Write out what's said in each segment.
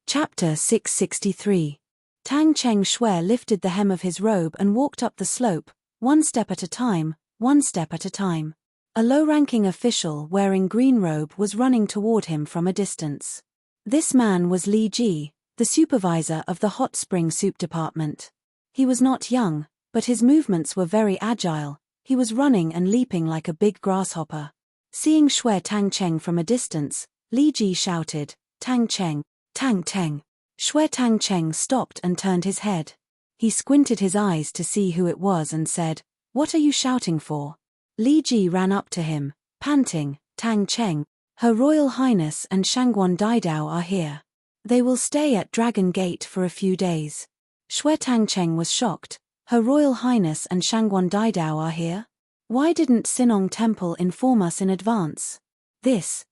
Chapter 663. Tang Cheng Shui lifted the hem of his robe and walked up the slope, one step at a time, one step at a time. A low-ranking official wearing green robe was running toward him from a distance. This man was Li Ji, the supervisor of the hot spring soup department. He was not young, but his movements were very agile. He was running and leaping like a big grasshopper. Seeing Shui Tang Cheng from a distance, Li Ji shouted, "Tang Cheng, Tang Cheng." Shui Tang Cheng stopped and turned his head. He squinted his eyes to see who it was and said, "What are you shouting for?" Li Ji ran up to him, panting, "Tang Cheng, Her Royal Highness and Shangguan Daidao are here. They will stay at Dragon Gate for a few days." Shui Tang Cheng was shocked. "Her Royal Highness and Shangguan Daidao are here? Why didn't Sinong Temple inform us in advance? This.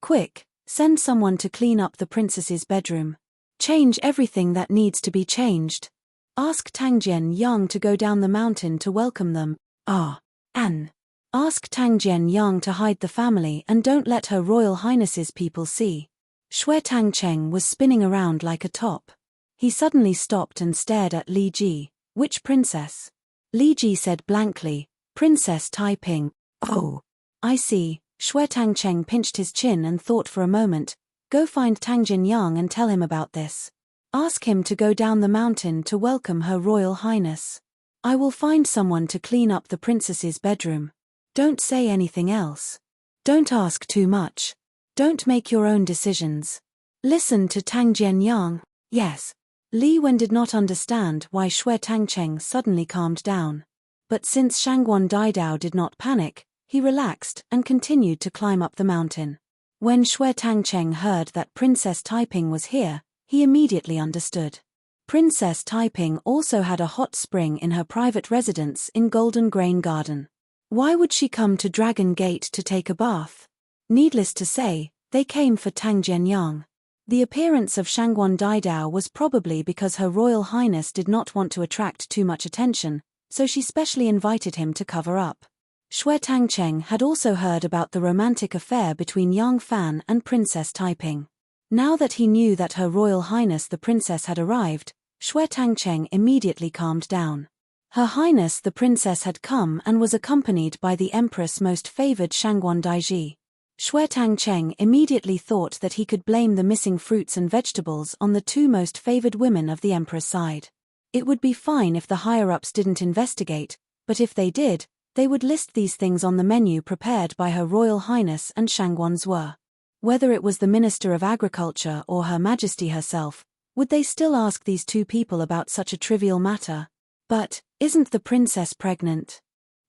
Quick, send someone to clean up the princess's bedroom. Change everything that needs to be changed. Ask Tang Jian-yang to go down the mountain to welcome them. Ask Tang Jian-yang to hide the family and don't let Her Royal Highness's people see." Shui Tang Cheng was spinning around like a top. He suddenly stopped and stared at Li Ji. "Which princess?" Li Ji said blankly, "Princess Taiping." "Oh, I see." Shui Tang Cheng pinched his chin and thought for a moment. "Go find Tang Jian-yang and tell him about this. Ask him to go down the mountain to welcome Her Royal Highness. I will find someone to clean up the princess's bedroom. Don't say anything else. Don't ask too much. Don't make your own decisions. Listen to Tang Jian-yang." "Yes." Li Wen did not understand why Shui Tang Cheng suddenly calmed down. But since Shangguan Daidao did not panic, he relaxed and continued to climb up the mountain. When Shui Tang Cheng heard that Princess Taiping was here, he immediately understood. Princess Taiping also had a hot spring in her private residence in Golden Grain Garden. Why would she come to Dragon Gate to take a bath? Needless to say, they came for Tang Jian-yang. The appearance of Shangguan Daidao was probably because Her Royal Highness did not want to attract too much attention, so she specially invited him to cover up. Shui Tang Cheng had also heard about the romantic affair between Yang Fan and Princess Taiping. Now that he knew that Her Royal Highness the Princess had arrived, Shui Tang Cheng immediately calmed down. Her Highness the Princess had come and was accompanied by the Empress most favored Shangguan Daiji. Shui Tang Cheng immediately thought that he could blame the missing fruits and vegetables on the two most favored women of the Emperor's side. It would be fine if the higher-ups didn't investigate, but if they did, they would list these things on the menu prepared by Her Royal Highness and Shangguan Zhuo. Whether it was the Minister of Agriculture or Her Majesty herself, would they still ask these two people about such a trivial matter? But, isn't the princess pregnant?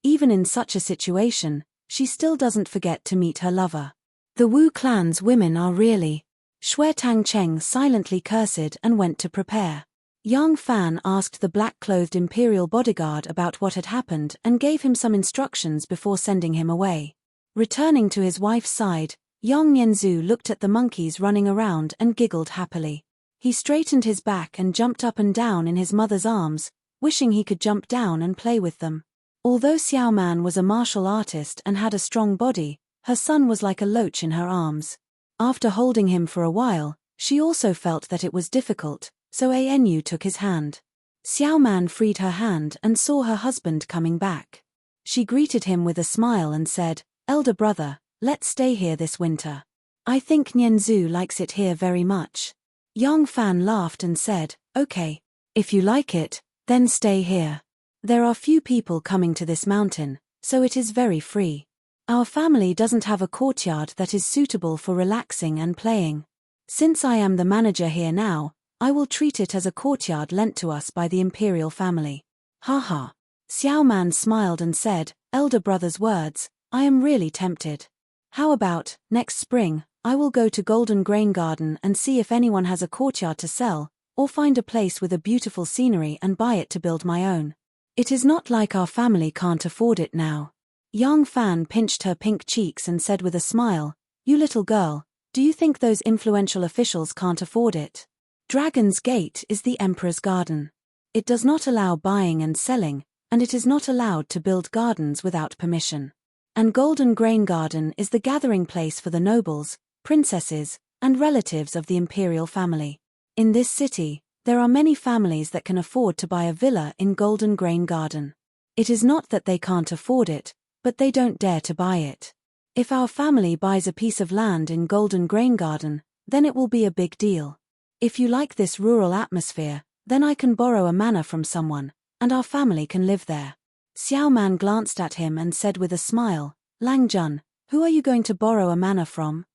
Even in such a situation, she still doesn't forget to meet her lover. The Wu clan's women are really... Shui Tang Cheng silently cursed and went to prepare. Yang Fan asked the black-clothed imperial bodyguard about what had happened and gave him some instructions before sending him away. Returning to his wife's side, Yang Nianzhu looked at the monkeys running around and giggled happily. He straightened his back and jumped up and down in his mother's arms, wishing he could jump down and play with them. Although Xiao Man was a martial artist and had a strong body, her son was like a loach in her arms. After holding him for a while, she also felt that it was difficult, so Anu took his hand. Xiao Man freed her hand and saw her husband coming back. She greeted him with a smile and said, "Elder brother, let's stay here this winter. I think Nianzhu likes it here very much." Yang Fan laughed and said, "Okay. If you like it, then stay here. There are few people coming to this mountain, so it is very free. Our family doesn't have a courtyard that is suitable for relaxing and playing. Since I am the manager here now, I will treat it as a courtyard lent to us by the imperial family." "Haha." Xiao Man smiled and said, "Elder brother's words, I am really tempted. How about, next spring, I will go to Golden Grain Garden and see if anyone has a courtyard to sell, or find a place with a beautiful scenery and buy it to build my own. It is not like our family can't afford it now." Yang Fan pinched her pink cheeks and said with a smile, "You little girl, do you think those influential officials can't afford it? Dragon's Gate is the Emperor's garden. It does not allow buying and selling, and it is not allowed to build gardens without permission. And Golden Grain Garden is the gathering place for the nobles, princesses, and relatives of the imperial family. In this city, there are many families that can afford to buy a villa in Golden Grain Garden. It is not that they can't afford it, but they don't dare to buy it. If our family buys a piece of land in Golden Grain Garden, then it will be a big deal. If you like this rural atmosphere, then I can borrow a manor from someone, and our family can live there. Xiao Man glanced at him and said with a smile, Lang Jun, who are you going to borrow a manor from?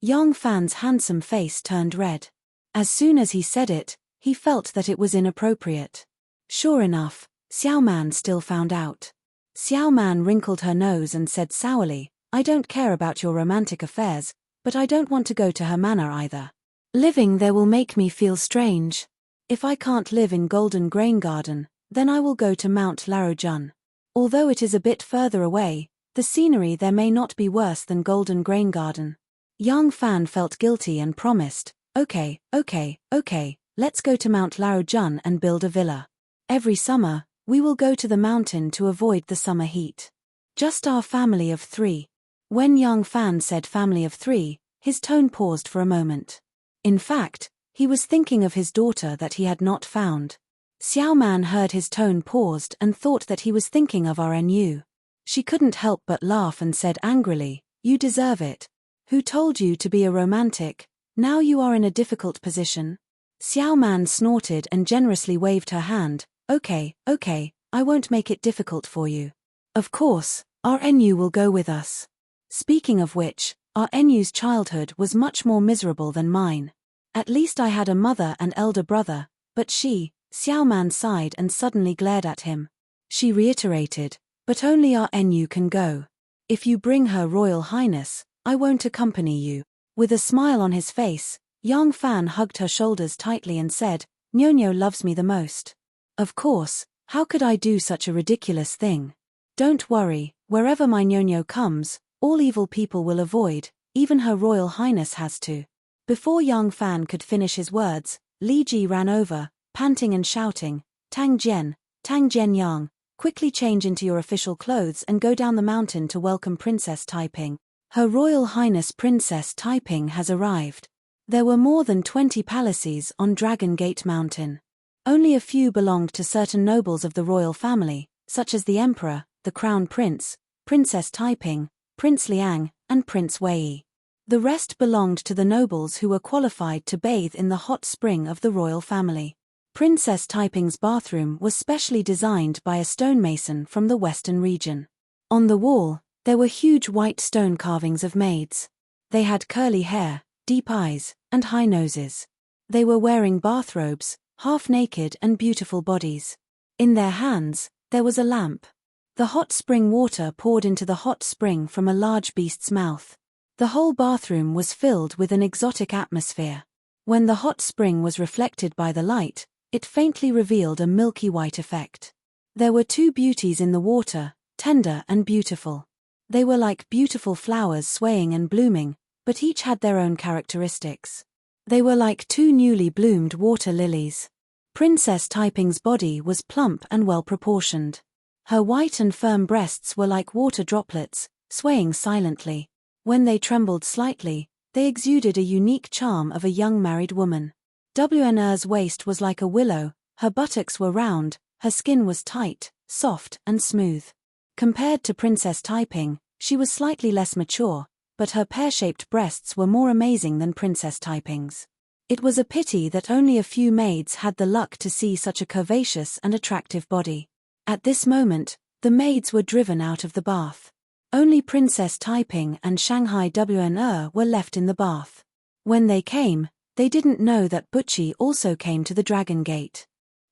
Yang Fan's handsome face turned red. As soon as he said it, he felt that it was inappropriate. Sure enough, Xiao Man still found out. Xiao Man wrinkled her nose and said sourly, I don't care about your romantic affairs, but I don't want to go to her manor either. Living there will make me feel strange. If I can't live in Golden Grain Garden, then I will go to Mount Larojun. Although it is a bit further away, the scenery there may not be worse than Golden Grain Garden. Yang Fan felt guilty and promised, Okay, let's go to Mount Larojun and build a villa. Every summer, we will go to the mountain to avoid the summer heat. Just our family of 3. When Yang Fan said family of 3, his tone paused for a moment. In fact, he was thinking of his daughter that he had not found. Xiao Man heard his tone paused and thought that he was thinking of RNU. She couldn't help but laugh and said angrily, You deserve it. Who told you to be a romantic? Now you are in a difficult position. Xiao Man snorted and generously waved her hand. Okay, I won't make it difficult for you. Of course, RNU will go with us. Speaking of which, RNU's childhood was much more miserable than mine. At least I had a mother and elder brother, but Xiao Man sighed and suddenly glared at him. She reiterated, But only RNU can go. If you bring her Royal Highness, I won't accompany you. With a smile on his face, Yang Fan hugged her shoulders tightly and said, Nyonyo loves me the most. Of course, how could I do such a ridiculous thing? Don't worry, wherever my Nyonyo comes, all evil people will avoid, even her Royal Highness has to. Before Yang Fan could finish his words, Li Ji ran over, panting and shouting, Tang Jian Yang, quickly change into your official clothes and go down the mountain to welcome Princess Taiping. Her Royal Highness Princess Taiping has arrived. There were more than 20 palaces on Dragon Gate Mountain. Only a few belonged to certain nobles of the royal family, such as the Emperor, the Crown Prince, Princess Taiping, Prince Liang, and Prince Wei. The rest belonged to the nobles who were qualified to bathe in the hot spring of the royal family. Princess Taiping's bathroom was specially designed by a stonemason from the western region. On the wall, there were huge white stone carvings of maids. They had curly hair, deep eyes, and high noses. They were wearing bathrobes, half-naked and beautiful bodies. In their hands, there was a lamp. The hot spring water poured into the hot spring from a large beast's mouth. The whole bathroom was filled with an exotic atmosphere. When the hot spring was reflected by the light, it faintly revealed a milky white effect. There were 2 beauties in the water, tender and beautiful. They were like beautiful flowers swaying and blooming, but each had their own characteristics. They were like 2 newly bloomed water lilies. Princess Taiping's body was plump and well-proportioned. Her white and firm breasts were like water droplets, swaying silently. When they trembled slightly, they exuded a unique charm of a young married woman. WNR's waist was like a willow, her buttocks were round, her skin was tight, soft, and smooth. Compared to Princess Taiping, she was slightly less mature, but her pear-shaped breasts were more amazing than Princess Taiping's. It was a pity that only a few maids had the luck to see such a curvaceous and attractive body. At this moment, the maids were driven out of the bath. Only Princess Taiping and Shanghai WNR were left in the bath. When they came, they didn't know that Butchie also came to the Dragon Gate.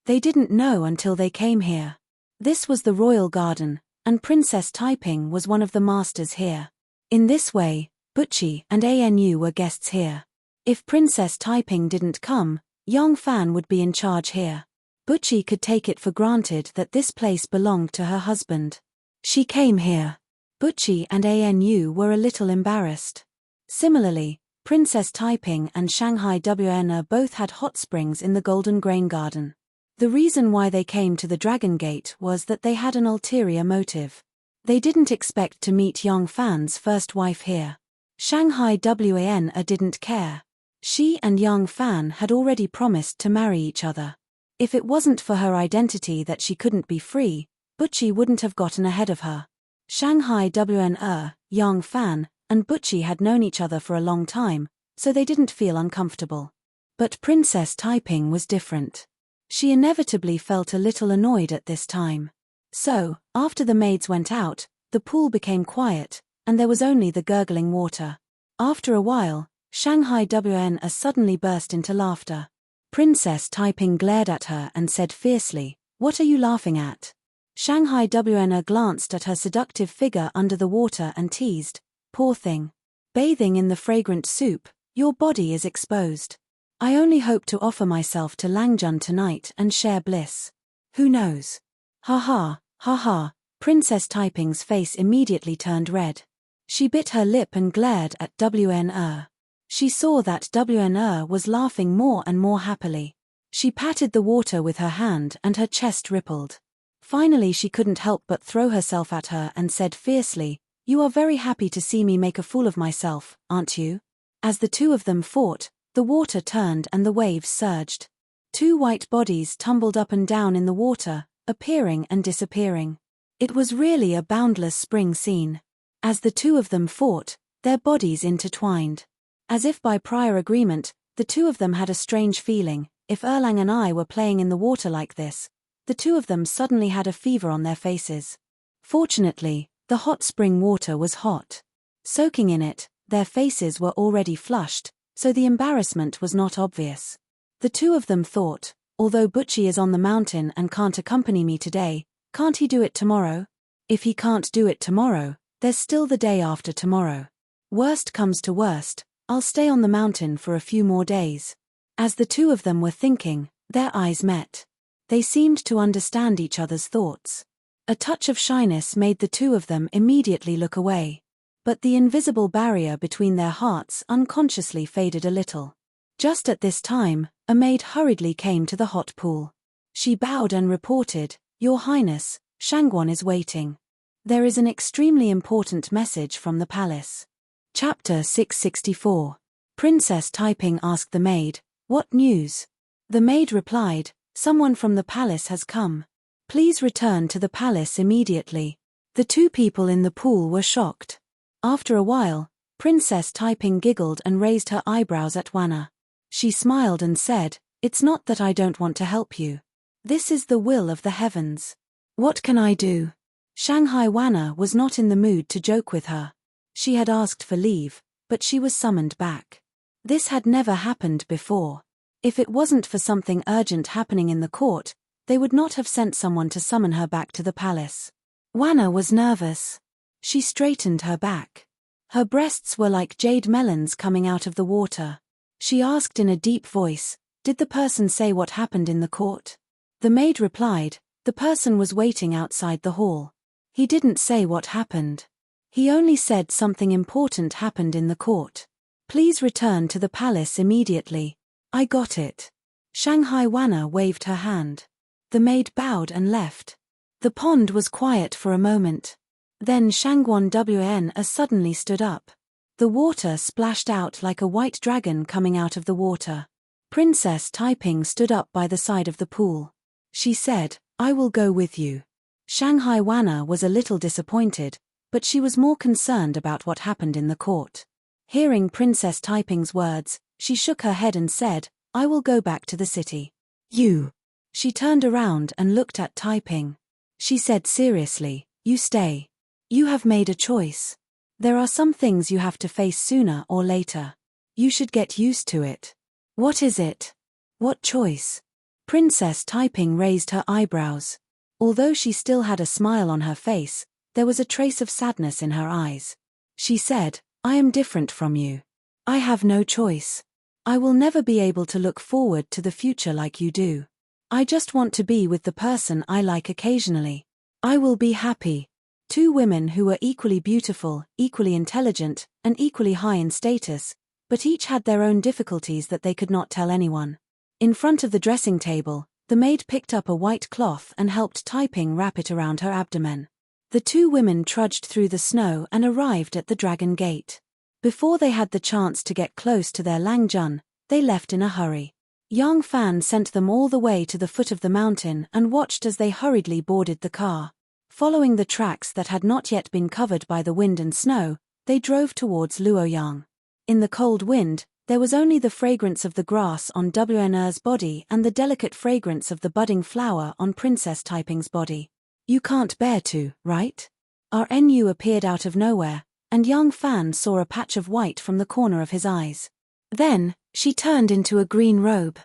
They didn't know until they came here. This was the royal garden, and Princess Taiping was one of the masters here. In this way, Butchie and ANU were guests here. If Princess Taiping didn't come, Yang Fan would be in charge here. Butchie could take it for granted that this place belonged to her husband. She came here. Butchie and ANU were a little embarrassed. Similarly, Princess Taiping and Shanghai WNR both had hot springs in the Golden Grain Garden. The reason why they came to the Dragon Gate was that they had an ulterior motive. They didn't expect to meet Yang Fan's first wife here. Shanghai Wan didn't care. She and Yang Fan had already promised to marry each other. If it wasn't for her identity that she couldn't be free, Butchie wouldn't have gotten ahead of her. Shanghai Wan, Yang Fan, and Butchie had known each other for a long time, so they didn't feel uncomfortable. But Princess Taiping was different. She inevitably felt a little annoyed at this time. So, after the maids went out, the pool became quiet, and there was only the gurgling water. After a while, Shanghai Wan suddenly burst into laughter. Princess Taiping glared at her and said fiercely, "What are you laughing at?" Shanghai Wan glanced at her seductive figure under the water and teased, "Poor thing. Bathing in the fragrant soup, your body is exposed. I only hope to offer myself to Langjun tonight and share bliss. Who knows?" Ha ha, ha ha. Princess Taiping's face immediately turned red. She bit her lip and glared at Wan. She saw that Wan was laughing more and more happily. She patted the water with her hand and her chest rippled. Finally she couldn't help but throw herself at her and said fiercely, "You are very happy to see me make a fool of myself, aren't you?" As the two of them fought, the water turned and the waves surged. Two white bodies tumbled up and down in the water, appearing and disappearing. It was really a boundless spring scene. As the two of them fought, their bodies intertwined. As if by prior agreement, the two of them had a strange feeling. If Erlang and I were playing in the water like this, the two of them suddenly had a fever on their faces. Fortunately, the hot spring water was hot. Soaking in it, their faces were already flushed, so the embarrassment was not obvious. The two of them thought, although Butchie is on the mountain and can't accompany me today, can't he do it tomorrow? If he can't do it tomorrow, there's still the day after tomorrow. Worst comes to worst, I'll stay on the mountain for a few more days. As the two of them were thinking, their eyes met. They seemed to understand each other's thoughts. A touch of shyness made the two of them immediately look away. But the invisible barrier between their hearts unconsciously faded a little. Just at this time, a maid hurriedly came to the hot pool. She bowed and reported, "Your Highness, Shangguan is waiting. There is an extremely important message from the palace." Chapter 664. Princess Taiping asked the maid, "What news?" The maid replied, "Someone from the palace has come. Please return to the palace immediately." The two people in the pool were shocked. After a while, Princess Taiping giggled and raised her eyebrows at Wana. She smiled and said, "It's not that I don't want to help you. This is the will of the heavens. What can I do?" Shanghai Wana was not in the mood to joke with her. She had asked for leave, but she was summoned back. This had never happened before. If it wasn't for something urgent happening in the court, they would not have sent someone to summon her back to the palace. Wana was nervous. She straightened her back. Her breasts were like jade melons coming out of the water. She asked in a deep voice, "Did the person say what happened in the court?" The maid replied, "The person was waiting outside the hall. He didn't say what happened. He only said something important happened in the court. Please return to the palace immediately." "I got it." Shanghai Wana waved her hand. The maid bowed and left. The pond was quiet for a moment. Then Shangguan Wan suddenly stood up. The water splashed out like a white dragon coming out of the water. Princess Taiping stood up by the side of the pool. She said, "I will go with you." Shanghai Wana was a little disappointed, but she was more concerned about what happened in the court. Hearing Princess Taiping's words, she shook her head and said, "I will go back to the city." "You." She turned around and looked at Taiping. She said seriously, "You stay. You have made a choice. There are some things you have to face sooner or later. You should get used to it." "What is it?" "What choice?" Princess Taiping raised her eyebrows. Although she still had a smile on her face, there was a trace of sadness in her eyes. She said, "I am different from you. I have no choice. I will never be able to look forward to the future like you do. I just want to be with the person I like occasionally. I will be happy." Two women who were equally beautiful, equally intelligent, and equally high in status, but each had their own difficulties that they could not tell anyone. In front of the dressing table, the maid picked up a white cloth and helped Taiping wrap it around her abdomen. The two women trudged through the snow and arrived at the Dragon Gate. Before they had the chance to get close to their Langjun, they left in a hurry. Yang Fan sent them all the way to the foot of the mountain and watched as they hurriedly boarded the car. Following the tracks that had not yet been covered by the wind and snow, they drove towards Luoyang. In the cold wind, there was only the fragrance of the grass on WNR's body and the delicate fragrance of the budding flower on Princess Taiping's body. You can't bear to, right? RNU appeared out of nowhere, and Yang Fan saw a patch of white from the corner of his eyes. Then, she turned into a green robe.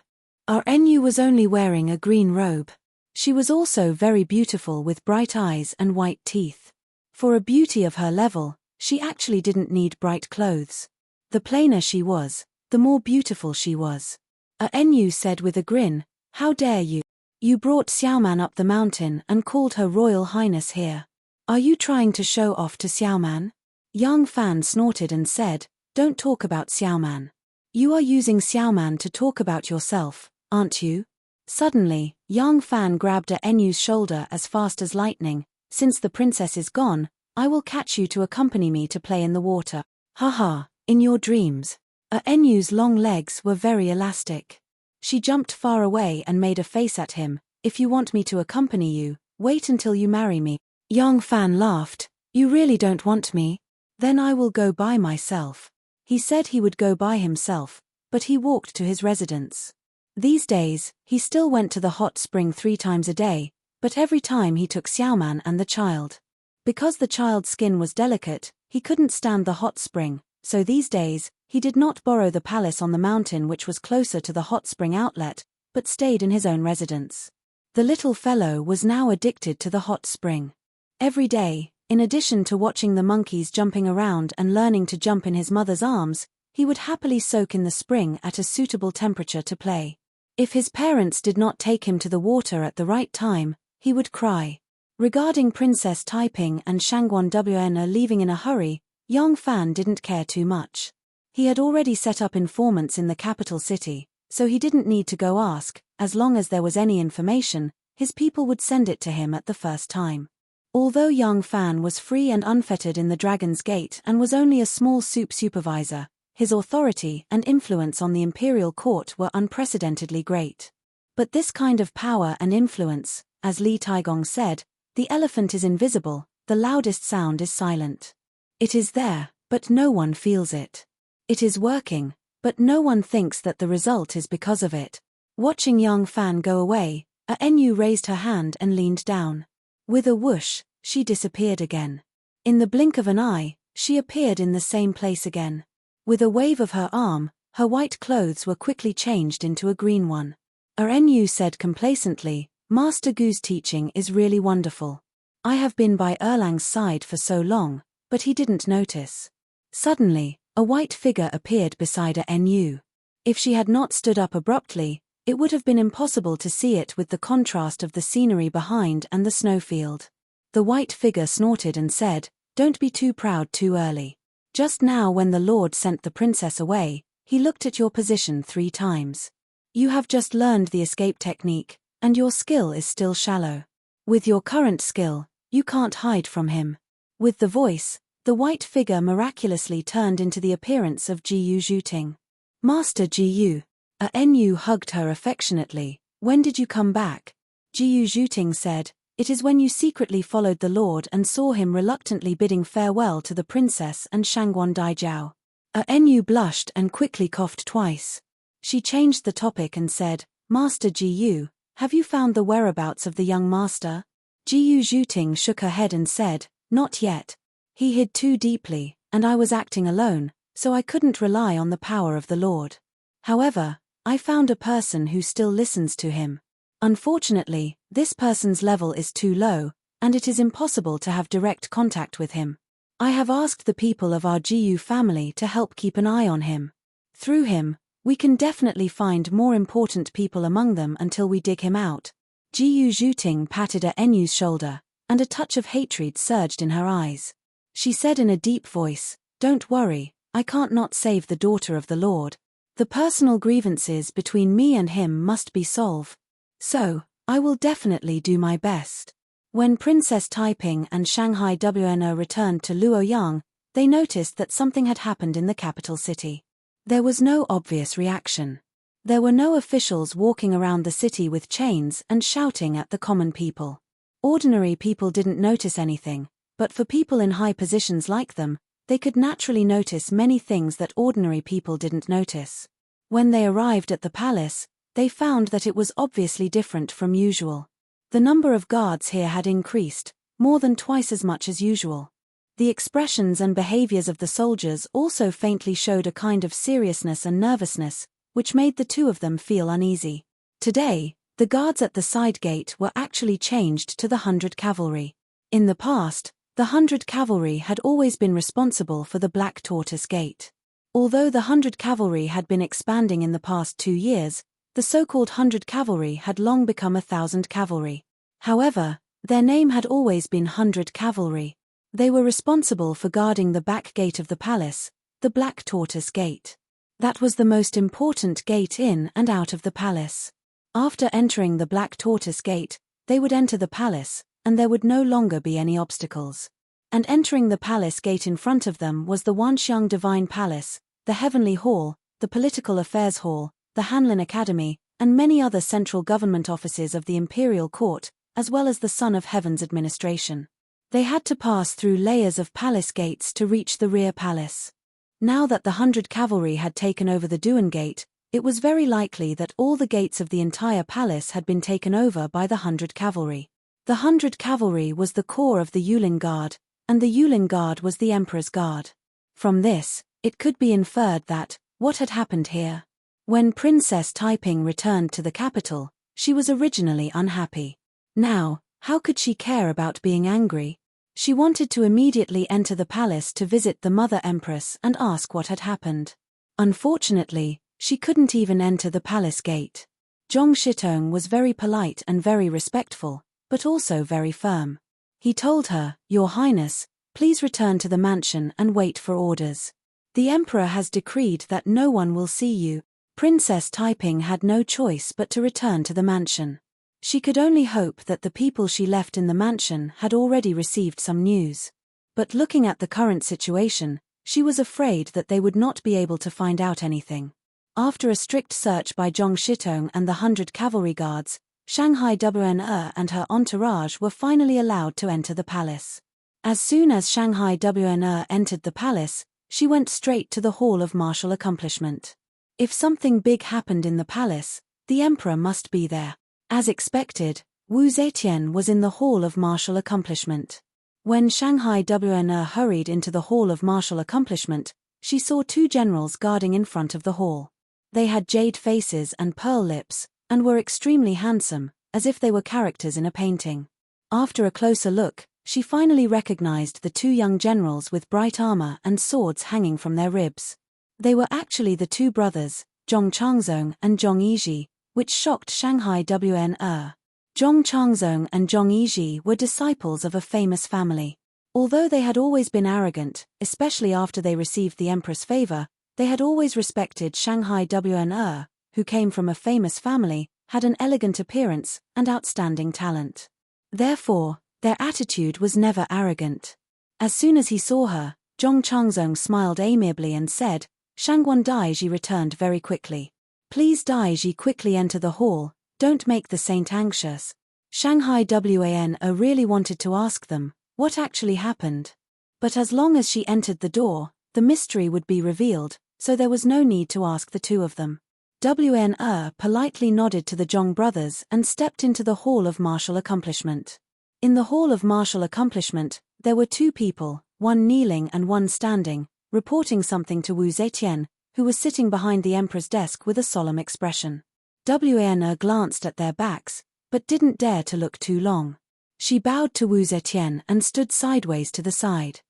RNU was only wearing a green robe. She was also very beautiful with bright eyes and white teeth. For a beauty of her level, she actually didn't need bright clothes. The plainer she was, the more beautiful she was. RNU said with a grin, "How dare you? You brought Xiaoman up the mountain and called her Royal Highness here. Are you trying to show off to Xiaoman?" Yang Fan snorted and said, "Don't talk about Xiaoman. You are using Xiaoman to talk about yourself, aren't you?" Suddenly, Yang Fan grabbed RNU's shoulder as fast as lightning. "Since the princess is gone, I will catch you to accompany me to play in the water. Haha, in your dreams." RNU's long legs were very elastic. She jumped far away and made a face at him. "If you want me to accompany you, wait until you marry me." Yang Fan laughed. "You really don't want me? Then I will go by myself." He said he would go by himself, but he walked to his residence. These days, he still went to the hot spring 3 times a day, but every time he took Xiaoman and the child. Because the child's skin was delicate, he couldn't stand the hot spring, so these days, he did not borrow the palace on the mountain which was closer to the hot spring outlet, but stayed in his own residence. The little fellow was now addicted to the hot spring. Every day, in addition to watching the monkeys jumping around and learning to jump in his mother's arms, he would happily soak in the spring at a suitable temperature to play. If his parents did not take him to the water at the right time, he would cry. Regarding Princess Taiping and Shangguan Wn leaving in a hurry, Yang Fan didn't care too much. He had already set up informants in the capital city, so he didn't need to go ask. As long as there was any information, his people would send it to him at the first time. Although Yang Fan was free and unfettered in the Dragon's Gate and was only a small supervisor, his authority and influence on the imperial court were unprecedentedly great. But this kind of power and influence, as Li Taigong said, "The elephant is invisible, the loudest sound is silent." It is there, but no one feels it. It is working, but no one thinks that the result is because of it. Watching Yang Fan go away, RNU raised her hand and leaned down. With a whoosh, she disappeared again. In the blink of an eye, she appeared in the same place again. With a wave of her arm, her white clothes were quickly changed into a green one. RNU said complacently, "Master Gu's teaching is really wonderful. I have been by Erlang's side for so long, but he didn't notice." Suddenly, a white figure appeared beside RNU. If she had not stood up abruptly, it would have been impossible to see it with the contrast of the scenery behind and the snowfield. The white figure snorted and said, "Don't be too proud too early. Just now when the Lord sent the princess away, he looked at your position 3 times. You have just learned the escape technique, and your skill is still shallow. With your current skill, you can't hide from him." With the voice, the white figure miraculously turned into the appearance of Jiyu Zhuting. "Master Jiyu." RNU hugged her affectionately. "When did you come back?" Jiyu Zhuting said, "It is when you secretly followed the Lord and saw him reluctantly bidding farewell to the princess and Shangguan Daijiao." RNU blushed and quickly coughed twice. She changed the topic and said, "Master Jiyu, have you found the whereabouts of the young master?" Jiyu Zhuting shook her head and said, "Not yet. He hid too deeply, and I was acting alone, so I couldn't rely on the power of the Lord. However, I found a person who still listens to him. Unfortunately, this person's level is too low, and it is impossible to have direct contact with him. I have asked the people of our Jiyu family to help keep an eye on him. Through him, we can definitely find more important people among them until we dig him out." Jiyu Zhuting patted RNU's shoulder, and a touch of hatred surged in her eyes. She said in a deep voice, "Don't worry, I can't not save the daughter of the Lord. The personal grievances between me and him must be solved. So, I will definitely do my best." When Princess Taiping and Shanghai WNO returned to Luoyang, they noticed that something had happened in the capital city. There was no obvious reaction. There were no officials walking around the city with chains and shouting at the common people. Ordinary people didn't notice anything, but for people in high positions like them, they could naturally notice many things that ordinary people didn't notice. When they arrived at the palace, they found that it was obviously different from usual. The number of guards here had increased, more than twice as much as usual. The expressions and behaviors of the soldiers also faintly showed a kind of seriousness and nervousness, which made the two of them feel uneasy. Today, the guards at the side gate were actually changed to the 100 Cavalry. In the past, the 100 Cavalry had always been responsible for the Black Tortoise Gate. Although the 100 Cavalry had been expanding in the past 2 years, the so-called 100 Cavalry had long become 1,000 Cavalry. However, their name had always been 100 Cavalry. They were responsible for guarding the back gate of the palace, the Black Tortoise Gate. That was the most important gate in and out of the palace. After entering the Black Tortoise Gate, they would enter the palace, and there would no longer be any obstacles. And entering the palace gate in front of them was the Wanxiang Divine Palace, the Heavenly Hall, the Political Affairs Hall, the Hanlin Academy, and many other central government offices of the Imperial Court, as well as the Son of Heaven's administration. They had to pass through layers of palace gates to reach the rear palace. Now that the 100 Cavalry had taken over the Duan Gate, it was very likely that all the gates of the entire palace had been taken over by the 100 Cavalry. The 100 Cavalry was the core of the Yulin Guard, and the Yulin Guard was the Emperor's Guard. From this, it could be inferred that, what had happened here? When Princess Taiping returned to the capital, she was originally unhappy. Now, how could she care about being angry? She wanted to immediately enter the palace to visit the Mother Empress and ask what had happened. Unfortunately, she couldn't even enter the palace gate. Zhong Shitong was very polite and very respectful, but also very firm. He told her, "Your Highness, please return to the mansion and wait for orders. The Emperor has decreed that no one will see you." Princess Taiping had no choice but to return to the mansion. She could only hope that the people she left in the mansion had already received some news. But looking at the current situation, she was afraid that they would not be able to find out anything. After a strict search by Zhong Shitong and the 100 Cavalry Guards, Shanghai WNE and her entourage were finally allowed to enter the palace. As soon as Shanghai WNE entered the palace, she went straight to the Hall of Martial Accomplishment. If something big happened in the palace, the Emperor must be there. As expected, Wu Zetian was in the Hall of Martial Accomplishment. When Shanghai WNE hurried into the Hall of Martial Accomplishment, she saw 2 generals guarding in front of the hall. They had jade faces and pearl lips, and were extremely handsome, as if they were characters in a painting. After a closer look, she finally recognized the 2 young generals with bright armor and swords hanging from their ribs. They were actually the 2 brothers, Zhong Changzong and Zhong Yizhi, which shocked Shanghai WNE. Zhong Changzong and Zhong Yizhi were disciples of a famous family. Although they had always been arrogant, especially after they received the Emperor's favor, they had always respected Shanghai WNE, who came from a famous family, had an elegant appearance, and outstanding talent. Therefore, their attitude was never arrogant. As soon as he saw her, Zhong Changzong smiled amiably and said, "Shangguan Daiji returned very quickly. Please Daiji quickly enter the hall, don't make the saint anxious." Shanghai WNE really wanted to ask them, what actually happened? But as long as she entered the door, the mystery would be revealed, so there was no need to ask the 2 of them. WNE politely nodded to the Zhong brothers and stepped into the Hall of Martial Accomplishment. In the Hall of Martial Accomplishment, there were 2 people, one kneeling and one standing, reporting something to Wu Zetian, who was sitting behind the Emperor's desk with a solemn expression. WNE glanced at their backs, but didn't dare to look too long. She bowed to Wu Zetian and stood sideways to the side.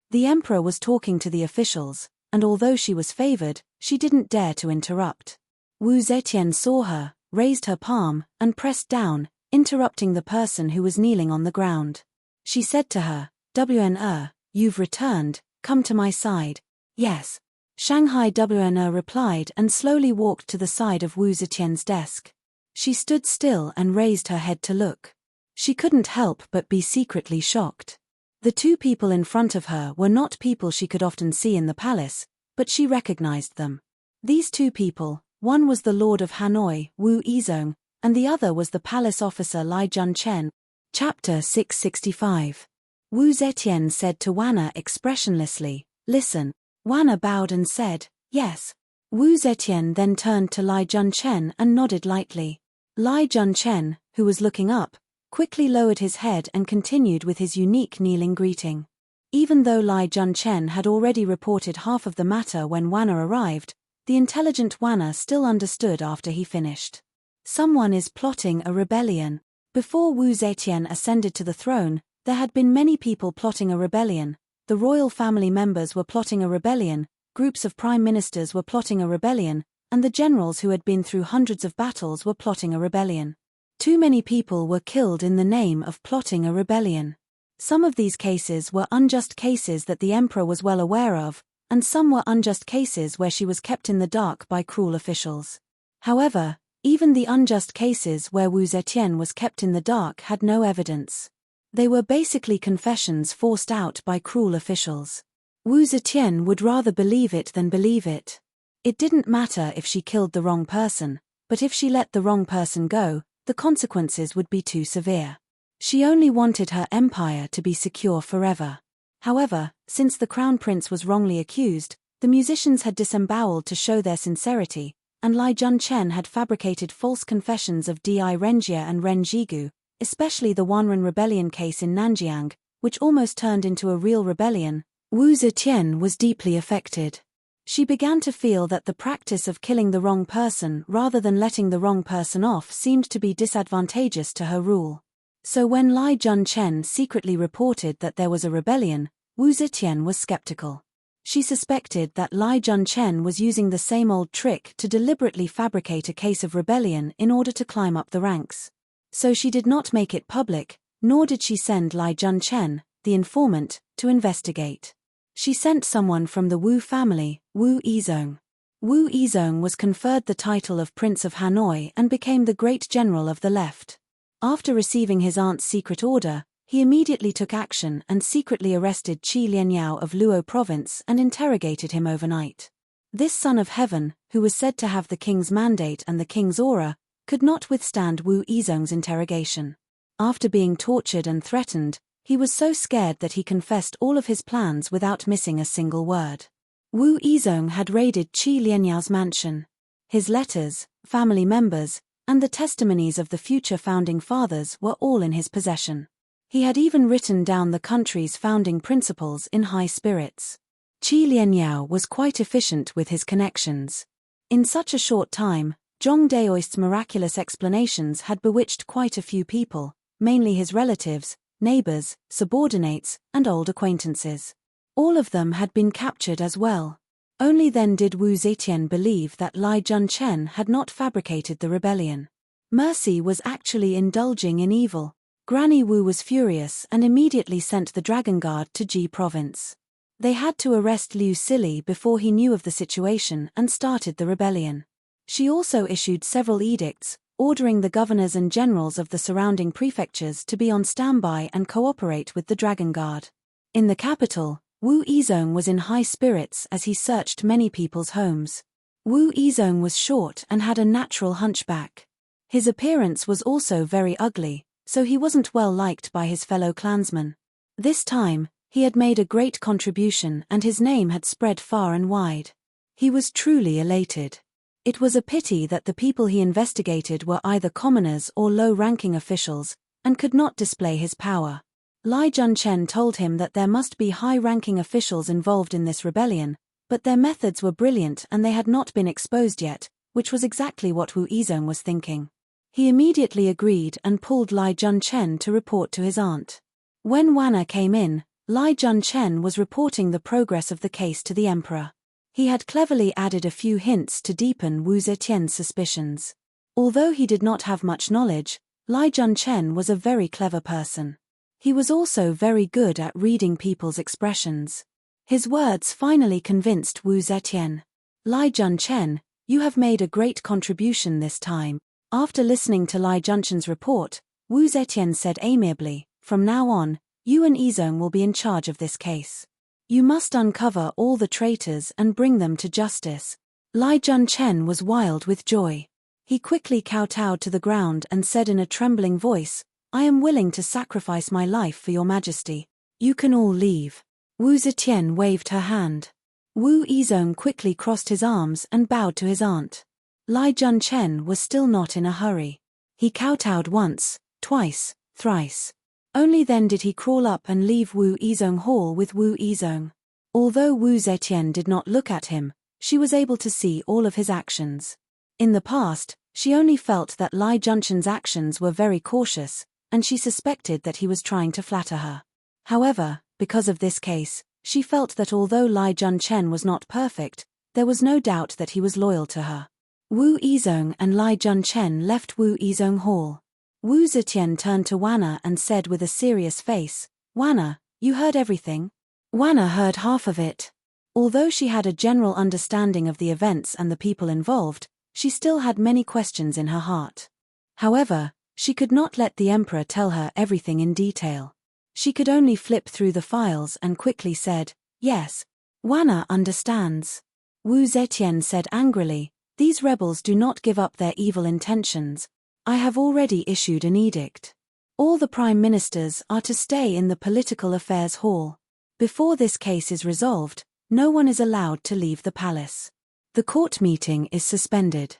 The Emperor was talking to the officials, and although she was favored, she didn't dare to interrupt. Wu Zetian saw her, raised her palm, and pressed down, interrupting the person who was kneeling on the ground. She said to her, "WNE, you've returned, come to my side." "Yes." Shanghai WNE replied and slowly walked to the side of Wu Zetian's desk. She stood still and raised her head to look. She couldn't help but be secretly shocked. The two people in front of her were not people she could often see in the palace, but she recognized them. These two people, one was the Lord of Hanoi, Wu Yizong, and the other was the palace officer Lai Junchen. Chapter 665. Wu Zetian said to Wanna expressionlessly, "Listen." Wanna bowed and said, "Yes." Wu Zetian then turned to Lai Junchen and nodded lightly. Lai Junchen, who was looking up, quickly lowered his head and continued with his unique kneeling greeting. Even though Lai Junchen had already reported half of the matter when Wanna arrived, the intelligent Wanna still understood after he finished. Someone is plotting a rebellion. Before Wu Zetian ascended to the throne, there had been many people plotting a rebellion. The royal family members were plotting a rebellion, groups of prime ministers were plotting a rebellion, and the generals who had been through hundreds of battles were plotting a rebellion. Too many people were killed in the name of plotting a rebellion. Some of these cases were unjust cases that the emperor was well aware of, and some were unjust cases where she was kept in the dark by cruel officials. However, even the unjust cases where Wu Zetian was kept in the dark had no evidence. They were basically confessions forced out by cruel officials. Wu Zetian would rather believe it than believe it. It didn't matter if she killed the wrong person, but if she let the wrong person go, the consequences would be too severe. She only wanted her empire to be secure forever. However, since the crown prince was wrongly accused, the musicians had disemboweled to show their sincerity, and Lai Junchen had fabricated false confessions of Di Renjie and Ren Jigu, especially the Wanren rebellion case in Nanjiang, which almost turned into a real rebellion. Wu Zetian was deeply affected. She began to feel that the practice of killing the wrong person rather than letting the wrong person off seemed to be disadvantageous to her rule. So when Lai Junchen secretly reported that there was a rebellion, Wu Zetian was skeptical. She suspected that Lai Junchen was using the same old trick to deliberately fabricate a case of rebellion in order to climb up the ranks. So she did not make it public, nor did she send Lai Junchen, the informant, to investigate. She sent someone from the Wu family, Wu Yizong. Wu Yizong was conferred the title of Prince of Hanoi and became the great general of the left. After receiving his aunt's secret order, he immediately took action and secretly arrested Qi Lianyao of Luo province and interrogated him overnight. This son of heaven, who was said to have the king's mandate and the king's aura, could not withstand Wu Yizong's interrogation. After being tortured and threatened, he was so scared that he confessed all of his plans without missing a single word. Wu Yizong had raided Qi Lianyao's mansion. His letters, family members, and the testimonies of the future founding fathers were all in his possession. He had even written down the country's founding principles in high spirits. Qi Lianyao was quite efficient with his connections. In such a short time, Zhong Daoist's miraculous explanations had bewitched quite a few people, mainly his relatives, neighbors, subordinates, and old acquaintances. All of them had been captured as well. Only then did Wu Zetian believe that Lai Junchen had not fabricated the rebellion. Mercy was actually indulging in evil. Granny Wu was furious and immediately sent the Dragon Guard to Ji province. They had to arrest Liu Sili before he knew of the situation and started the rebellion. She also issued several edicts, ordering the governors and generals of the surrounding prefectures to be on standby and cooperate with the Dragon Guard. In the capital, Wu Yizong was in high spirits as he searched many people's homes. Wu Yizong was short and had a natural hunchback. His appearance was also very ugly, so he wasn't well liked by his fellow clansmen. This time, he had made a great contribution and his name had spread far and wide. He was truly elated. It was a pity that the people he investigated were either commoners or low-ranking officials, and could not display his power. Lai Junchen told him that there must be high-ranking officials involved in this rebellion, but their methods were brilliant and they had not been exposed yet, which was exactly what Wu Yizong was thinking. He immediately agreed and pulled Lai Junchen to report to his aunt. When Wanna came in, Lai Junchen was reporting the progress of the case to the emperor. He had cleverly added a few hints to deepen Wu Zetian's suspicions. Although he did not have much knowledge, Lai Junchen was a very clever person. He was also very good at reading people's expressions. His words finally convinced Wu Zetian. Lai Junchen, you have made a great contribution this time. After listening to Lai Junchen's report, Wu Zetian said amiably, from now on, You and Izong will be in charge of this case. You must uncover all the traitors and bring them to justice." Lai Junchen was wild with joy. He quickly kowtowed to the ground and said in a trembling voice, "I am willing to sacrifice my life for your majesty. You can all leave." Wu Zetian waved her hand. Wu Izong quickly crossed his arms and bowed to his aunt. Lai Junchen was still not in a hurry. He kowtowed once, twice, thrice. Only then did he crawl up and leave Wu Izong Hall with Wu Izong. Although Wu Zetian did not look at him, she was able to see all of his actions. In the past, she only felt that Lai Junchen's actions were very cautious, and she suspected that he was trying to flatter her. However, because of this case, she felt that although Lai Junchen was not perfect, there was no doubt that he was loyal to her. Wu Izong and Lai Junchen left Wu Izong Hall. Wu Zetian turned to Wanna and said with a serious face, "Wanna, you heard everything?" Wanna heard half of it. Although she had a general understanding of the events and the people involved, she still had many questions in her heart. However, she could not let the emperor tell her everything in detail. She could only flip through the files and quickly said, "Yes, Wanna understands." Wu Zetian said angrily, "These rebels do not give up their evil intentions. I have already issued an edict. All the prime ministers are to stay in the political affairs hall. Before this case is resolved, no one is allowed to leave the palace. The court meeting is suspended.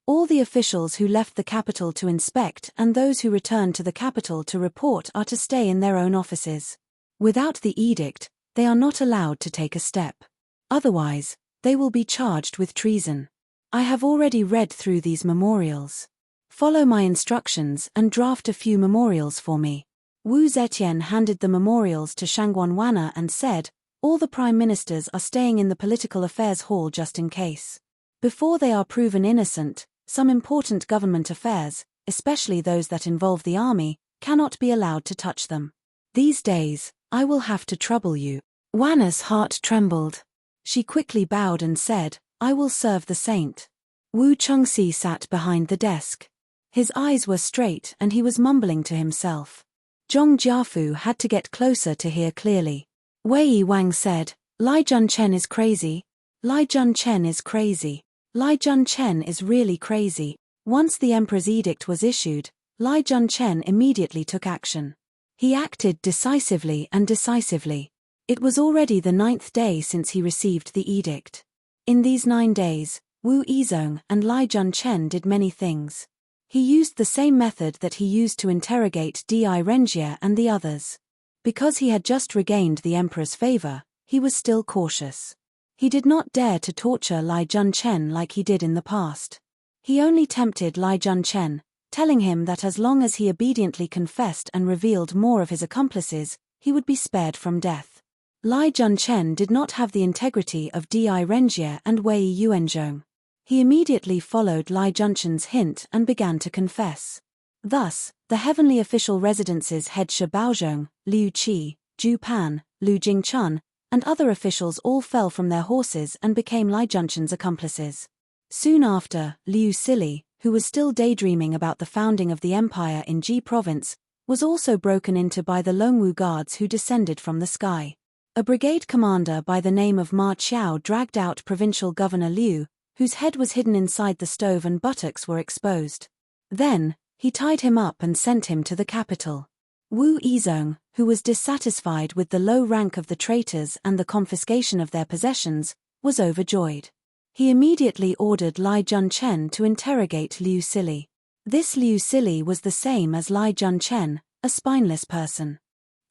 All the officials who left the capital to inspect and those who returned to the capital to report are to stay in their own offices. Without the edict, they are not allowed to take a step. Otherwise, they will be charged with treason. I have already read through these memorials. Follow my instructions and draft a few memorials for me." Wu Zetian handed the memorials to Shangguan Wanna and said, "All the prime ministers are staying in the political affairs hall just in case. Before they are proven innocent, some important government affairs, especially those that involve the army, cannot be allowed to touch them. These days, I will have to trouble you." Wanna's heart trembled. She quickly bowed and said, "I will serve the saint." Wu Chengxi sat behind the desk. His eyes were straight and he was mumbling to himself. Zhong Jiafu had to get closer to hear clearly. Wei Wang said, "Lai Junchen is crazy. Lai Junchen is crazy. Lai Junchen is really crazy." Once the emperor's edict was issued, Lai Junchen immediately took action. He acted decisively and decisively. It was already the 9th day since he received the edict. In these 9 days, Wu Izong and Lai Junchen did many things. He used the same method that he used to interrogate Di Renjie and the others. Because he had just regained the emperor's favor, he was still cautious. He did not dare to torture Lai Junchen like he did in the past. He only tempted Lai Junchen, telling him that as long as he obediently confessed and revealed more of his accomplices, he would be spared from death. Lai Junchen did not have the integrity of Di Renjie and Wei Yuanzhong. He immediately followed Lai Junchen's hint and began to confess. Thus, the heavenly official residence's head Shi Baozhong, Liu Qi, Zhu Pan, Lu Jingchun, and other officials all fell from their horses and became Lai Junchen's accomplices. Soon after, Liu Sili, who was still daydreaming about the founding of the empire in Ji province, was also broken into by the Longwu guards who descended from the sky. A brigade commander by the name of Ma Qiao dragged out provincial governor Liu, whose head was hidden inside the stove and buttocks were exposed. Then, he tied him up and sent him to the capital. Wu Izong, who was dissatisfied with the low rank of the traitors and the confiscation of their possessions, was overjoyed. He immediately ordered Lai Junchen to interrogate Liu Sili. This Liu Sili was the same as Lai Junchen, a spineless person.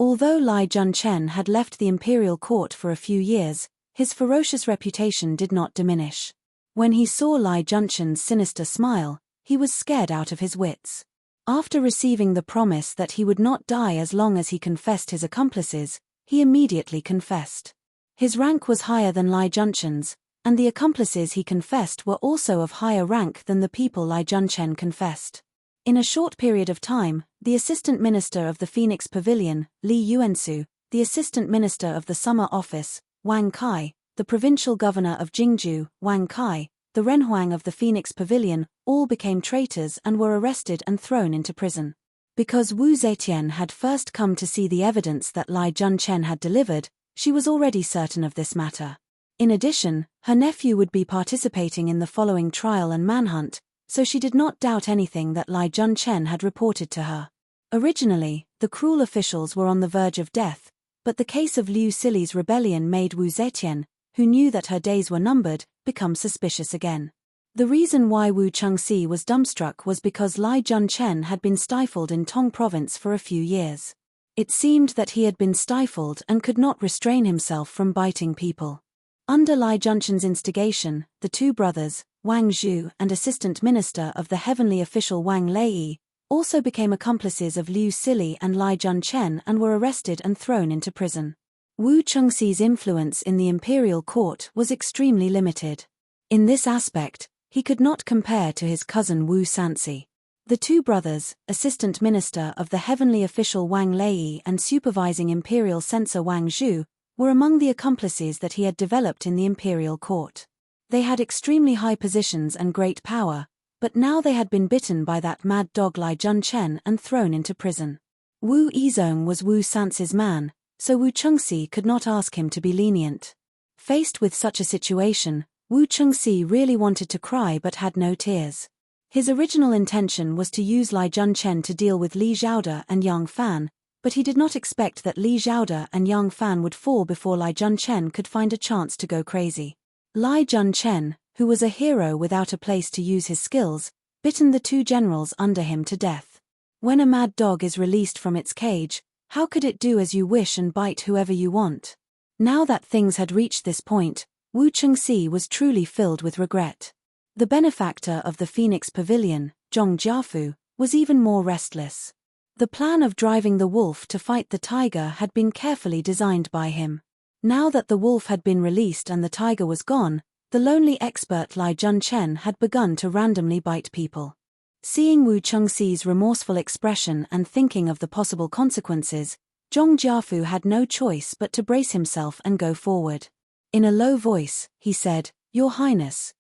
Although Lai Junchen had left the imperial court for a few years, his ferocious reputation did not diminish. When he saw Lai Junchen's sinister smile, he was scared out of his wits. After receiving the promise that he would not die as long as he confessed his accomplices, he immediately confessed. His rank was higher than Lai Junchen's, and the accomplices he confessed were also of higher rank than the people Lai Junchen confessed. In a short period of time, the assistant minister of the Phoenix Pavilion, Li Yuansu, the assistant minister of the Summer Office, Wang Kai, the provincial governor of Jingju, Wang Kai, the Renhuang of the Phoenix Pavilion, all became traitors and were arrested and thrown into prison. Because Wu Zetian had first come to see the evidence that Li Junchen had delivered, she was already certain of this matter. In addition, her nephew would be participating in the following trial and manhunt, so she did not doubt anything that Li Junchen had reported to her. Originally, the cruel officials were on the verge of death, but the case of Liu Sili's rebellion made Wu Zetian, who knew that her days were numbered, become suspicious again. The reason why Wu Chengxi was dumbstruck was because Li Junchen had been stifled in Tong province for a few years. It seemed that he had been stifled and could not restrain himself from biting people. Under Li Junchen's instigation, the two brothers, Wang Zhu and assistant minister of the heavenly official Wang Lei, also became accomplices of Liu Sili and Li Junchen and were arrested and thrown into prison. Wu Chengxi's influence in the imperial court was extremely limited. In this aspect, he could not compare to his cousin Wu Sanxi. The two brothers, assistant minister of the heavenly official Wang Lei and supervising imperial censor Wang Zhu, were among the accomplices that he had developed in the imperial court. They had extremely high positions and great power, but now they had been bitten by that mad dog Li Junchen and thrown into prison. Wu Yizong was Wu Sanxi's man, so Wu Chengxi could not ask him to be lenient. Faced with such a situation, Wu Chengxi really wanted to cry but had no tears. His original intention was to use Li Junchen to deal with Li Zhaoda and Yang Fan, but he did not expect that Li Zhaoda and Yang Fan would fall before Li Junchen could find a chance to go crazy. Li Junchen, who was a hero without a place to use his skills, bitten the two generals under him to death. When a mad dog is released from its cage, how could it do as you wish and bite whoever you want? Now that things had reached this point, Wu Chengxi was truly filled with regret. The benefactor of the Phoenix Pavilion, Zhong Jiafu, was even more restless. The plan of driving the wolf to fight the tiger had been carefully designed by him. Now that the wolf had been released and the tiger was gone, the lonely expert Li Junchen had begun to randomly bite people. Seeing Wu Chengxi's remorseful expression and thinking of the possible consequences, Zhong Jiafu had no choice but to brace himself and go forward. In a low voice, he said, Your Highness,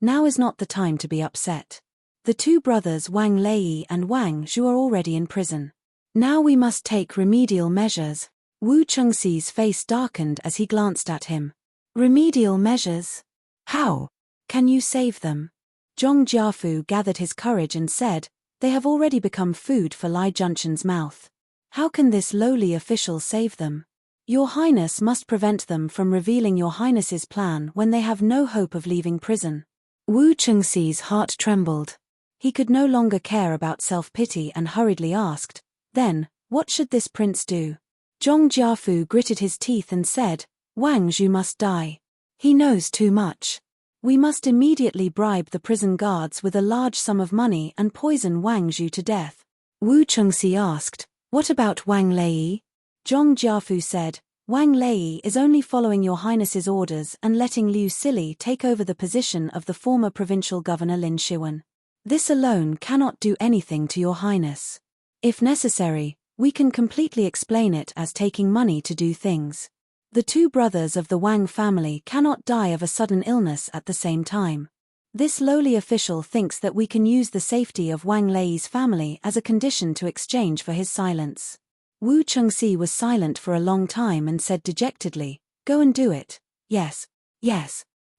now is not the time to be upset. The two brothers Wang Lei and Wang Zhu are already in prison. Now we must take remedial measures. Wu Chengxi's face darkened as he glanced at him. Remedial measures? How? Can you save them? Zhong Jiafu gathered his courage and said, They have already become food for Li Junchen's mouth. How can this lowly official save them? Your Highness must prevent them from revealing Your Highness's plan when they have no hope of leaving prison. Wu Chengxi's heart trembled. He could no longer care about self-pity and hurriedly asked, Then, what should this prince do? Zhong Jiafu gritted his teeth and said, Wang Zhu must die. He knows too much. We must immediately bribe the prison guards with a large sum of money and poison Wang Zhu to death. Wu Chengxi asked, What about Wang Lei? Zhong Jiafu said, Wang Lei is only following Your Highness's orders and letting Liu Sili take over the position of the former provincial governor Lin Shiwen. This alone cannot do anything to Your Highness. If necessary, we can completely explain it as taking money to do things. The two brothers of the Wang family cannot die of a sudden illness at the same time. This lowly official thinks that we can use the safety of Wang Lei's family as a condition to exchange for his silence. Wu Chengxi was silent for a long time and said dejectedly, Go and do it. Yes.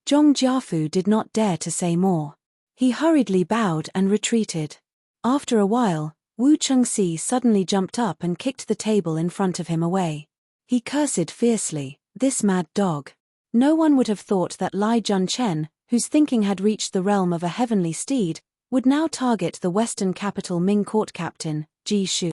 Zhong Jiafu did not dare to say more. He hurriedly bowed and retreated. After a while, Wu Chengxi suddenly jumped up and kicked the table in front of him away. He cursed fiercely, This mad dog. No one would have thought that Li Junchen, whose thinking had reached the realm of a heavenly steed, would now target the western capital Ming court captain, Ji Shu.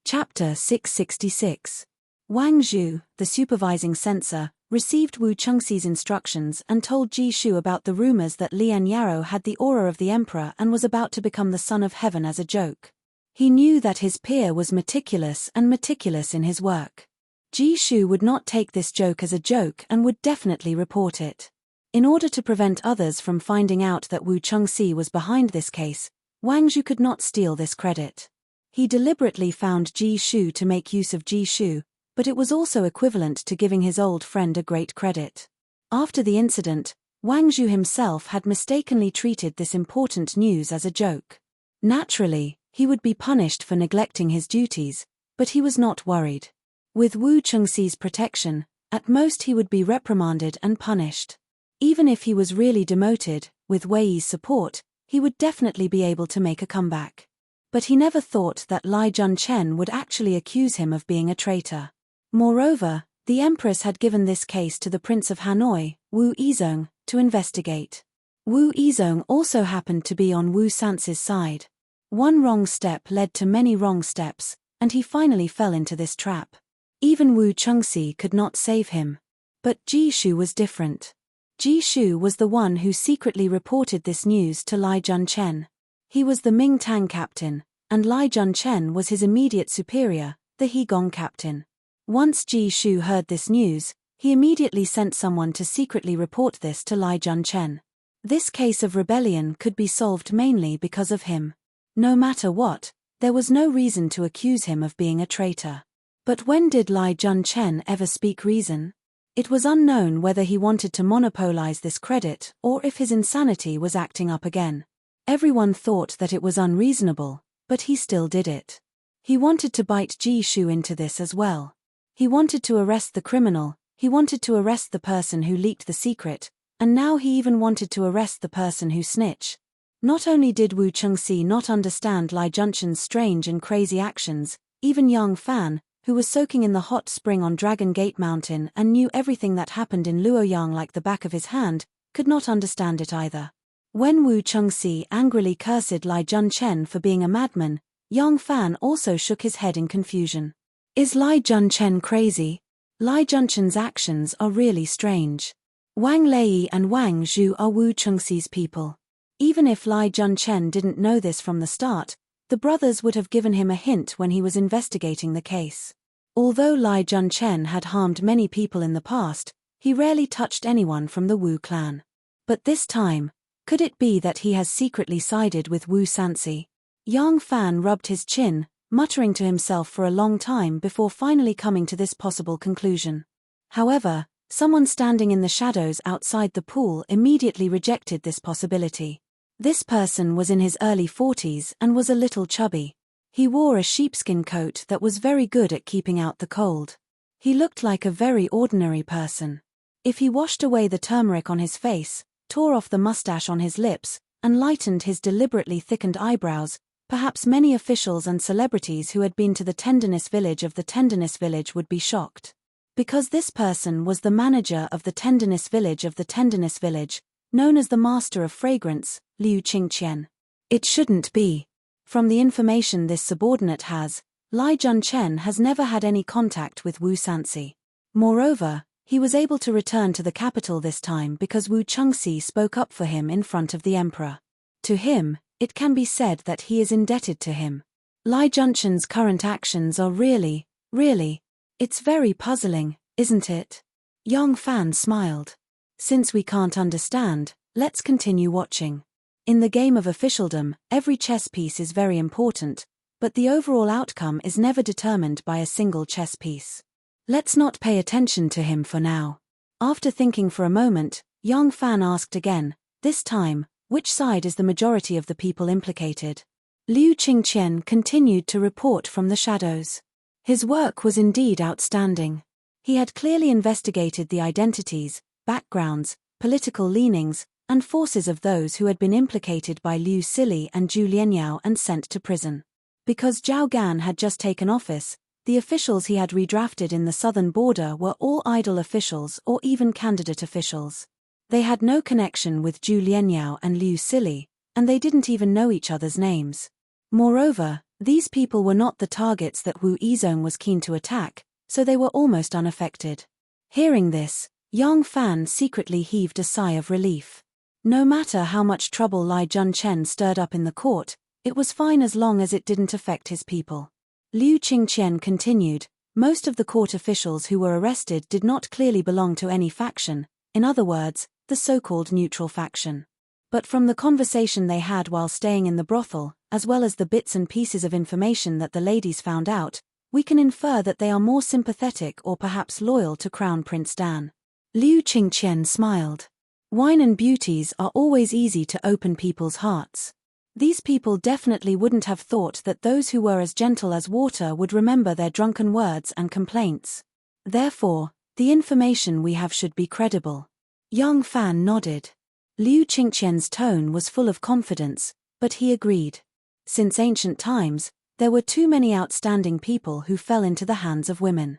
Chapter 666. Wang Zhu, the supervising censor, received Wu Chengxi's instructions and told Ji Shu about the rumors that Lian Yarrow had the aura of the emperor and was about to become the son of heaven as a joke. He knew that his peer was meticulous in his work. Ji Shu would not take this joke as a joke and would definitely report it. In order to prevent others from finding out that Wu Chengxi was behind this case, Wang Zhu could not steal this credit. He deliberately found Ji Shu to make use of Ji Shu, but it was also equivalent to giving his old friend a great credit. After the incident, Wang Zhu himself had mistakenly treated this important news as a joke. Naturally, He would be punished for neglecting his duties, but he was not worried. With Wu Chengxi's protection, at most he would be reprimanded and punished. Even if he was really demoted, with Wei Yi's support, he would definitely be able to make a comeback. But he never thought that Lai Junchen would actually accuse him of being a traitor. Moreover, the Empress had given this case to the Prince of Hanoi, Wu Yizong, to investigate. Wu Yizong also happened to be on Wu Sance's side. One wrong step led to many wrong steps, and he finally fell into this trap. Even Wu Chengxi could not save him. But Ji Shu was different. Ji Shu was the one who secretly reported this news to Lai Junchen. He was the Ming Tang captain, and Lai Junchen was his immediate superior, the Higong captain. Once Ji Shu heard this news, he immediately sent someone to secretly report this to Lai Junchen. This case of rebellion could be solved mainly because of him. No matter what, there was no reason to accuse him of being a traitor. But when did Lai Junchen ever speak reason? It was unknown whether he wanted to monopolize this credit or if his insanity was acting up again. Everyone thought that it was unreasonable, but he still did it. He wanted to bite Ji Shu into this as well. He wanted to arrest the criminal, he wanted to arrest the person who leaked the secret, and now he even wanted to arrest the person who snitched. Not only did Wu Chengxi not understand Lai Junchen's strange and crazy actions, even Yang Fan, who was soaking in the hot spring on Dragon Gate Mountain and knew everything that happened in Luoyang like the back of his hand, could not understand it either. When Wu Chengxi angrily cursed Lai Junchen for being a madman, Yang Fan also shook his head in confusion. Is Lai Junchen crazy? Lai Junchen's actions are really strange. Wang Lei and Wang Zhu are Wu Chengxi's people. Even if Lai Junchen didn't know this from the start, the brothers would have given him a hint when he was investigating the case. Although Lai Junchen had harmed many people in the past, he rarely touched anyone from the Wu clan. But this time, could it be that he has secretly sided with Wu Sanci? Yang Fan rubbed his chin, muttering to himself for a long time before finally coming to this possible conclusion. However, someone standing in the shadows outside the pool immediately rejected this possibility. This person was in his early 40s and was a little chubby. He wore a sheepskin coat that was very good at keeping out the cold. He looked like a very ordinary person. If he washed away the turmeric on his face, tore off the mustache on his lips, and lightened his deliberately thickened eyebrows, perhaps many officials and celebrities who had been to the Tenderness Village of the Tenderness Village would be shocked. Because this person was the manager of the Tenderness Village of the Tenderness Village, known as the Master of Fragrance, Liu Qingqian. It shouldn't be. From the information this subordinate has, Lai Junchen has never had any contact with Wu Sanci. Moreover, he was able to return to the capital this time because Wu Chengxi spoke up for him in front of the emperor. To him, it can be said that he is indebted to him. Lai Junchen's current actions are really, it's very puzzling, isn't it? Yang Fan smiled. Since we can't understand, let's continue watching. In the game of officialdom, every chess piece is very important, but the overall outcome is never determined by a single chess piece. Let's not pay attention to him for now. After thinking for a moment, Yang Fan asked again, this time, which side is the majority of the people implicated? Liu Qingqian continued to report from the shadows. His work was indeed outstanding. He had clearly investigated the identities, backgrounds, political leanings, and forces of those who had been implicated by Liu Sili and Zhu Lianyao and sent to prison. Because Zhao Gan had just taken office, the officials he had redrafted in the southern border were all idle officials or even candidate officials. They had no connection with Zhu Lianyao and Liu Sili, and they didn't even know each other's names. Moreover, these people were not the targets that Wu Yizong was keen to attack, so they were almost unaffected. Hearing this, Yang Fan secretly heaved a sigh of relief. No matter how much trouble Lai Junchen stirred up in the court, it was fine as long as it didn't affect his people. Liu Qingqian continued, most of the court officials who were arrested did not clearly belong to any faction, in other words, the so-called neutral faction. But from the conversation they had while staying in the brothel, as well as the bits and pieces of information that the ladies found out, we can infer that they are more sympathetic or perhaps loyal to Crown Prince Dan. Liu Qingqian smiled. Wine and beauties are always easy to open people's hearts. These people definitely wouldn't have thought that those who were as gentle as water would remember their drunken words and complaints. Therefore, the information we have should be credible. Yang Fan nodded. Liu Qingqian's tone was full of confidence, but he agreed. Since ancient times, there were too many outstanding people who fell into the hands of women.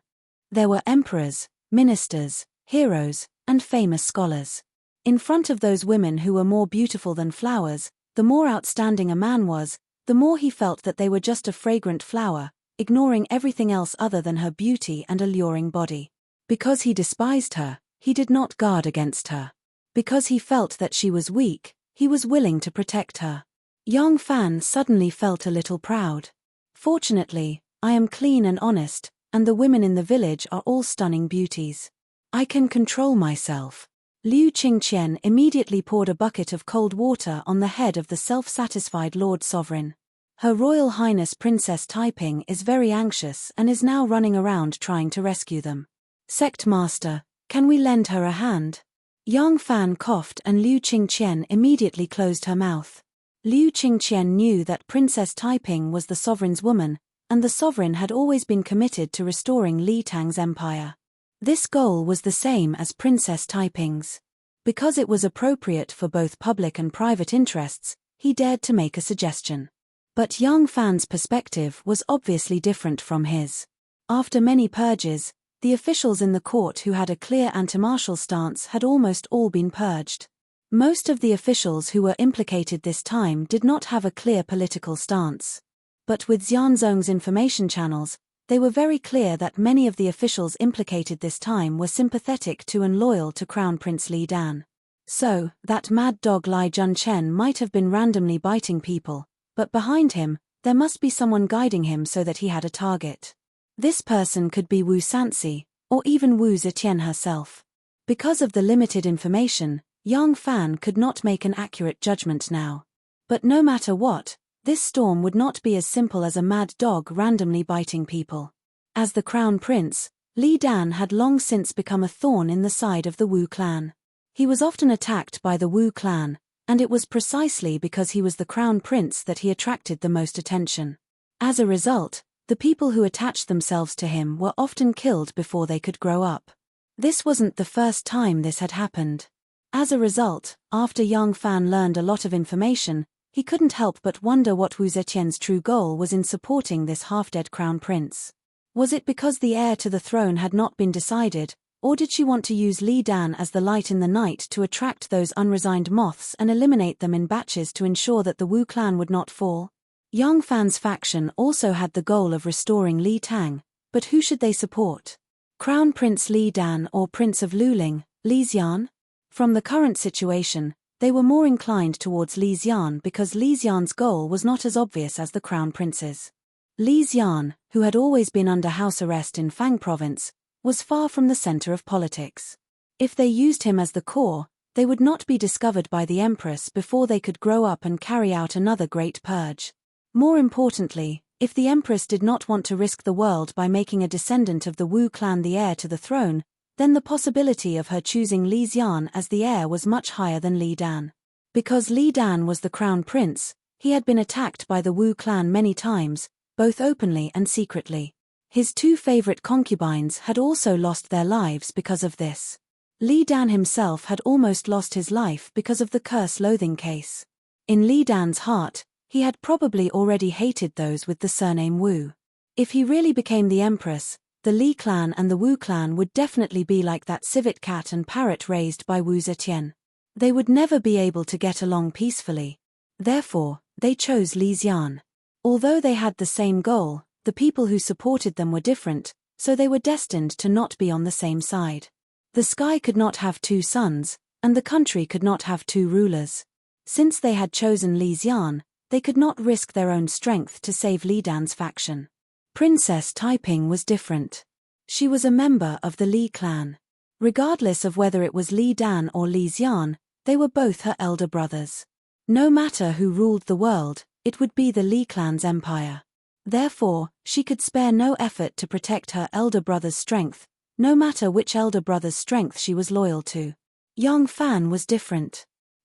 There were emperors, ministers, heroes, and famous scholars. In front of those women who were more beautiful than flowers, the more outstanding a man was, the more he felt that they were just a fragrant flower, ignoring everything else other than her beauty and alluring body. Because he despised her, he did not guard against her. Because he felt that she was weak, he was willing to protect her. Yang Fan suddenly felt a little proud. Fortunately, I am clean and honest, and the women in the village are all stunning beauties. I can control myself. Liu Qingqian immediately poured a bucket of cold water on the head of the self-satisfied Lord Sovereign. Her Royal Highness Princess Taiping is very anxious and is now running around trying to rescue them. Sect Master, can we lend her a hand? Yang Fan coughed and Liu Qingqian immediately closed her mouth. Liu Qingqian knew that Princess Taiping was the sovereign's woman, and the sovereign had always been committed to restoring Li Tang's empire. This goal was the same as Princess Taiping's. Because it was appropriate for both public and private interests, he dared to make a suggestion. But Yang Fan's perspective was obviously different from his. After many purges, the officials in the court who had a clear anti-martial stance had almost all been purged. Most of the officials who were implicated this time did not have a clear political stance. But with Xianzong's information channels, they were very clear that many of the officials implicated this time were sympathetic to and loyal to Crown Prince Li Dan. So, that mad dog Li Junchen might have been randomly biting people, but behind him, there must be someone guiding him so that he had a target. This person could be Wu Sanxi, or even Wu Zetian herself. Because of the limited information, Yang Fan could not make an accurate judgment now. But no matter what, this storm would not be as simple as a mad dog randomly biting people. As the crown prince, Li Dan had long since become a thorn in the side of the Wu clan. He was often attacked by the Wu clan, and it was precisely because he was the crown prince that he attracted the most attention. As a result, the people who attached themselves to him were often killed before they could grow up. This wasn't the first time this had happened. As a result, after Yang Fan learned a lot of information, he couldn't help but wonder what Wu Zetian's true goal was in supporting this half-dead crown prince. Was it because the heir to the throne had not been decided, or did she want to use Li Dan as the light in the night to attract those unresigned moths and eliminate them in batches to ensure that the Wu clan would not fall? Yang Fan's faction also had the goal of restoring Li Tang, but who should they support? Crown Prince Li Dan or Prince of Luling, Li Xian? From the current situation, they were more inclined towards Li Xian because Li Xian's goal was not as obvious as the crown prince's. Li Xian, who had always been under house arrest in Fang province, was far from the center of politics. If they used him as the core, they would not be discovered by the empress before they could grow up and carry out another great purge. More importantly, if the empress did not want to risk the world by making a descendant of the Wu clan the heir to the throne, then the possibility of her choosing Li Xian as the heir was much higher than Li Dan. Because Li Dan was the crown prince, he had been attacked by the Wu clan many times, both openly and secretly. His two favorite concubines had also lost their lives because of this. Li Dan himself had almost lost his life because of the curse loathing case. In Li Dan's heart, he had probably already hated those with the surname Wu. If he really became the empress, the Li clan and the Wu clan would definitely be like that civet cat and parrot raised by Wu Zetian. They would never be able to get along peacefully. Therefore, they chose Li Xian. Although they had the same goal, the people who supported them were different, so they were destined to not be on the same side. The sky could not have two suns, and the country could not have two rulers. Since they had chosen Li Xian, they could not risk their own strength to save Li Dan's faction. Princess Taiping was different. She was a member of the Li clan. Regardless of whether it was Li Dan or Li Xian, they were both her elder brothers. No matter who ruled the world, it would be the Li clan's empire. Therefore, she could spare no effort to protect her elder brother's strength, no matter which elder brother's strength she was loyal to. Yang Fan was different.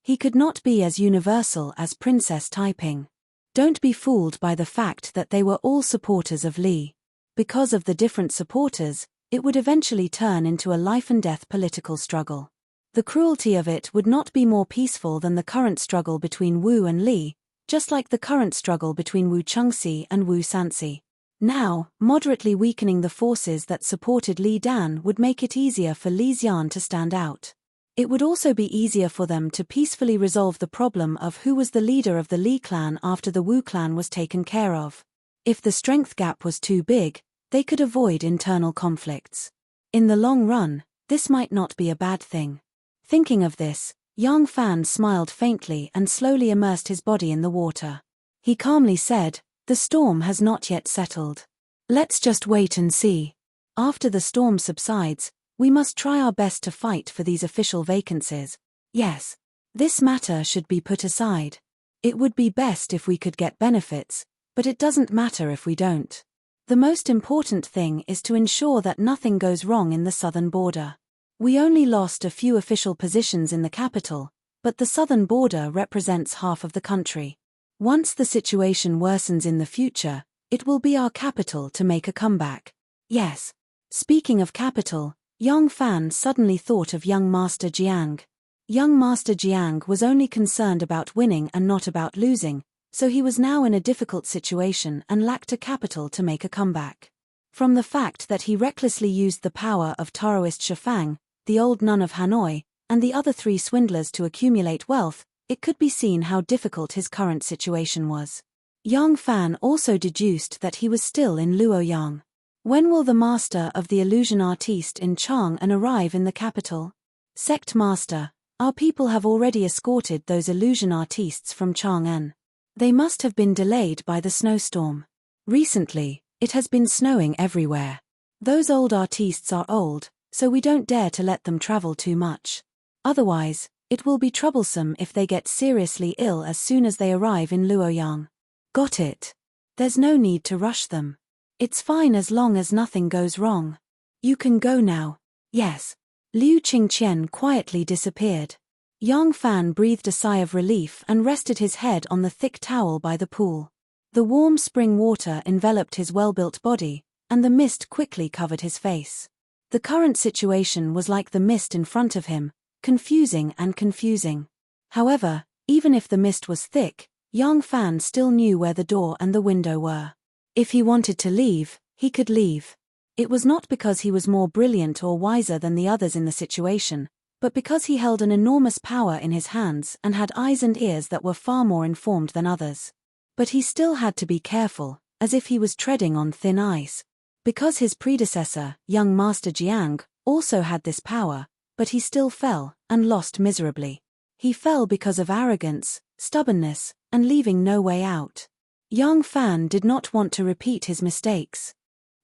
He could not be as universal as Princess Taiping. Don't be fooled by the fact that they were all supporters of Li. Because of the different supporters, it would eventually turn into a life-and-death political struggle. The cruelty of it would not be more peaceful than the current struggle between Wu and Li, just like the current struggle between Wu Chengxi and Wu Sanxi. Now, moderately weakening the forces that supported Li Dan would make it easier for Li Xian to stand out. It would also be easier for them to peacefully resolve the problem of who was the leader of the Li clan after the Wu clan was taken care of. If the strength gap was too big, they could avoid internal conflicts. In the long run, this might not be a bad thing. Thinking of this, Yang Fan smiled faintly and slowly immersed his body in the water. He calmly said, "The storm has not yet settled. Let's just wait and see. After the storm subsides, we must try our best to fight for these official vacancies. Yes. This matter should be put aside. It would be best if we could get benefits, but it doesn't matter if we don't. The most important thing is to ensure that nothing goes wrong in the southern border. We only lost a few official positions in the capital, but the southern border represents half of the country. Once the situation worsens in the future, it will be our capital to make a comeback." Yes. Speaking of capital, Yang Fan suddenly thought of young Master Jiang. Young Master Jiang was only concerned about winning and not about losing, so he was now in a difficult situation and lacked a capital to make a comeback. From the fact that he recklessly used the power of Taoist Shifang, the old nun of Hanoi, and the other 3 swindlers to accumulate wealth, it could be seen how difficult his current situation was. Yang Fan also deduced that he was still in Luoyang. When will the master of the illusion artiste in Chang'an arrive in the capital? Sect Master, our people have already escorted those illusion artistes from Chang'an. They must have been delayed by the snowstorm. Recently, it has been snowing everywhere. Those old artistes are old, so we don't dare to let them travel too much. Otherwise, it will be troublesome if they get seriously ill as soon as they arrive in Luoyang. Got it. There's no need to rush them. It's fine as long as nothing goes wrong. You can go now. Yes. Liu Qingqian quietly disappeared. Yang Fan breathed a sigh of relief and rested his head on the thick towel by the pool. The warm spring water enveloped his well-built body, and the mist quickly covered his face. The current situation was like the mist in front of him, confusing and confusing. However, even if the mist was thick, Yang Fan still knew where the door and the window were. If he wanted to leave, he could leave. It was not because he was more brilliant or wiser than the others in the situation, but because he held an enormous power in his hands and had eyes and ears that were far more informed than others. But he still had to be careful, as if he was treading on thin ice. Because his predecessor, young Master Jiang, also had this power, but he still fell, and lost miserably. He fell because of arrogance, stubbornness, and leaving no way out. Yang Fan did not want to repeat his mistakes.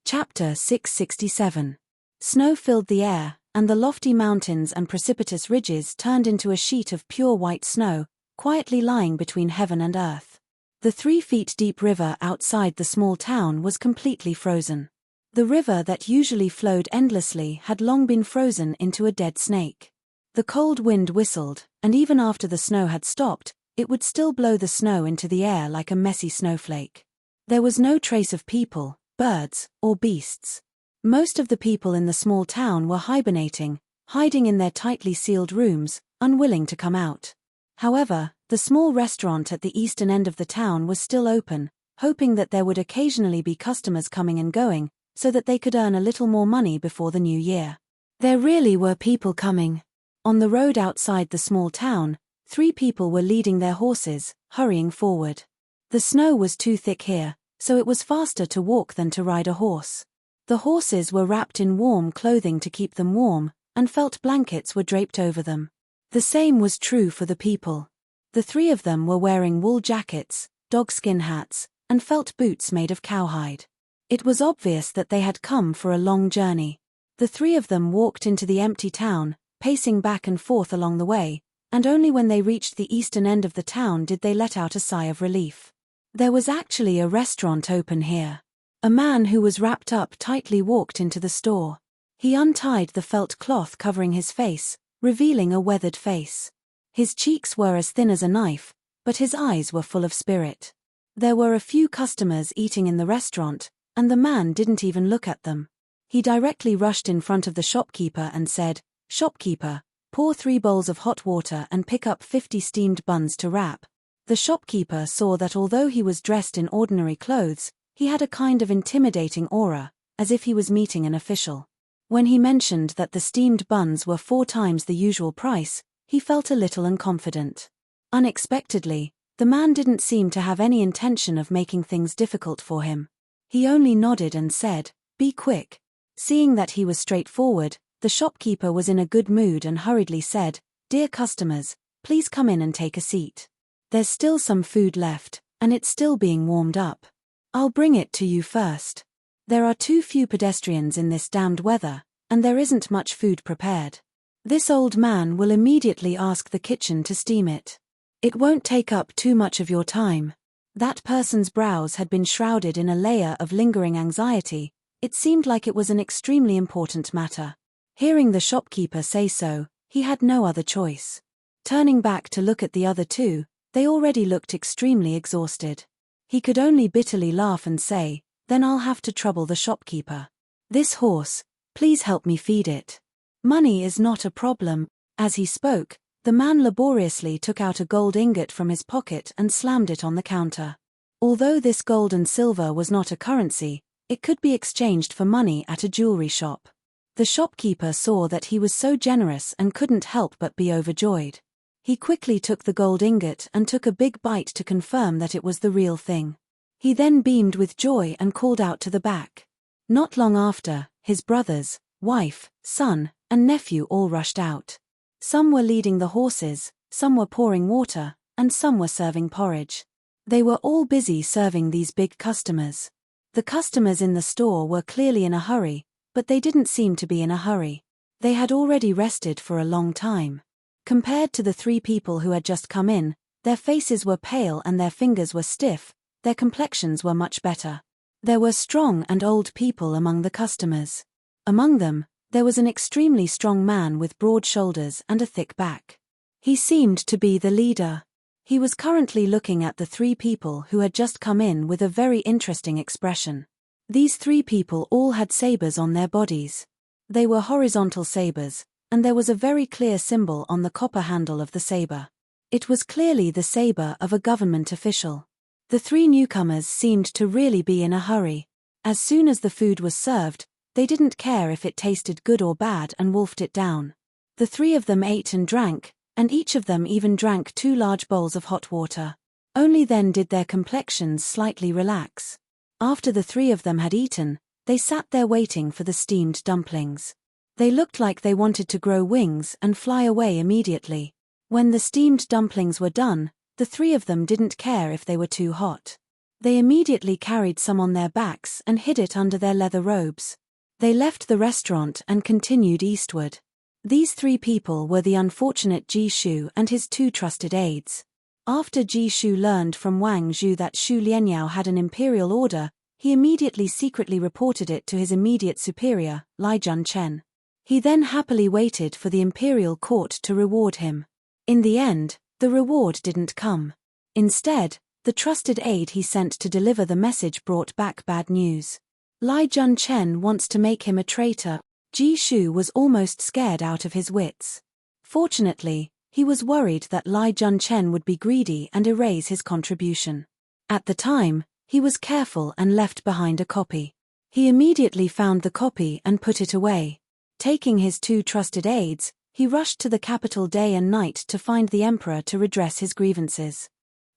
Chapter 667. Snow filled the air, and the lofty mountains and precipitous ridges turned into a sheet of pure white snow, quietly lying between heaven and earth. The 3-feet-deep river outside the small town was completely frozen. The river that usually flowed endlessly had long been frozen into a dead snake. The cold wind whistled, and even after the snow had stopped, it would still blow the snow into the air like a messy snowflake. There was no trace of people, birds, or beasts. Most of the people in the small town were hibernating, hiding in their tightly sealed rooms, unwilling to come out. However, the small restaurant at the eastern end of the town was still open, hoping that there would occasionally be customers coming and going, so that they could earn a little more money before the new year. There really were people coming. On the road outside the small town, 3 people were leading their horses, hurrying forward. The snow was too thick here, so it was faster to walk than to ride a horse. The horses were wrapped in warm clothing to keep them warm, and felt blankets were draped over them. The same was true for the people. The 3 of them were wearing wool jackets, dogskin hats, and felt boots made of cowhide. It was obvious that they had come for a long journey. The 3 of them walked into the empty town, pacing back and forth along the way, and only when they reached the eastern end of the town did they let out a sigh of relief. There was actually a restaurant open here. A man who was wrapped up tightly walked into the store. He untied the felt cloth covering his face, revealing a weathered face. His cheeks were as thin as a knife, but his eyes were full of spirit. There were a few customers eating in the restaurant, and the man didn't even look at them. He directly rushed in front of the shopkeeper and said, "Shopkeeper, pour 3 bowls of hot water and pick up 50 steamed buns to wrap." The shopkeeper saw that although he was dressed in ordinary clothes, he had a kind of intimidating aura, as if he was meeting an official. When he mentioned that the steamed buns were 4 times the usual price, he felt a little unconfident. Unexpectedly, the man didn't seem to have any intention of making things difficult for him. He only nodded and said, "Be quick." Seeing that he was straightforward, the shopkeeper was in a good mood and hurriedly said, "Dear customers, please come in and take a seat. There's still some food left, and it's still being warmed up. I'll bring it to you first. There are too few pedestrians in this damned weather, and there isn't much food prepared. This old man will immediately ask the kitchen to steam it. It won't take up too much of your time." That person's brows had been shrouded in a layer of lingering anxiety. It seemed like it was an extremely important matter. Hearing the shopkeeper say so, he had no other choice. Turning back to look at the other two, they already looked extremely exhausted. He could only bitterly laugh and say, "Then I'll have to trouble the shopkeeper. This horse, please help me feed it. Money is not a problem." As he spoke, the man laboriously took out a gold ingot from his pocket and slammed it on the counter. Although this gold and silver was not a currency, it could be exchanged for money at a jewelry shop. The shopkeeper saw that he was so generous and couldn't help but be overjoyed. He quickly took the gold ingot and took a big bite to confirm that it was the real thing. He then beamed with joy and called out to the back. Not long after, his brothers, wife, son, and nephew all rushed out. Some were leading the horses, some were pouring water, and some were serving porridge. They were all busy serving these big customers. The customers in the store were clearly in a hurry, but they didn't seem to be in a hurry. They had already rested for a long time. Compared to the 3 people who had just come in, their faces were pale and their fingers were stiff, their complexions were much better. There were strong and old people among the customers. Among them, there was an extremely strong man with broad shoulders and a thick back. He seemed to be the leader. He was currently looking at the 3 people who had just come in with a very interesting expression. These 3 people all had sabers on their bodies. They were horizontal sabers, and there was a very clear symbol on the copper handle of the saber. It was clearly the saber of a government official. The 3 newcomers seemed to really be in a hurry. As soon as the food was served, they didn't care if it tasted good or bad and wolfed it down. The 3 of them ate and drank, and each of them even drank 2 large bowls of hot water. Only then did their complexions slightly relax. After the 3 of them had eaten, they sat there waiting for the steamed dumplings. They looked like they wanted to grow wings and fly away immediately. When the steamed dumplings were done, the 3 of them didn't care if they were too hot. They immediately carried some on their backs and hid it under their leather robes. They left the restaurant and continued eastward. These 3 people were the unfortunate Ji Shu and his 2 trusted aides. After Ji Shu learned from Wang Zhu that Shu Lianyao had an imperial order, he immediately secretly reported it to his immediate superior, Li Junchen. He then happily waited for the imperial court to reward him. In the end, the reward didn't come. Instead, the trusted aide he sent to deliver the message brought back bad news. Li Junchen wants to make him a traitor. Ji Shu was almost scared out of his wits. Fortunately, he was worried that Li Junchen would be greedy and erase his contribution. At the time, he was careful and left behind a copy. He immediately found the copy and put it away. Taking his 2 trusted aides, he rushed to the capital day and night to find the emperor to redress his grievances.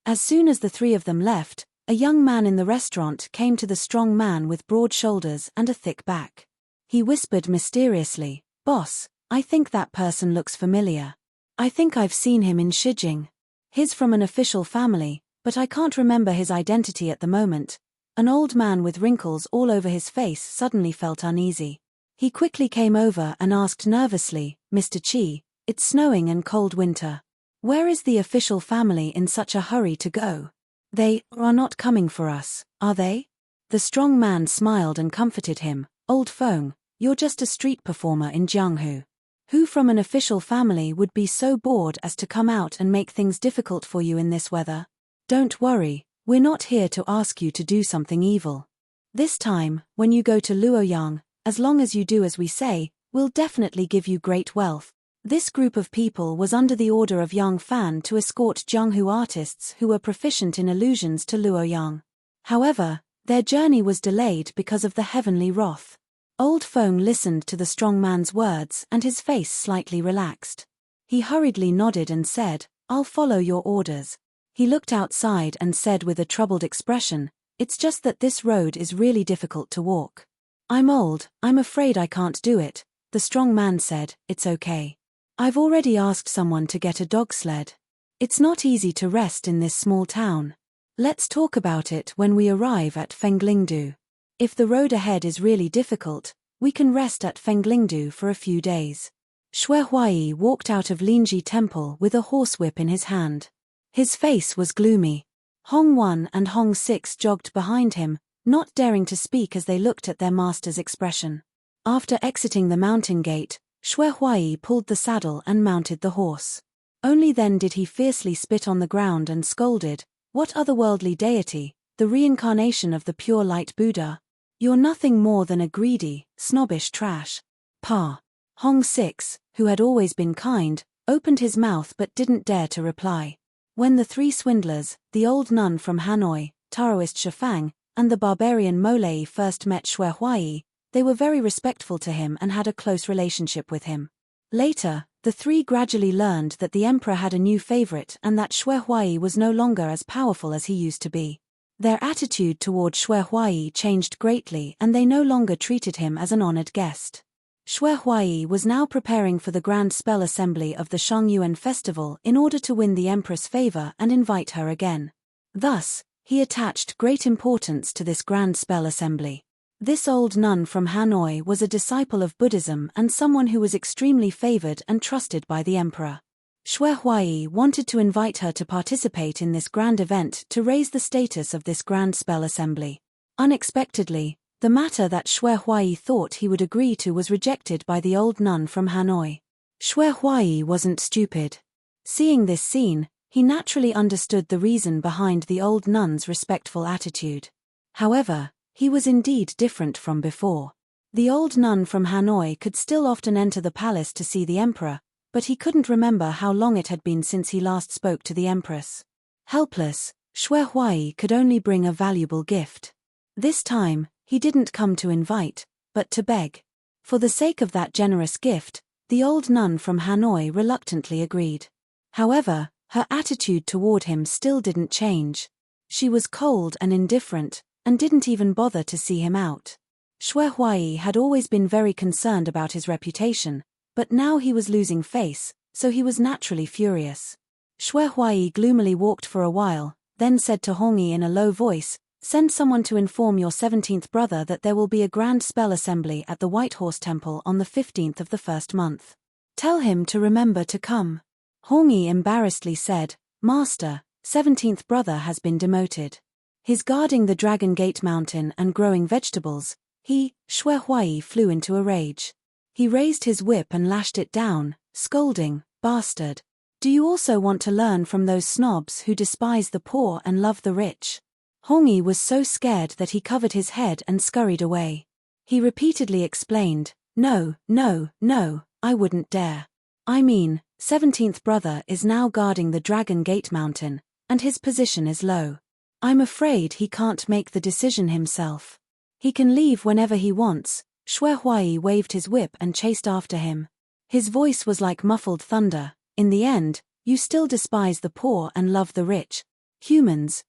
As soon as the 3 of them left, a young man in the restaurant came to the strong man with broad shoulders and a thick back. He whispered mysteriously, "Boss, I think that person looks familiar. I think I've seen him in Shijing. He's from an official family, but I can't remember his identity at the moment." An old man with wrinkles all over his face suddenly felt uneasy. He quickly came over and asked nervously, "Mr. Qi, it's snowing and cold winter. Where is the official family in such a hurry to go? They are not coming for us, are they?" The strong man smiled and comforted him, "Old Feng, you're just a street performer in Jianghu. Who from an official family would be so bored as to come out and make things difficult for you in this weather? Don't worry, we're not here to ask you to do something evil. This time, when you go to Luoyang, as long as you do as we say, we'll definitely give you great wealth. This group of people was under the order of Yang Fan to escort Jianghu artists who were proficient in illusions to Luoyang. However, their journey was delayed because of the heavenly wrath. Old Feng listened to the strong man's words and his face slightly relaxed. He hurriedly nodded and said, "I'll follow your orders." He looked outside and said with a troubled expression, "It's just that this road is really difficult to walk." "I'm old, I'm afraid I can't do it," the strong man said. "It's okay. I've already asked someone to get a dog sled. It's not easy to rest in this small town. Let's talk about it when we arrive at Fenglingdu. If the road ahead is really difficult, we can rest at Fenglingdu for a few days." Shui Huai walked out of Linji Temple with a horsewhip in his hand. His face was gloomy. Hong 1 and Hong 6 jogged behind him, not daring to speak as they looked at their master's expression. After exiting the mountain gate, Shui Huai pulled the saddle and mounted the horse. Only then did he fiercely spit on the ground and scolded, "What otherworldly deity, the reincarnation of the pure light Buddha? You're nothing more than a greedy, snobbish trash." Pa. Hong 6, who had always been kind, opened his mouth but didn't dare to reply. When the three swindlers, the old nun from Hanoi, Taoist Shifang, and the barbarian Molei first met Shui Huai, they were very respectful to him and had a close relationship with him. Later, the three gradually learned that the emperor had a new favorite and that Shui Huai was no longer as powerful as he used to be. Their attitude toward Shui Huai changed greatly and they no longer treated him as an honored guest. Shui Huai was now preparing for the grand spell assembly of the Shangyuan festival in order to win the empress' favor and invite her again. Thus, he attached great importance to this grand spell assembly. This old nun from Hanoi was a disciple of Buddhism and someone who was extremely favored and trusted by the emperor. Shui Huai wanted to invite her to participate in this grand event to raise the status of this grand spell assembly. Unexpectedly, the matter that Shui Huai thought he would agree to was rejected by the old nun from Hanoi. Shui Huai wasn't stupid. Seeing this scene, he naturally understood the reason behind the old nun's respectful attitude. However, he was indeed different from before. The old nun from Hanoi could still often enter the palace to see the emperor, but he couldn't remember how long it had been since he last spoke to the empress. Helpless, Shui Huai could only bring a valuable gift. This time, he didn't come to invite, but to beg. For the sake of that generous gift, the old nun from Hanoi reluctantly agreed. However, her attitude toward him still didn't change. She was cold and indifferent, and didn't even bother to see him out. Shui Huai had always been very concerned about his reputation, but now he was losing face, so he was naturally furious. Shui Huai gloomily walked for a while, then said to Hongyi in a low voice, "Send someone to inform your 17th brother that there will be a grand spell assembly at the White Horse Temple on the 15th of the first month. Tell him to remember to come." Hongyi embarrassedly said, "Master, 17th brother has been demoted. He's guarding the Dragon Gate Mountain and growing vegetables." Shui Huai flew into a rage. He raised his whip and lashed it down, scolding, "Bastard! Do you also want to learn from those snobs who despise the poor and love the rich?" Hongyi was so scared that he covered his head and scurried away. He repeatedly explained, "No, no, no, I wouldn't dare. I mean, 17th brother is now guarding the Dragon Gate Mountain, and his position is low. I'm afraid he can't make the decision himself. He can leave whenever he wants." Shui Huai waved his whip and chased after him. His voice was like muffled thunder. "In the end, you still despise the poor and love the rich. Humans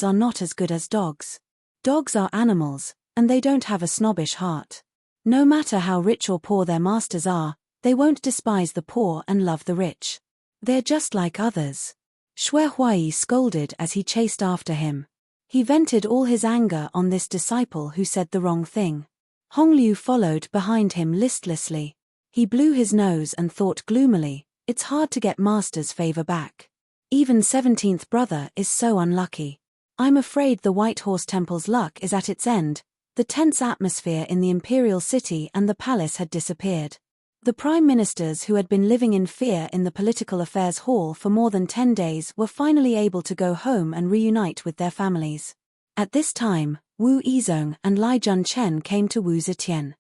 are not as good as dogs. Dogs are animals, and they don't have a snobbish heart. No matter how rich or poor their masters are, they won't despise the poor and love the rich. They're just like others." Shui Huai scolded as he chased after him. He vented all his anger on this disciple who said the wrong thing. Hongliu followed behind him listlessly. He blew his nose and thought gloomily, "It's hard to get master's favor back. Even 17th brother is so unlucky. I'm afraid the White Horse Temple's luck is at its end." The tense atmosphere in the imperial city and the palace had disappeared. The prime ministers who had been living in fear in the political affairs hall for more than 10 days were finally able to go home and reunite with their families. At this time, Wu Yizong and Lai Junchen came to Wu Zetian.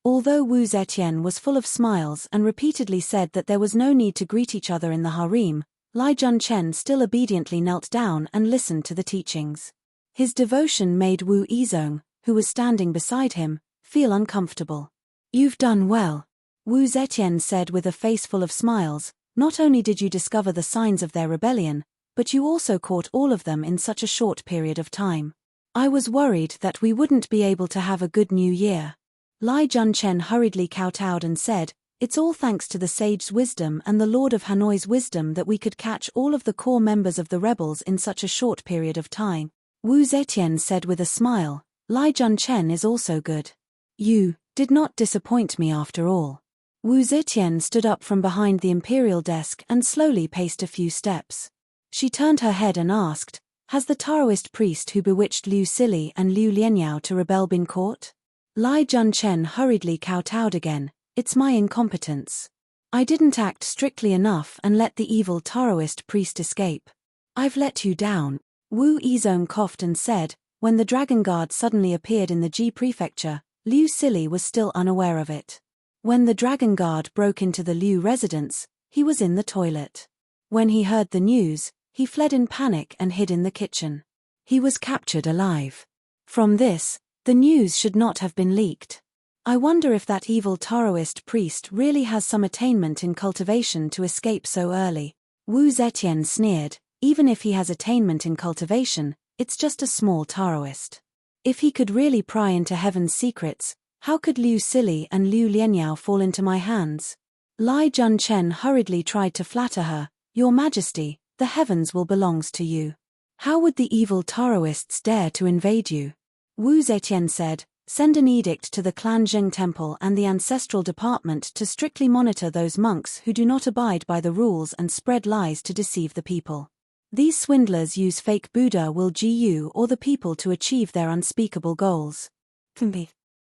Although Wu Zetian was full of smiles and repeatedly said that there was no need to greet each other in the harem, Lai Junchen still obediently knelt down and listened to the teachings. His devotion made Wu Yizong, who was standing beside him, feel uncomfortable. "You've done well," Wu Zetian said with a face full of smiles. "Not only did you discover the signs of their rebellion, but you also caught all of them in such a short period of time. I was worried that we wouldn't be able to have a good new year." Lai Junchen hurriedly kowtowed and said, "It's all thanks to the sage's wisdom and the Lord of Hanoi's wisdom that we could catch all of the core members of the rebels in such a short period of time." Wu Zetian said with a smile, "Lai Junchen is also good. You did not disappoint me after all." Wu Zetian stood up from behind the imperial desk and slowly paced a few steps. She turned her head and asked, "Has the Taoist priest who bewitched Liu Sili and Liu Lianyao to rebel been caught?" Lai Junchen hurriedly kowtowed again, "It's my incompetence. I didn't act strictly enough and let the evil Taoist priest escape. I've let you down." Wu Yizong coughed and said, "When the Dragon Guard suddenly appeared in the Ji prefecture, Liu Sili was still unaware of it. When the Dragon Guard broke into the Liu residence, he was in the toilet. When he heard the news, he fled in panic and hid in the kitchen. He was captured alive. From this, the news should not have been leaked. I wonder if that evil Taoist priest really has some attainment in cultivation to escape so early." Wu Zetian sneered, "Even if he has attainment in cultivation, it's just a small Taoist. If he could really pry into heaven's secrets, how could Liu Sili and Liu Lianyao fall into my hands?" Lai Junchen hurriedly tried to flatter her, "Your Majesty, the heavens will belongs to you. How would the evil Taoists dare to invade you?" Wu Zetian said, "Send an edict to the Clan Zheng Temple and the Ancestral Department to strictly monitor those monks who do not abide by the rules and spread lies to deceive the people. These swindlers use fake Buddha will Gu or the people to achieve their unspeakable goals.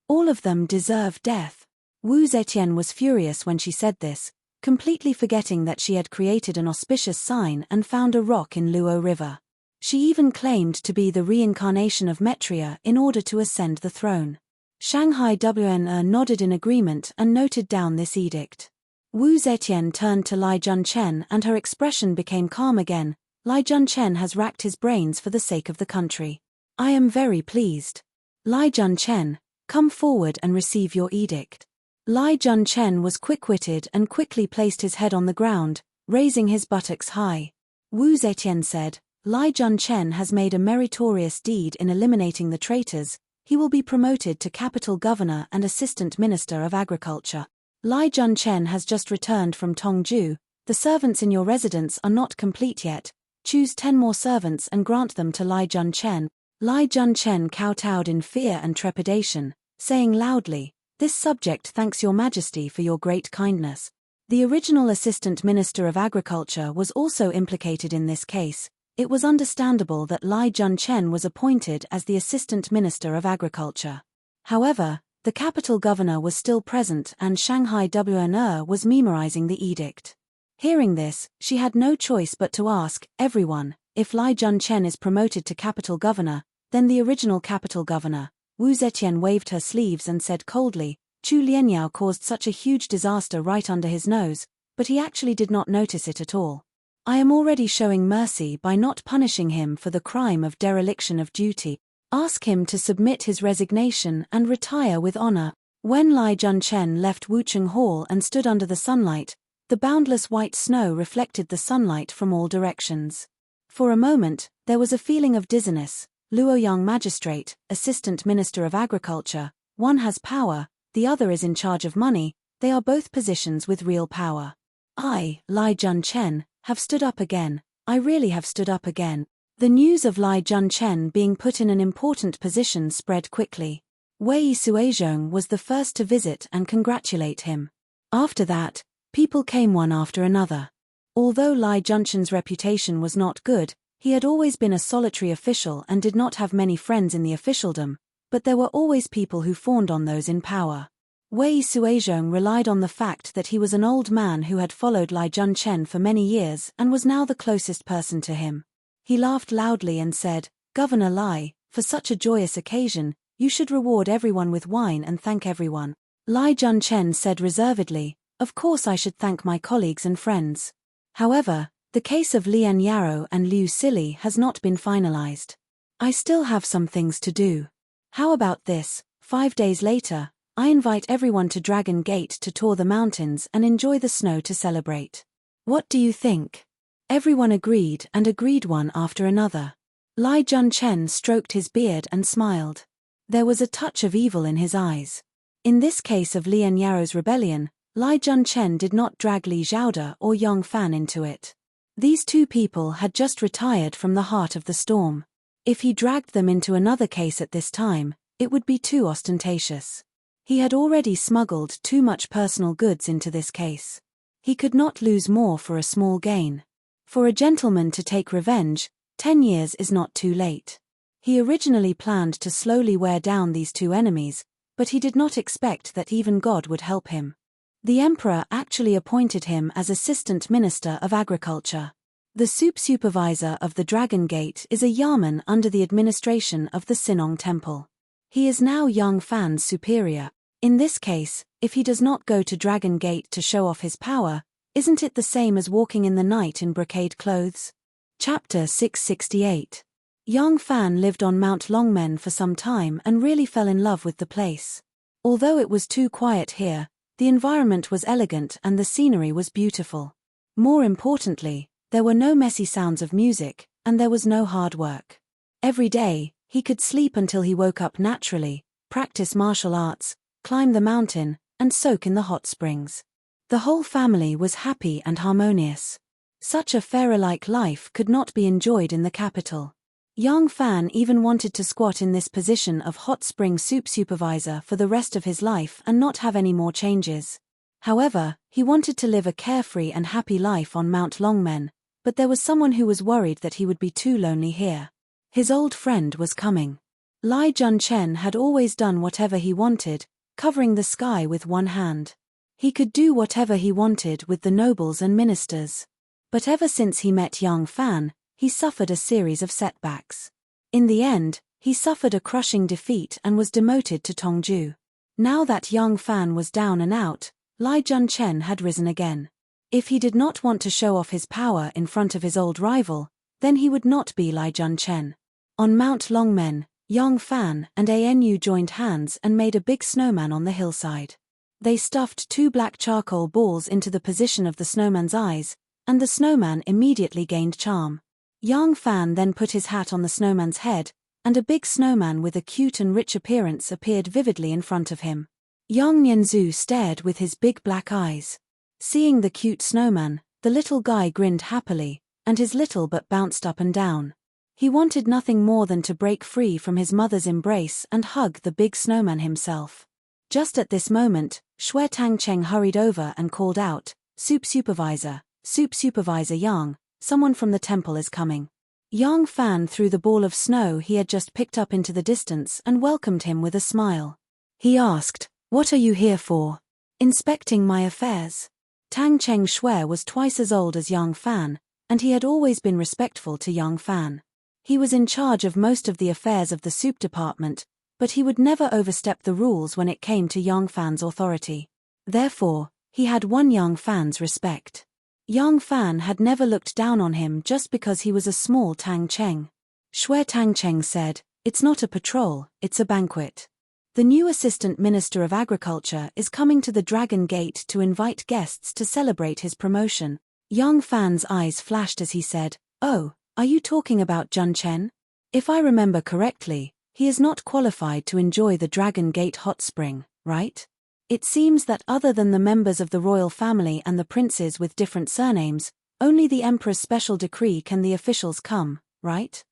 All of them deserve death." Wu Zetian was furious when she said this, completely forgetting that she had created an auspicious sign and found a rock in Luo River. She even claimed to be the reincarnation of Metria in order to ascend the throne. Shanghai WNR nodded in agreement and noted down this edict. Wu Zetian turned to Lai Junchen and her expression became calm again. "Lai Junchen has racked his brains for the sake of the country. I am very pleased. Lai Junchen, come forward and receive your edict." Lai Junchen was quick-witted and quickly placed his head on the ground, raising his buttocks high. Wu Zetian said, "Lai Junchen has made a meritorious deed in eliminating the traitors. He will be promoted to capital governor and assistant minister of agriculture. Lai Junchen has just returned from Tongju. The servants in your residence are not complete yet. Choose 10 more servants and grant them to Lai Junchen." Lai Junchen kowtowed in fear and trepidation, saying loudly, "This subject thanks your Majesty for your great kindness." The original assistant minister of agriculture was also implicated in this case. It was understandable that Lai Junchen was appointed as the assistant minister of agriculture. However, the capital governor was still present and Shanghai WNR was memorizing the edict. Hearing this, she had no choice but to ask, "Everyone, if Lai Junchen is promoted to capital governor, then the original capital governor." Wu Zetian waved her sleeves and said coldly, "Chu Lianyao caused such a huge disaster right under his nose, but he actually did not notice it at all. I am already showing mercy by not punishing him for the crime of dereliction of duty. Ask him to submit his resignation and retire with honor." When Lai Junchen left Wucheng Hall and stood under the sunlight, the boundless white snow reflected the sunlight from all directions. For a moment, there was a feeling of dizziness. Luoyang Magistrate, Assistant Minister of Agriculture, one has power, the other is in charge of money, they are both positions with real power. I, Lai Junchen, have stood up again, I really have stood up again. The news of Lai Junchen being put in an important position spread quickly. Wei Suizhong was the first to visit and congratulate him. After that, people came one after another. Although Lai Junchen's reputation was not good, he had always been a solitary official and did not have many friends in the officialdom, but there were always people who fawned on those in power. Wei Suizhong relied on the fact that he was an old man who had followed Li Junchen for many years and was now the closest person to him. He laughed loudly and said, "Governor Li, for such a joyous occasion, you should reward everyone with wine and thank everyone." Li Junchen said reservedly, "Of course I should thank my colleagues and friends. However, the case of Lian Yarrow and Liu Sili has not been finalized. I still have some things to do. How about this? 5 days later, I invite everyone to Dragon Gate to tour the mountains and enjoy the snow to celebrate. What do you think?" Everyone agreed and agreed one after another. Li Junchen stroked his beard and smiled. There was a touch of evil in his eyes. In this case of Lian Yarrow's rebellion, Li Junchen did not drag Li Zhaoda or Yong Fan into it. These two people had just retired from the heart of the storm. If he dragged them into another case at this time, it would be too ostentatious. He had already smuggled too much personal goods into this case. He could not lose more for a small gain. For a gentleman to take revenge, 10 years is not too late. He originally planned to slowly wear down these two enemies, but he did not expect that even God would help him. The emperor actually appointed him as Assistant Minister of Agriculture. The supervisor of the Dragon Gate is a Yamen under the administration of the Sinong Temple. He is now Yong Fan's superior. In this case, if he does not go to Dragon Gate to show off his power, isn't it the same as walking in the night in brocade clothes? Chapter 668. Yong Fan lived on Mount Longmen for some time and really fell in love with the place. Although it was too quiet here, the environment was elegant and the scenery was beautiful. More importantly, there were no messy sounds of music, and there was no hard work. Every day, he could sleep until he woke up naturally, practice martial arts, climb the mountain, and soak in the hot springs. The whole family was happy and harmonious. Such a pharaoh-like life could not be enjoyed in the capital. Yong Fan even wanted to squat in this position of hot spring supervisor for the rest of his life and not have any more changes. However, he wanted to live a carefree and happy life on Mount Longmen, but there was someone who was worried that he would be too lonely here. His old friend was coming. Li Junchen had always done whatever he wanted, covering the sky with one hand. He could do whatever he wanted with the nobles and ministers. But ever since he met Yong Fan, he suffered a series of setbacks. In the end, he suffered a crushing defeat and was demoted to Tongju. Now that Yong Fan was down and out, Li Junchen had risen again. If he did not want to show off his power in front of his old rival, then he would not be Li Junchen. On Mount Longmen, Yong Fan and Anu joined hands and made a big snowman on the hillside. They stuffed 2 black charcoal balls into the position of the snowman's eyes, and the snowman immediately gained charm. Yong Fan then put his hat on the snowman's head, and a big snowman with a cute and rich appearance appeared vividly in front of him. Yong Nianzhu stared with his big black eyes. Seeing the cute snowman, the little guy grinned happily, and his little butt bounced up and down. He wanted nothing more than to break free from his mother's embrace and hug the big snowman himself. Just at this moment, Shui Tangcheng hurried over and called out, Supervisor Yang, someone from the temple is coming." Yong Fan threw the ball of snow he had just picked up into the distance and welcomed him with a smile. He asked, "What are you here for?" "Inspecting my affairs." Tangcheng Shui was twice as old as Yong Fan, and he had always been respectful to Yong Fan. He was in charge of most of the affairs of the soup department, but he would never overstep the rules when it came to Yong Fan's authority. Therefore, he had won Yong Fan's respect. Yong Fan had never looked down on him just because he was a small Tangcheng. Shui Tangcheng said, "It's not a patrol, it's a banquet. The new Assistant Minister of Agriculture is coming to the Dragon Gate to invite guests to celebrate his promotion." Yong Fan's eyes flashed as he said, "Oh, are you talking about Junchen? If I remember correctly, he is not qualified to enjoy the Dragon Gate hot spring, right? It seems that other than the members of the royal family and the princes with different surnames, only the emperor's special decree can the officials come, right?"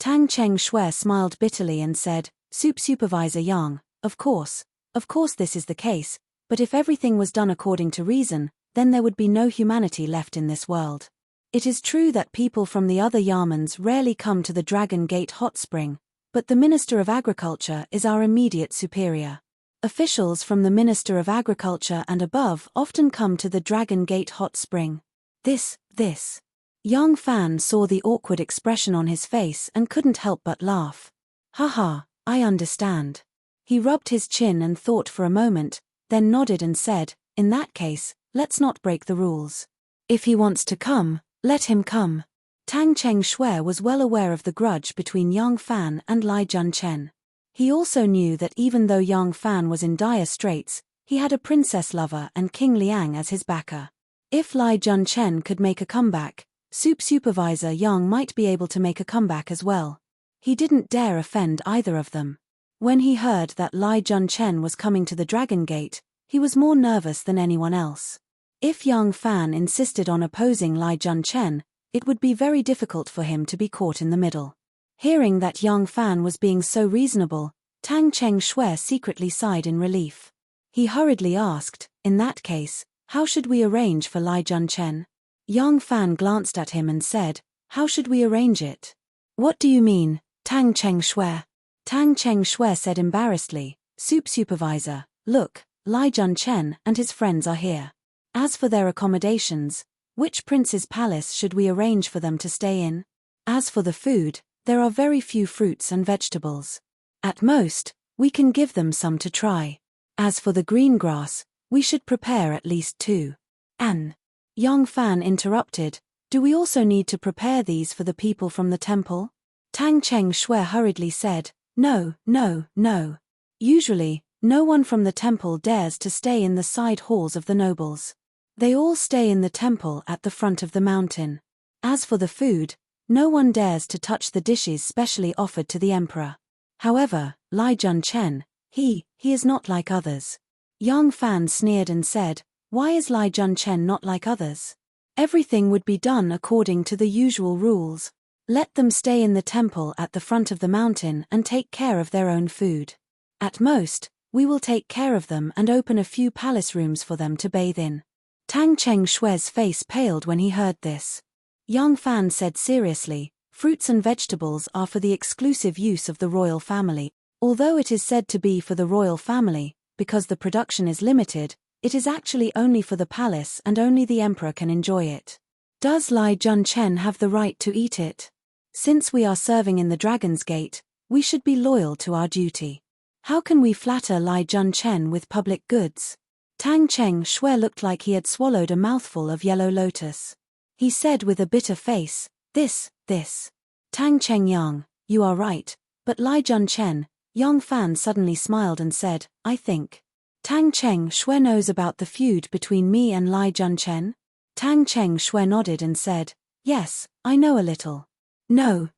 Tangcheng Shui smiled bitterly and said, Supervisor Yang, of course this is the case, but if everything was done according to reason, then there would be no humanity left in this world. It is true that people from the other Yamens rarely come to the Dragon Gate hot spring, but the Minister of Agriculture is our immediate superior. Officials from the Minister of Agriculture and above often come to the Dragon Gate hot spring. This. Young Fan saw the awkward expression on his face and couldn't help but laugh. Haha, I understand. He rubbed his chin and thought for a moment, then nodded and said, in that case, let's not break the rules. If he wants to come, let him come. Tang Cheng Shui was well aware of the grudge between Yang Fan and Lai Junchen. He also knew that even though Yang Fan was in dire straits, he had a princess lover and King Liang as his backer. If Lai Junchen could make a comeback, Supervisor Yang might be able to make a comeback as well. He didn't dare offend either of them. When he heard that Lai Junchen was coming to the Dragon Gate, he was more nervous than anyone else. If Yang Fan insisted on opposing Lai Junchen, it would be very difficult for him to be caught in the middle. Hearing that Yang Fan was being so reasonable, Tang Cheng Shui secretly sighed in relief. He hurriedly asked, in that case, how should we arrange for Lai Junchen? Yang Fan glanced at him and said, how should we arrange it? What do you mean, Tang Cheng Shui? Tang Cheng Shui said embarrassedly, Supervisor, look, Lai Junchen and his friends are here. As for their accommodations, which prince's palace should we arrange for them to stay in? As for the food, there are very few fruits and vegetables. At most, we can give them some to try. As for the green grass, we should prepare at least 2. Yang Fan interrupted, do we also need to prepare these for the people from the temple? Tang Cheng Shui hurriedly said, no. Usually, no one from the temple dares to stay in the side halls of the nobles. They all stay in the temple at the front of the mountain. As for the food, no one dares to touch the dishes specially offered to the emperor. However, Lai Junchen, he is not like others. Yang Fan sneered and said, why is Lai Junchen not like others? Everything would be done according to the usual rules. Let them stay in the temple at the front of the mountain and take care of their own food. At most, we will take care of them and open a few palace rooms for them to bathe in. Tang Cheng Shui's face paled when he heard this. Yang Fan said seriously, fruits and vegetables are for the exclusive use of the royal family. Although it is said to be for the royal family, because the production is limited, it is actually only for the palace and only the emperor can enjoy it. Does Lai Junchen have the right to eat it? Since we are serving in the Dragon's Gate, we should be loyal to our duty. How can we flatter Lai Junchen with public goods? Tang Cheng Shui looked like he had swallowed a mouthful of yellow lotus. He said with a bitter face, this. Tang Cheng Yang, you are right, but Lai Junchen, Yang Fan suddenly smiled and said, I think. Tang Cheng Shui knows about the feud between me and Lai Junchen? Tang Cheng Shui nodded and said, yes, I know a little. No,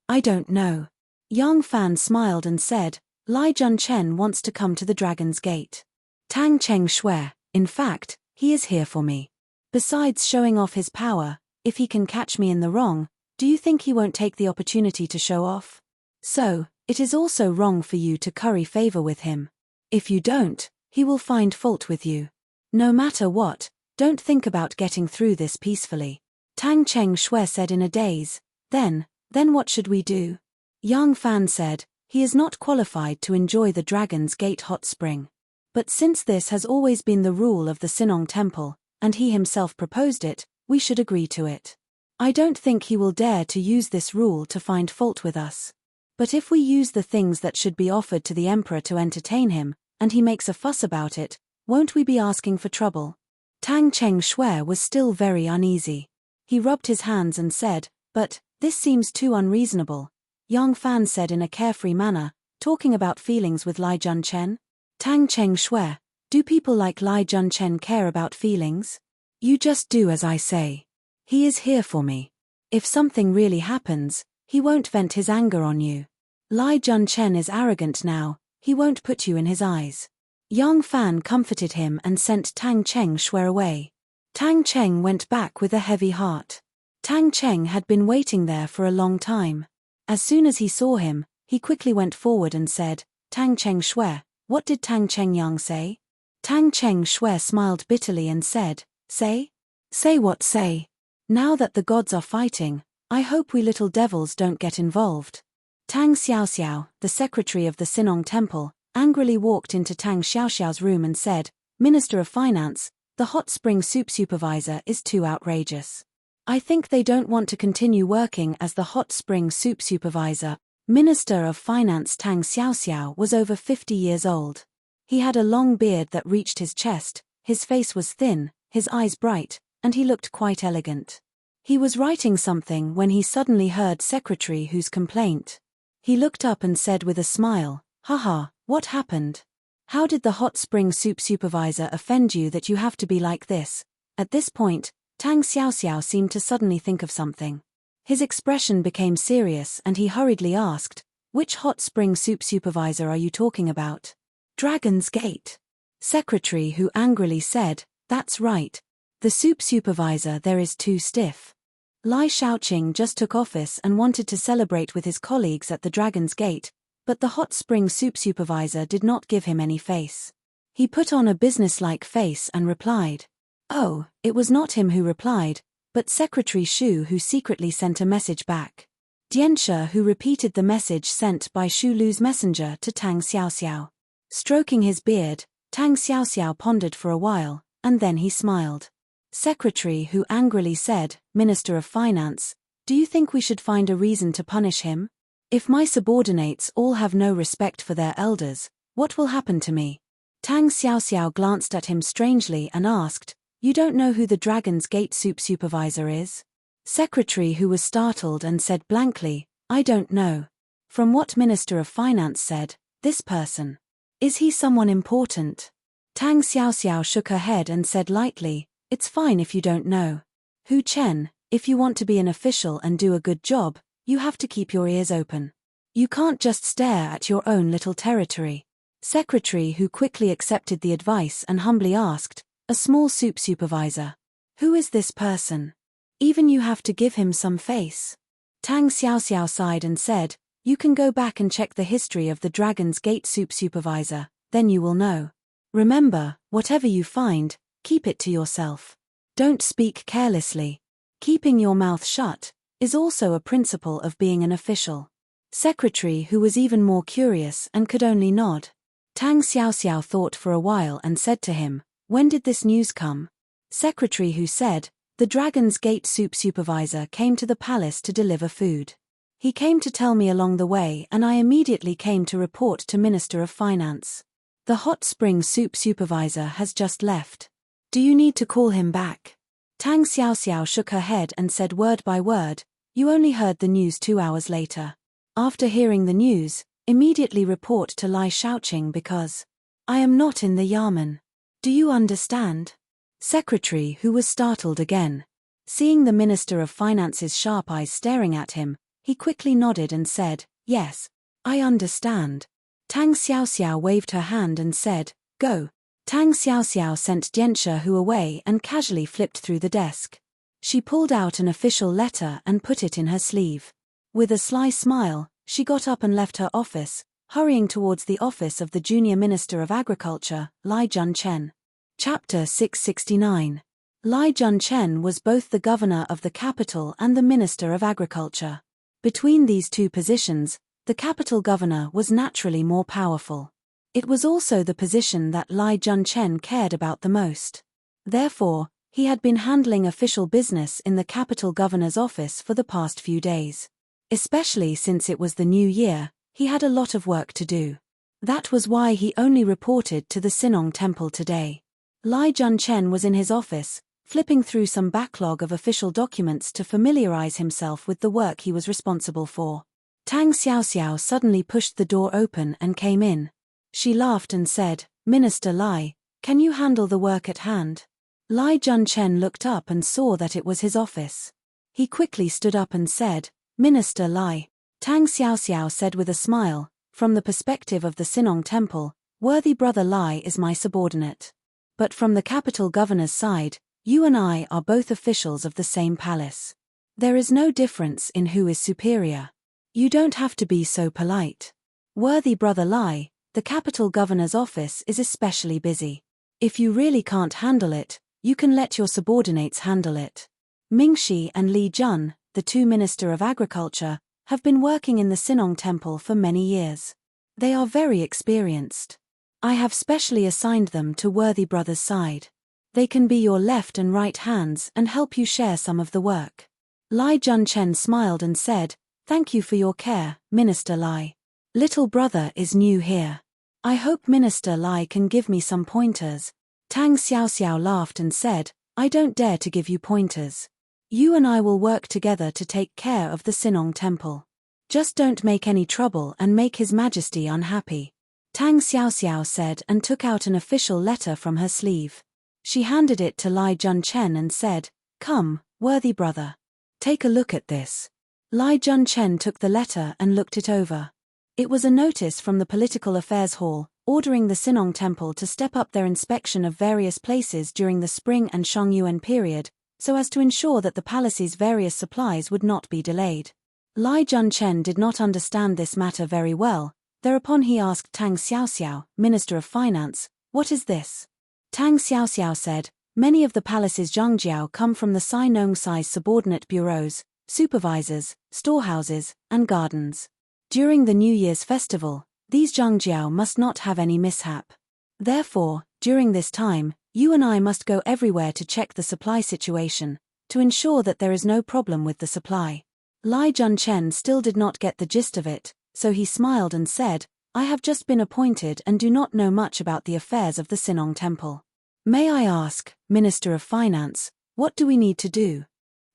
I don't know. Yang Fan smiled and said, Lai Junchen wants to come to the Dragon's Gate. Tang Cheng Shui, in fact, he is here for me. Besides showing off his power, if he can catch me in the wrong, do you think he won't take the opportunity to show off? So, it is also wrong for you to curry favor with him. If you don't, he will find fault with you. No matter what, don't think about getting through this peacefully. Tang Cheng Shui said in a daze, then what should we do? Yang Fan said, he is not qualified to enjoy the Dragon's Gate hot spring. But since this has always been the rule of the Sinong Temple, and he himself proposed it, we should agree to it. I don't think he will dare to use this rule to find fault with us. But if we use the things that should be offered to the emperor to entertain him, and he makes a fuss about it, won't we be asking for trouble? Tang Cheng Shui was still very uneasy. He rubbed his hands and said, but, this seems too unreasonable. Yang Fan said in a carefree manner, talking about feelings with Lai Junchen. Tang Cheng Shui, do people like Lai Junchen care about feelings? You just do as I say. He is here for me. If something really happens, he won't vent his anger on you. Lai Junchen is arrogant now, he won't put you in his eyes. Yang Fan comforted him and sent Tang Cheng Shui away. Tang Cheng went back with a heavy heart. Tang Cheng had been waiting there for a long time. As soon as he saw him, he quickly went forward and said, Tang Cheng Shui, what did Tang Cheng Yang say? Tang Cheng Shui smiled bitterly and said, say? Say what say? Now that the gods are fighting, I hope we little devils don't get involved. Tang Xiaoxiao, the secretary of the Sinong Temple, angrily walked into Tang Xiaoxiao's room and said, "Minister of Finance, the hot spring soup supervisor is too outrageous. I think they don't want to continue working as the hot spring soup supervisor." Minister of Finance Tang Xiaoxiao was over 50 years old. He had a long beard that reached his chest, his face was thin, his eyes bright, and he looked quite elegant. He was writing something when he suddenly heard Secretary Hu's complaint. He looked up and said with a smile, "Haha, what happened? How did the hot spring soup supervisor offend you that you have to be like this?" At this point, Tang Xiaoxiao seemed to suddenly think of something. His expression became serious and he hurriedly asked, "Which hot spring soup supervisor are you talking about?" "Dragon's Gate." Secretary Hu angrily said, "That's right. The soup supervisor there is too stiff." Lai Shaoqing just took office and wanted to celebrate with his colleagues at the Dragon's Gate, but the hot spring soup supervisor did not give him any face. He put on a businesslike face and replied. Oh, it was not him who replied, but Secretary Shu who secretly sent a message back. Dianshi who repeated the message sent by Shu Lu's messenger to Tang Xiaoxiao. Stroking his beard, Tang Xiaoxiao pondered for a while, and then he smiled. Secretary Hu angrily said, "Minister of Finance, do you think we should find a reason to punish him? If my subordinates all have no respect for their elders, what will happen to me?" Tang Xiaoxiao glanced at him strangely and asked, "You don't know who the Dragon's Gate soup supervisor is?" Secretary Hu was startled and said blankly, "I don't know. From what Minister of Finance said, this person. Is he someone important?" Tang Xiaoxiao shook her head and said lightly, "It's fine if you don't know. Hu Chen, if you want to be an official and do a good job, you have to keep your ears open. You can't just stare at your own little territory." Secretary Hu quickly accepted the advice and humbly asked, "A small soup supervisor. Who is this person? Even you have to give him some face." Tang Xiaoxiao sighed and said, "You can go back and check the history of the Dragon's Gate soup supervisor, then you will know. Remember, whatever you find, keep it to yourself. Don't speak carelessly. Keeping your mouth shut is also a principle of being an official." Secretary Hu was even more curious and could only nod. Tang Xiaoxiao thought for a while and said to him, "When did this news come?" Secretary Hu said, "The Dragon's Gate soup supervisor came to the palace to deliver food. He came to tell me along the way and I immediately came to report to Minister of Finance. The hot spring soup supervisor has just left. Do you need to call him back?" Tang Xiaoxiao shook her head and said word by word, "You only heard the news 2 hours later. After hearing the news, immediately report to Lai Shaoqing because I am not in the Yamen. Do you understand?" Secretary Hu was startled again. Seeing the Minister of Finance's sharp eyes staring at him, he quickly nodded and said, "Yes, I understand." Tang Xiaoxiao waved her hand and said, "Go." Tang Xiaoxiao sent Dianshi Hu away and casually flipped through the desk. She pulled out an official letter and put it in her sleeve. With a sly smile, she got up and left her office, hurrying towards the office of the Junior Minister of Agriculture, Lai Junchen. Chapter 669. Lai Junchen was both the governor of the capital and the Minister of Agriculture. Between these two positions, the capital governor was naturally more powerful. It was also the position that Lai Junchen cared about the most. Therefore, he had been handling official business in the capital governor's office for the past few days. Especially since it was the new year, he had a lot of work to do. That was why he only reported to the Sinong Temple today. Lai Junchen was in his office, flipping through some backlog of official documents to familiarize himself with the work he was responsible for. Tang Xiaoxiao suddenly pushed the door open and came in. She laughed and said, "Minister Lai, can you handle the work at hand?" Lai Junchen looked up and saw that it was his office. He quickly stood up and said, "Minister Lai." Tang Xiaoxiao said with a smile, "From the perspective of the Sinong Temple, worthy brother Lai is my subordinate. But from the capital governor's side, you and I are both officials of the same palace. There is no difference in who is superior. You don't have to be so polite. Worthy brother Lai, the capital governor's office is especially busy. If you really can't handle it, you can let your subordinates handle it." Mingxi and Li Jun, the two Minister of Agriculture, have been working in the Sinong Temple for many years. They are very experienced. I have specially assigned them to worthy brothers' side. They can be your left and right hands and help you share some of the work. Lai Junchen smiled and said, "Thank you for your care, Minister Lai. Little brother is new here. I hope Minister Lai can give me some pointers." Tang Xiaoxiao laughed and said, "I don't dare to give you pointers. You and I will work together to take care of the Sinong Temple. Just don't make any trouble and make His Majesty unhappy." Tang Xiaoxiao said and took out an official letter from her sleeve. She handed it to Lai Junchen and said, "Come, worthy brother. Take a look at this." Lai Junchen took the letter and looked it over. It was a notice from the Political Affairs Hall, ordering the Sinong Temple to step up their inspection of various places during the Spring and Shongyuan period, so as to ensure that the palace's various supplies would not be delayed. Lai Junchen did not understand this matter very well. Thereupon he asked Tang Xiaoxiao, Minister of Finance, "What is this?" Tang Xiaoxiao said, "Many of the palace's zhangjiao come from the Sinong-size subordinate bureaus, supervisors, storehouses, and gardens. During the New Year's festival, these zhangjiao must not have any mishap. Therefore, during this time, you and I must go everywhere to check the supply situation, to ensure that there is no problem with the supply." Lai Junchen still did not get the gist of it, so he smiled and said, "I have just been appointed and do not know much about the affairs of the Sinong Temple. May I ask, Minister of Finance, what do we need to do?"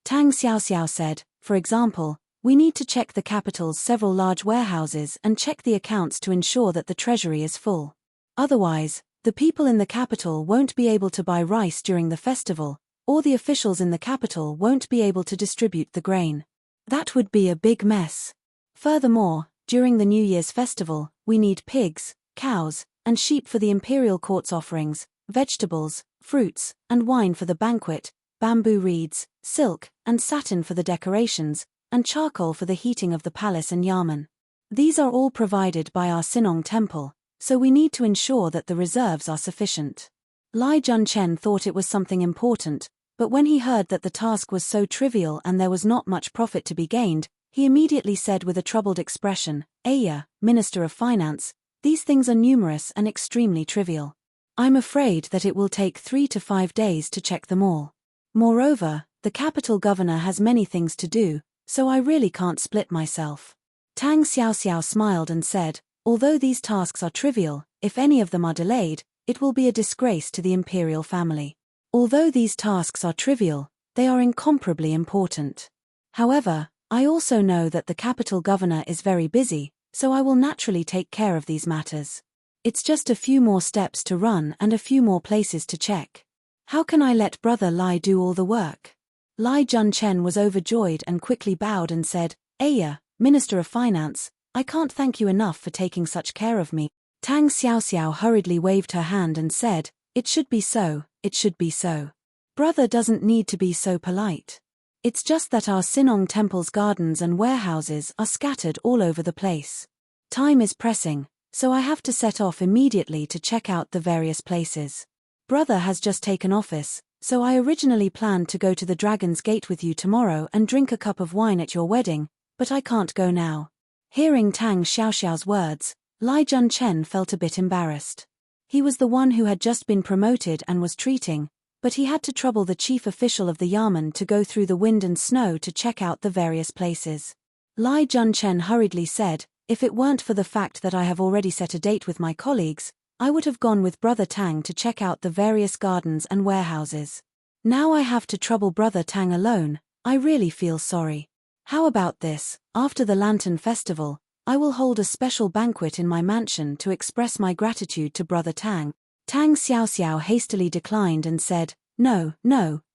Tang Xiaoxiao said, "For example, we need to check the capital's several large warehouses and check the accounts to ensure that the treasury is full. Otherwise, the people in the capital won't be able to buy rice during the festival, or the officials in the capital won't be able to distribute the grain. That would be a big mess. Furthermore, during the New Year's festival, we need pigs, cows, and sheep for the imperial court's offerings, vegetables, fruits, and wine for the banquet, bamboo reeds, silk, and satin for the decorations, and charcoal for the heating of the palace and yamen. These are all provided by our Sinong Temple, so we need to ensure that the reserves are sufficient." Lai Junchen thought it was something important, but when he heard that the task was so trivial and there was not much profit to be gained, he immediately said with a troubled expression, "Aya, Minister of Finance, these things are numerous and extremely trivial. I'm afraid that it will take 3 to 5 days to check them all. Moreover, the capital governor has many things to do, so I really can't split myself." Tang Xiaoxiao smiled and said, "Although these tasks are trivial, if any of them are delayed, it will be a disgrace to the imperial family. Although these tasks are trivial, they are incomparably important. However, I also know that the capital governor is very busy, so I will naturally take care of these matters. It's just a few more steps to run and a few more places to check. How can I let Brother Lai do all the work?" Lai Junchen was overjoyed and quickly bowed and said, "Aya, Minister of Finance, I can't thank you enough for taking such care of me." Tang Xiaoxiao hurriedly waved her hand and said, "It should be so, it should be so. Brother doesn't need to be so polite. It's just that our Sinong Temple's gardens and warehouses are scattered all over the place. Time is pressing, so I have to set off immediately to check out the various places. Brother has just taken office, so I originally planned to go to the Dragon's Gate with you tomorrow and drink a cup of wine at your wedding, but I can't go now." Hearing Tang Xiaoxiao's words, Lai Junchen felt a bit embarrassed. He was the one who had just been promoted and was treating, but he had to trouble the chief official of the yamen to go through the wind and snow to check out the various places. Lai Junchen hurriedly said, "If it weren't for the fact that I have already set a date with my colleagues, I would have gone with Brother Tang to check out the various gardens and warehouses. Now I have to trouble Brother Tang alone. I really feel sorry. How about this? After the Lantern Festival, I will hold a special banquet in my mansion to express my gratitude to Brother Tang." Tang Xiaoxiao hastily declined and said, No,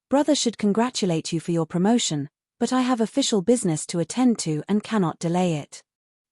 Brother should congratulate you for your promotion, but I have official business to attend to and cannot delay it.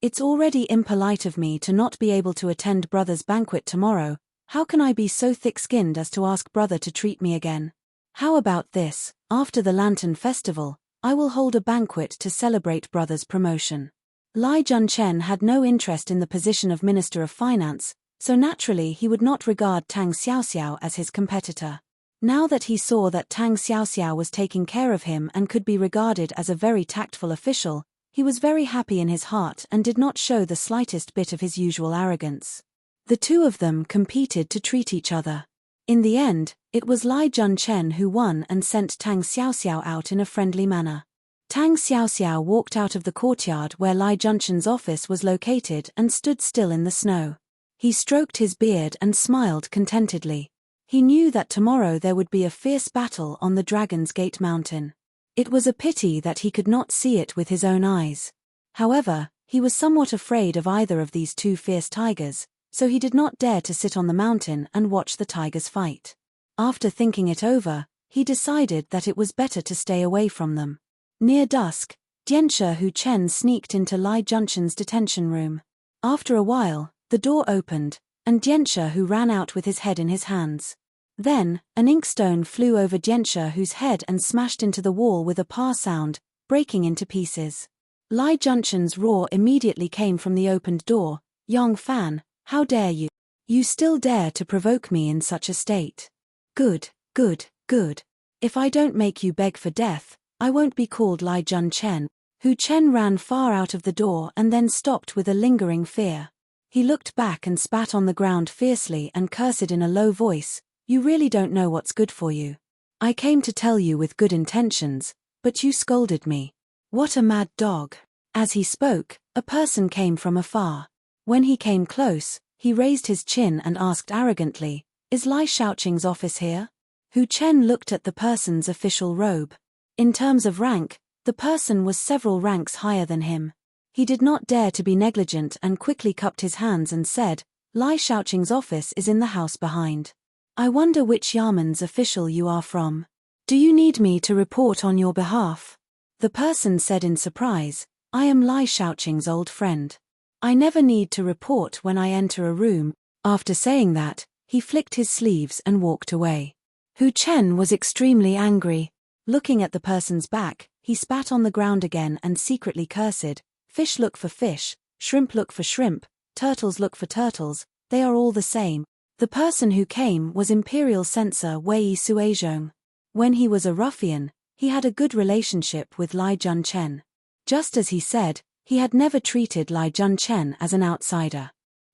It's already impolite of me to not be able to attend Brother's banquet tomorrow. How can I be so thick-skinned as to ask Brother to treat me again? How about this? After the Lantern Festival, I will hold a banquet to celebrate Brother's promotion." Lai Junchen had no interest in the position of Minister of Finance, so naturally he would not regard Tang Xiaoxiao as his competitor. Now that he saw that Tang Xiaoxiao was taking care of him and could be regarded as a very tactful official, He was very happy in his heart and did not show the slightest bit of his usual arrogance. The two of them competed to treat each other. In the end, it was Lai Junchen who won and sent Tang Xiaoxiao out in a friendly manner. Tang Xiaoxiao walked out of the courtyard where Lai Junchen's office was located and stood still in the snow. He stroked his beard and smiled contentedly. He knew that tomorrow there would be a fierce battle on the Dragon's Gate mountain. It was a pity that he could not see it with his own eyes. However, he was somewhat afraid of either of these two fierce tigers, so he did not dare to sit on the mountain and watch the tigers fight. After thinking it over, he decided that it was better to stay away from them. Near dusk, Dianshi Hu Chen sneaked into Lai Junchen's detention room. After a while, the door opened, and Dianshi Hu ran out with his head in his hands. Then, an inkstone flew over Dianshi Hu's head and smashed into the wall with a pa sound, breaking into pieces. Lai Junchen's roar immediately came from the opened door. "Yong Fan, how dare you? You still dare to provoke me in such a state? Good, good, good. If I don't make you beg for death, I won't be called Lai Junchen." Hu Chen ran far out of the door and then stopped with a lingering fear. He looked back and spat on the ground fiercely and cursed in a low voice. "You really don't know what's good for you. I came to tell you with good intentions, but you scolded me. What a mad dog." As he spoke, a person came from afar. When he came close, he raised his chin and asked arrogantly, "Is Lai Shaoqing's office here?" Hu Chen looked at the person's official robe. In terms of rank, the person was several ranks higher than him. He did not dare to be negligent and quickly cupped his hands and said, "Lai Shaoqing's office is in the house behind. I wonder which Yaman's official you are from. Do you need me to report on your behalf?" The person said in surprise, "I am Lai Shaoqing's old friend. I never need to report when I enter a room." After saying that, he flicked his sleeves and walked away. Hu Chen was extremely angry. Looking at the person's back, he spat on the ground again and secretly cursed, "Fish look for fish, shrimp look for shrimp, turtles look for turtles, they are all the same." The person who came was Imperial Censor Wei Suizhong. When he was a ruffian, he had a good relationship with Lai Junchen. Just as he said, he had never treated Lai Junchen as an outsider.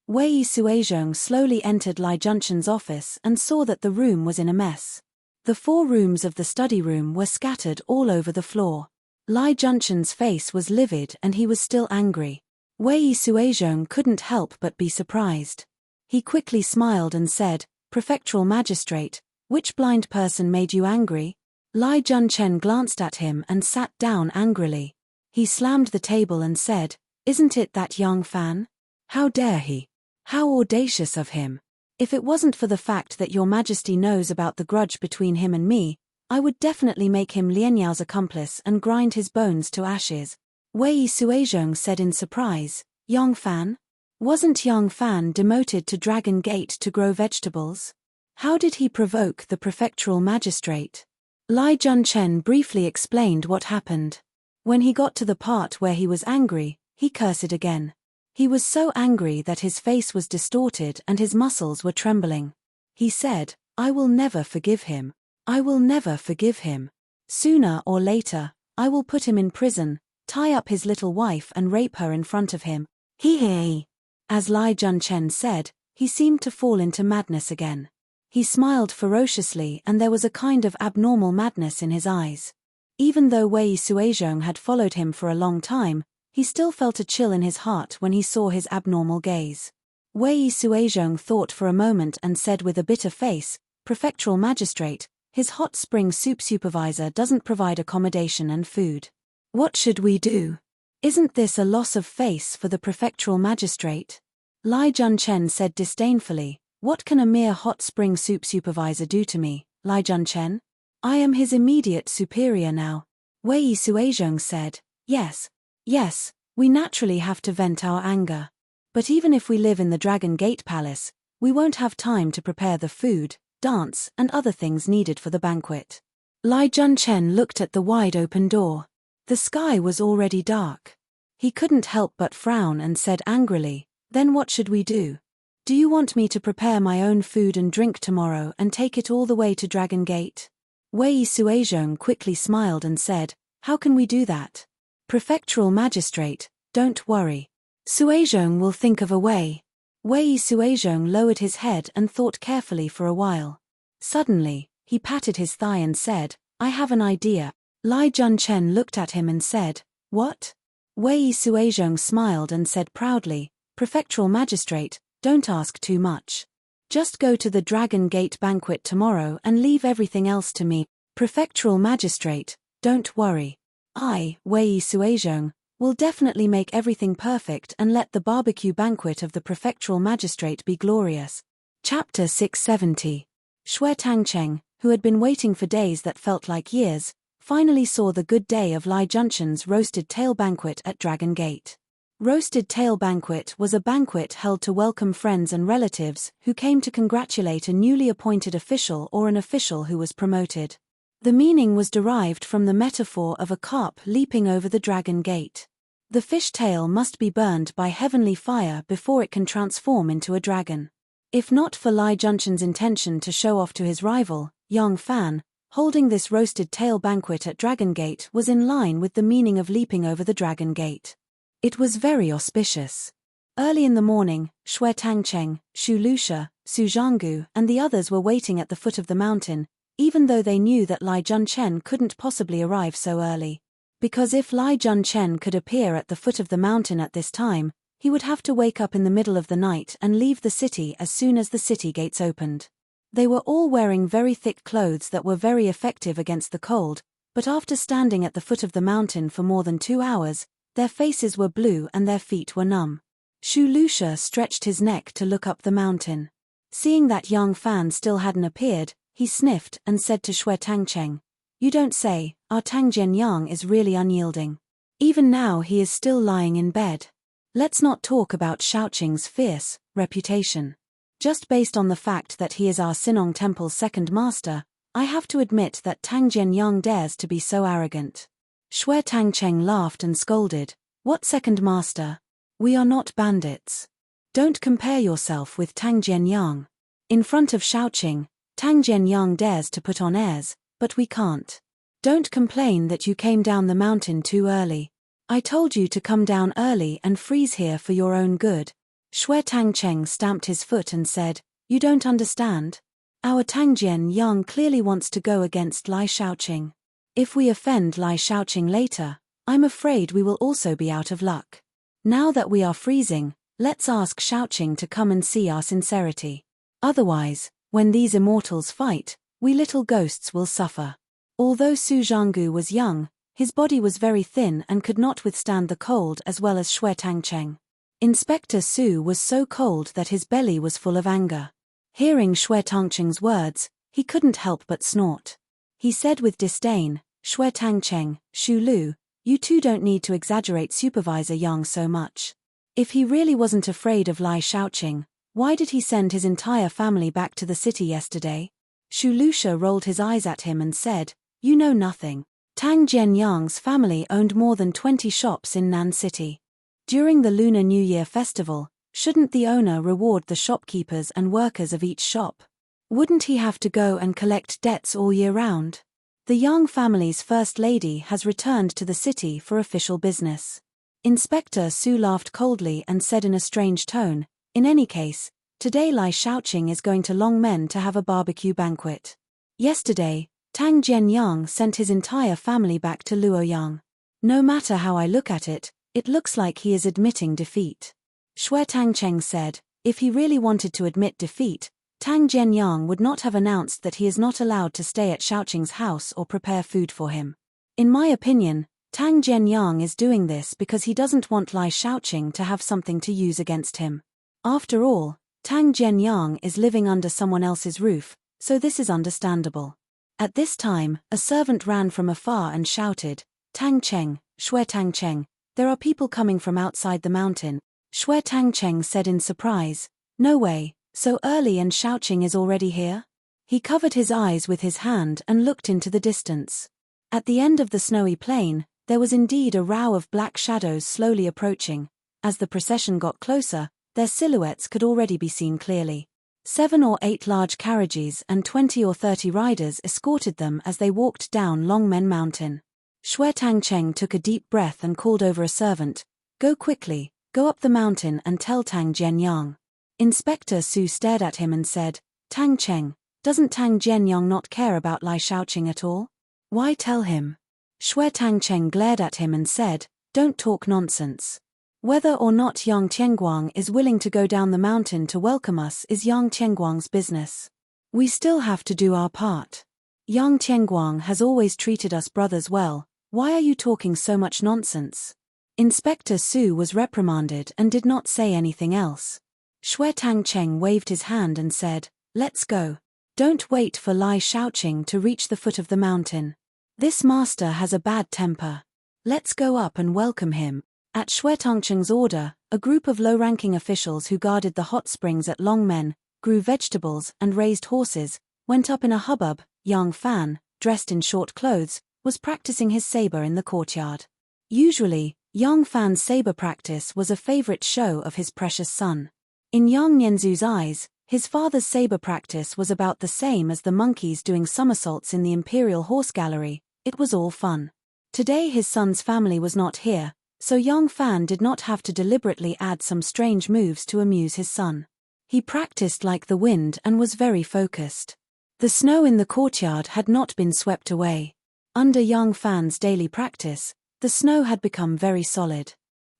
Wei Suizhong slowly entered Lai Junchen's office and saw that the room was in a mess. The 4 rooms of the study room were scattered all over the floor. Lai Junchen's face was livid and he was still angry. Wei Suizhong couldn't help but be surprised. He quickly smiled and said, "Prefectural Magistrate, which blind person made you angry?" Lai Junchen glanced at him and sat down angrily. He slammed the table and said, "Isn't it that Yang Fan? How dare he? How audacious of him! If it wasn't for the fact that your Majesty knows about the grudge between him and me, I would definitely make him Lianyao's accomplice and grind his bones to ashes." Wei Suizhong said in surprise, "Yang Fan? Wasn't Yang Fan demoted to Dragon Gate to grow vegetables? How did he provoke the prefectural magistrate?" Lai Junchen briefly explained what happened. When he got to the part where he was angry, he cursed again. He was so angry that his face was distorted and his muscles were trembling. He said, "I will never forgive him. I will never forgive him. Sooner or later, I will put him in prison, tie up his little wife and rape her in front of him." He. As Lai Junchen said, he seemed to fall into madness again. He smiled ferociously and there was a kind of abnormal madness in his eyes. Even though Wei Suizhong had followed him for a long time, he still felt a chill in his heart when he saw his abnormal gaze. Wei Suizhong thought for a moment and said with a bitter face, "Prefectural Magistrate, his hot spring soup supervisor doesn't provide accommodation and food. What should we do? Isn't this a loss of face for the prefectural magistrate?" Lai Junchen said disdainfully, "What can a mere hot spring soup supervisor do to me, Lai Junchen? I am his immediate superior now." Wei Suizhong said, Yes, we naturally have to vent our anger. But even if we live in the Dragon Gate Palace, we won't have time to prepare the food, dance, and other things needed for the banquet." Lai Junchen looked at the wide-open door. The sky was already dark. He couldn't help but frown and said angrily, "Then what should we do? Do you want me to prepare my own food and drink tomorrow and take it all the way to Dragon Gate?" Wei Suizhong quickly smiled and said, "How can we do that? Prefectural magistrate, don't worry. Suizhong will think of a way. Wei Suizhong lowered his head and thought carefully for a while. Suddenly, he patted his thigh and said, I have an idea. Lai Junchen looked at him and said, What? Wei Suizhong smiled and said proudly, Prefectural magistrate, don't ask too much. Just go to the Dragon Gate banquet tomorrow and leave everything else to me. Prefectural magistrate, don't worry. I, Wei Suizhong, will definitely make everything perfect and let the barbecue banquet of the prefectural magistrate be glorious. Chapter 670. Xue Tangcheng, who had been waiting for days that felt like years, finally saw the good day of Lai Junchen's roasted tail banquet at Dragon Gate. Roasted tail banquet was a banquet held to welcome friends and relatives who came to congratulate a newly appointed official or an official who was promoted. The meaning was derived from the metaphor of a carp leaping over the Dragon Gate. The fish tail must be burned by heavenly fire before it can transform into a dragon. If not for Lai Junchen's intention to show off to his rival, Yang Fan, holding this roasted tail banquet at Dragon Gate was in line with the meaning of leaping over the Dragon Gate. It was very auspicious. Early in the morning, Xue Tangcheng, Xu Lusha, Su Zhanggu and the others were waiting at the foot of the mountain, even though they knew that Lai Junchen couldn't possibly arrive so early. Because if Lai Junchen could appear at the foot of the mountain at this time, he would have to wake up in the middle of the night and leave the city as soon as the city gates opened. They were all wearing very thick clothes that were very effective against the cold, but after standing at the foot of the mountain for more than 2 hours, their faces were blue and their feet were numb. Xu Lusha stretched his neck to look up the mountain. Seeing that Yang Fan still hadn't appeared, he sniffed and said to Xue Tangcheng, You don't say, our Tangjian Yang is really unyielding. Even now he is still lying in bed. Let's not talk about Shaoqing's fierce reputation. Just based on the fact that he is our Sinong Temple's second master, I have to admit that Tangjian Yang dares to be so arrogant. Xue Tangcheng laughed and scolded, What second master? We are not bandits. Don't compare yourself with Tangjian Yang. In front of Shaoqing, Tangjian Yang dares to put on airs, but we can't. Don't complain that you came down the mountain too early. I told you to come down early and freeze here for your own good. Xue Tangcheng stamped his foot and said, You don't understand. Our Tangjian Yang clearly wants to go against Lai Shaoqing. If we offend Lai Shaoqing later, I'm afraid we will also be out of luck. Now that we are freezing, let's ask Shaoqing to come and see our sincerity. Otherwise, when these immortals fight, we little ghosts will suffer. Although Su Zhanggu was young, his body was very thin and could not withstand the cold as well as Xue Tangcheng. Inspector Su was so cold that his belly was full of anger. Hearing Xue Tangcheng's words, he couldn't help but snort. He said with disdain, Xue Tangcheng, Xu Lu, you two don't need to exaggerate Supervisor Yang so much. If he really wasn't afraid of Lai Shaoqing, why did he send his entire family back to the city yesterday? Xu Lusha rolled his eyes at him and said, You know nothing. Tang Jianyang's family owned more than 20 shops in Nan City. During the Lunar New Year festival, shouldn't the owner reward the shopkeepers and workers of each shop? Wouldn't he have to go and collect debts all year round? The Yang family's first lady has returned to the city for official business. Inspector Su laughed coldly and said in a strange tone, In any case, today Lai Shaoqing is going to Longmen to have a barbecue banquet. Yesterday, Tang Jianyang sent his entire family back to Luoyang. No matter how I look at it, it looks like he is admitting defeat. Xue Tangcheng said, if he really wanted to admit defeat, Tang Jianyang would not have announced that he is not allowed to stay at Shaoqing's house or prepare food for him. In my opinion, Tang Jianyang is doing this because he doesn't want Lai Shaoqing to have something to use against him. After all, Tang Jianyang is living under someone else's roof, so this is understandable. At this time, a servant ran from afar and shouted, Tang Cheng, Xue Tangcheng, there are people coming from outside the mountain. Xue Tangcheng said in surprise, No way, so early and Shaoqing is already here? He covered his eyes with his hand and looked into the distance. At the end of the snowy plain, there was indeed a row of black shadows slowly approaching. As the procession got closer, their silhouettes could already be seen clearly. 7 or 8 large carriages and 20 or 30 riders escorted them as they walked down Longmen Mountain. Shui Tangcheng took a deep breath and called over a servant, "Go quickly, go up the mountain and tell Tang Jianyang." Inspector Su stared at him and said, "Tang Cheng, doesn't Tang Jianyang not care about Lai Shaoqing at all? Why tell him?" Shui Tangcheng glared at him and said, "Don't talk nonsense. Whether or not Yang Tianguang is willing to go down the mountain to welcome us is Yang Tianguang's business. We still have to do our part. Yang Tianguang has always treated us brothers well. Why are you talking so much nonsense?" Inspector Su was reprimanded and did not say anything else. Shui Tangcheng waved his hand and said, "Let's go. Don't wait for Lai Shaoqing to reach the foot of the mountain. This master has a bad temper. Let's go up and welcome him." At Shui Tangcheng's order, a group of low-ranking officials who guarded the hot springs at Longmen, grew vegetables and raised horses, went up in a hubbub. Yang Fan, dressed in short clothes, was practicing his saber in the courtyard. Usually, Yang Fan's saber practice was a favorite show of his precious son. In Yang Nianzu's eyes, his father's saber practice was about the same as the monkeys doing somersaults in the Imperial Horse Gallery. It was all fun. Today his son's family was not here, so Yang Fan did not have to deliberately add some strange moves to amuse his son. He practiced like the wind and was very focused. The snow in the courtyard had not been swept away. Under Yang Fan's daily practice, the snow had become very solid.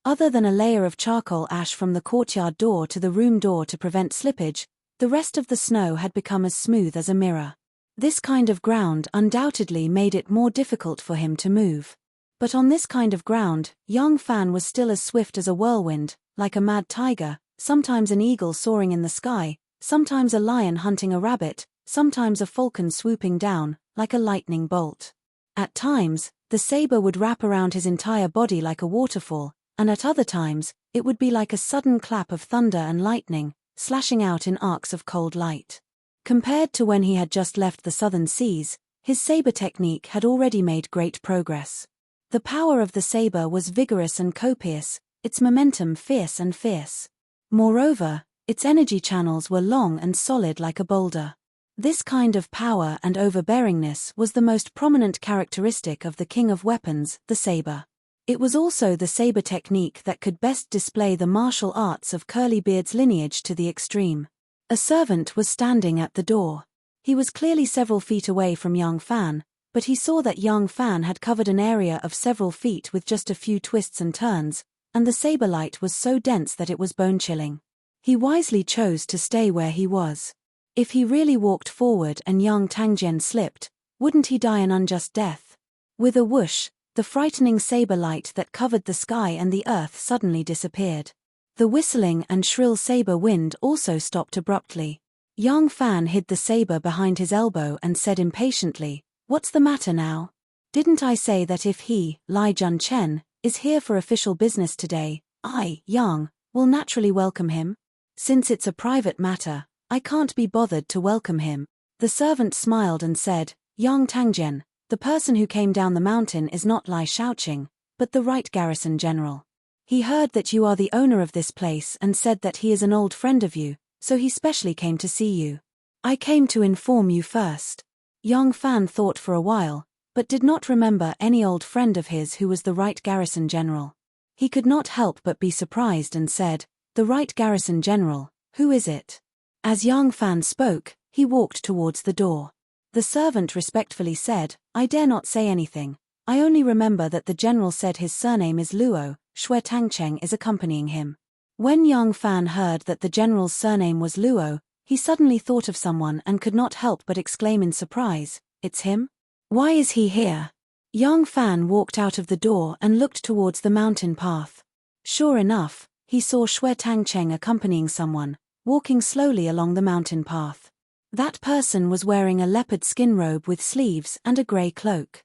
Other than a layer of charcoal ash from the courtyard door to the room door to prevent slippage, the rest of the snow had become as smooth as a mirror. This kind of ground undoubtedly made it more difficult for him to move. But on this kind of ground, Yang Fan was still as swift as a whirlwind, like a mad tiger, sometimes an eagle soaring in the sky, sometimes a lion hunting a rabbit, sometimes a falcon swooping down, like a lightning bolt. At times, the saber would wrap around his entire body like a waterfall, and at other times, it would be like a sudden clap of thunder and lightning, slashing out in arcs of cold light. Compared to when he had just left the southern seas, his saber technique had already made great progress. The power of the saber was vigorous and copious, its momentum fierce and fierce. Moreover, its energy channels were long and solid like a boulder. This kind of power and overbearingness was the most prominent characteristic of the king of weapons, the saber. It was also the saber technique that could best display the martial arts of Curlybeard's lineage to the extreme. A servant was standing at the door. He was clearly several feet away from Yang Fan, but he saw that Yang Fan had covered an area of several feet with just a few twists and turns, and the saber light was so dense that it was bone-chilling. He wisely chose to stay where he was. If he really walked forward and Yang Tangjian slipped, wouldn't he die an unjust death? With a whoosh, the frightening saber light that covered the sky and the earth suddenly disappeared. The whistling and shrill saber wind also stopped abruptly. Yang Fan hid the saber behind his elbow and said impatiently, "What's the matter now? Didn't I say that if he, Lai Junchen, is here for official business today, I, Yang, will naturally welcome him? Since it's a private matter, I can't be bothered to welcome him." The servant smiled and said, "Yang Tangjian, the person who came down the mountain is not Lai Shaoqing, but the right garrison general. He heard that you are the owner of this place and said that he is an old friend of you, so he specially came to see you. I came to inform you first." Yang Fan thought for a while, but did not remember any old friend of his who was the right garrison general. He could not help but be surprised and said, "The right garrison general, who is it?" As Yang Fan spoke, he walked towards the door. The servant respectfully said, "I dare not say anything. I only remember that the general said his surname is Luo, Shui Tangcheng is accompanying him." When Yang Fan heard that the general's surname was Luo, he suddenly thought of someone and could not help but exclaim in surprise, "It's him? Why is he here?" Yang Fan walked out of the door and looked towards the mountain path. Sure enough, he saw Shui Tangcheng accompanying someone, walking slowly along the mountain path. That person was wearing a leopard skin robe with sleeves and a grey cloak.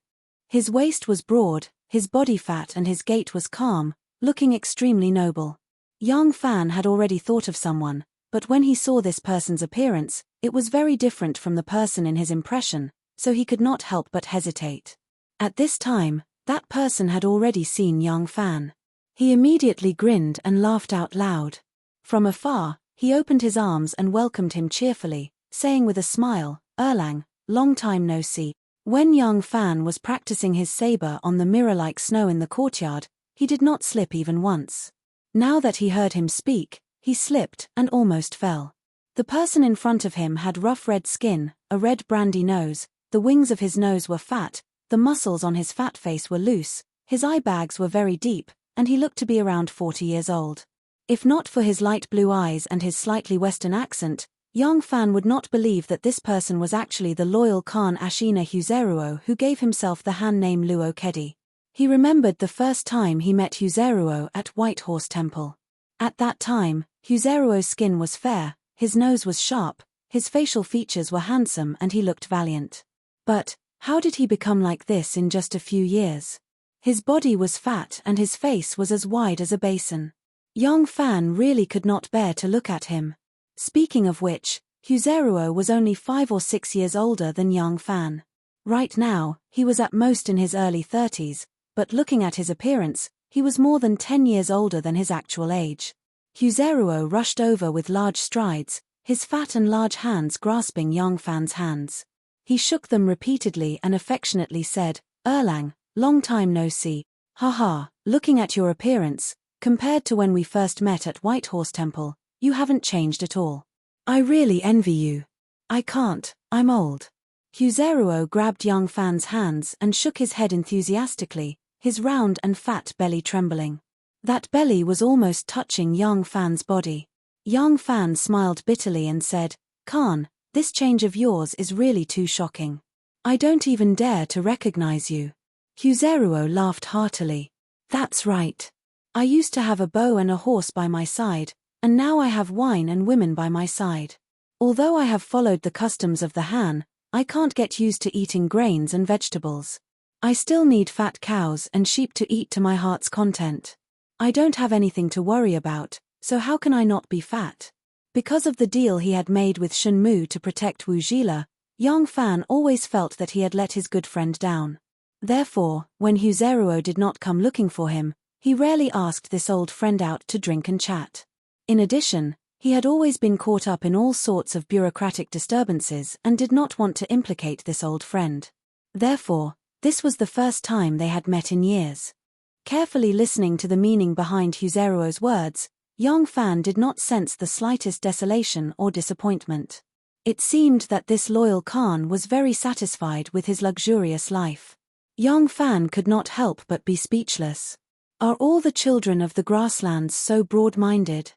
His waist was broad, his body fat and his gait was calm, looking extremely noble. Yang Fan had already thought of someone, but when he saw this person's appearance, it was very different from the person in his impression, so he could not help but hesitate. At this time, that person had already seen Yang Fan. He immediately grinned and laughed out loud. From afar, he opened his arms and welcomed him cheerfully, saying with a smile, "Erlang, long time no see." When young Fan was practicing his saber on the mirror-like snow in the courtyard, he did not slip even once. Now that he heard him speak, he slipped and almost fell. The person in front of him had rough red skin, a red brandy nose, the wings of his nose were fat, the muscles on his fat face were loose, his eye bags were very deep, and he looked to be around 40 years old. If not for his light blue eyes and his slightly Western accent, young Fan would not believe that this person was actually the loyal Khan Ashina Huzeruo who gave himself the Han name Luo Kedi. He remembered the first time he met Huzeruo at White Horse Temple. At that time, Huzeruo's skin was fair, his nose was sharp, his facial features were handsome and he looked valiant. But, how did he become like this in just a few years? His body was fat and his face was as wide as a basin. Young Fan really could not bear to look at him. Speaking of which, Huzeruo was only 5 or 6 years older than young Fan. Right now, he was at most in his early 30s, but looking at his appearance, he was more than 10 years older than his actual age. Huzeruo rushed over with large strides, his fat and large hands grasping young Fan's hands. He shook them repeatedly and affectionately said, "Erlang, long time no see. Haha, looking at your appearance, compared to when we first met at White Horse Temple, you haven't changed at all. I really envy you. I can't, I'm old." Huzeruo grabbed young Fan's hands and shook his head enthusiastically, his round and fat belly trembling. That belly was almost touching young Fan's body. Young Fan smiled bitterly and said, "Khan, this change of yours is really too shocking. I don't even dare to recognize you." Huzeruo laughed heartily. "That's right. I used to have a bow and a horse by my side, and now I have wine and women by my side. Although I have followed the customs of the Han, I can't get used to eating grains and vegetables. I still need fat cows and sheep to eat to my heart's content. I don't have anything to worry about, so how can I not be fat?" Because of the deal he had made with Shunmu to protect Wu Jila, young Fan always felt that he had let his good friend down. Therefore, when Huzeruo did not come looking for him, he rarely asked this old friend out to drink and chat. In addition, he had always been caught up in all sorts of bureaucratic disturbances and did not want to implicate this old friend. Therefore, this was the first time they had met in years. Carefully listening to the meaning behind Huzeruo's words, young Fan did not sense the slightest desolation or disappointment. It seemed that this loyal Khan was very satisfied with his luxurious life. Young Fan could not help but be speechless. Are all the children of the grasslands so broad-minded?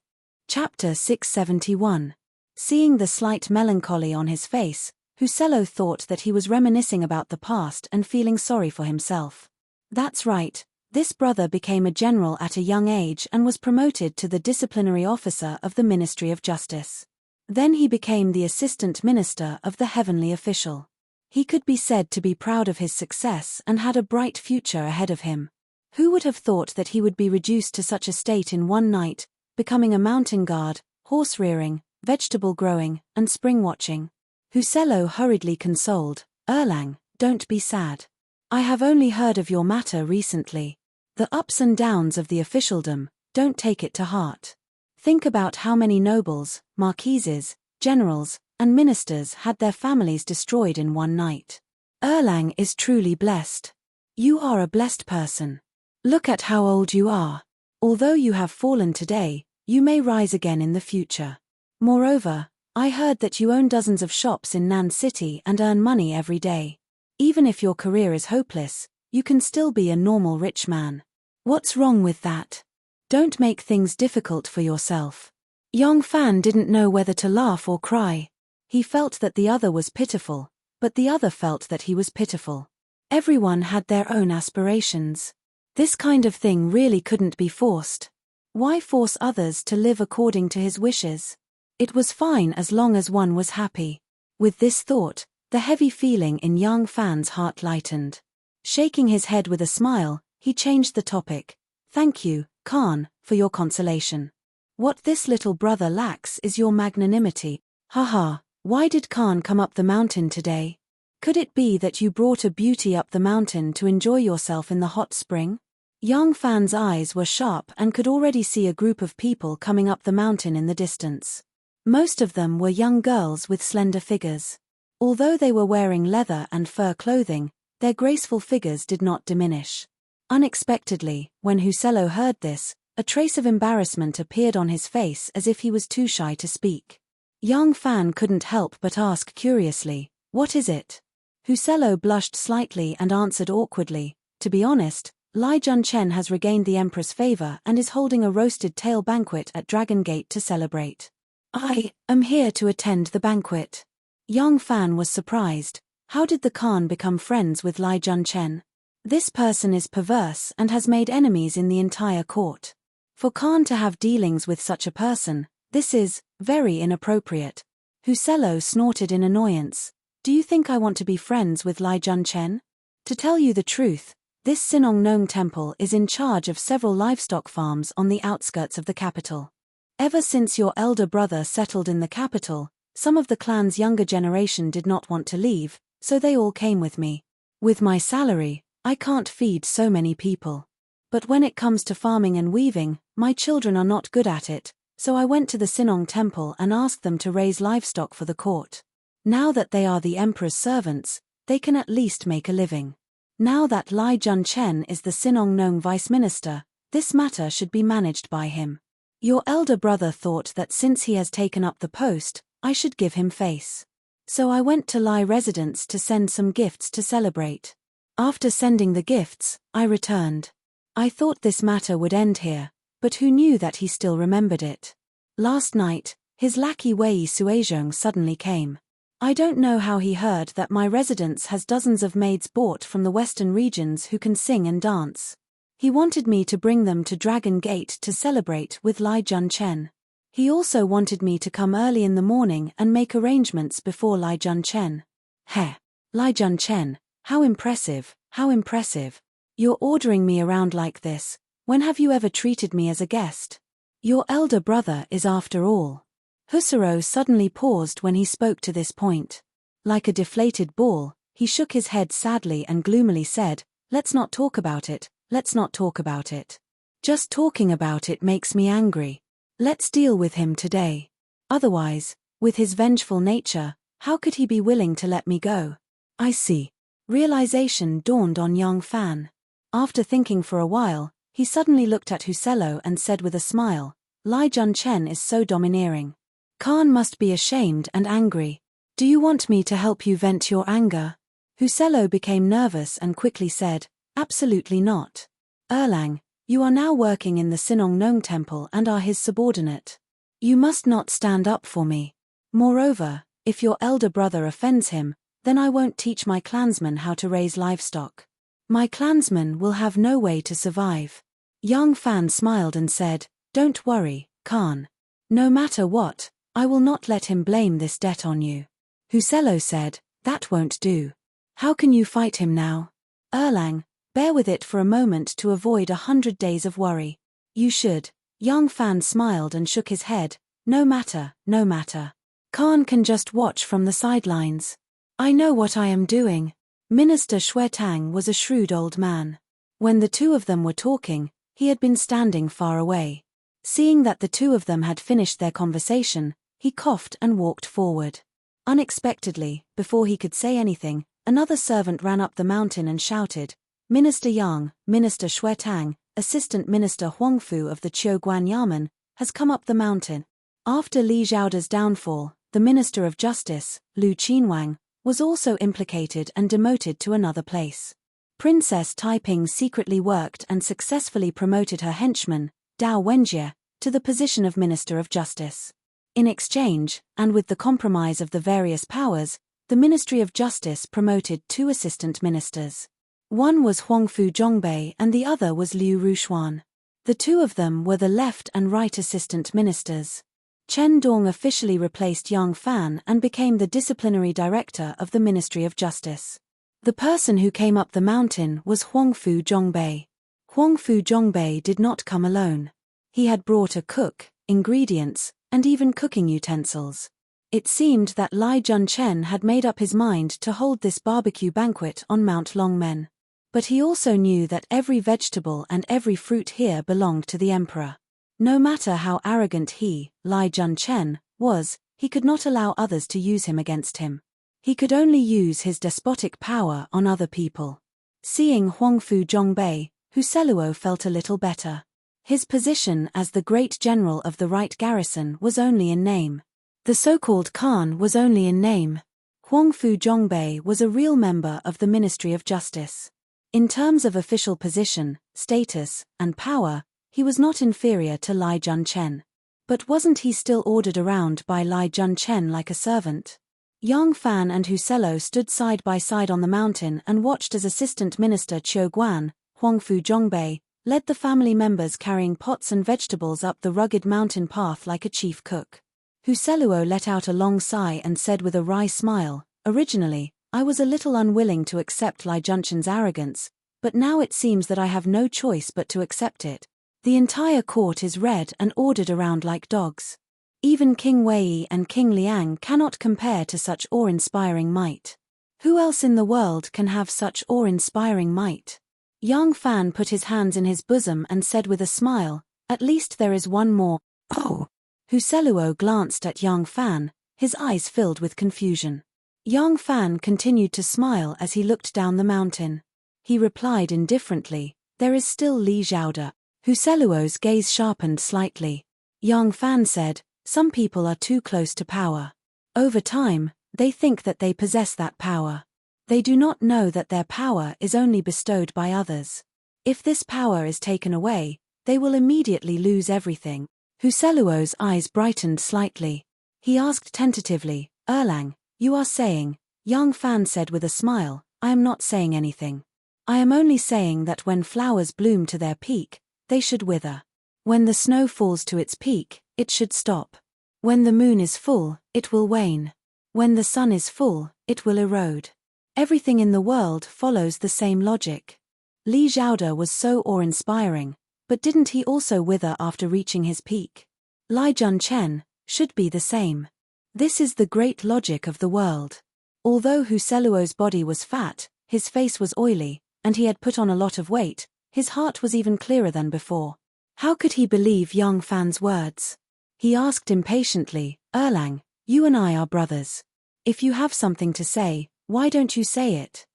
Chapter 671. Seeing the slight melancholy on his face, Husello thought that he was reminiscing about the past and feeling sorry for himself. That's right, this brother became a general at a young age and was promoted to the disciplinary officer of the Ministry of Justice. Then he became the assistant minister of the heavenly official. He could be said to be proud of his success and had a bright future ahead of him. Who would have thought that he would be reduced to such a state in one night, becoming a mountain guard, horse rearing, vegetable growing, and spring watching? Husello hurriedly consoled, "Erlang, don't be sad. I have only heard of your matter recently. The ups and downs of the officialdom, don't take it to heart. Think about how many nobles, marquises, generals, and ministers had their families destroyed in one night. Erlang is truly blessed. You are a blessed person. Look at how old you are. Although you have fallen today, you may rise again in the future. Moreover, I heard that you own dozens of shops in Nan City and earn money every day. Even if your career is hopeless, you can still be a normal rich man. What's wrong with that? Don't make things difficult for yourself." Young Fan didn't know whether to laugh or cry. He felt that the other was pitiful, but the other felt that he was pitiful. Everyone had their own aspirations. This kind of thing really couldn't be forced. Why force others to live according to his wishes? It was fine as long as one was happy. With this thought, the heavy feeling in young Fan's heart lightened. Shaking his head with a smile, he changed the topic. "Thank you, Khan, for your consolation. What this little brother lacks is your magnanimity. Haha, why did Khan come up the mountain today? Could it be that you brought a beauty up the mountain to enjoy yourself in the hot spring?" Young Fan's eyes were sharp and could already see a group of people coming up the mountain in the distance. Most of them were young girls with slender figures. Although they were wearing leather and fur clothing, their graceful figures did not diminish. Unexpectedly, when Husello heard this, a trace of embarrassment appeared on his face as if he was too shy to speak. Young Fan couldn't help but ask curiously, "What is it?" Husello blushed slightly and answered awkwardly, "To be honest, Lai Junchen has regained the Emperor's favor and is holding a roasted tail banquet at Dragon Gate to celebrate. I am here to attend the banquet." Young Fan was surprised. How did the Khan become friends with Lai Junchen? This person is perverse and has made enemies in the entire court. For Khan to have dealings with such a person, this is very inappropriate. Husello snorted in annoyance. "Do you think I want to be friends with Lai Junchen? To tell you the truth, this Sinong Nong temple is in charge of several livestock farms on the outskirts of the capital. Ever since your elder brother settled in the capital, some of the clan's younger generation did not want to leave, so they all came with me. With my salary, I can't feed so many people. But when it comes to farming and weaving, my children are not good at it, so I went to the Sinong temple and asked them to raise livestock for the court. Now that they are the emperor's servants, they can at least make a living. Now that Lai Junchen is the Sinong Nong vice minister, this matter should be managed by him. Your elder brother thought that since he has taken up the post, I should give him face. So I went to Lai residence to send some gifts to celebrate. After sending the gifts, I returned. I thought this matter would end here, but who knew that he still remembered it? Last night, his lackey Wei Suizhong suddenly came. I don't know how he heard that my residence has dozens of maids bought from the western regions who can sing and dance. He wanted me to bring them to Dragon Gate to celebrate with Lai Junchen. He also wanted me to come early in the morning and make arrangements before Lai Junchen. Heh! Lai Junchen, how impressive, how impressive. You're ordering me around like this. When have you ever treated me as a guest? Your elder brother is after all. Husaro suddenly paused when he spoke to this point. Like a deflated ball, he shook his head sadly and gloomily said, "Let's not talk about it, let's not talk about it. Just talking about it makes me angry. Let's deal with him today. Otherwise, with his vengeful nature, how could he be willing to let me go?" I see. Realization dawned on young Fan. After thinking for a while, he suddenly looked at Husello and said with a smile, "Lai Junchen is so domineering. Khan must be ashamed and angry. Do you want me to help you vent your anger?" Husello became nervous and quickly said, "Absolutely not. Erlang, you are now working in the Sinong Nong temple and are his subordinate. You must not stand up for me. Moreover, if your elder brother offends him, then I won't teach my clansmen how to raise livestock. My clansmen will have no way to survive." Young Fan smiled and said, "Don't worry, Khan. No matter what, I will not let him blame this debt on you." Husello said, "That won't do. How can you fight him now? Erlang, bear with it for a moment to avoid 100 days of worry." "You should." Young Fan smiled and shook his head, "No matter, no matter. Khan can just watch from the sidelines. I know what I am doing." Minister Xuetang was a shrewd old man. When the two of them were talking, he had been standing far away. Seeing that the two of them had finished their conversation, he coughed and walked forward. Unexpectedly, before he could say anything, another servant ran up the mountain and shouted, "Minister Yang, Minister Xuetang, Assistant Minister Huangfu of the Qiuguan Yamen, has come up the mountain." After Li Zhaoda's downfall, the Minister of Justice, Lu Qinwang, was also implicated and demoted to another place. Princess Taiping secretly worked and successfully promoted her henchman, Dao Wenjie, to the position of Minister of Justice. In exchange, and with the compromise of the various powers, the Ministry of Justice promoted two assistant ministers. One was Huangfu Zhongbei and the other was Liu Rushuan. The two of them were the left and right assistant ministers. Chen Dong officially replaced Yang Fan and became the disciplinary director of the Ministry of Justice. The person who came up the mountain was Huangfu Zhongbei. Huangfu Zhongbei did not come alone. He had brought a cook, ingredients, and even cooking utensils. It seemed that Lai Junchen had made up his mind to hold this barbecue banquet on Mount Longmen. But he also knew that every vegetable and every fruit here belonged to the emperor. No matter how arrogant he, Lai Junchen, was, he could not allow others to use him against him. He could only use his despotic power on other people. Seeing Huangfu Zhongbei, Huseluo felt a little better. His position as the great general of the right garrison was only in name. The so-called Khan was only in name. Huangfu Zhongbei was a real member of the Ministry of Justice. In terms of official position, status, and power, he was not inferior to Lai Junchen. But wasn't he still ordered around by Lai Junchen like a servant? Yang Fan and Huseluo stood side by side on the mountain and watched as Assistant Minister Qiu Guan, Huangfu Zhongbei, led the family members carrying pots and vegetables up the rugged mountain path like a chief cook. Huseluo let out a long sigh and said with a wry smile, "Originally, I was a little unwilling to accept Lai Junchen's arrogance, but now it seems that I have no choice but to accept it. The entire court is read and ordered around like dogs. Even King Wei and King Liang cannot compare to such awe-inspiring might. Who else in the world can have such awe-inspiring might?" Yang Fan put his hands in his bosom and said with a smile, "At least there is one more." "Oh!" Huseluo glanced at Yang Fan, his eyes filled with confusion. Yang Fan continued to smile as he looked down the mountain. He replied indifferently, "There is still Li Zhaoda." Huseluo's gaze sharpened slightly. Yang Fan said, "Some people are too close to power. Over time, they think that they possess that power. They do not know that their power is only bestowed by others. If this power is taken away, they will immediately lose everything." Huseluo's eyes brightened slightly. He asked tentatively, "Erlang, you are saying?" Yang Fan said with a smile, "I am not saying anything. I am only saying that when flowers bloom to their peak, they should wither. When the snow falls to its peak, it should stop. When the moon is full, it will wane. When the sun is full, it will erode. Everything in the world follows the same logic." Li Zhaoda was so awe-inspiring, but didn't he also wither after reaching his peak? Lai Junchen should be the same. This is the great logic of the world. Although Huseluo's body was fat, his face was oily, and he had put on a lot of weight, his heart was even clearer than before. How could he believe Yang Fan's words? He asked impatiently, "Erlang, you and I are brothers. If you have something to say, why don't you say it?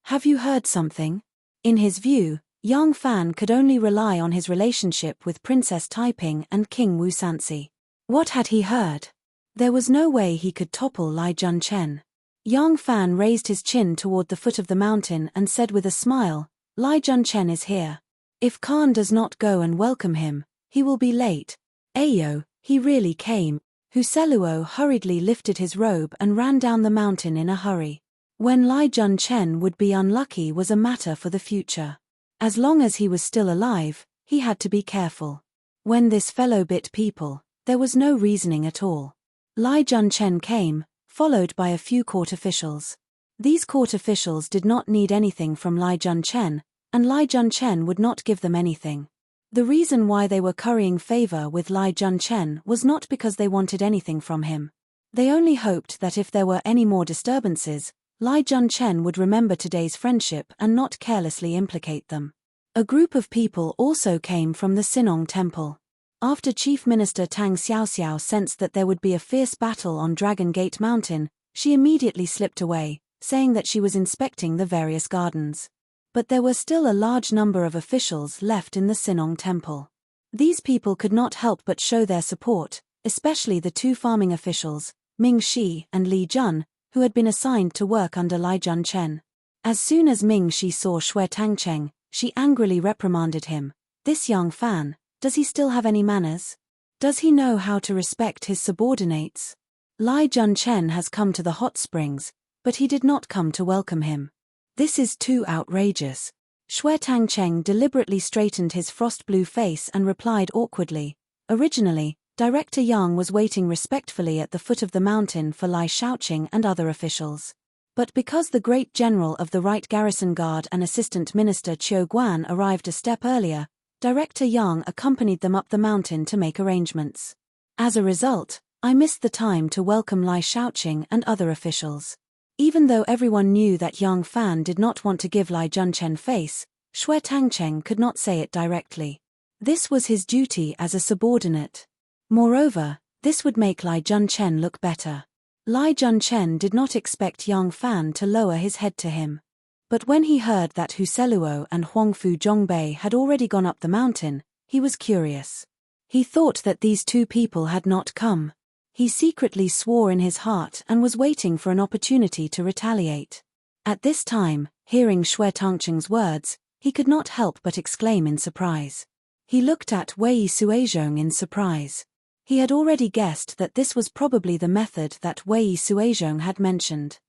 Have you heard something?" In his view, Yang Fan could only rely on his relationship with Princess Taiping and King Wu Sansi. What had he heard? There was no way he could topple Lai Junchen. Yang Fan raised his chin toward the foot of the mountain and said with a smile, "Lai Junchen is here. If Khan does not go and welcome him, he will be late. Ayo, he really came." Huseluo hurriedly lifted his robe and ran down the mountain in a hurry. When Lai Junchen would be unlucky was a matter for the future. As long as he was still alive, he had to be careful. When this fellow bit people, there was no reasoning at all. Lai Junchen came, followed by a few court officials. These court officials did not need anything from Lai Junchen, and Lai Junchen would not give them anything. The reason why they were currying favor with Lai Junchen was not because they wanted anything from him. They only hoped that if there were any more disturbances, Lai Junchen would remember today's friendship and not carelessly implicate them. A group of people also came from the Sinong Temple. After Chief Minister Tang Xiaoxiao sensed that there would be a fierce battle on Dragon Gate Mountain, she immediately slipped away, saying that she was inspecting the various gardens. But there were still a large number of officials left in the Sinong Temple. These people could not help but show their support, especially the two farming officials, Ming Shi and Li Jun, who had been assigned to work under Lai Junchen. As soon as Ming Shi saw Xue Tangcheng, she angrily reprimanded him. "This young Fan, does he still have any manners? Does he know how to respect his subordinates? Lai Junchen has come to the hot springs, but he did not come to welcome him. This is too outrageous." Xue Tangcheng deliberately straightened his frost-blue face and replied awkwardly, "Originally, Director Yang was waiting respectfully at the foot of the mountain for Lai Shaoqing and other officials. But because the great general of the Right Garrison Guard and Assistant Minister Qiu Guan arrived a step earlier, Director Yang accompanied them up the mountain to make arrangements. As a result, I missed the time to welcome Lai Shaoqing and other officials." Even though everyone knew that Yang Fan did not want to give Lai Junchen face, Xue Tangcheng could not say it directly. This was his duty as a subordinate. Moreover, this would make Lai Junchen look better. Lai Junchen did not expect Yang Fan to lower his head to him. But when he heard that Hu Seluo and Huangfu Zhongbei had already gone up the mountain, he was curious. He thought that these two people had not come. He secretly swore in his heart and was waiting for an opportunity to retaliate. At this time, hearing Xue Tangcheng's words, he could not help but exclaim in surprise. He looked at Wei Suizhong in surprise. He had already guessed that this was probably the method that Wei Suizhong had mentioned.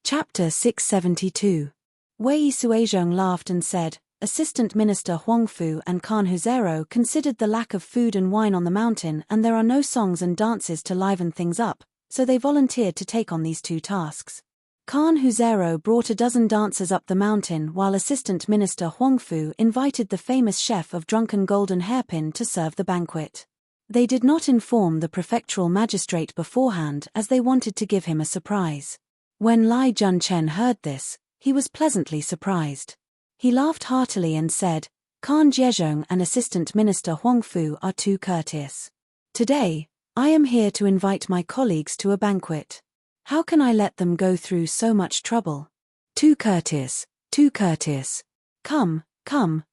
Chapter 672. Wei Suizhong laughed and said, Assistant Minister Huangfu and Khan Huzero considered the lack of food and wine on the mountain and there are no songs and dances to liven things up, so they volunteered to take on these two tasks. Khan Huzero brought a dozen dancers up the mountain while Assistant Minister Huangfu invited the famous chef of Drunken Golden Hairpin to serve the banquet. They did not inform the prefectural magistrate beforehand as they wanted to give him a surprise. When Lai Junchen heard this, he was pleasantly surprised. He laughed heartily and said, Khan Jiezhong and Assistant Minister Huangfu are too courteous. Today, I am here to invite my colleagues to a banquet. How can I let them go through so much trouble? Too courteous, too courteous. Come,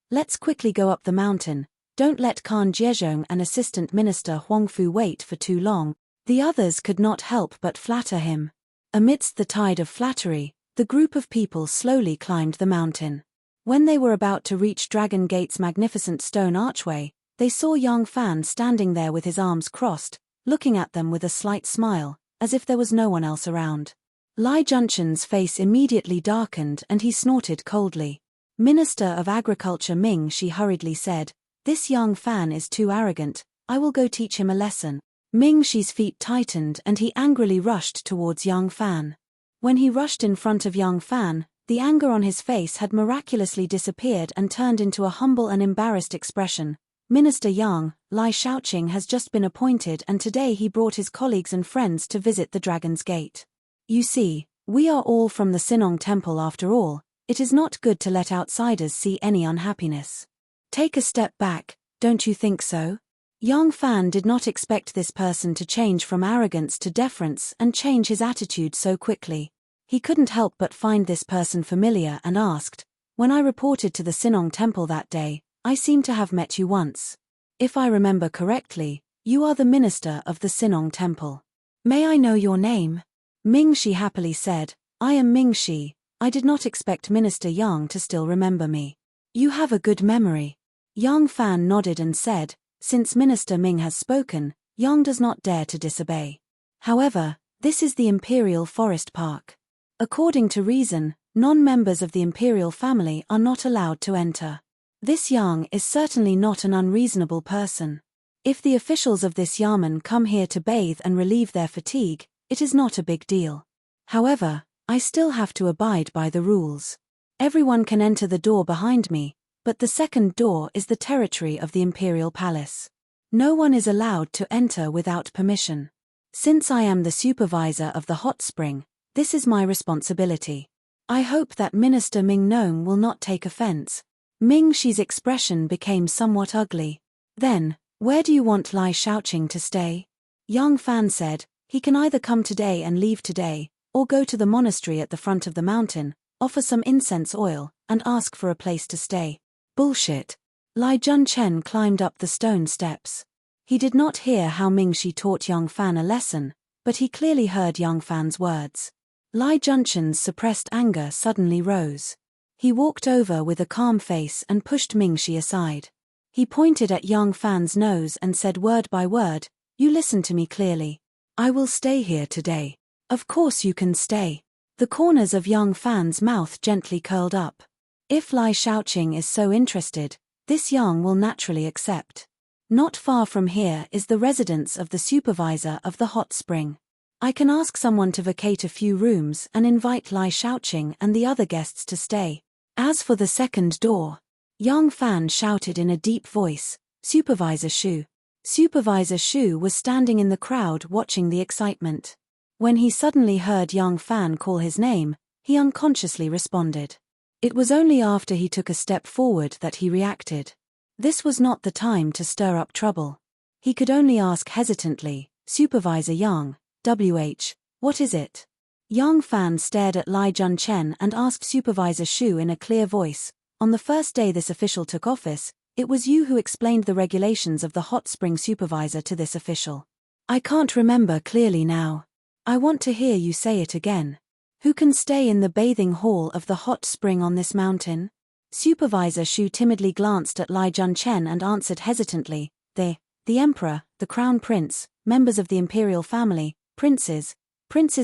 let's quickly go up the mountain. Don't let Khan Jiezhong and Assistant Minister Huangfu wait for too long. The others could not help but flatter him. Amidst the tide of flattery, the group of people slowly climbed the mountain. When they were about to reach Dragon Gate's magnificent stone archway, they saw Yang Fan standing there with his arms crossed, looking at them with a slight smile, as if there was no one else around. Lai Junchen's face immediately darkened and he snorted coldly. Minister of Agriculture Ming Shi hurriedly said, This Yang Fan is too arrogant, I will go teach him a lesson. Ming Shi's feet tightened and he angrily rushed towards Yang Fan. When he rushed in front of Yang Fan, the anger on his face had miraculously disappeared and turned into a humble and embarrassed expression. Minister Yang, Lai Shaoqing has just been appointed and today he brought his colleagues and friends to visit the Dragon's Gate. You see, we are all from the Sinong Temple after all, it is not good to let outsiders see any unhappiness. Take a step back, don't you think so? Yang Fan did not expect this person to change from arrogance to deference and change his attitude so quickly. He couldn't help but find this person familiar and asked, When I reported to the Sinong Temple that day, I seem to have met you once. If I remember correctly, you are the minister of the Sinong Temple. May I know your name? Ming Shi happily said, I am Ming Shi. I did not expect Minister Yang to still remember me. You have a good memory. Yang Fan nodded and said, Since Minister Ming has spoken, Yang does not dare to disobey. However, this is the Imperial Forest Park. According to reason, non-members of the imperial family are not allowed to enter. This Yang is certainly not an unreasonable person. If the officials of this yamen come here to bathe and relieve their fatigue, it is not a big deal. However, I still have to abide by the rules. Everyone can enter the door behind me, but the second door is the territory of the imperial palace. No one is allowed to enter without permission. Since I am the supervisor of the hot spring, this is my responsibility. I hope that Minister Ming Nong will not take offense. Ming Shi's expression became somewhat ugly. Then, where do you want Lai Shaoqing to stay? Yang Fan said, he can either come today and leave today, or go to the monastery at the front of the mountain, offer some incense oil, and ask for a place to stay. Bullshit. Lai Junchen climbed up the stone steps. He did not hear how Ming Shi taught Yang Fan a lesson, but he clearly heard Yang Fan's words. Lai Junchen's suppressed anger suddenly rose. He walked over with a calm face and pushed Ming Shi aside. He pointed at Yang Fan's nose and said word by word, You listen to me clearly. I will stay here today. Of course you can stay. The corners of Yang Fan's mouth gently curled up. If Lai Shaoqing is so interested, this Yang will naturally accept. Not far from here is the residence of the supervisor of the hot spring. I can ask someone to vacate a few rooms and invite Lai Shaoqing and the other guests to stay. As for the second door, Yang Fan shouted in a deep voice, Supervisor Shu. Supervisor Shu was standing in the crowd watching the excitement. When he suddenly heard Yang Fan call his name, he unconsciously responded. It was only after he took a step forward that he reacted. This was not the time to stir up trouble. He could only ask hesitantly, Supervisor Yang, What is it? Yang Fan stared at Lai Junchen and asked Supervisor Shu in a clear voice, on the first day this official took office, it was you who explained the regulations of the hot spring supervisor to this official. I can't remember clearly now. I want to hear you say it again. Who can stay in the bathing hall of the hot spring on this mountain? Supervisor Shu timidly glanced at Lai Junchen and answered hesitantly, the emperor, the crown prince, members of the imperial family, princes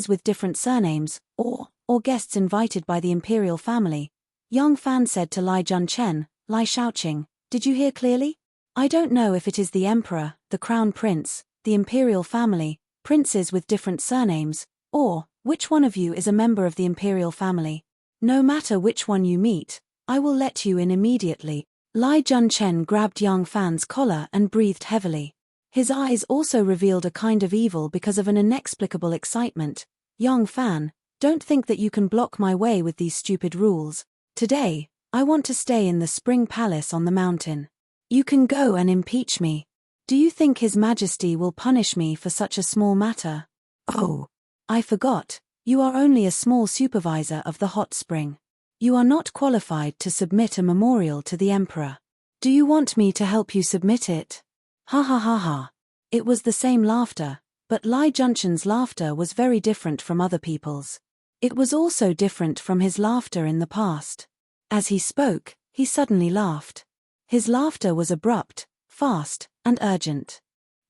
with different surnames, or guests invited by the imperial family. Yang Fan said to Lai Junchen, Lai Shaoqing, did you hear clearly? I don't know if it is the emperor, the crown prince, the imperial family, princes with different surnames, or which one of you is a member of the imperial family. No matter which one you meet, I will let you in immediately. Lai Junchen grabbed Yang Fan's collar and breathed heavily. His eyes also revealed a kind of evil because of an inexplicable excitement. Yang Fan, don't think that you can block my way with these stupid rules. Today, I want to stay in the Spring Palace on the mountain. You can go and impeach me. Do you think His Majesty will punish me for such a small matter? Oh, I forgot, you are only a small supervisor of the hot spring. You are not qualified to submit a memorial to the emperor. Do you want me to help you submit it? Ha ha ha ha. It was the same laughter, but Lai Junchen's laughter was very different from other people's. It was also different from his laughter in the past. As he spoke, he suddenly laughed. His laughter was abrupt, fast, and urgent.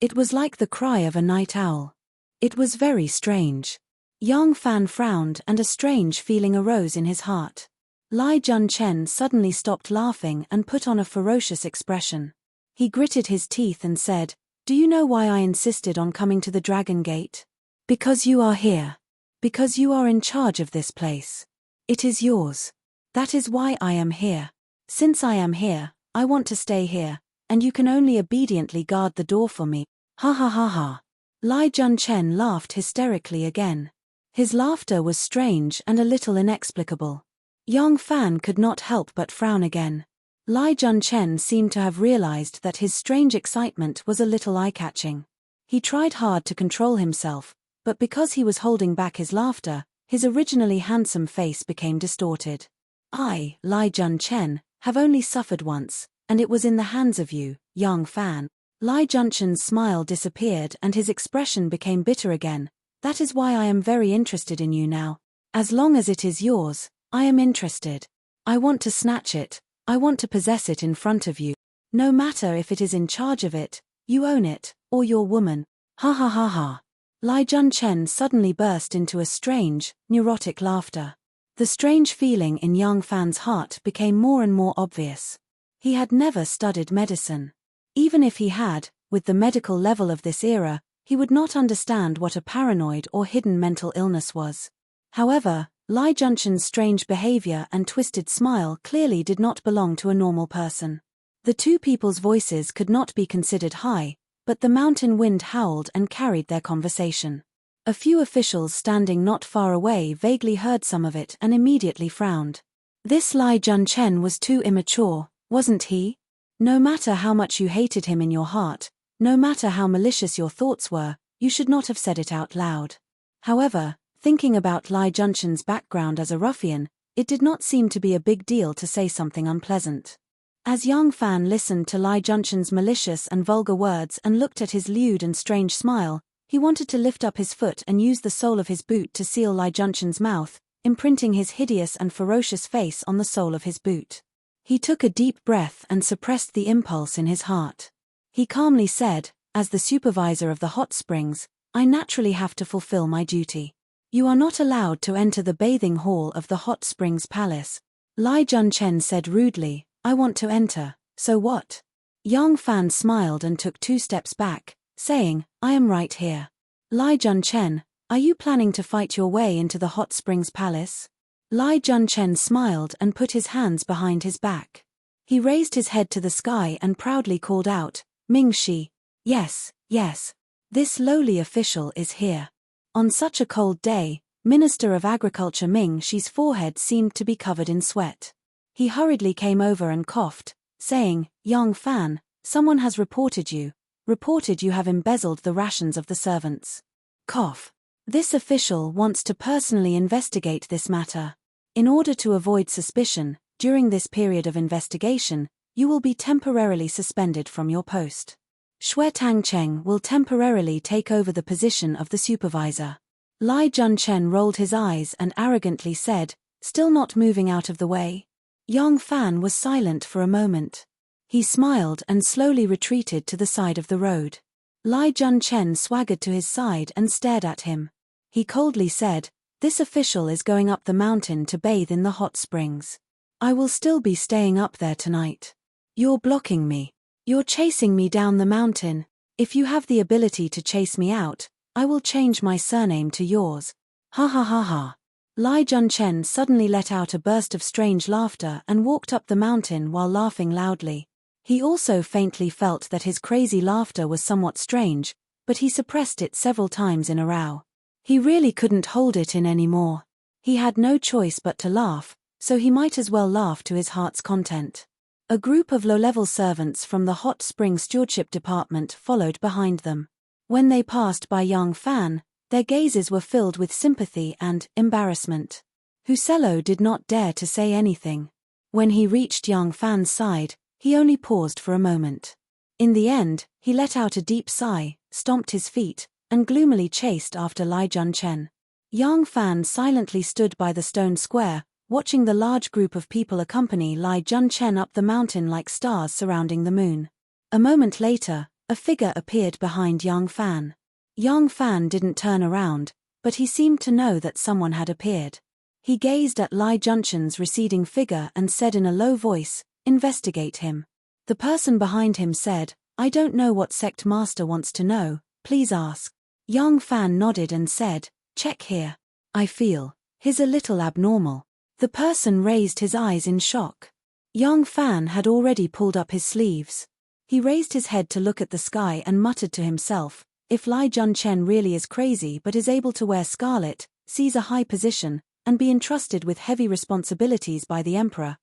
It was like the cry of a night owl. It was very strange. Yang Fan frowned and a strange feeling arose in his heart. Lai Junchen suddenly stopped laughing and put on a ferocious expression. He gritted his teeth and said, Do you know why I insisted on coming to the Dragon Gate? Because you are here. Because you are in charge of this place. It is yours. That is why I am here. Since I am here, I want to stay here, and you can only obediently guard the door for me. Ha ha ha ha. Lai Junchen laughed hysterically again. His laughter was strange and a little inexplicable. Yang Fan could not help but frown again. Lai Junchen seemed to have realized that his strange excitement was a little eye-catching. He tried hard to control himself, but because he was holding back his laughter, his originally handsome face became distorted. I, Lai Junchen, have only suffered once, and it was in the hands of you, Yang Fan. Lai Junchen's smile disappeared and his expression became bitter again. That is why I am very interested in you now. As long as it is yours, I am interested. I want to snatch it, I want to possess it in front of you. No matter if it is in charge of it, you own it, or your woman. Ha ha ha ha. Lai Junchen suddenly burst into a strange, neurotic laughter. The strange feeling in Yang Fan's heart became more and more obvious. He had never studied medicine. Even if he had, with the medical level of this era, he would not understand what a paranoid or hidden mental illness was. However, Lai Junchen's strange behavior and twisted smile clearly did not belong to a normal person. The two people's voices could not be considered high, but the mountain wind howled and carried their conversation. A few officials standing not far away vaguely heard some of it and immediately frowned. This Lai Junchen was too immature, wasn't he? No matter how much you hated him in your heart, no matter how malicious your thoughts were, you should not have said it out loud. However, thinking about Lai Junchen's background as a ruffian, it did not seem to be a big deal to say something unpleasant. As Yang Fan listened to Lai Junchen's malicious and vulgar words and looked at his lewd and strange smile, he wanted to lift up his foot and use the sole of his boot to seal Lai Junchen's mouth, imprinting his hideous and ferocious face on the sole of his boot. He took a deep breath and suppressed the impulse in his heart. He calmly said, as the supervisor of the hot springs, I naturally have to fulfill my duty. You are not allowed to enter the bathing hall of the hot springs palace. Lai Junchen said rudely, I want to enter, so what? Yang Fan smiled and took 2 steps back, saying, I am right here. Lai Junchen, are you planning to fight your way into the hot springs palace? Lai Junchen smiled and put his hands behind his back. He raised his head to the sky and proudly called out, Ming Shi. Yes, yes. This lowly official is here. On such a cold day, Minister of Agriculture Ming Shi's forehead seemed to be covered in sweat. He hurriedly came over and coughed, saying, Yang Fan, someone has reported you have embezzled the rations of the servants. Cough. This official wants to personally investigate this matter. In order to avoid suspicion, during this period of investigation, you will be temporarily suspended from your post. Shui Tangcheng will temporarily take over the position of the supervisor. Lai Junchen rolled his eyes and arrogantly said, still not moving out of the way. Yang Fan was silent for a moment. He smiled and slowly retreated to the side of the road. Lai Junchen swaggered to his side and stared at him. He coldly said, this official is going up the mountain to bathe in the hot springs. I will still be staying up there tonight. You're blocking me. You're chasing me down the mountain. If you have the ability to chase me out, I will change my surname to yours. Ha ha ha ha. Lai Junchen suddenly let out a burst of strange laughter and walked up the mountain while laughing loudly. He also faintly felt that his crazy laughter was somewhat strange, but he suppressed it several times in a row. He really couldn't hold it in anymore. He had no choice but to laugh, so he might as well laugh to his heart's content. A group of low-level servants from the hot spring stewardship department followed behind them. When they passed by Yang Fan, their gazes were filled with sympathy and embarrassment. Husello did not dare to say anything. When he reached Yang Fan's side, he only paused for a moment. In the end, he let out a deep sigh, stomped his feet, and gloomily chased after Lai Junchen. Yang Fan silently stood by the stone square, watching the large group of people accompany Lai Junchen up the mountain like stars surrounding the moon. A moment later, a figure appeared behind Yang Fan. Yang Fan didn't turn around, but he seemed to know that someone had appeared. He gazed at Lai Junchen's receding figure and said in a low voice, investigate him. The person behind him said, I don't know what sect master wants to know, please ask. Yang Fan nodded and said, check here. I feel he's a little abnormal. The person raised his eyes in shock. Yang Fan had already pulled up his sleeves. He raised his head to look at the sky and muttered to himself, if Lai Junchen really is crazy but is able to wear scarlet, seize a high position, and be entrusted with heavy responsibilities by the emperor,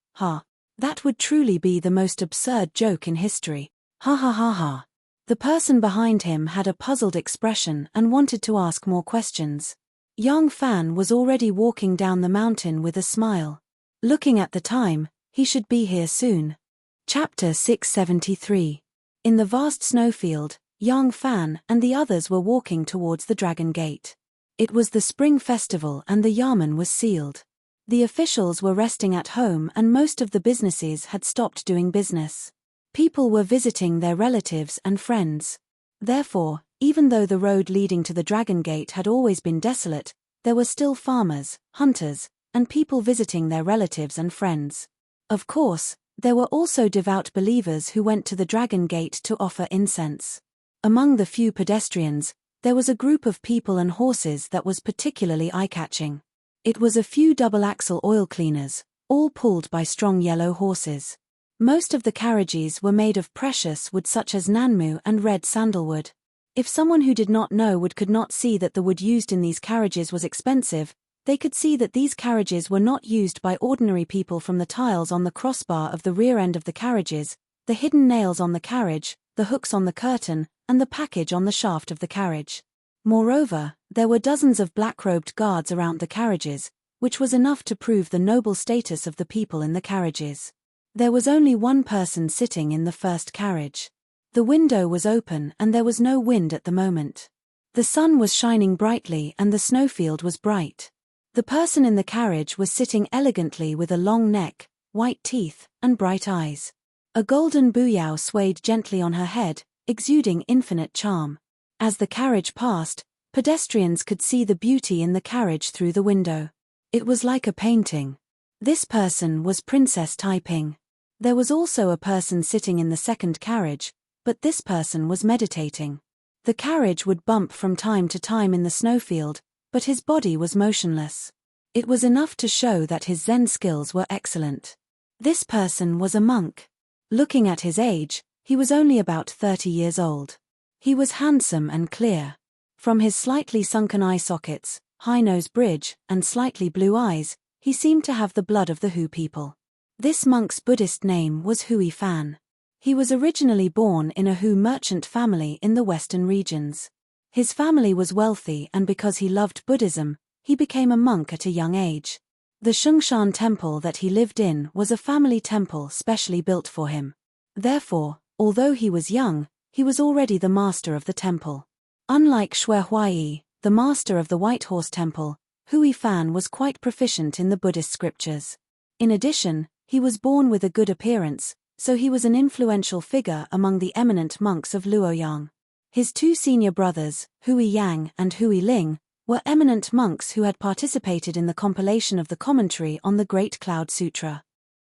that would truly be the most absurd joke in history. Ha ha ha ha. The person behind him had a puzzled expression and wanted to ask more questions. Yang Fan was already walking down the mountain with a smile. Looking at the time, he should be here soon. Chapter 673. In the vast snowfield, Yang Fan and the others were walking towards the Dragon Gate. It was the spring festival and the yamen was sealed. The officials were resting at home and most of the businesses had stopped doing business. People were visiting their relatives and friends. Therefore, even though the road leading to the Dragon Gate had always been desolate, there were still farmers, hunters, and people visiting their relatives and friends. Of course, there were also devout believers who went to the Dragon Gate to offer incense. Among the few pedestrians, there was a group of people and horses that was particularly eye-catching. It was a few double-axle oil cleaners, all pulled by strong yellow horses. Most of the carriages were made of precious wood such as nanmu and red sandalwood. If someone who did not know wood could not see that the wood used in these carriages was expensive, they could see that these carriages were not used by ordinary people from the tiles on the crossbar of the rear end of the carriages, the hidden nails on the carriage, the hooks on the curtain, and the package on the shaft of the carriage. Moreover, there were dozens of black-robed guards around the carriages, which was enough to prove the noble status of the people in the carriages. There was only one person sitting in the first carriage. The window was open and there was no wind at the moment. The sun was shining brightly and the snowfield was bright. The person in the carriage was sitting elegantly with a long neck, white teeth, and bright eyes. A golden buyao swayed gently on her head, exuding infinite charm. As the carriage passed, pedestrians could see the beauty in the carriage through the window. It was like a painting. This person was Princess Taiping. There was also a person sitting in the second carriage, but this person was meditating. The carriage would bump from time to time in the snowfield, but his body was motionless. It was enough to show that his Zen skills were excellent. This person was a monk. Looking at his age, he was only about 30 years old. He was handsome and clear. From his slightly sunken eye sockets, high nose bridge, and slightly blue eyes, he seemed to have the blood of the Hu people. This monk's Buddhist name was Hui Fan. He was originally born in a Hu merchant family in the western regions. His family was wealthy, and because he loved Buddhism, he became a monk at a young age. The Shungshan temple that he lived in was a family temple specially built for him. Therefore, although he was young, he was already the master of the temple. Unlike Xue Huaiyi, the master of the White Horse Temple, Hui Fan was quite proficient in the Buddhist scriptures. In addition, he was born with a good appearance, so he was an influential figure among the eminent monks of Luoyang. His two senior brothers, Hui Yang and Hui Ling, were eminent monks who had participated in the compilation of the commentary on the Great Cloud Sutra.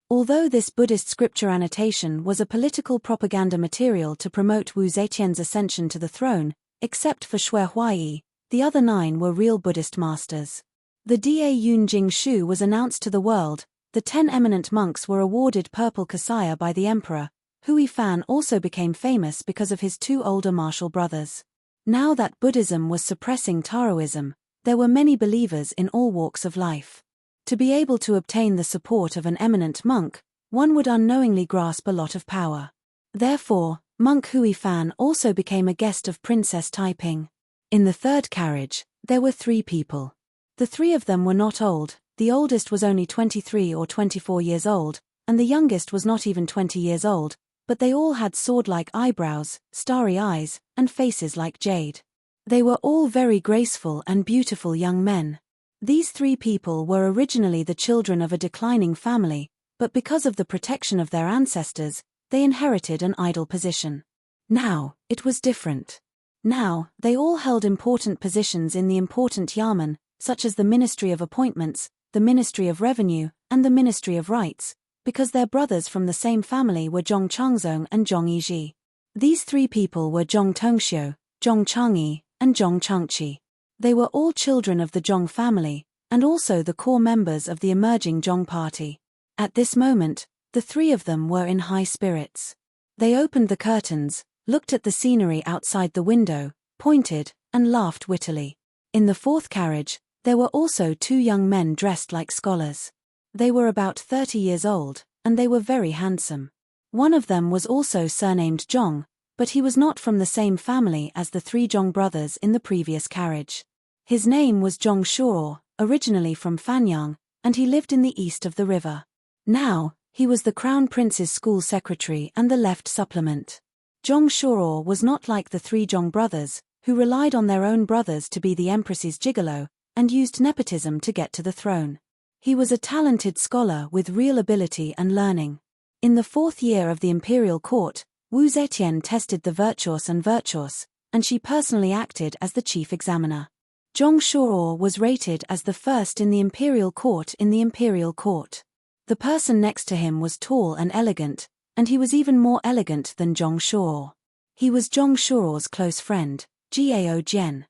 Although this Buddhist scripture annotation was a political propaganda material to promote Wu Zetian's ascension to the throne, except for Xue Huaiyi, the other 9 were real Buddhist masters. The Da Yun Jing Shu was announced to the world. The 10 eminent monks were awarded Purple Kasaya by the emperor. Hui Fan also became famous because of his 2 older martial brothers. Now that Buddhism was suppressing Taoism, there were many believers in all walks of life. To be able to obtain the support of an eminent monk, one would unknowingly grasp a lot of power. Therefore, monk Hui Fan also became a guest of Princess Taiping. In the third carriage, there were 3 people. The 3 of them were not old. The oldest was only 23 or 24 years old, and the youngest was not even 20 years old, but they all had sword-like eyebrows, starry eyes, and faces like jade. They were all very graceful and beautiful young men. These 3 people were originally the children of a declining family, but because of the protection of their ancestors, they inherited an idle position. Now, it was different. Now, they all held important positions in the important yamen, such as the Ministry of Appointments, the Ministry of Revenue, and the Ministry of Rights, because their brothers from the same family were Zhong Changzong and Zhong Yizhi. These 3 people were Zhong Tongxiu, Zhong Changyi, and Zhong Changqi. They were all children of the Zhong family, and also the core members of the emerging Zhong party. At this moment, the 3 of them were in high spirits. They opened the curtains, looked at the scenery outside the window, pointed, and laughed wittily. In the 4th carriage, there were also 2 young men dressed like scholars. They were about 30 years old, and they were very handsome. One of them was also surnamed Zhong, but he was not from the same family as the 3 Zhong brothers in the previous carriage. His name was Zhong Shuo, originally from Fanyang, and he lived in the east of the river. Now, he was the Crown Prince's school secretary and the left supplement. Zhong Shuo was not like the 3 Zhong brothers, who relied on their own brothers to be the empress's gigolo, and used nepotism to get to the throne. He was a talented scholar with real ability and learning. In the 4th year of the imperial court, Wu Zetian tested the virtuous and virtuous, and she personally acted as the chief examiner. Zhong Shuo was rated as the first in the imperial court in the imperial court. The person next to him was tall and elegant, and he was even more elegant than Zhong Shuo. He was Zhong Shuo's close friend, Gao Jian.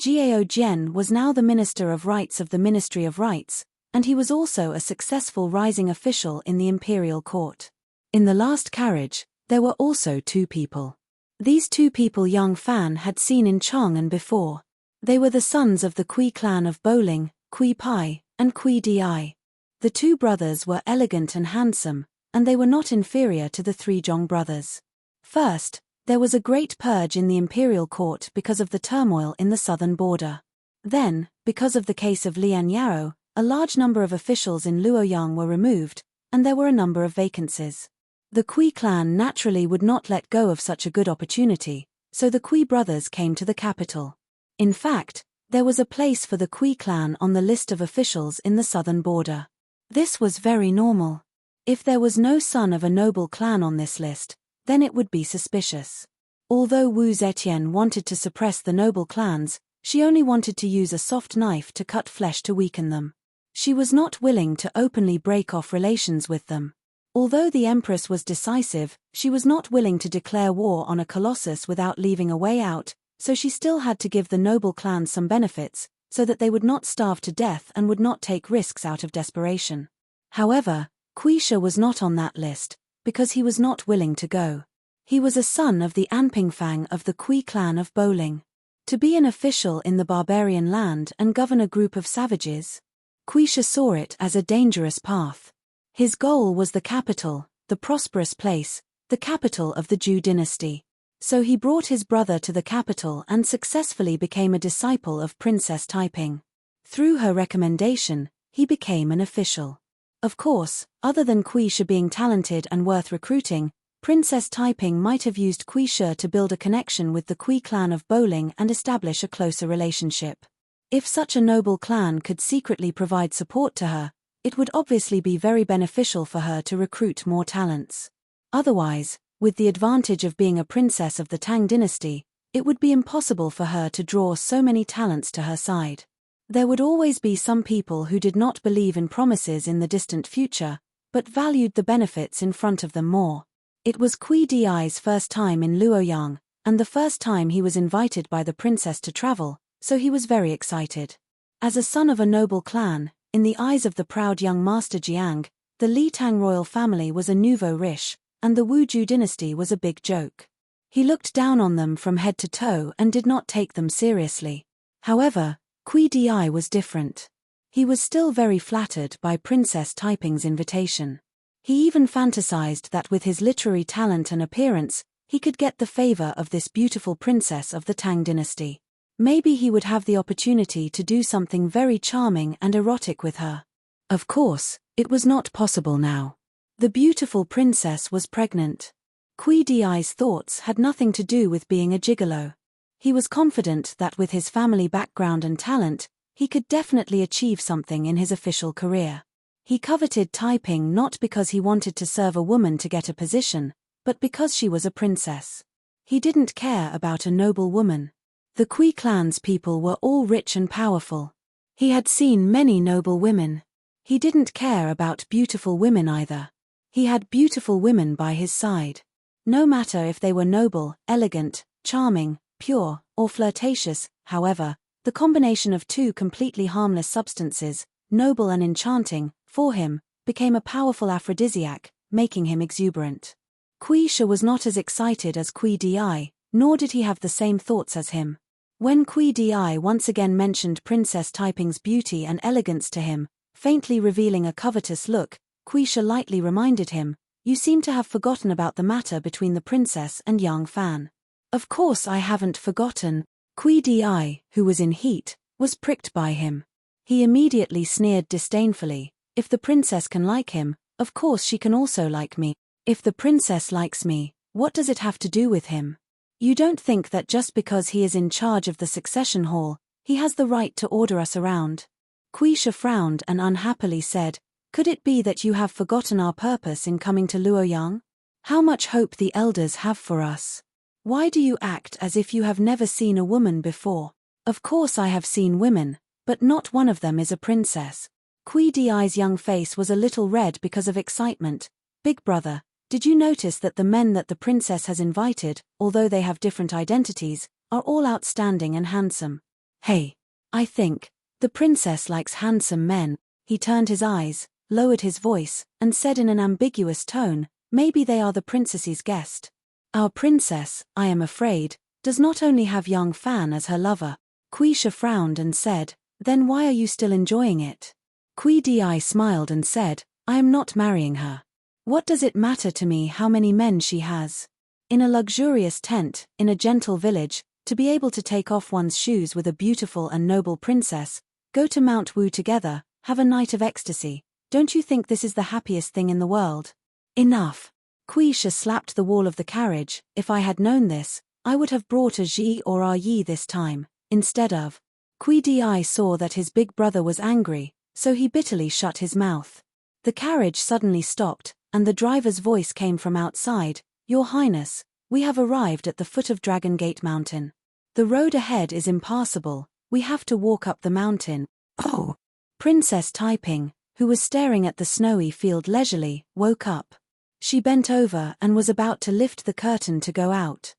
Gao Jian was now the Minister of Rights of the Ministry of Rights, and he was also a successful rising official in the imperial court. In the last carriage, there were also 2 people. These 2 people young Fan had seen in Chang'an before. They were the sons of the Kui clan of Bowling, Kui Pai, and Kui Di. The 2 brothers were elegant and handsome, and they were not inferior to the 3 Zhong brothers. First, there was a great purge in the imperial court because of the turmoil in the southern border. Then, because of the case of Lian Yao, a large number of officials in Luoyang were removed, and there were a number of vacancies. The Kui clan naturally would not let go of such a good opportunity, so the Kui brothers came to the capital. In fact, there was a place for the Kui clan on the list of officials in the southern border. This was very normal. If there was no son of a noble clan on this list, then it would be suspicious. Although Wu Zetian wanted to suppress the noble clans, she only wanted to use a soft knife to cut flesh to weaken them. She was not willing to openly break off relations with them. Although the empress was decisive, she was not willing to declare war on a colossus without leaving a way out, so she still had to give the noble clans some benefits, so that they would not starve to death and would not take risks out of desperation. However, Kuisha was not on that list, because he was not willing to go. He was a son of the Anpingfang of the Kui clan of Bowling. To be an official in the barbarian land and govern a group of savages, Kuisha saw it as a dangerous path. His goal was the capital, the prosperous place, the capital of the Zhou dynasty. So he brought his brother to the capital and successfully became a disciple of Princess Taiping. Through her recommendation, he became an official. Of course, other than Kui Shi being talented and worth recruiting, Princess Taiping might have used Kui Shi to build a connection with the Kui clan of Bowling and establish a closer relationship. If such a noble clan could secretly provide support to her, it would obviously be very beneficial for her to recruit more talents. Otherwise, with the advantage of being a princess of the Tang dynasty, it would be impossible for her to draw so many talents to her side. There would always be some people who did not believe in promises in the distant future, but valued the benefits in front of them more. It was Kui Di's first time in Luoyang, and the first time he was invited by the princess to travel, so he was very excited. As a son of a noble clan, in the eyes of the proud young master Jiang, the Li Tang royal family was a nouveau riche, and the Wuju dynasty was a big joke. He looked down on them from head to toe and did not take them seriously. However, Kui Di was different. He was still very flattered by Princess Taiping's invitation. He even fantasized that with his literary talent and appearance, he could get the favor of this beautiful princess of the Tang dynasty. Maybe he would have the opportunity to do something very charming and erotic with her. Of course, it was not possible now. The beautiful princess was pregnant. Kui Di's thoughts had nothing to do with being a gigolo. He was confident that with his family background and talent, he could definitely achieve something in his official career. He coveted Taiping not because he wanted to serve a woman to get a position, but because she was a princess. He didn't care about a noble woman. The Kui clan's people were all rich and powerful. He had seen many noble women. He didn't care about beautiful women either. He had beautiful women by his side. No matter if they were noble, elegant, charming, pure, or flirtatious, however, the combination of two completely harmless substances, noble and enchanting, for him, became a powerful aphrodisiac, making him exuberant. Kui Shi was not as excited as Kui Di, nor did he have the same thoughts as him. When Kui Di once again mentioned Princess Taiping's beauty and elegance to him, faintly revealing a covetous look, Kui Shi lightly reminded him, "You seem to have forgotten about the matter between the princess and young Fan." "Of course I haven't forgotten." Kui Di, who was in heat, was pricked by him. He immediately sneered disdainfully, "If the princess can like him, of course she can also like me. If the princess likes me, what does it have to do with him? You don't think that just because he is in charge of the succession hall, he has the right to order us around?" Kui Shi frowned and unhappily said, "Could it be that you have forgotten our purpose in coming to Luoyang? How much hope the elders have for us? Why do you act as if you have never seen a woman before?" "Of course I have seen women, but not one of them is a princess." Kui Di's young face was a little red because of excitement. "Big brother, did you notice that the men that the princess has invited, although they have different identities, are all outstanding and handsome? Hey, I think the princess likes handsome men." He turned his eyes, lowered his voice, and said in an ambiguous tone, "Maybe they are the princess's guest. Our princess, I am afraid, does not only have young Fan as her lover." Kui Shi frowned and said, "Then why are you still enjoying it?" Kui Di smiled and said, "I am not marrying her. What does it matter to me how many men she has? In a luxurious tent, in a gentle village, to be able to take off one's shoes with a beautiful and noble princess, go to Mount Wu together, have a night of ecstasy. Don't you think this is the happiest thing in the world?" "Enough." Kui Shi slapped the wall of the carriage. "If I had known this, I would have brought a Ji or a Yi this time, instead of." Kui Di saw that his big brother was angry, so he bitterly shut his mouth. The carriage suddenly stopped, and the driver's voice came from outside, "Your Highness, we have arrived at the foot of Dragon Gate Mountain. The road ahead is impassable, we have to walk up the mountain." "Oh!" Princess Taiping, who was staring at the snowy field leisurely, woke up. She bent over and was about to lift the curtain to go out.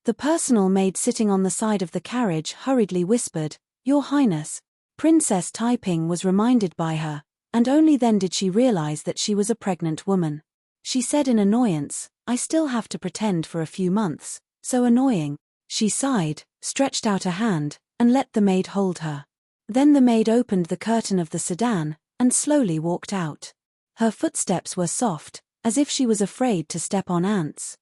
The personal maid sitting on the side of the carriage hurriedly whispered, "Your Highness." Princess Taiping was reminded by her, and only then did she realize that she was a pregnant woman. She said in annoyance, "I still have to pretend for a few months, so annoying." She sighed, stretched out a hand, and let the maid hold her. Then the maid opened the curtain of the sedan, and slowly walked out. Her footsteps were soft, as if she was afraid to step on ants.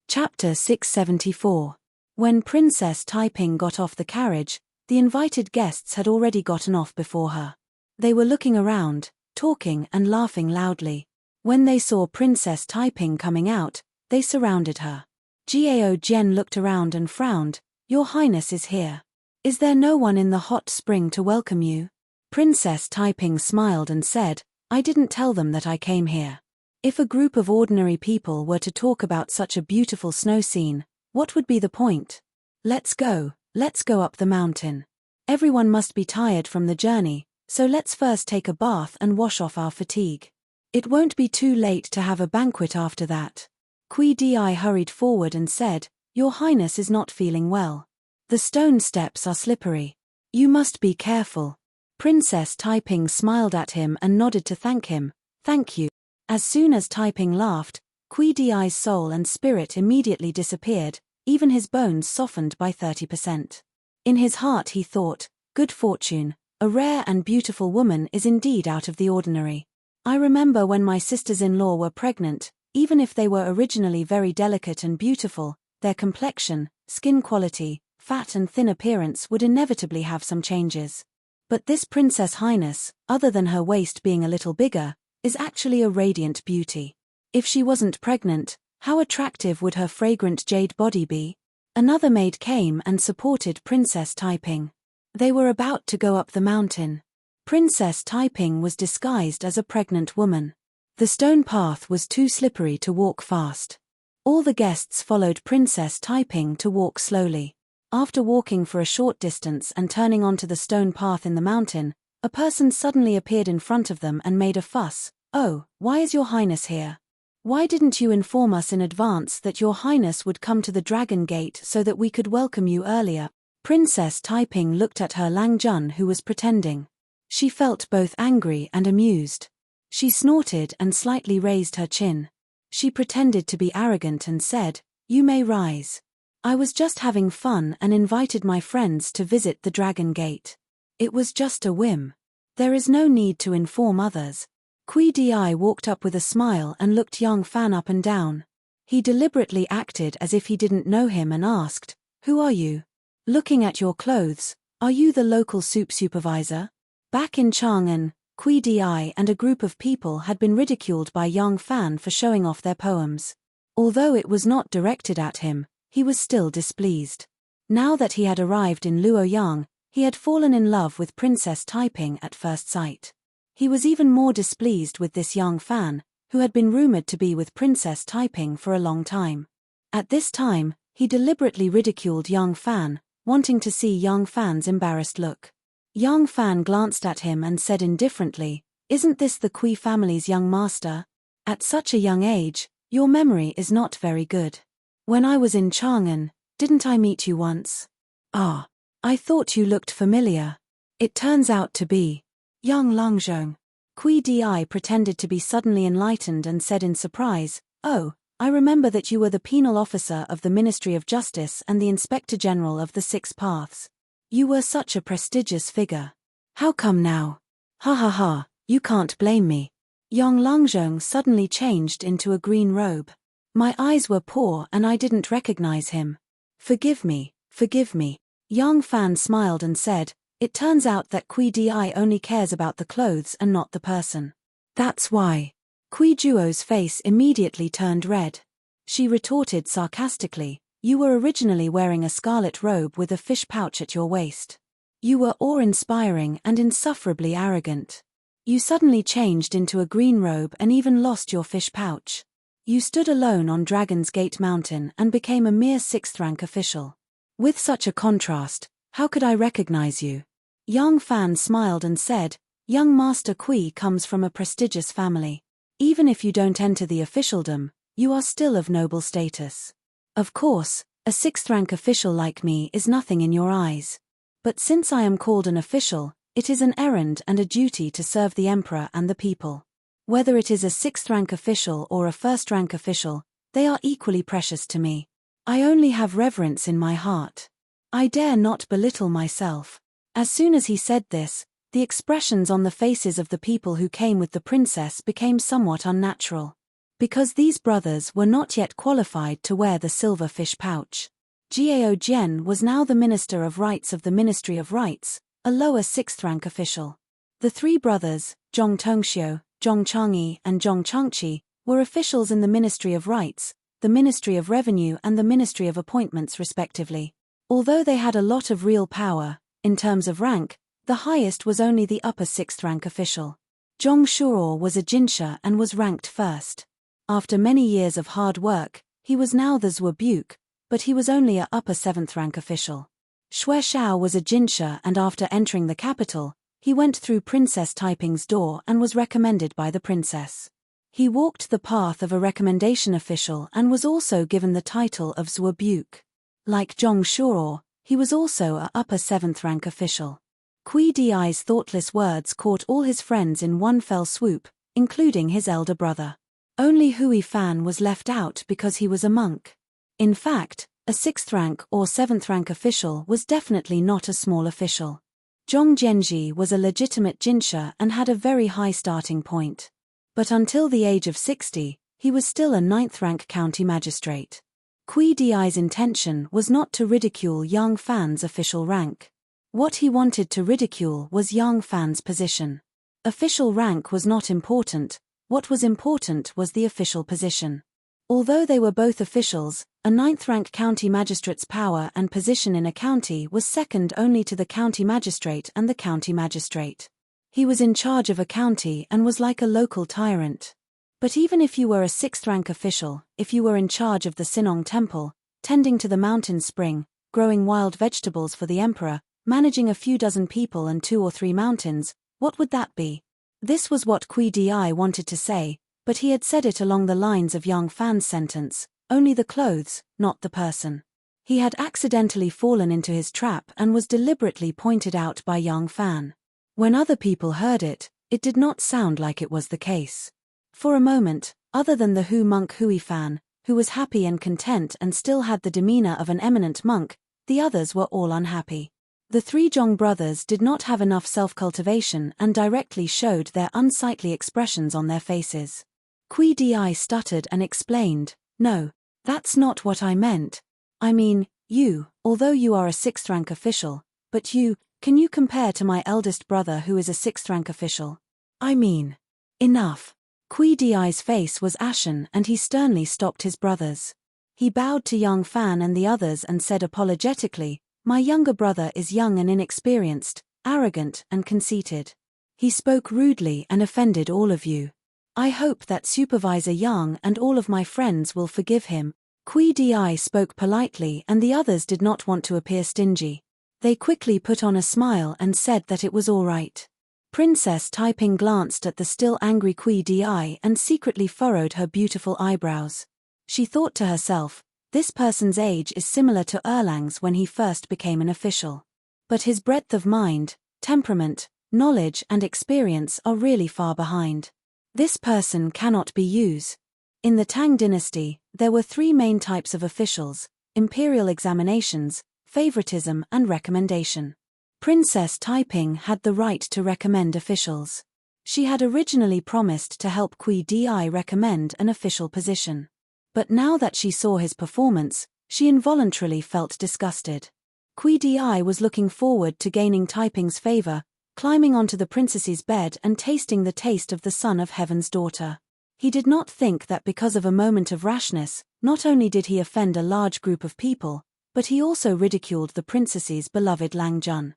Chapter 674. When Princess Taiping got off the carriage, the invited guests had already gotten off before her. They were looking around, talking and laughing loudly. When they saw Princess Taiping coming out, they surrounded her. Gao Jian looked around and frowned. "Your Highness is here. Is there no one in the hot spring to welcome you?" Princess Taiping smiled and said, "I didn't tell them that I came here. If a group of ordinary people were to talk about such a beautiful snow scene, what would be the point? Let's go up the mountain. Everyone must be tired from the journey, so let's first take a bath and wash off our fatigue. It won't be too late to have a banquet after that." Kui Di hurried forward and said, "Your Highness is not feeling well. The stone steps are slippery. You must be careful." Princess Taiping smiled at him and nodded to thank him. "Thank you." As soon as Taiping laughed, Kui Di's soul and spirit immediately disappeared, even his bones softened by 30%. In his heart he thought, "Good fortune, a rare and beautiful woman is indeed out of the ordinary. I remember when my sisters-in-law were pregnant, even if they were originally very delicate and beautiful, their complexion, skin quality, fat and thin appearance would inevitably have some changes. But this Princess Highness, other than her waist being a little bigger, is actually a radiant beauty. If she wasn't pregnant, how attractive would her fragrant jade body be?" Another maid came and supported Princess Taiping. They were about to go up the mountain. Princess Taiping was disguised as a pregnant woman. The stone path was too slippery to walk fast. All the guests followed Princess Taiping to walk slowly. After walking for a short distance and turning onto the stone path in the mountain, a person suddenly appeared in front of them and made a fuss. "Oh, why is Your Highness here? Why didn't you inform us in advance that Your Highness would come to the Dragon Gate so that we could welcome you earlier?" Princess Taiping looked at her Lang Jun, who was pretending. She felt both angry and amused. She snorted and slightly raised her chin. She pretended to be arrogant and said, "You may rise. I was just having fun and invited my friends to visit the Dragon Gate. It was just a whim. There is no need to inform others." Kui Di walked up with a smile and looked young Fan up and down. He deliberately acted as if he didn't know him and asked, "Who are you? Looking at your clothes, are you the local soup supervisor?" Back in Chang'an, Kui Di and a group of people had been ridiculed by Yang Fan for showing off their poems. Although it was not directed at him, he was still displeased. Now that he had arrived in Luoyang, he had fallen in love with Princess Taiping at first sight. He was even more displeased with this Yang Fan, who had been rumored to be with Princess Taiping for a long time. At this time, he deliberately ridiculed Yang Fan, wanting to see Yang Fan's embarrassed look. Yang Fan glanced at him and said indifferently, "Isn't this the Kui family's young master? At such a young age, your memory is not very good. When I was in Chang'an, didn't I meet you once? Ah, I thought you looked familiar. It turns out to be young Langzhong." Kui Di pretended to be suddenly enlightened and said in surprise, "Oh, I remember that you were the penal officer of the Ministry of Justice and the Inspector General of the Six Paths. You were such a prestigious figure. How come now? Ha ha ha, you can't blame me." Young Langzhong suddenly changed into a green robe. "My eyes were poor and I didn't recognize him. Forgive me, forgive me." Yang Fan smiled and said, "It turns out that Kui Di only cares about the clothes and not the person. That's why." Kui Juo's face immediately turned red. She retorted sarcastically, "You were originally wearing a scarlet robe with a fish pouch at your waist. You were awe-inspiring and insufferably arrogant. You suddenly changed into a green robe and even lost your fish pouch. You stood alone on Dragon's Gate Mountain and became a mere sixth-rank official. With such a contrast, how could I recognize you?" Yang Fan smiled and said, "Young Master Kui comes from a prestigious family. Even if you don't enter the officialdom, you are still of noble status. Of course, a sixth-rank official like me is nothing in your eyes. But since I am called an official, it is an errand and a duty to serve the emperor and the people. Whether it is a sixth-rank official or a first-rank official, they are equally precious to me. I only have reverence in my heart. I dare not belittle myself." As soon as he said this, the expressions on the faces of the people who came with the princess became somewhat unnatural. because these brothers were not yet qualified to wear the silver fish pouch. Gao Jian was now the Minister of Rites of the Ministry of Rites, a lower 6th rank official. The three brothers, Zhong Tongxiu, Zhong Changyi and Zhong Changqi, were officials in the Ministry of Rites, the Ministry of Revenue and the Ministry of Appointments respectively. Although they had a lot of real power, in terms of rank, the highest was only the upper 6th rank official. Zhong Shuo was a jinsha and was ranked first. After many years of hard work, he was now the Zhuobuke, but he was only a upper 7th rank official. Xue Xiao was a jinsha and after entering the capital, he went through Princess Taiping's door and was recommended by the princess. He walked the path of a recommendation official and was also given the title of Zhuobuke. Like Zhong Shuo, he was also a upper 7th rank official. Kui Di's thoughtless words caught all his friends in one fell swoop, including his elder brother. Only Hui Fan was left out because he was a monk. In fact, a 6th rank or 7th rank official was definitely not a small official. Zhong Jianji was a legitimate jinsha and had a very high starting point. But until the age of 60, he was still a 9th rank county magistrate. Kui Di's intention was not to ridicule Yang Fan's official rank. What he wanted to ridicule was Yang Fan's position. Official rank was not important, what was important was the official position. Although they were both officials, a 9th rank county magistrate's power and position in a county was second only to the county magistrate and the county magistrate. He was in charge of a county and was like a local tyrant. But even if you were a 6th rank official, if you were in charge of the Sinong Temple, tending to the mountain spring, growing wild vegetables for the emperor, managing a few dozen people and 2 or 3 mountains, what would that be? This was what Kui Di wanted to say, but he had said it along the lines of Yang Fan's sentence, only the clothes, not the person. He had accidentally fallen into his trap and was deliberately pointed out by Yang Fan. When other people heard it, it did not sound like it was the case. For a moment, other than the Hu monk Hui Fan, who was happy and content and still had the demeanor of an eminent monk, the others were all unhappy. The three Zhong brothers did not have enough self-cultivation and directly showed their unsightly expressions on their faces. Kui Di stuttered and explained, "No, that's not what I meant. I mean, you, although you are a 6th rank official, but you, can you compare to my eldest brother who is a 6th rank official? I mean, enough." Kui Di's face was ashen and he sternly stopped his brothers. He bowed to Yang Fan and the others and said apologetically, "My younger brother is young and inexperienced, arrogant and conceited. He spoke rudely and offended all of you. I hope that Supervisor Yang and all of my friends will forgive him." Kui Di spoke politely and the others did not want to appear stingy. They quickly put on a smile and said that it was all right. Princess Taiping glanced at the still angry Kui Di and secretly furrowed her beautiful eyebrows. She thought to herself, this person's age is similar to Erlang's when he first became an official. But his breadth of mind, temperament, knowledge and experience are really far behind. This person cannot be used. In the Tang dynasty, there were 3 main types of officials: imperial examinations, favoritism and recommendation. Princess Taiping had the right to recommend officials. She had originally promised to help Kui Di recommend an official position. But now that she saw his performance, she involuntarily felt disgusted. Kui Di was looking forward to gaining Taiping's favor, climbing onto the princess's bed and tasting the taste of the son of heaven's daughter. He did not think that because of a moment of rashness, not only did he offend a large group of people, but he also ridiculed the princess's beloved Lang Jun.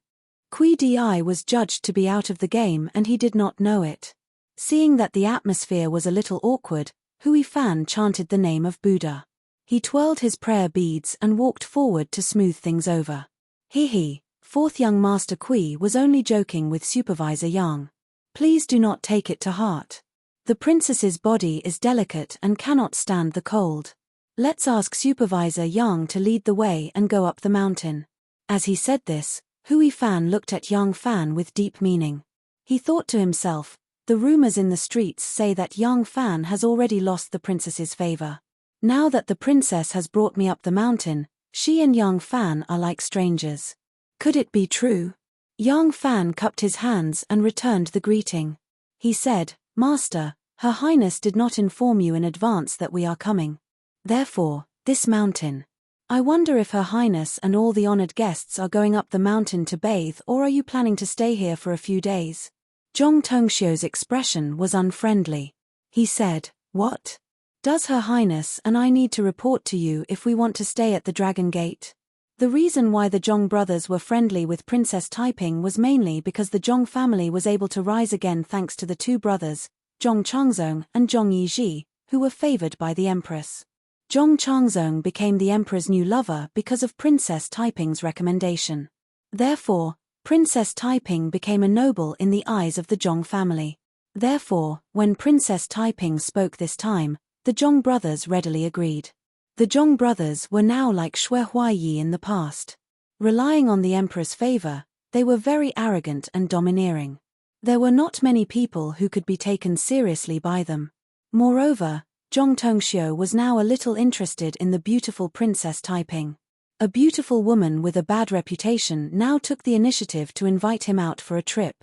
Kui Di was judged to be out of the game and he did not know it. Seeing that the atmosphere was a little awkward, Hui Fan chanted the name of Buddha. He twirled his prayer beads and walked forward to smooth things over. He, 4th young Master Kui was only joking with Supervisor Yang. Please do not take it to heart. The princess's body is delicate and cannot stand the cold. Let's ask Supervisor Yang to lead the way and go up the mountain. As he said this, Hui Fan looked at Yang Fan with deep meaning. He thought to himself, the rumors in the streets say that Yang Fan has already lost the princess's favor. Now that the princess has brought me up the mountain, she and Yang Fan are like strangers. Could it be true? Yang Fan cupped his hands and returned the greeting. He said, "Master, Her Highness did not inform you in advance that we are coming. Therefore, this mountain. I wonder if Her Highness and all the honored guests are going up the mountain to bathe, or are you planning to stay here for a few days? Zhong Tongxiu's expression was unfriendly. He said, "What? Does Her Highness and I need to report to you if we want to stay at the Dragon Gate?" The reason why the Zhong brothers were friendly with Princess Taiping was mainly because the Zhong family was able to rise again thanks to the two brothers, Zhong Changzong and Zhong Yizhi, who were favored by the Empress. Zhong Changzong became the Emperor's new lover because of Princess Taiping's recommendation. Therefore, Princess Taiping became a noble in the eyes of the Zhong family. Therefore, when Princess Taiping spoke this time, the Zhong brothers readily agreed. The Zhong brothers were now like Xue Huaiyi in the past. Relying on the Emperor's favor, they were very arrogant and domineering. There were not many people who could be taken seriously by them. Moreover, Zhong Tongxiu was now a little interested in the beautiful Princess Taiping. A beautiful woman with a bad reputation now took the initiative to invite him out for a trip.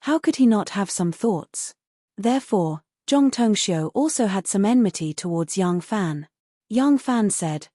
How could he not have some thoughts? Therefore, Zhong Tongxiu also had some enmity towards Yang Fan. Yang Fan said,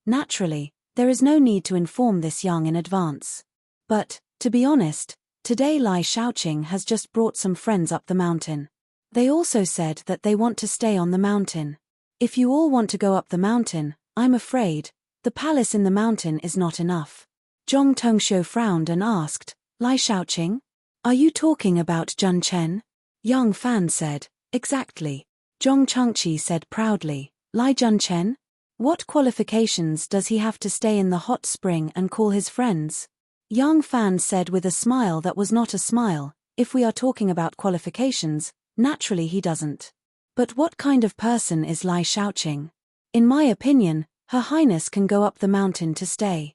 naturally, there is no need to inform this Yang in advance. But, to be honest, today Lai Shaoqing has just brought some friends up the mountain. They also said that they want to stay on the mountain. If you all want to go up the mountain, I'm afraid, the palace in the mountain is not enough. Zhong Tongxiu frowned and asked, Lai Shaoqing? Are you talking about Jun Chen? Yang Fan said, exactly. Zhong Changqi said proudly, Lai Jun Chen? What qualifications does he have to stay in the hot spring and call his friends? Yang Fan said with a smile that was not a smile, if we are talking about qualifications, naturally he doesn't. But what kind of person is Lai Shaoqing? In my opinion, Her Highness can go up the mountain to stay.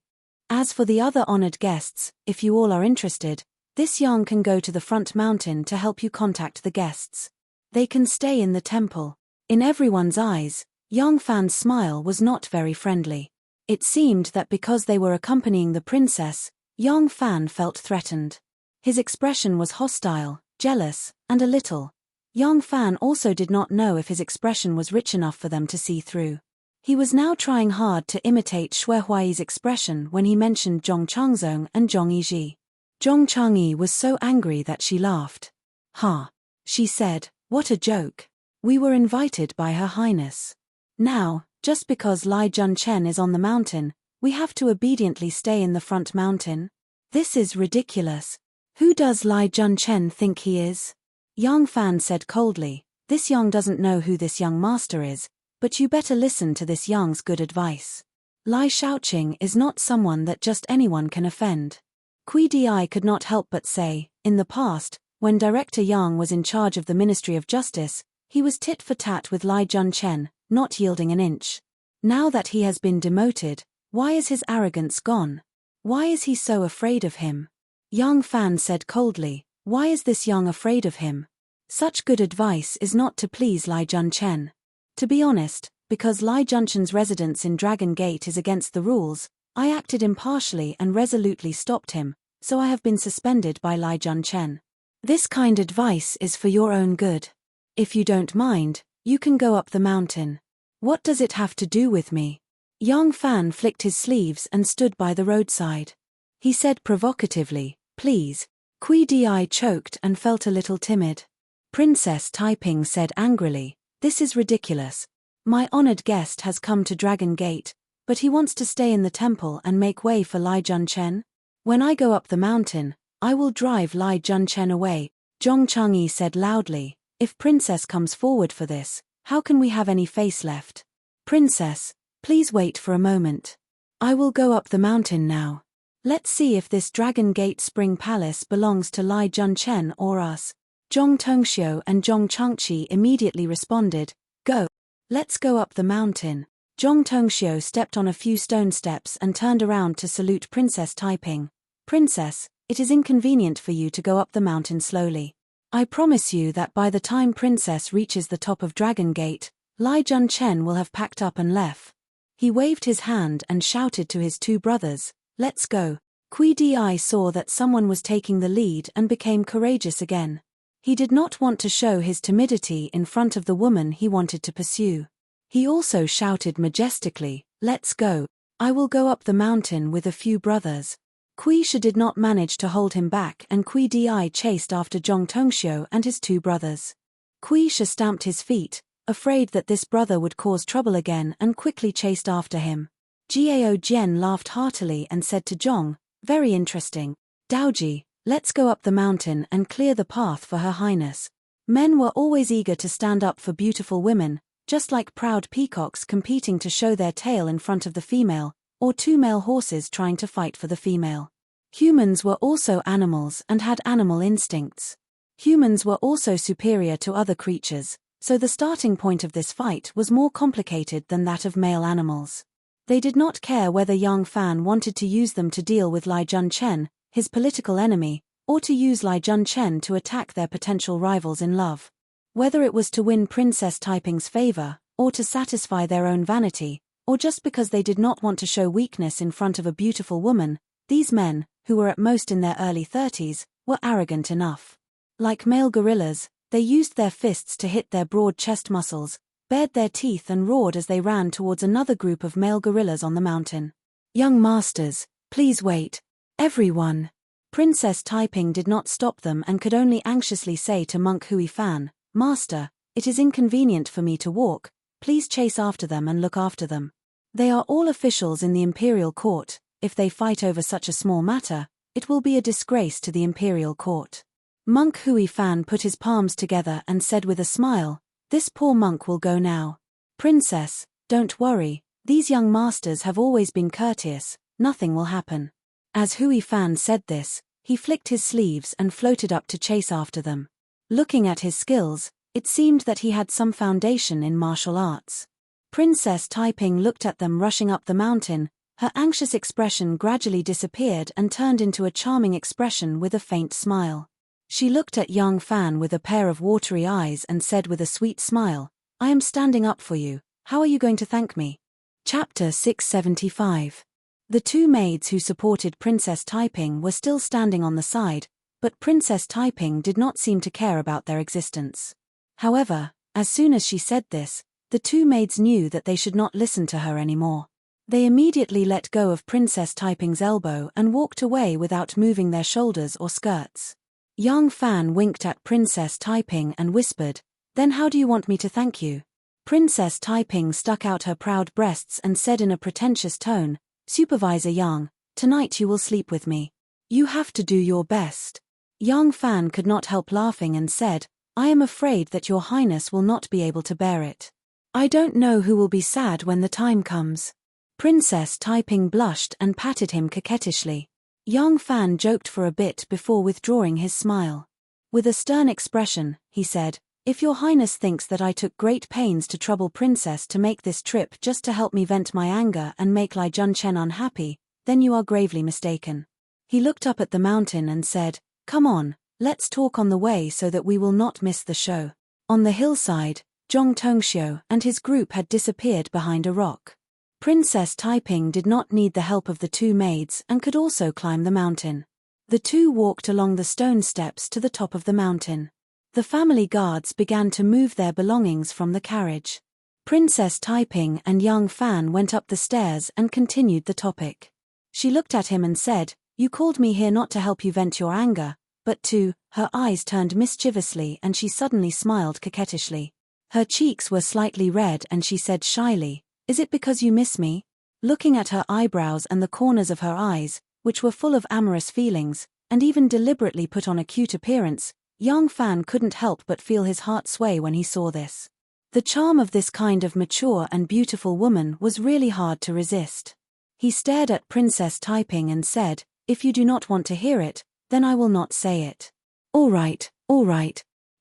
As for the other honored guests, if you all are interested, this Yang can go to the front mountain to help you contact the guests. They can stay in the temple. In everyone's eyes, Yang Fan's smile was not very friendly. It seemed that because they were accompanying the princess, Yang Fan felt threatened. His expression was hostile, jealous, and a little. Yang Fan also did not know if his expression was rich enough for them to see through. He was now trying hard to imitate Xue Huaiyi's expression when he mentioned Zhong Changzong and Zhong Yizhi. Zhong Changyi was so angry that she laughed. Ha! She said, what a joke. We were invited by Her Highness. Now, just because Lai Jun Chen is on the mountain, we have to obediently stay in the front mountain? This is ridiculous. Who does Lai Jun Chen think he is? Yang Fan said coldly, this Yang doesn't know who this young master is, but you better listen to this Yang's good advice. Lai Shaoqing is not someone that just anyone can offend. Kui Di could not help but say, in the past, when Director Yang was in charge of the Ministry of Justice, he was tit for tat with Lai Jun Chen, not yielding an inch. Now that he has been demoted, why is his arrogance gone? Why is he so afraid of him? Yang Fan said coldly, why is this Yang afraid of him? Such good advice is not to please Lai Jun Chen. To be honest, because Lai Jun Chen's residence in Dragon Gate is against the rules, I acted impartially and resolutely stopped him, so I have been suspended by Lai Jun Chen. This kind advice is for your own good. If you don't mind, you can go up the mountain. What does it have to do with me? Yang Fan flicked his sleeves and stood by the roadside. He said provocatively, please. Kui Di choked and felt a little timid. Princess Taiping said angrily, this is ridiculous. My honored guest has come to Dragon Gate, but he wants to stay in the temple and make way for Lai Jun Chen. When I go up the mountain, I will drive Lai Jun Chen away. Zhong Changyi said loudly, if Princess comes forward for this, how can we have any face left? Princess, please wait for a moment. I will go up the mountain now. Let's see if this Dragon Gate Spring Palace belongs to Lai Jun Chen or us. Zhong Tongxiu and Zhong Changqi immediately responded, go. Let's go up the mountain. Zhong Tongxiu stepped on a few stone steps and turned around to salute Princess Taiping. Princess, it is inconvenient for you to go up the mountain slowly. I promise you that by the time Princess reaches the top of Dragon Gate, Lai Jun Chen will have packed up and left. He waved his hand and shouted to his two brothers, let's go. Kui Di saw that someone was taking the lead and became courageous again. He did not want to show his timidity in front of the woman he wanted to pursue. He also shouted majestically, "Let's go. I will go up the mountain with a few brothers." Kui Shi did not manage to hold him back, and Kui Di chased after Zhong Tongxiu and his two brothers. Kui Shi stamped his feet, afraid that this brother would cause trouble again, and quickly chased after him. Jiao Jian laughed heartily and said to Zhong, "Very interesting. Daoji, let's go up the mountain and clear the path for Her Highness." Men were always eager to stand up for beautiful women, just like proud peacocks competing to show their tail in front of the female, or two male horses trying to fight for the female. Humans were also animals and had animal instincts. Humans were also superior to other creatures, so the starting point of this fight was more complicated than that of male animals. They did not care whether Yang Fan wanted to use them to deal with Lai Junchen, his political enemy, or to use Lai Junchen to attack their potential rivals in love. Whether it was to win Princess Taiping's favor, or to satisfy their own vanity, or just because they did not want to show weakness in front of a beautiful woman, these men, who were at most in their early 30s, were arrogant enough. Like male gorillas, they used their fists to hit their broad chest muscles, bared their teeth and roared as they ran towards another group of male gorillas on the mountain. "Young masters, please wait. Everyone." Princess Taiping did not stop them and could only anxiously say to Monk Hui Fan, "Master, it is inconvenient for me to walk. Please chase after them and look after them. They are all officials in the imperial court. If they fight over such a small matter, it will be a disgrace to the imperial court." Monk Hui Fan put his palms together and said with a smile, "This poor monk will go now. Princess, don't worry, these young masters have always been courteous, nothing will happen." As Hui Fan said this, he flicked his sleeves and floated up to chase after them. Looking at his skills, it seemed that he had some foundation in martial arts. Princess Taiping looked at them rushing up the mountain. Her anxious expression gradually disappeared and turned into a charming expression with a faint smile. She looked at Yang Fan with a pair of watery eyes and said with a sweet smile, "I am standing up for you. How are you going to thank me?" Chapter 675. The two maids who supported Princess Taiping were still standing on the side, but Princess Taiping did not seem to care about their existence. However, as soon as she said this, the two maids knew that they should not listen to her anymore. They immediately let go of Princess Taiping's elbow and walked away without moving their shoulders or skirts. Yang Fan winked at Princess Taiping and whispered, "Then how do you want me to thank you?" Princess Taiping stuck out her proud breasts and said in a pretentious tone, "Supervisor Yang, tonight you will sleep with me. You have to do your best." Yang Fan could not help laughing and said, "I am afraid that your highness will not be able to bear it. I don't know who will be sad when the time comes." Princess Taiping blushed and patted him coquettishly. Yang Fan joked for a bit before withdrawing his smile. With a stern expression, he said, "If your highness thinks that I took great pains to trouble Princess to make this trip just to help me vent my anger and make Lai Junchen unhappy, then you are gravely mistaken." He looked up at the mountain and said, "Come on, let's talk on the way so that we will not miss the show." On the hillside, Zhong Tongxiu and his group had disappeared behind a rock. Princess Taiping did not need the help of the two maids and could also climb the mountain. The two walked along the stone steps to the top of the mountain. The family guards began to move their belongings from the carriage. Princess Taiping and Yang Fan went up the stairs and continued the topic. She looked at him and said, "You called me here not to help you vent your anger, but to..." Her eyes turned mischievously and she suddenly smiled coquettishly. Her cheeks were slightly red and she said shyly, "Is it because you miss me?" Looking at her eyebrows and the corners of her eyes, which were full of amorous feelings, and even deliberately put on a cute appearance, Yang Fan couldn't help but feel his heart sway when he saw this. The charm of this kind of mature and beautiful woman was really hard to resist. He stared at Princess Taiping and said, "If you do not want to hear it, then I will not say it." All right.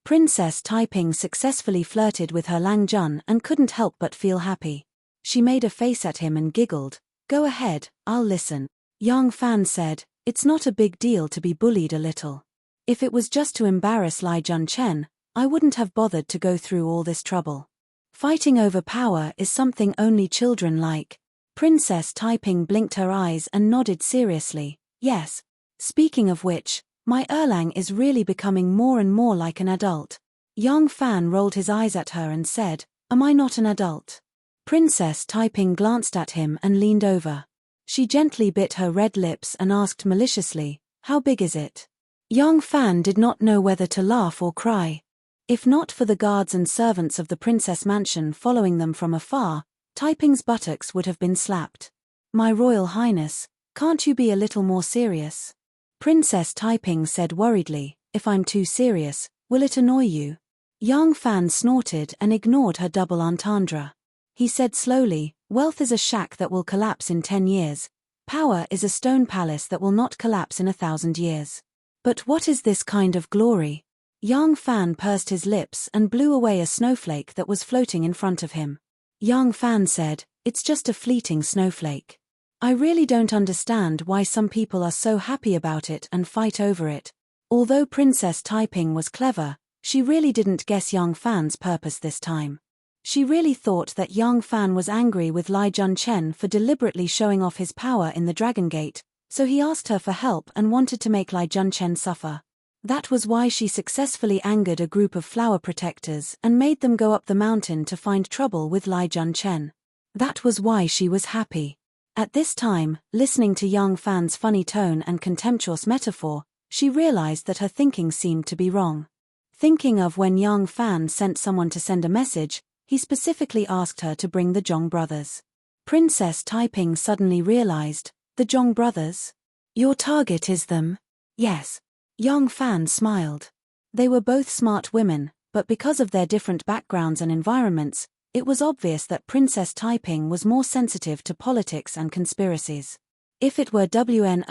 Princess Taiping successfully flirted with her Lang Jun and couldn't help but feel happy. She made a face at him and giggled, "Go ahead, I'll listen." Yang Fan said, "It's not a big deal to be bullied a little. If it was just to embarrass Lai Junchen, I wouldn't have bothered to go through all this trouble. Fighting over power is something only children like." Princess Taiping blinked her eyes and nodded seriously, "Yes. Speaking of which, My Erlang is really becoming more and more like an adult. Yang Fan rolled his eyes at her and said, "Am I not an adult?" Princess Taiping glanced at him and leaned over. She gently bit her red lips and asked maliciously, "How big is it?" Yang Fan did not know whether to laugh or cry. If not for the guards and servants of the princess mansion following them from afar, Taiping's buttocks would have been slapped. "My Royal Highness, can't you be a little more serious?" Princess Taiping said worriedly, "If I'm too serious, will it annoy you?" Yang Fan snorted and ignored her double entendre. He said slowly, "Wealth is a shack that will collapse in 10 years. Power is a stone palace that will not collapse in 1,000 years. But what is this kind of glory?" Yang Fan pursed his lips and blew away a snowflake that was floating in front of him. Yang Fan said, "It's just a fleeting snowflake. I really don't understand why some people are so happy about it and fight over it." Although Princess Taiping was clever, she really didn't guess Yang Fan's purpose this time. She really thought that Yang Fan was angry with Lai Junchen for deliberately showing off his power in the Dragon Gate, so he asked her for help and wanted to make Lai Junchen suffer. That was why she successfully angered a group of flower protectors and made them go up the mountain to find trouble with Lai Junchen. That was why she was happy. At this time, listening to Yang Fan's funny tone and contemptuous metaphor, she realized that her thinking seemed to be wrong. Thinking of when Yang Fan sent someone to send a message, he specifically asked her to bring the Zhong brothers. Princess Taiping suddenly realized, "The Zhong brothers? Your target is them?" "Yes." Yang Fan smiled. They were both smart women, but because of their different backgrounds and environments, it was obvious that Princess Taiping was more sensitive to politics and conspiracies. If it were WN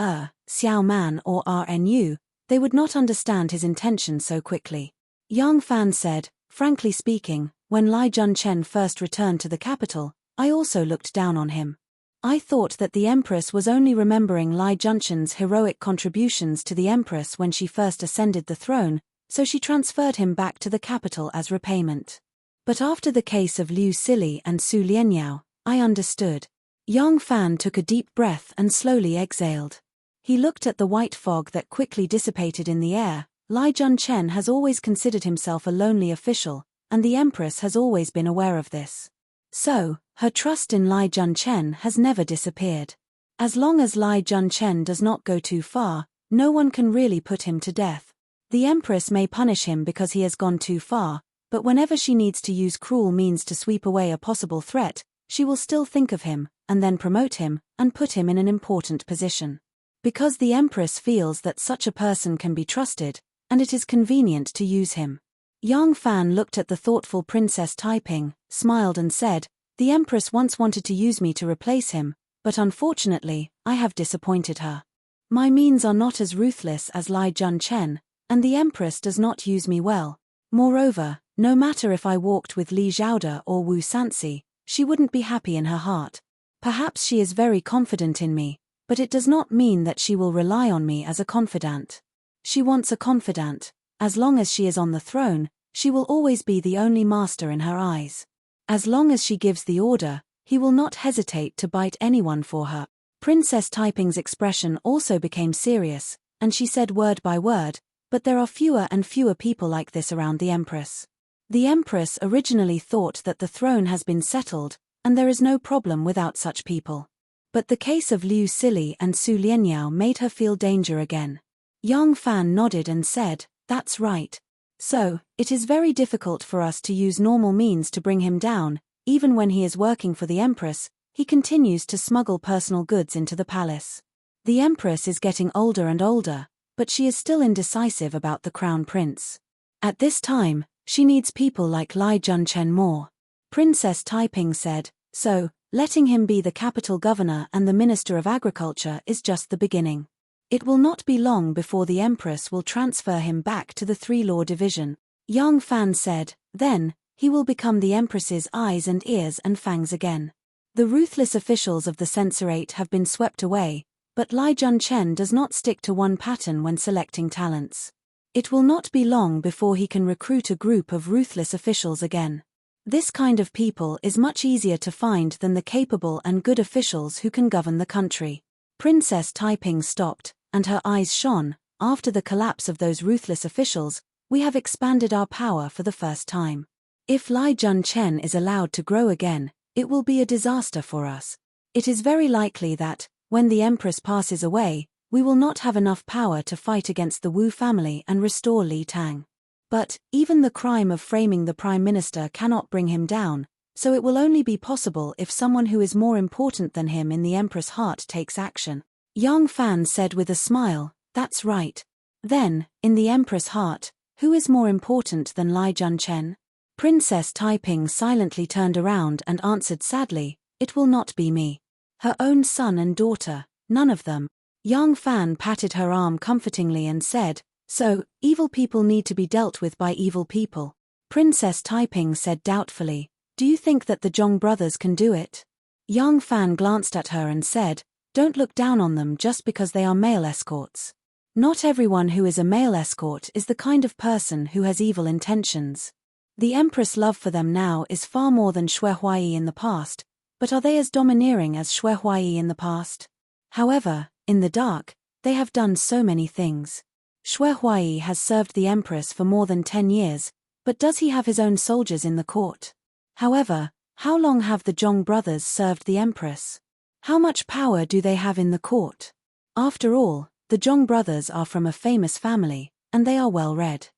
Xiao Man or RNU, they would not understand his intentions so quickly. Yang Fan said, "Frankly speaking, when Lai Junchen first returned to the capital, I also looked down on him. I thought that the Empress was only remembering Lai Junchen's heroic contributions to the Empress when she first ascended the throne, so she transferred him back to the capital as repayment. But after the case of Liu Sili and Su Lianyao, I understood." Yang Fan took a deep breath and slowly exhaled. He looked at the white fog that quickly dissipated in the air. Lai Junchen has always considered himself a lonely official, and the Empress has always been aware of this. So, her trust in Lai Junchen has never disappeared. As long as Lai Junchen does not go too far, no one can really put him to death. The Empress may punish him because he has gone too far, but whenever she needs to use cruel means to sweep away a possible threat, she will still think of him, and then promote him, and put him in an important position. Because the Empress feels that such a person can be trusted, and it is convenient to use him. Yang Fan looked at the thoughtful Princess Taiping, smiled and said, "The Empress once wanted to use me to replace him, but unfortunately, I have disappointed her. My means are not as ruthless as Lai Junchen, and the Empress does not use me well. Moreover, no matter if I walked with Li Zhaoda or Wu Sanxi, she wouldn't be happy in her heart. Perhaps she is very confident in me, but it does not mean that she will rely on me as a confidant. She wants a confidant. As long as she is on the throne, she will always be the only master in her eyes. As long as she gives the order, he will not hesitate to bite anyone for her." Princess Taiping's expression also became serious, and she said word by word, "But there are fewer and fewer people like this around the Empress. The Empress originally thought that the throne has been settled, and there is no problem without such people. But the case of Liu Sili and Su Lianyao made her feel danger again." Yang Fan nodded and said, "That's right. So, it is very difficult for us to use normal means to bring him down. Even when he is working for the Empress, he continues to smuggle personal goods into the palace. The Empress is getting older and older, but she is still indecisive about the Crown Prince. At this time, she needs people like Lai Junchen more." Princess Taiping said, "So, letting him be the capital governor and the Minister of Agriculture is just the beginning. It will not be long before the Empress will transfer him back to the Three-Law Division." Yang Fan said, "Then, he will become the Empress's eyes and ears and fangs again. The ruthless officials of the censorate have been swept away, but Lai Junchen does not stick to one pattern when selecting talents. It will not be long before he can recruit a group of ruthless officials again. This kind of people is much easier to find than the capable and good officials who can govern the country." Princess Taiping stopped, and her eyes shone. after the collapse of those ruthless officials, we have expanded our power for the first time. If Li Junchen is allowed to grow again, it will be a disaster for us. It is very likely that, when the Empress passes away, we will not have enough power to fight against the Wu family and restore Li Tang. But, even the crime of framing the Prime Minister cannot bring him down, so it will only be possible if someone who is more important than him in the Empress' heart takes action. Yang Fan said with a smile, "That's right." Then, in the Empress' heart, who is more important than Li Junchen? Princess Taiping silently turned around and answered sadly, "It will not be me. Her own son and daughter, none of them." Yang Fan patted her arm comfortingly and said, "So, evil people need to be dealt with by evil people." Princess Taiping said doubtfully, "Do you think that the Zhong brothers can do it?" Yang Fan glanced at her and said, "Don't look down on them just because they are male escorts. Not everyone who is a male escort is the kind of person who has evil intentions. The Empress' love for them now is far more than Xue Huai in the past, but are they as domineering as Xue Huai in the past? However, in the dark, they have done so many things. Xue Huai has served the Empress for more than 10 years, but does he have his own soldiers in the court? However, how long have the Zhong brothers served the Empress? How much power do they have in the court? After all, the Zhong brothers are from a famous family, and they are well read.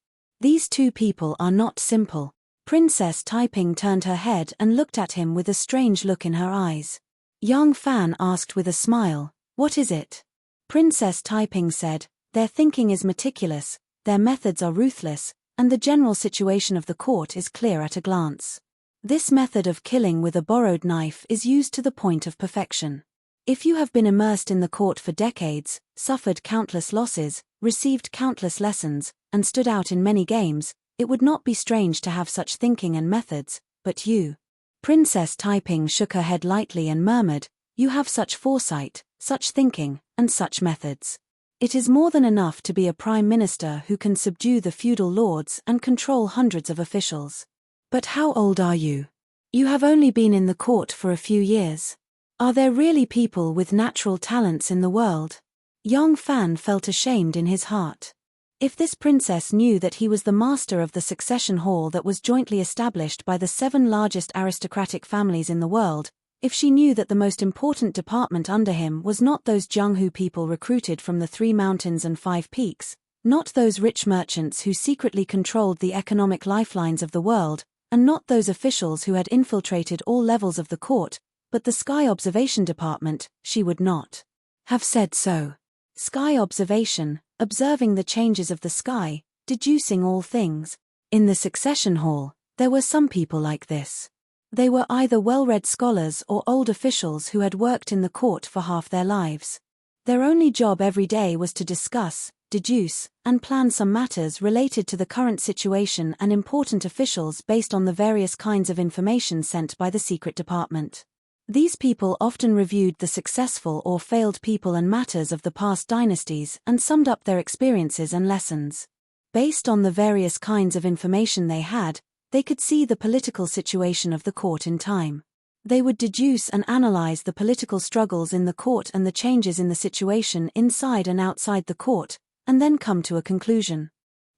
These two people are not simple." Princess Taiping turned her head and looked at him with a strange look in her eyes. Yang Fan asked with a smile, "What is it?" Princess Taiping said, "Their thinking is meticulous, their methods are ruthless, and the general situation of the court is clear at a glance. This method of killing with a borrowed knife is used to the point of perfection. If you have been immersed in the court for decades, suffered countless losses, received countless lessons, and stood out in many games, it would not be strange to have such thinking and methods, but you." Princess Taiping shook her head lightly and murmured, "You have such foresight, such thinking, and such methods. It is more than enough to be a prime minister who can subdue the feudal lords and control hundreds of officials. But how old are you? You have only been in the court for a few years. Are there really people with natural talents in the world?" Yang Fan felt ashamed in his heart. If this princess knew that he was the master of the succession hall that was jointly established by the 7 largest aristocratic families in the world, if she knew that the most important department under him was not those Jianghu people recruited from the 3 mountains and 5 peaks, not those rich merchants who secretly controlled the economic lifelines of the world, and not those officials who had infiltrated all levels of the court, but the Sky Observation Department, she would not have said so. Sky observation, observing the changes of the sky, deducing all things. In the succession hall, there were some people like this. They were either well-read scholars or old officials who had worked in the court for half their lives. Their only job every day was to discuss, deduce, and plan some matters related to the current situation and important officials based on the various kinds of information sent by the secret department. These people often reviewed the successful or failed people and matters of the past dynasties and summed up their experiences and lessons. Based on the various kinds of information they had, they could see the political situation of the court in time. They would deduce and analyze the political struggles in the court and the changes in the situation inside and outside the court, and then come to a conclusion.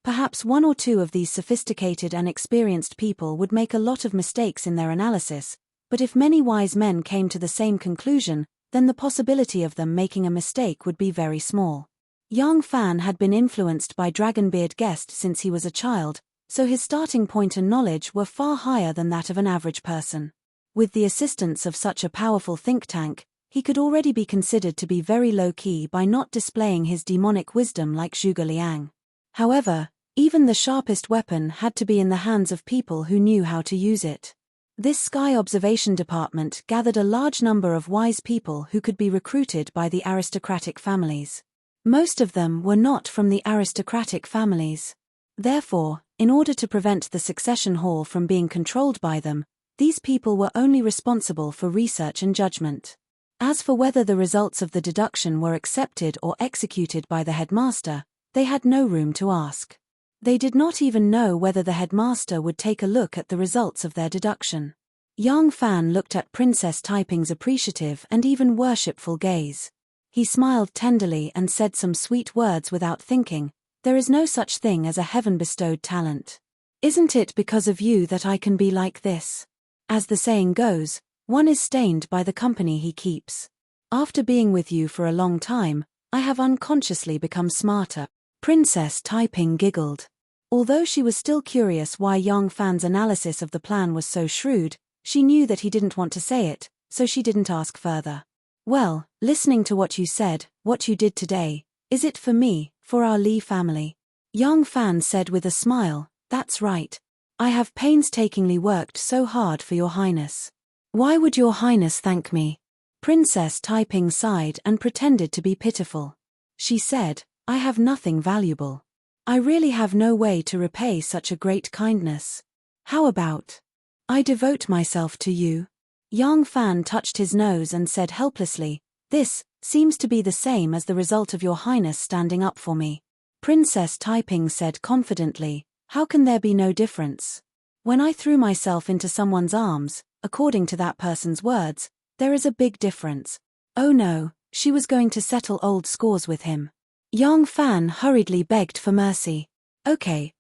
Perhaps 1 or 2 of these sophisticated and experienced people would make a lot of mistakes in their analysis, but if many wise men came to the same conclusion, then the possibility of them making a mistake would be very small. Yang Fan had been influenced by Dragonbeard Guest since he was a child, so his starting point and knowledge were far higher than that of an average person. With the assistance of such a powerful think tank, he could already be considered to be very low-key by not displaying his demonic wisdom like Zhuge Liang. However, even the sharpest weapon had to be in the hands of people who knew how to use it. This Sky Observation Department gathered a large number of wise people who could be recruited by the aristocratic families. Most of them were not from the aristocratic families. Therefore, in order to prevent the succession hall from being controlled by them, these people were only responsible for research and judgment. As for whether the results of the deduction were accepted or executed by the headmaster, they had no room to ask. They did not even know whether the headmaster would take a look at the results of their deduction. Yang Fan looked at Princess Taiping's appreciative and even worshipful gaze. He smiled tenderly and said some sweet words without thinking. There is no such thing as a heaven-bestowed talent. Isn't it because of you that I can be like this? As the saying goes, one is stained by the company he keeps. After being with you for a long time, I have unconsciously become smarter. Princess Taiping giggled. Although she was still curious why Yang Fan's analysis of the plan was so shrewd, she knew that he didn't want to say it, so she didn't ask further. Well, listening to what you said, what you did today, is it for me, for our Li family? Yang Fan said with a smile, that's right. I have painstakingly worked so hard for your highness. Why would your highness thank me? Princess Taiping sighed and pretended to be pitiful. She said, I have nothing valuable. I really have no way to repay such a great kindness. How about I devote myself to you? Yang Fan touched his nose and said helplessly, this seems to be the same as the result of your highness standing up for me. Princess Taiping said confidently, how can there be no difference? When I threw myself into someone's arms, according to that person's words, there is a big difference. Oh no, she was going to settle old scores with him. Yang Fan hurriedly begged for mercy. Okay,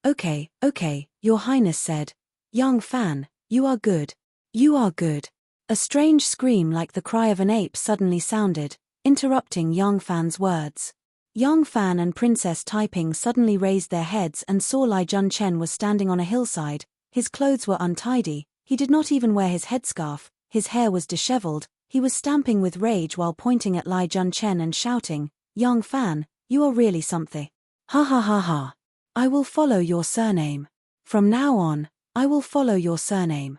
your highness said. Yang Fan, you are good. You are good. A strange scream like the cry of an ape suddenly sounded, interrupting Yang Fan's words. Yang Fan and Princess Taiping suddenly raised their heads and saw Lai Junchen was standing on a hillside. His clothes were untidy, he did not even wear his headscarf, his hair was disheveled, he was stamping with rage while pointing at Lai Junchen and shouting, Yang Fan, you are really something. Ha ha ha ha. I will follow your surname. From now on, I will follow your surname.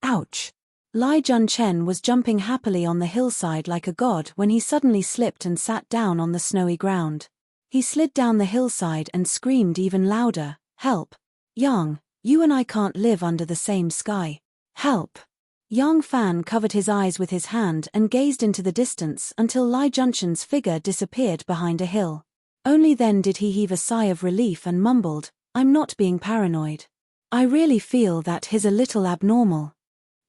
Ouch. Lai Junchen was jumping happily on the hillside like a god when he suddenly slipped and sat down on the snowy ground. He slid down the hillside and screamed even louder, help. Yang, you and I can't live under the same sky. Help. Yang Fan covered his eyes with his hand and gazed into the distance until Lai Junchen's figure disappeared behind a hill. Only then did he heave a sigh of relief and mumbled, I'm not being paranoid. I really feel that he's a little abnormal.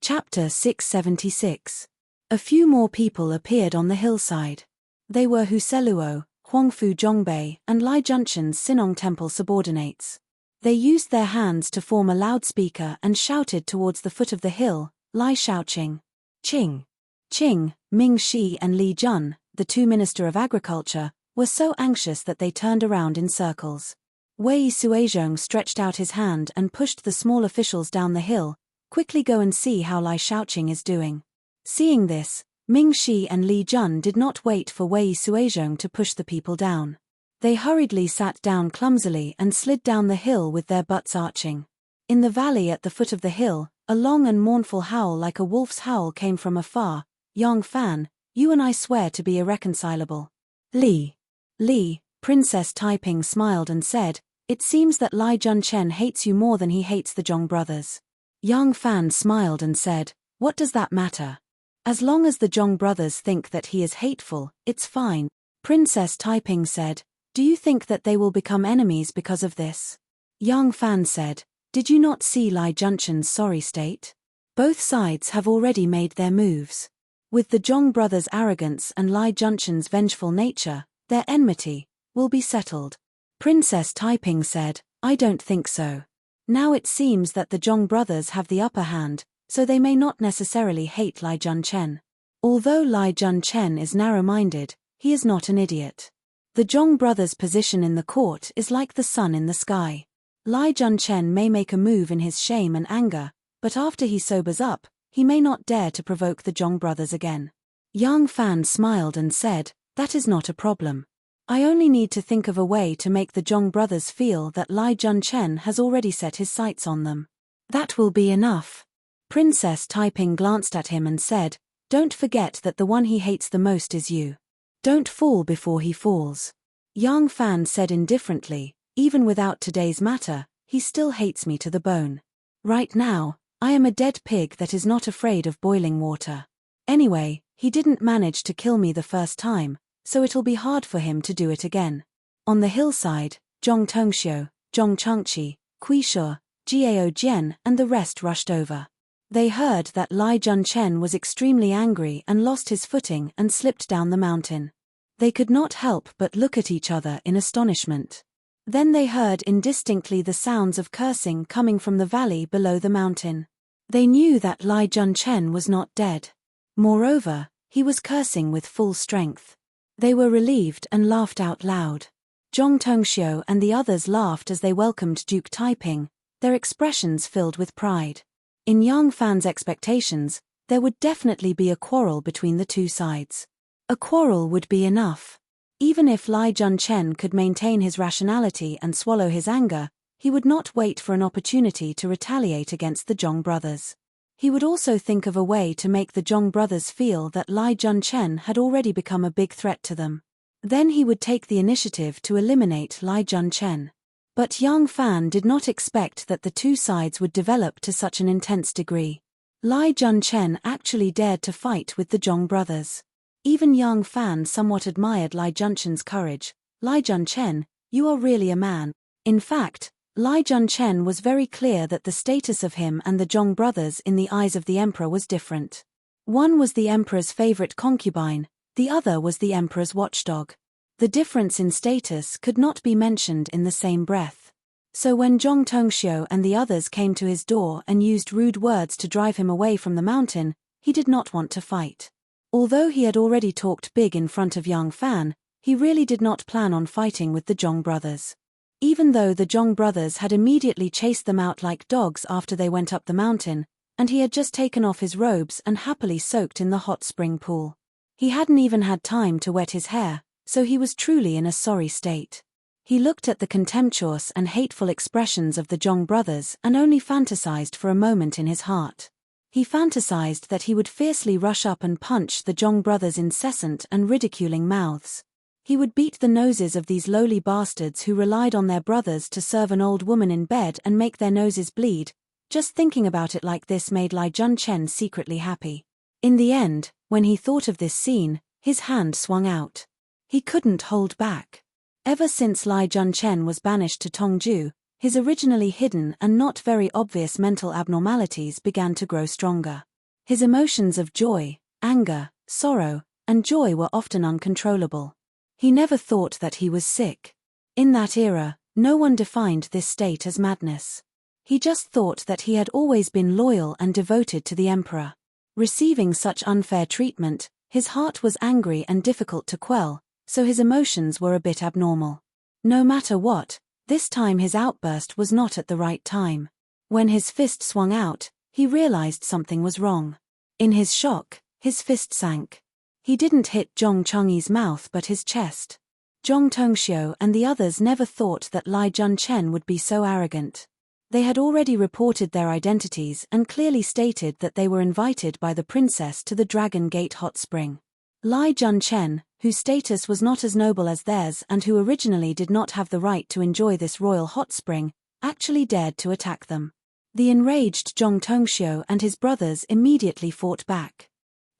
Chapter 676. A few more people appeared on the hillside. They were Hu Seluo, Huangfu Zhongbei, and Lai Junchen's Sinong Temple subordinates. They used their hands to form a loudspeaker and shouted towards the foot of the hill, Lai Shaoqing. Qing, Ming Shi and Li Jun, the two Minister of Agriculture, were so anxious that they turned around in circles. Wei Suizhong stretched out his hand and pushed the small officials down the hill, quickly go and see how Lai Shaoqing is doing. Seeing this, Ming Shi and Li Jun did not wait for Wei Suizhong to push the people down. They hurriedly sat down clumsily and slid down the hill with their butts arching. In the valley at the foot of the hill, a long and mournful howl like a wolf's howl came from afar. Yang Fan, you and I swear to be irreconcilable. Li, Princess Taiping smiled and said, it seems that Lai Junchen hates you more than he hates the Zhong brothers. Yang Fan smiled and said, what does that matter? As long as the Zhong brothers think that he is hateful, it's fine. Princess Taiping said, do you think that they will become enemies because of this? Yang Fan said, did you not see Lai Junchen's sorry state? Both sides have already made their moves. With the Zhong brothers' arrogance and Lai Junchen's vengeful nature, their enmity will be settled. Princess Taiping said, I don't think so. Now it seems that the Zhong brothers have the upper hand, so they may not necessarily hate Lai Junchen. Although Lai Junchen is narrow-minded, he is not an idiot. The Zhong brothers' position in the court is like the sun in the sky. Lai Junchen may make a move in his shame and anger, but after he sobers up, he may not dare to provoke the Zhong brothers again. Yang Fan smiled and said, that is not a problem. I only need to think of a way to make the Zhong brothers feel that Lai Junchen has already set his sights on them. That will be enough. Princess Taiping glanced at him and said, don't forget that the one he hates the most is you. Don't fall before he falls. Yang Fan said indifferently, even without today's matter, he still hates me to the bone. Right now, I am a dead pig that is not afraid of boiling water. Anyway, he didn't manage to kill me the first time, so it'll be hard for him to do it again. On the hillside, Zhong Tongxiu, Zhong Chengqi, Kui Shu, Jiao Jian and the rest rushed over. They heard that Lai Junchen was extremely angry and lost his footing and slipped down the mountain. They could not help but look at each other in astonishment. Then they heard indistinctly the sounds of cursing coming from the valley below the mountain. They knew that Lai Junchen was not dead. Moreover, he was cursing with full strength. They were relieved and laughed out loud. Zhong Tongxiu and the others laughed as they welcomed Duke Taiping, their expressions filled with pride. In Yang Fan's expectations, there would definitely be a quarrel between the two sides. A quarrel would be enough. Even if Lai Junchen could maintain his rationality and swallow his anger, he would not wait for an opportunity to retaliate against the Zhong brothers. He would also think of a way to make the Zhong brothers feel that Lai Junchen had already become a big threat to them. Then he would take the initiative to eliminate Lai Junchen. But Yang Fan did not expect that the two sides would develop to such an intense degree. Lai Junchen actually dared to fight with the Zhong brothers. Even Yang Fan somewhat admired Lai Junchen's courage. Lai Junchen, you are really a man. In fact, Lai Junchen was very clear that the status of him and the Zhong brothers in the eyes of the emperor was different. One was the emperor's favorite concubine, the other was the emperor's watchdog. The difference in status could not be mentioned in the same breath. So when Zhong Tongxiu and the others came to his door and used rude words to drive him away from the mountain, he did not want to fight. Although he had already talked big in front of Yang Fan, he really did not plan on fighting with the Zhong brothers. Even though the Zhong brothers had immediately chased them out like dogs after they went up the mountain, and he had just taken off his robes and happily soaked in the hot spring pool. He hadn't even had time to wet his hair, so he was truly in a sorry state. He looked at the contemptuous and hateful expressions of the Zhong brothers and only fantasized for a moment in his heart. He fantasized that he would fiercely rush up and punch the Zhong brothers' incessant and ridiculing mouths. He would beat the noses of these lowly bastards who relied on their brothers to serve an old woman in bed and make their noses bleed. Just thinking about it like this made Lai Junchen secretly happy. In the end, when he thought of this scene, his hand swung out. He couldn't hold back. Ever since Lai Junchen was banished to Tongju, his originally hidden and not very obvious mental abnormalities began to grow stronger. His emotions of joy, anger, sorrow, and joy were often uncontrollable. He never thought that he was sick. In that era, no one defined this state as madness. He just thought that he had always been loyal and devoted to the emperor. Receiving such unfair treatment, his heart was angry and difficult to quell, so his emotions were a bit abnormal. No matter what, this time his outburst was not at the right time. When his fist swung out, he realized something was wrong. In his shock, his fist sank. He didn't hit Zhong Chengyi's mouth but his chest. Zhong Tongxiu and the others never thought that Lai Junchen would be so arrogant. They had already reported their identities and clearly stated that they were invited by the princess to the Dragon Gate hot spring. Lai Junchen, whose status was not as noble as theirs and who originally did not have the right to enjoy this royal hot spring, actually dared to attack them. The enraged Zhong Tongxiu and his brothers immediately fought back.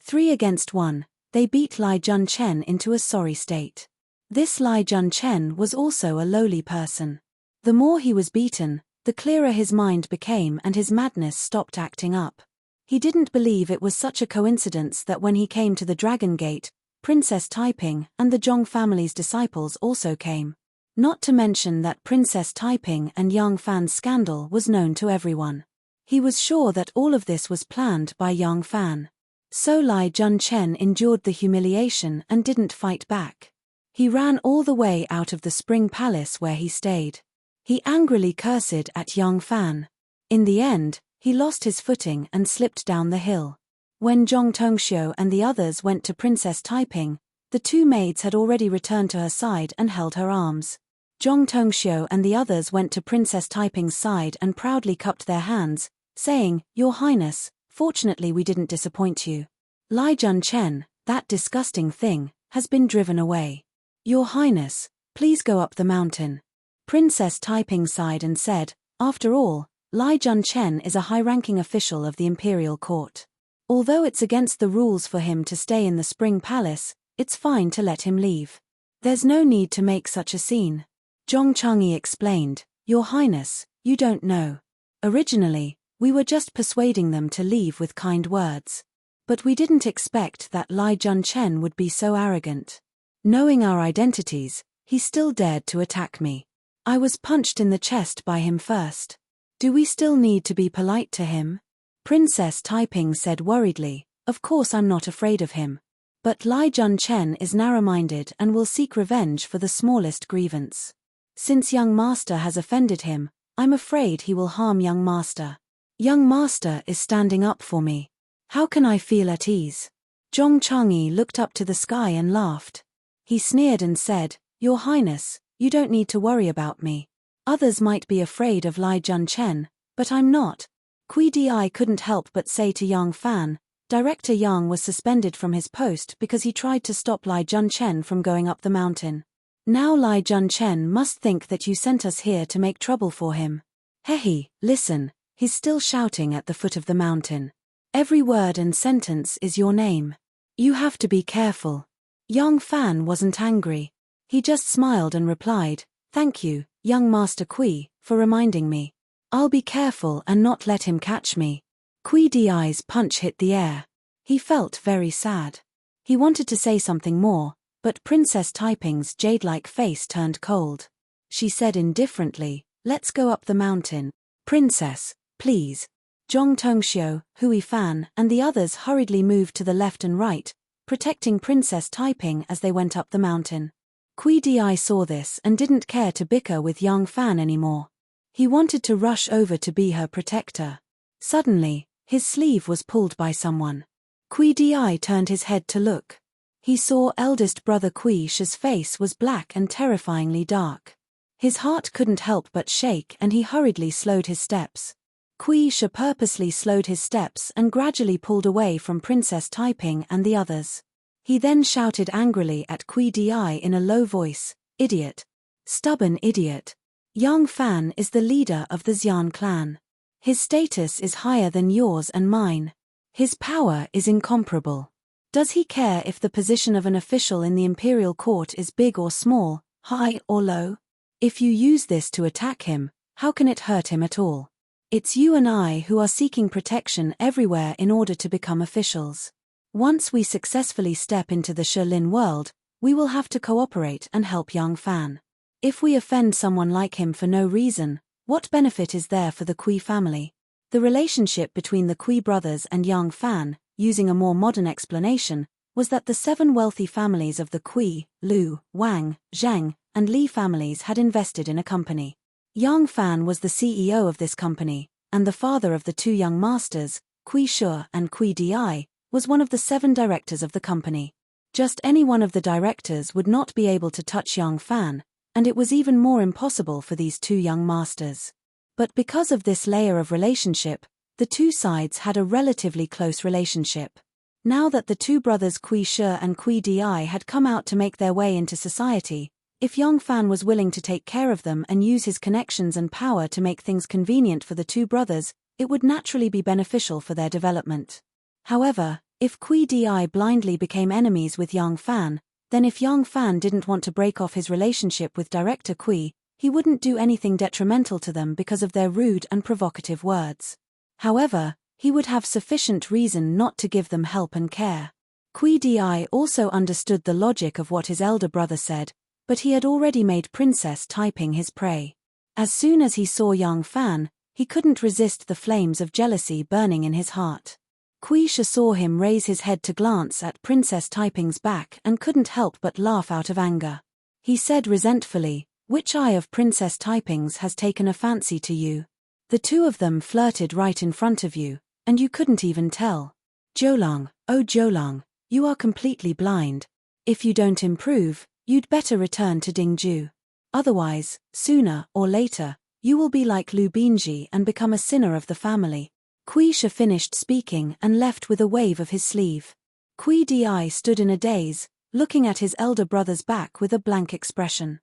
3 against 1, they beat Lai Junchen into a sorry state. This Lai Junchen was also a lowly person. The more he was beaten, the clearer his mind became and his madness stopped acting up. He didn't believe it was such a coincidence that when he came to the Dragon Gate, Princess Taiping and the Zhong family's disciples also came. Not to mention that Princess Taiping and Yang Fan's scandal was known to everyone. He was sure that all of this was planned by Yang Fan. So Lai Junchen endured the humiliation and didn't fight back. He ran all the way out of the Spring Palace where he stayed. He angrily cursed at Yang Fan. In the end, he lost his footing and slipped down the hill. When Zhong Tongxiu and the others went to Princess Taiping, the 2 maids had already returned to her side and held her arms. Zhong Tongxiu and the others went to Princess Taiping's side and proudly cupped their hands, saying, "Your Highness, fortunately we didn't disappoint you. Lai Junchen, that disgusting thing, has been driven away. Your Highness, please go up the mountain." Princess Taiping sighed and said, "After all, Lai Junchen is a high-ranking official of the imperial court. Although it's against the rules for him to stay in the Spring Palace, it's fine to let him leave. There's no need to make such a scene." Zhong Chengyi explained, "Your Highness, you don't know. Originally, We were just persuading them to leave with kind words. But we didn't expect that Lai Junchen would be so arrogant. Knowing our identities, he still dared to attack me. I was punched in the chest by him first. Do we still need to be polite to him? Princess Taiping said worriedly, of course I'm not afraid of him. But Lai Junchen is narrow-minded and will seek revenge for the smallest grievance. Since young master has offended him, I'm afraid he will harm young master. Young master is standing up for me. How can I feel at ease? Zhong Changyi looked up to the sky and laughed. He sneered and said, Your Highness, you don't need to worry about me. Others might be afraid of Lai Junchen, but I'm not. Kui Di couldn't help but say to Yang Fan, Director Yang was suspended from his post because he tried to stop Lai Junchen from going up the mountain. Now Lai Junchen must think that you sent us here to make trouble for him. Hehe, listen, he's still shouting at the foot of the mountain. Every word and sentence is your name. You have to be careful. Yang Fan wasn't angry. He just smiled and replied, Thank you, young Master Kui, for reminding me. I'll be careful and not let him catch me. Kui Di's punch hit the air. He felt very sad. He wanted to say something more, but Princess Taiping's jade-like face turned cold. She said indifferently, Let's go up the mountain. Princess, please. Zhong Tongxiu, Hui Fan, and the others hurriedly moved to the left and right, protecting Princess Taiping as they went up the mountain. Kui Di saw this and didn't care to bicker with Yang Fan anymore. He wanted to rush over to be her protector. Suddenly, his sleeve was pulled by someone. Kui Di turned his head to look. He saw eldest brother Kui Shi's face was black and terrifyingly dark. His heart couldn't help but shake and he hurriedly slowed his steps. Kui Shi purposely slowed his steps and gradually pulled away from Princess Taiping and the others. He then shouted angrily at Kui Di in a low voice, Idiot! Stubborn idiot! Yang Fan is the leader of the Xian clan. His status is higher than yours and mine. His power is incomparable. Does he care if the position of an official in the imperial court is big or small, high or low? If you use this to attack him, how can it hurt him at all? It's you and I who are seeking protection everywhere in order to become officials. Once we successfully step into the Shilin world, we will have to cooperate and help Yang Fan. If we offend someone like him for no reason, what benefit is there for the Kui family? The relationship between the Kui brothers and Yang Fan, using a more modern explanation, was that the 7 wealthy families of the Kui, Lu, Wang, Zheng, and Li families had invested in a company. Yang Fan was the CEO of this company, and the father of the 2 young masters, Kui Shi and Kui Di, was one of the 7 directors of the company. Just any one of the directors would not be able to touch Yang Fan, and it was even more impossible for these 2 young masters. But because of this layer of relationship, the 2 sides had a relatively close relationship. Now that the 2 brothers Kui Shi and Kui Di had come out to make their way into society, if Yang Fan was willing to take care of them and use his connections and power to make things convenient for the 2 brothers, it would naturally be beneficial for their development. However, if Kui Di blindly became enemies with Yang Fan, then if Yang Fan didn't want to break off his relationship with Director Kui, he wouldn't do anything detrimental to them because of their rude and provocative words. However, he would have sufficient reason not to give them help and care. Kui Di also understood the logic of what his elder brother said, but he had already made Princess Taiping his prey. As soon as he saw Yang Fan, he couldn't resist the flames of jealousy burning in his heart. Kui Shi saw him raise his head to glance at Princess Taiping's back and couldn't help but laugh out of anger. He said resentfully, Which eye of Princess Taiping's has taken a fancy to you? The 2 of them flirted right in front of you, and you couldn't even tell. Zhoulang, oh Zhoulang, you are completely blind. If you don't improve, you'd better return to Dingju. Otherwise, sooner or later, you will be like Lu Binji and become a sinner of the family. Kui Shi finished speaking and left with a wave of his sleeve. Kui Di stood in a daze, looking at his elder brother's back with a blank expression.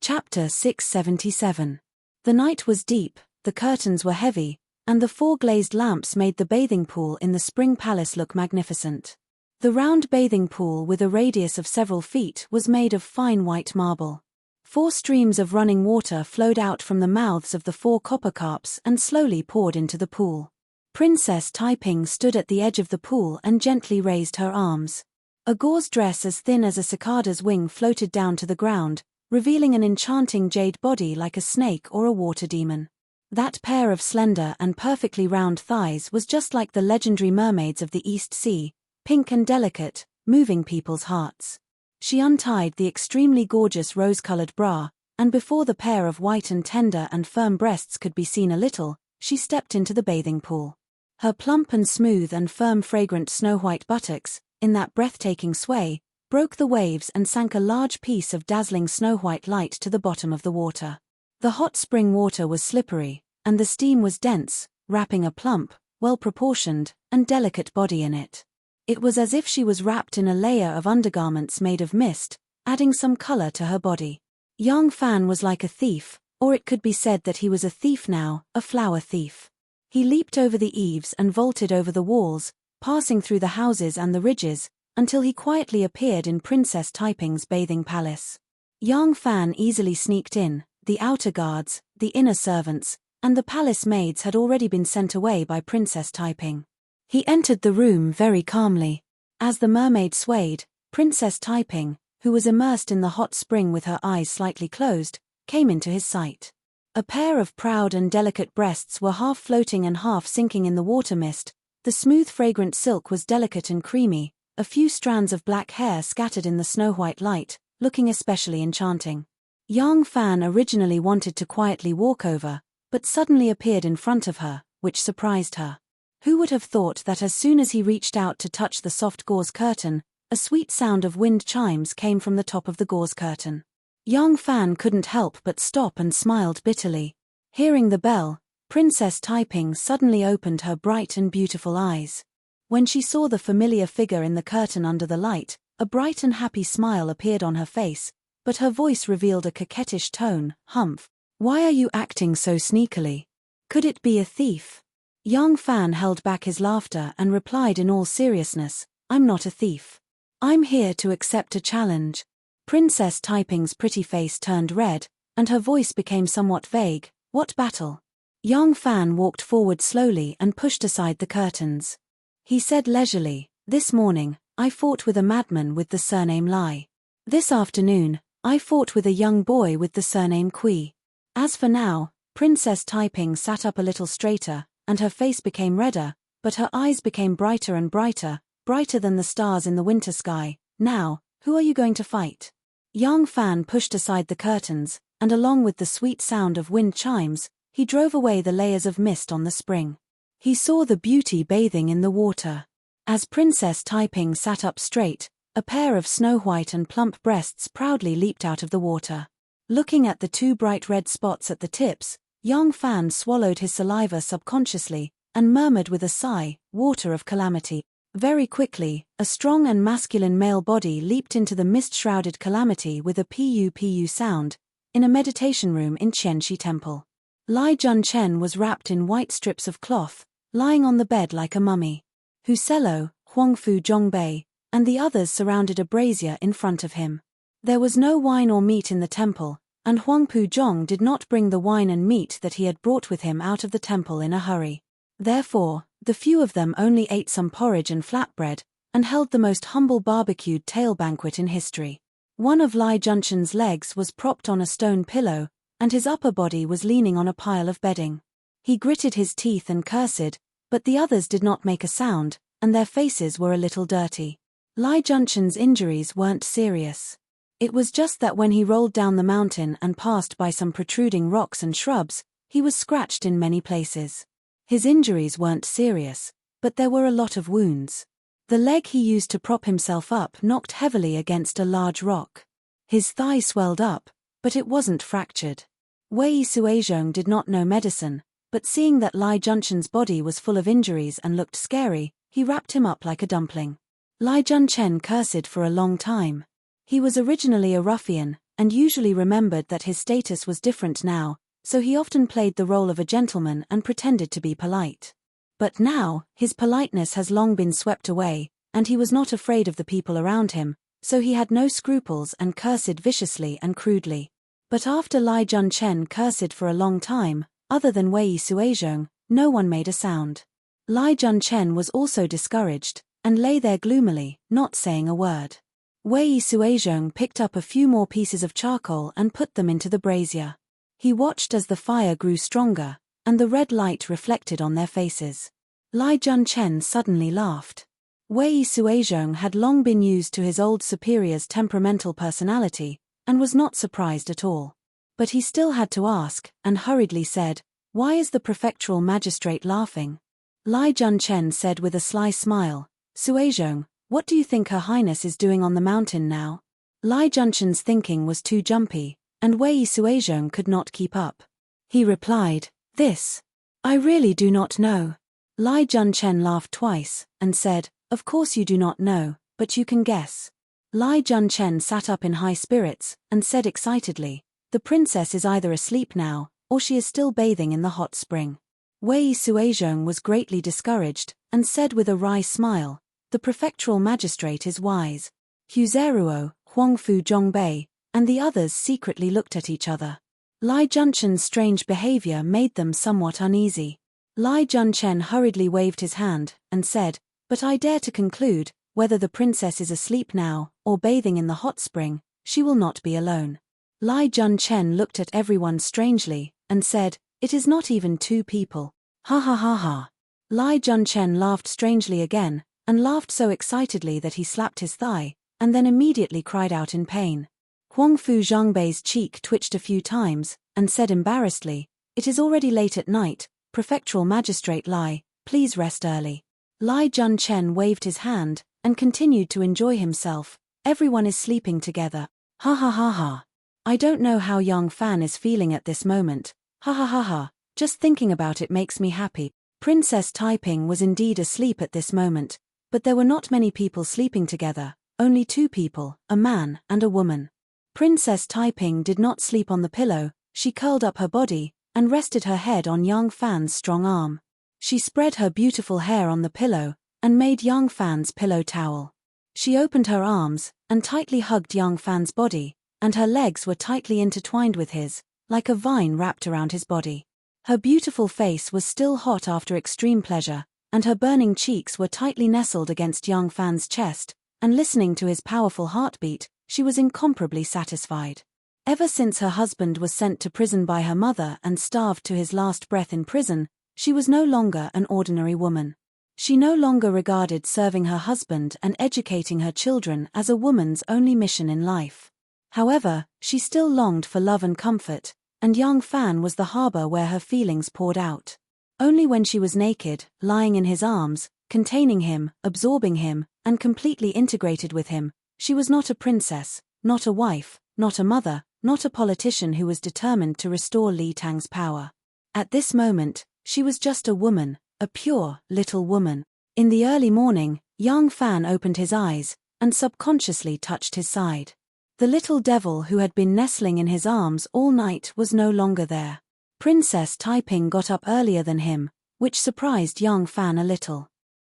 Chapter 677. The night was deep, the curtains were heavy, and the 4 glazed lamps made the bathing pool in the Spring Palace look magnificent. The round bathing pool with a radius of several feet was made of fine white marble. 4 streams of running water flowed out from the mouths of the 4 copper carps and slowly poured into the pool. Princess Taiping stood at the edge of the pool and gently raised her arms. A gauze dress as thin as a cicada's wing floated down to the ground, revealing an enchanting jade body like a snake or a water demon. That pair of slender and perfectly round thighs was just like the legendary mermaids of the East Sea, pink and delicate, moving people's hearts. She untied the extremely gorgeous rose-colored bra, and before the pair of white and tender and firm breasts could be seen a little, she stepped into the bathing pool. Her plump and smooth and firm fragrant snow-white buttocks, in that breathtaking sway, broke the waves and sank a large piece of dazzling snow-white light to the bottom of the water. The hot spring water was slippery, and the steam was dense, wrapping a plump, well-proportioned, and delicate body in it. It was as if she was wrapped in a layer of undergarments made of mist, adding some color to her body. Yang Fan was like a thief, or it could be said that he was a thief now, a flower thief. He leaped over the eaves and vaulted over the walls, passing through the houses and the ridges, until he quietly appeared in Princess Taiping's bathing palace. Yang Fan easily sneaked in. The outer guards, the inner servants, and the palace maids had already been sent away by Princess Taiping. He entered the room very calmly. As the mermaid swayed, Princess Taiping, who was immersed in the hot spring with her eyes slightly closed, came into his sight. A pair of proud and delicate breasts were half floating and half sinking in the water mist. The smooth fragrant silk was delicate and creamy, a few strands of black hair scattered in the snow-white light, looking especially enchanting. Yang Fan originally wanted to quietly walk over, but suddenly appeared in front of her, which surprised her. Who would have thought that as soon as he reached out to touch the soft gauze curtain, a sweet sound of wind chimes came from the top of the gauze curtain. Yang Fan couldn't help but stop and smiled bitterly. Hearing the bell, Princess Taiping suddenly opened her bright and beautiful eyes. When she saw the familiar figure in the curtain under the light, a bright and happy smile appeared on her face, but her voice revealed a coquettish tone. "Humph. Why are you acting so sneakily? Could it be a thief?" Yang Fan held back his laughter and replied in all seriousness, "I'm not a thief. I'm here to accept a challenge." Princess Taiping's pretty face turned red, and her voice became somewhat vague. "What battle?" Yang Fan walked forward slowly and pushed aside the curtains. He said leisurely, "This morning, I fought with a madman with the surname Lai. This afternoon, I fought with a young boy with the surname Kui. As for now," Princess Taiping sat up a little straighter, and her face became redder, but her eyes became brighter and brighter, brighter than the stars in the winter sky. "Now, who are you going to fight?" Yang Fan pushed aside the curtains, and along with the sweet sound of wind chimes, he drove away the layers of mist on the spring. He saw the beauty bathing in the water. As Princess Taiping sat up straight, a pair of snow-white and plump breasts proudly leaped out of the water. Looking at the two bright red spots at the tips, Yang Fan swallowed his saliva subconsciously, and murmured with a sigh, "Water of calamity." Very quickly, a strong and masculine male body leaped into the mist-shrouded calamity with a pu-pu sound, in a meditation room in Qianxi Temple. Lai Junchen was wrapped in white strips of cloth, lying on the bed like a mummy. Husello, Huangfu Zhongbei, and the others surrounded a brazier in front of him. There was no wine or meat in the temple, and Huangpu Zhong did not bring the wine and meat that he had brought with him out of the temple in a hurry. Therefore, the few of them only ate some porridge and flatbread, and held the most humble barbecued tail banquet in history. One of Lai Junchen's legs was propped on a stone pillow, and his upper body was leaning on a pile of bedding. He gritted his teeth and cursed, but the others did not make a sound, and their faces were a little dirty. Lai Junchen's injuries weren't serious. It was just that when he rolled down the mountain and passed by some protruding rocks and shrubs, he was scratched in many places. His injuries weren't serious, but there were a lot of wounds. The leg he used to prop himself up knocked heavily against a large rock. His thigh swelled up, but it wasn't fractured. Wei Suizhong did not know medicine, but seeing that Lai Junchen's body was full of injuries and looked scary, he wrapped him up like a dumpling. Lai Junchen cursed for a long time. He was originally a ruffian, and usually remembered that his status was different now, so he often played the role of a gentleman and pretended to be polite. But now, his politeness has long been swept away, and he was not afraid of the people around him, so he had no scruples and cursed viciously and crudely. But after Lai Junchen cursed for a long time, other than Wei Suizhong, no one made a sound. Lai Junchen was also discouraged, and lay there gloomily, not saying a word. Wei Suizhong picked up a few more pieces of charcoal and put them into the brazier. He watched as the fire grew stronger, and the red light reflected on their faces. Lai Junchen suddenly laughed. Wei Suizhong had long been used to his old superior's temperamental personality, and was not surprised at all. But he still had to ask, and hurriedly said, "Why is the prefectural magistrate laughing?" Lai Junchen said with a sly smile, "Suizhong, what do you think Her Highness is doing on the mountain now?" Lai Junchen's thinking was too jumpy, and Wei Suizhong could not keep up. He replied, "This. I really do not know." Lai Junchen laughed twice, and said, "Of course you do not know, but you can guess." Lai Junchen sat up in high spirits, and said excitedly, "The princess is either asleep now, or she is still bathing in the hot spring." Wei Suizhong was greatly discouraged, and said with a wry smile, "The prefectural magistrate is wise." Hu Zeruo, Huangfu Zhongbei, and the others secretly looked at each other. Lai Junchen's strange behavior made them somewhat uneasy. Lai Junchen hurriedly waved his hand, and said, "But I dare to conclude, whether the princess is asleep now, or bathing in the hot spring, she will not be alone." Lai Junchen looked at everyone strangely, and said, "It is not even two people. Ha ha ha ha." Lai Junchen laughed strangely again, and laughed so excitedly that he slapped his thigh, and then immediately cried out in pain. Huangfu Zhongbei's cheek twitched a few times, and said embarrassedly, "It is already late at night, Prefectural Magistrate Lai, please rest early." Lai Junchen waved his hand, and continued to enjoy himself. "Everyone is sleeping together. Ha ha ha ha. I don't know how young Fan is feeling at this moment. Ha ha ha ha, just thinking about it makes me happy." Princess Taiping was indeed asleep at this moment, but there were not many people sleeping together, only two people, a man and a woman. Princess Taiping did not sleep on the pillow, she curled up her body, and rested her head on young Fan's strong arm. She spread her beautiful hair on the pillow, and made young Fan's pillow towel. She opened her arms, and tightly hugged young Fan's body, and her legs were tightly intertwined with his, like a vine wrapped around his body. Her beautiful face was still hot after extreme pleasure, and her burning cheeks were tightly nestled against young Fan's chest, and listening to his powerful heartbeat, she was incomparably satisfied. Ever since her husband was sent to prison by her mother and starved to his last breath in prison, she was no longer an ordinary woman. She no longer regarded serving her husband and educating her children as a woman's only mission in life. However, she still longed for love and comfort, and young Fan was the harbor where her feelings poured out. Only when she was naked, lying in his arms, containing him, absorbing him, and completely integrated with him, she was not a princess, not a wife, not a mother, not a politician who was determined to restore Li Tang's power. At this moment, she was just a woman, a pure, little woman. In the early morning, young Fan opened his eyes, and subconsciously touched his side. The little devil who had been nestling in his arms all night was no longer there. Princess Taiping got up earlier than him, which surprised young Fan a little.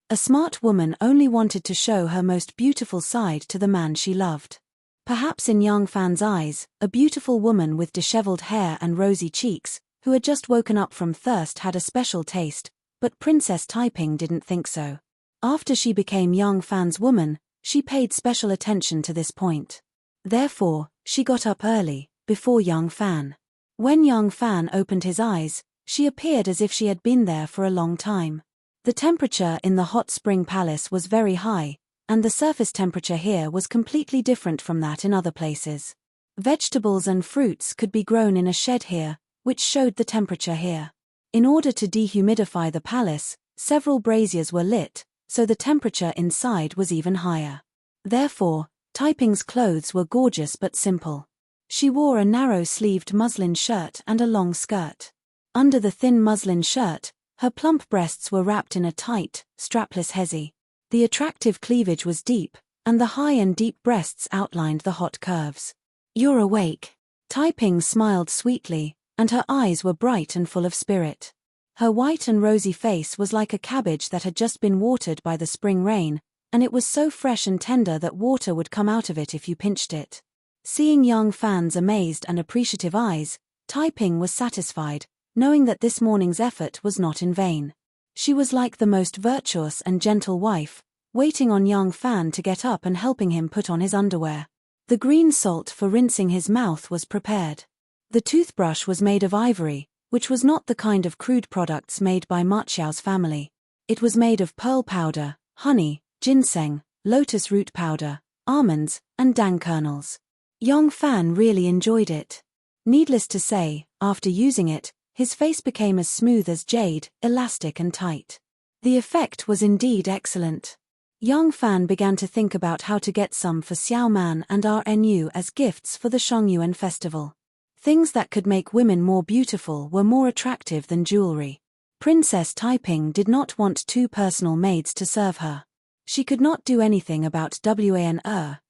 A smart woman only wanted to show her most beautiful side to the man she loved. Perhaps in young Fan's eyes, a beautiful woman with disheveled hair and rosy cheeks, who had just woken up from thirst had a special taste, but Princess Taiping didn't think so. After she became young Fan's woman, she paid special attention to this point. Therefore, she got up early, before young Fan. When young Fan opened his eyes, she appeared as if she had been there for a long time. The temperature in the hot spring palace was very high, and the surface temperature here was completely different from that in other places. Vegetables and fruits could be grown in a shed here, which showed the temperature here. In order to dehumidify the palace, several braziers were lit, so the temperature inside was even higher. Therefore, Taiping's clothes were gorgeous but simple. She wore a narrow-sleeved muslin shirt and a long skirt. Under the thin muslin shirt, her plump breasts were wrapped in a tight, strapless hezi. The attractive cleavage was deep, and the high and deep breasts outlined the hot curves. "You're awake." Taiping smiled sweetly, and her eyes were bright and full of spirit. Her white and rosy face was like a cabbage that had just been watered by the spring rain, and it was so fresh and tender that water would come out of it if you pinched it. Seeing young Fan's amazed and appreciative eyes, Taiping was satisfied, knowing that this morning's effort was not in vain. She was like the most virtuous and gentle wife, waiting on young Fan to get up and helping him put on his underwear. The green salt for rinsing his mouth was prepared. The toothbrush was made of ivory, which was not the kind of crude products made by Ma Xiao's family. It was made of pearl powder, honey, ginseng, lotus root powder, almonds, and dang kernels. Young Fan really enjoyed it. Needless to say, after using it, his face became as smooth as jade, elastic and tight. The effect was indeed excellent. Young Fan began to think about how to get some for Xiao Man and RNU as gifts for the Shongyuan festival. Things that could make women more beautiful were more attractive than jewelry. Princess Taiping did not want 2 personal maids to serve her. She could not do anything about Wan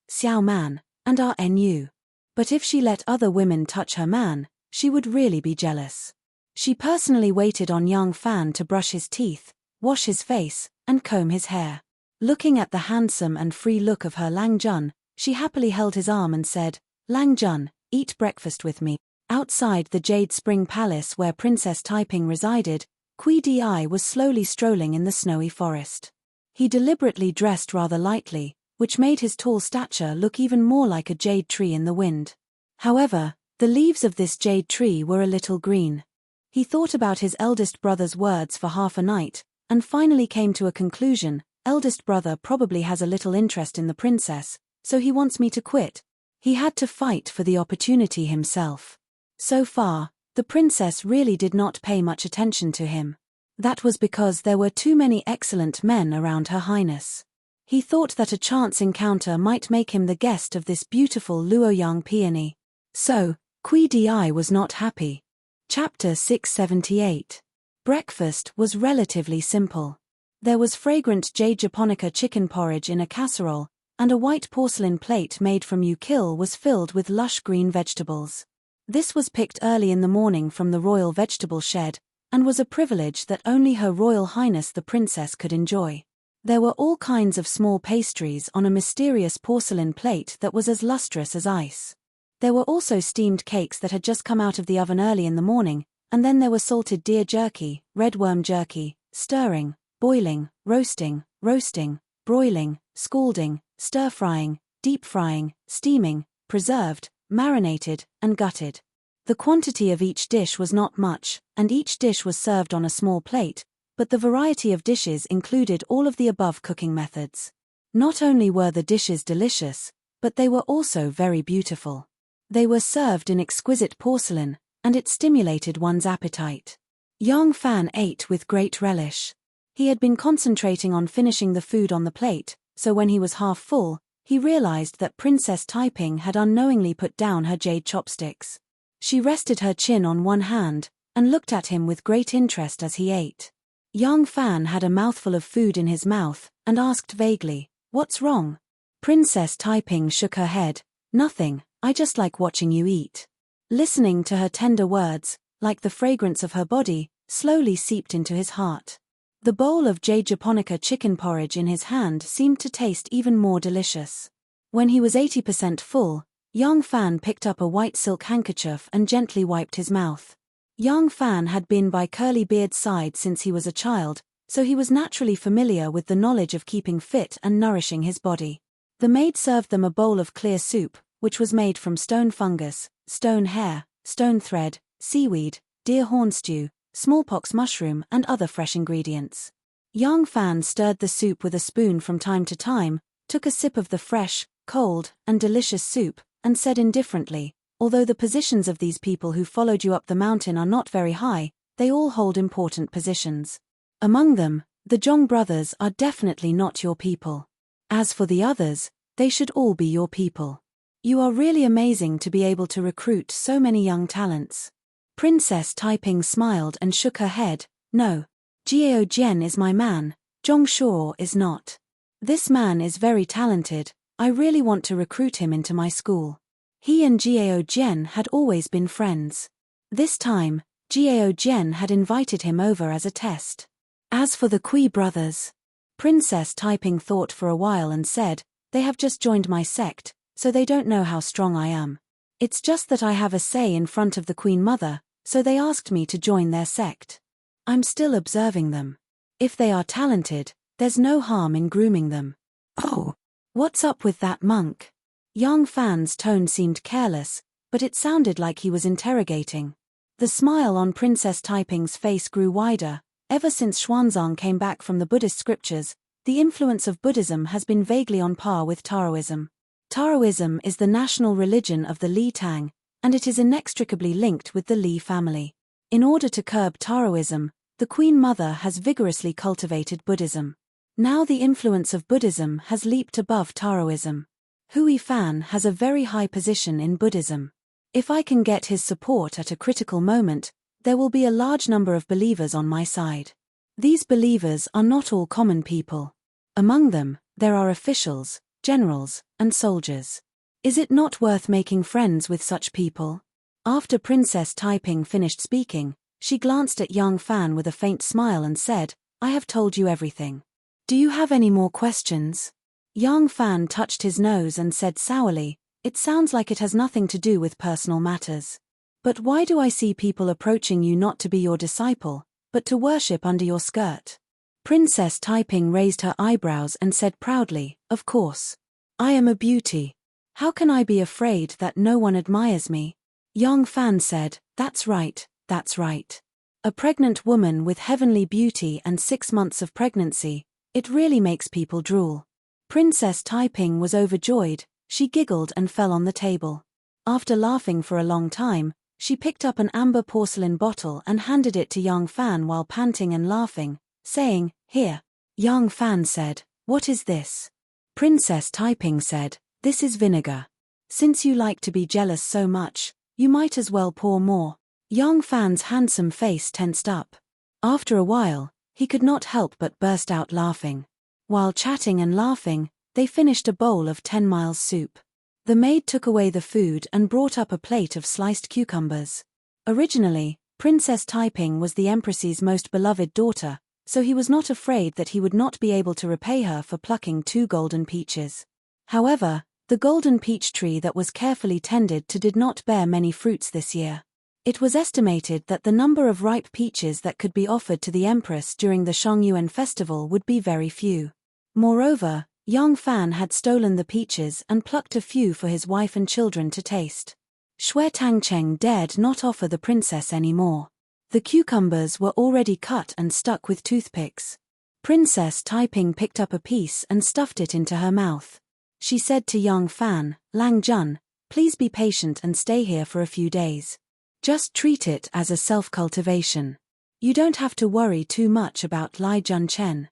Xiao Man, and RNU. But if she let other women touch her man, she would really be jealous. She personally waited on young Fan to brush his teeth, wash his face, and comb his hair. Looking at the handsome and free look of her Lang Jun, she happily held his arm and said, "Lang Jun, eat breakfast with me." Outside the Jade Spring Palace where Princess Taiping resided, Kui Di was slowly strolling in the snowy forest. He deliberately dressed rather lightly, which made his tall stature look even more like a jade tree in the wind. However, the leaves of this jade tree were a little green. He thought about his eldest brother's words for half a night, and finally came to a conclusion. Eldest brother probably has a little interest in the princess, so he wants me to quit. He had to fight for the opportunity himself. So far, the princess really did not pay much attention to him. That was because there were too many excellent men around Her Highness. He thought that a chance encounter might make him the guest of this beautiful Luoyang peony. So, Kui Di was not happy. Chapter 678. Breakfast was relatively simple. There was fragrant jade japonica chicken porridge in a casserole, and a white porcelain plate made from ukil was filled with lush green vegetables. This was picked early in the morning from the royal vegetable shed, and was a privilege that only Her Royal Highness the Princess could enjoy. There were all kinds of small pastries on a mysterious porcelain plate that was as lustrous as ice. There were also steamed cakes that had just come out of the oven early in the morning, and then there were salted deer jerky, redworm jerky, stirring, boiling, roasting, broiling, scalding, stir-frying, deep-frying, steaming, preserved, marinated, and gutted. The quantity of each dish was not much, and each dish was served on a small plate, but the variety of dishes included all of the above cooking methods. Not only were the dishes delicious, but they were also very beautiful. They were served in exquisite porcelain, and it stimulated one's appetite. Young Fan ate with great relish. He had been concentrating on finishing the food on the plate, so when he was half full, he realized that Princess Taiping had unknowingly put down her jade chopsticks. She rested her chin on one hand, and looked at him with great interest as he ate. Young Fan had a mouthful of food in his mouth, and asked vaguely, "What's wrong?" Princess Taiping shook her head, "Nothing, I just like watching you eat." Listening to her tender words, like the fragrance of her body, slowly seeped into his heart. The bowl of jade japonica chicken porridge in his hand seemed to taste even more delicious. When he was 80% full, Young Fan picked up a white silk handkerchief and gently wiped his mouth. Young Fan had been by Curly Beard's side since he was a child, so he was naturally familiar with the knowledge of keeping fit and nourishing his body. The maid served them a bowl of clear soup, which was made from stone fungus, stone hair, stone thread, seaweed, deer horn stew, smallpox mushroom and other fresh ingredients. Young Fan stirred the soup with a spoon from time to time, took a sip of the fresh, cold, and delicious soup, and said indifferently, "Although the positions of these people who followed you up the mountain are not very high, they all hold important positions. Among them, the Zhong brothers are definitely not your people. As for the others, they should all be your people. You are really amazing to be able to recruit so many young talents." Princess Taiping smiled and shook her head, "No, Jiao Jian is my man, Zhong Shuo is not. This man is very talented, I really want to recruit him into my school." He and Jiao Jian had always been friends. This time, Jiao Jian had invited him over as a test. As for the Kui brothers, Princess Taiping thought for a while and said, "They have just joined my sect, so they don't know how strong I am. It's just that I have a say in front of the Queen Mother, so they asked me to join their sect. I'm still observing them." If they are talented, there's no harm in grooming them. Oh, What's up with that monk? Yang Fan's tone seemed careless, but it sounded like he was interrogating. The smile on Princess Taiping's face grew wider. Ever since Xuanzang came back from the Buddhist scriptures, the influence of Buddhism has been vaguely on par with Taoism. Taoism is the national religion of the Li Tang, and it is inextricably linked with the Li family. In order to curb Taoism, the Queen Mother has vigorously cultivated Buddhism. Now the influence of Buddhism has leaped above Taoism. Hui Fan has a very high position in Buddhism. If I can get his support at a critical moment, there will be a large number of believers on my side. These believers are not all common people. Among them, there are officials, generals, and soldiers. Is it not worth making friends with such people? After Princess Taiping finished speaking, she glanced at Yang Fan with a faint smile and said, "I have told you everything. Do you have any more questions?" Yang Fan touched his nose and said sourly, "It sounds like it has nothing to do with personal matters. But why do I see people approaching you not to be your disciple, but to worship under your skirt?" Princess Taiping raised her eyebrows and said proudly, "Of course. I am a beauty. How can I be afraid that no one admires me?" Yang Fan said, "That's right, that's right. A pregnant woman with heavenly beauty and 6 months of pregnancy, it really makes people drool." Princess Taiping was overjoyed. She giggled and fell on the table. After laughing for a long time, she picked up an amber porcelain bottle and handed it to Yang Fan while panting and laughing, saying, "Here." Yang Fan said, "What is this?" Princess Taiping said, "This is vinegar. Since you like to be jealous so much, you might as well pour more." Yang Fan's handsome face tensed up. After a while, he could not help but burst out laughing. While chatting and laughing, they finished a bowl of 10 miles soup. The maid took away the food and brought up a plate of sliced cucumbers. Originally, Princess Taiping was the Empress's most beloved daughter, so he was not afraid that he would not be able to repay her for plucking 2 golden peaches. However, the golden peach tree that was carefully tended to did not bear many fruits this year. It was estimated that the number of ripe peaches that could be offered to the Empress during the Shongyuan festival would be very few. Moreover, Yang Fan had stolen the peaches and plucked a few for his wife and children to taste. Xue Tangcheng dared not offer the princess any more. The cucumbers were already cut and stuck with toothpicks. Princess Taiping picked up a piece and stuffed it into her mouth. She said to Yang Fan, "Lang Jun, please be patient and stay here for a few days. Just treat it as a self-cultivation. You don't have to worry too much about Lai Jun Chen.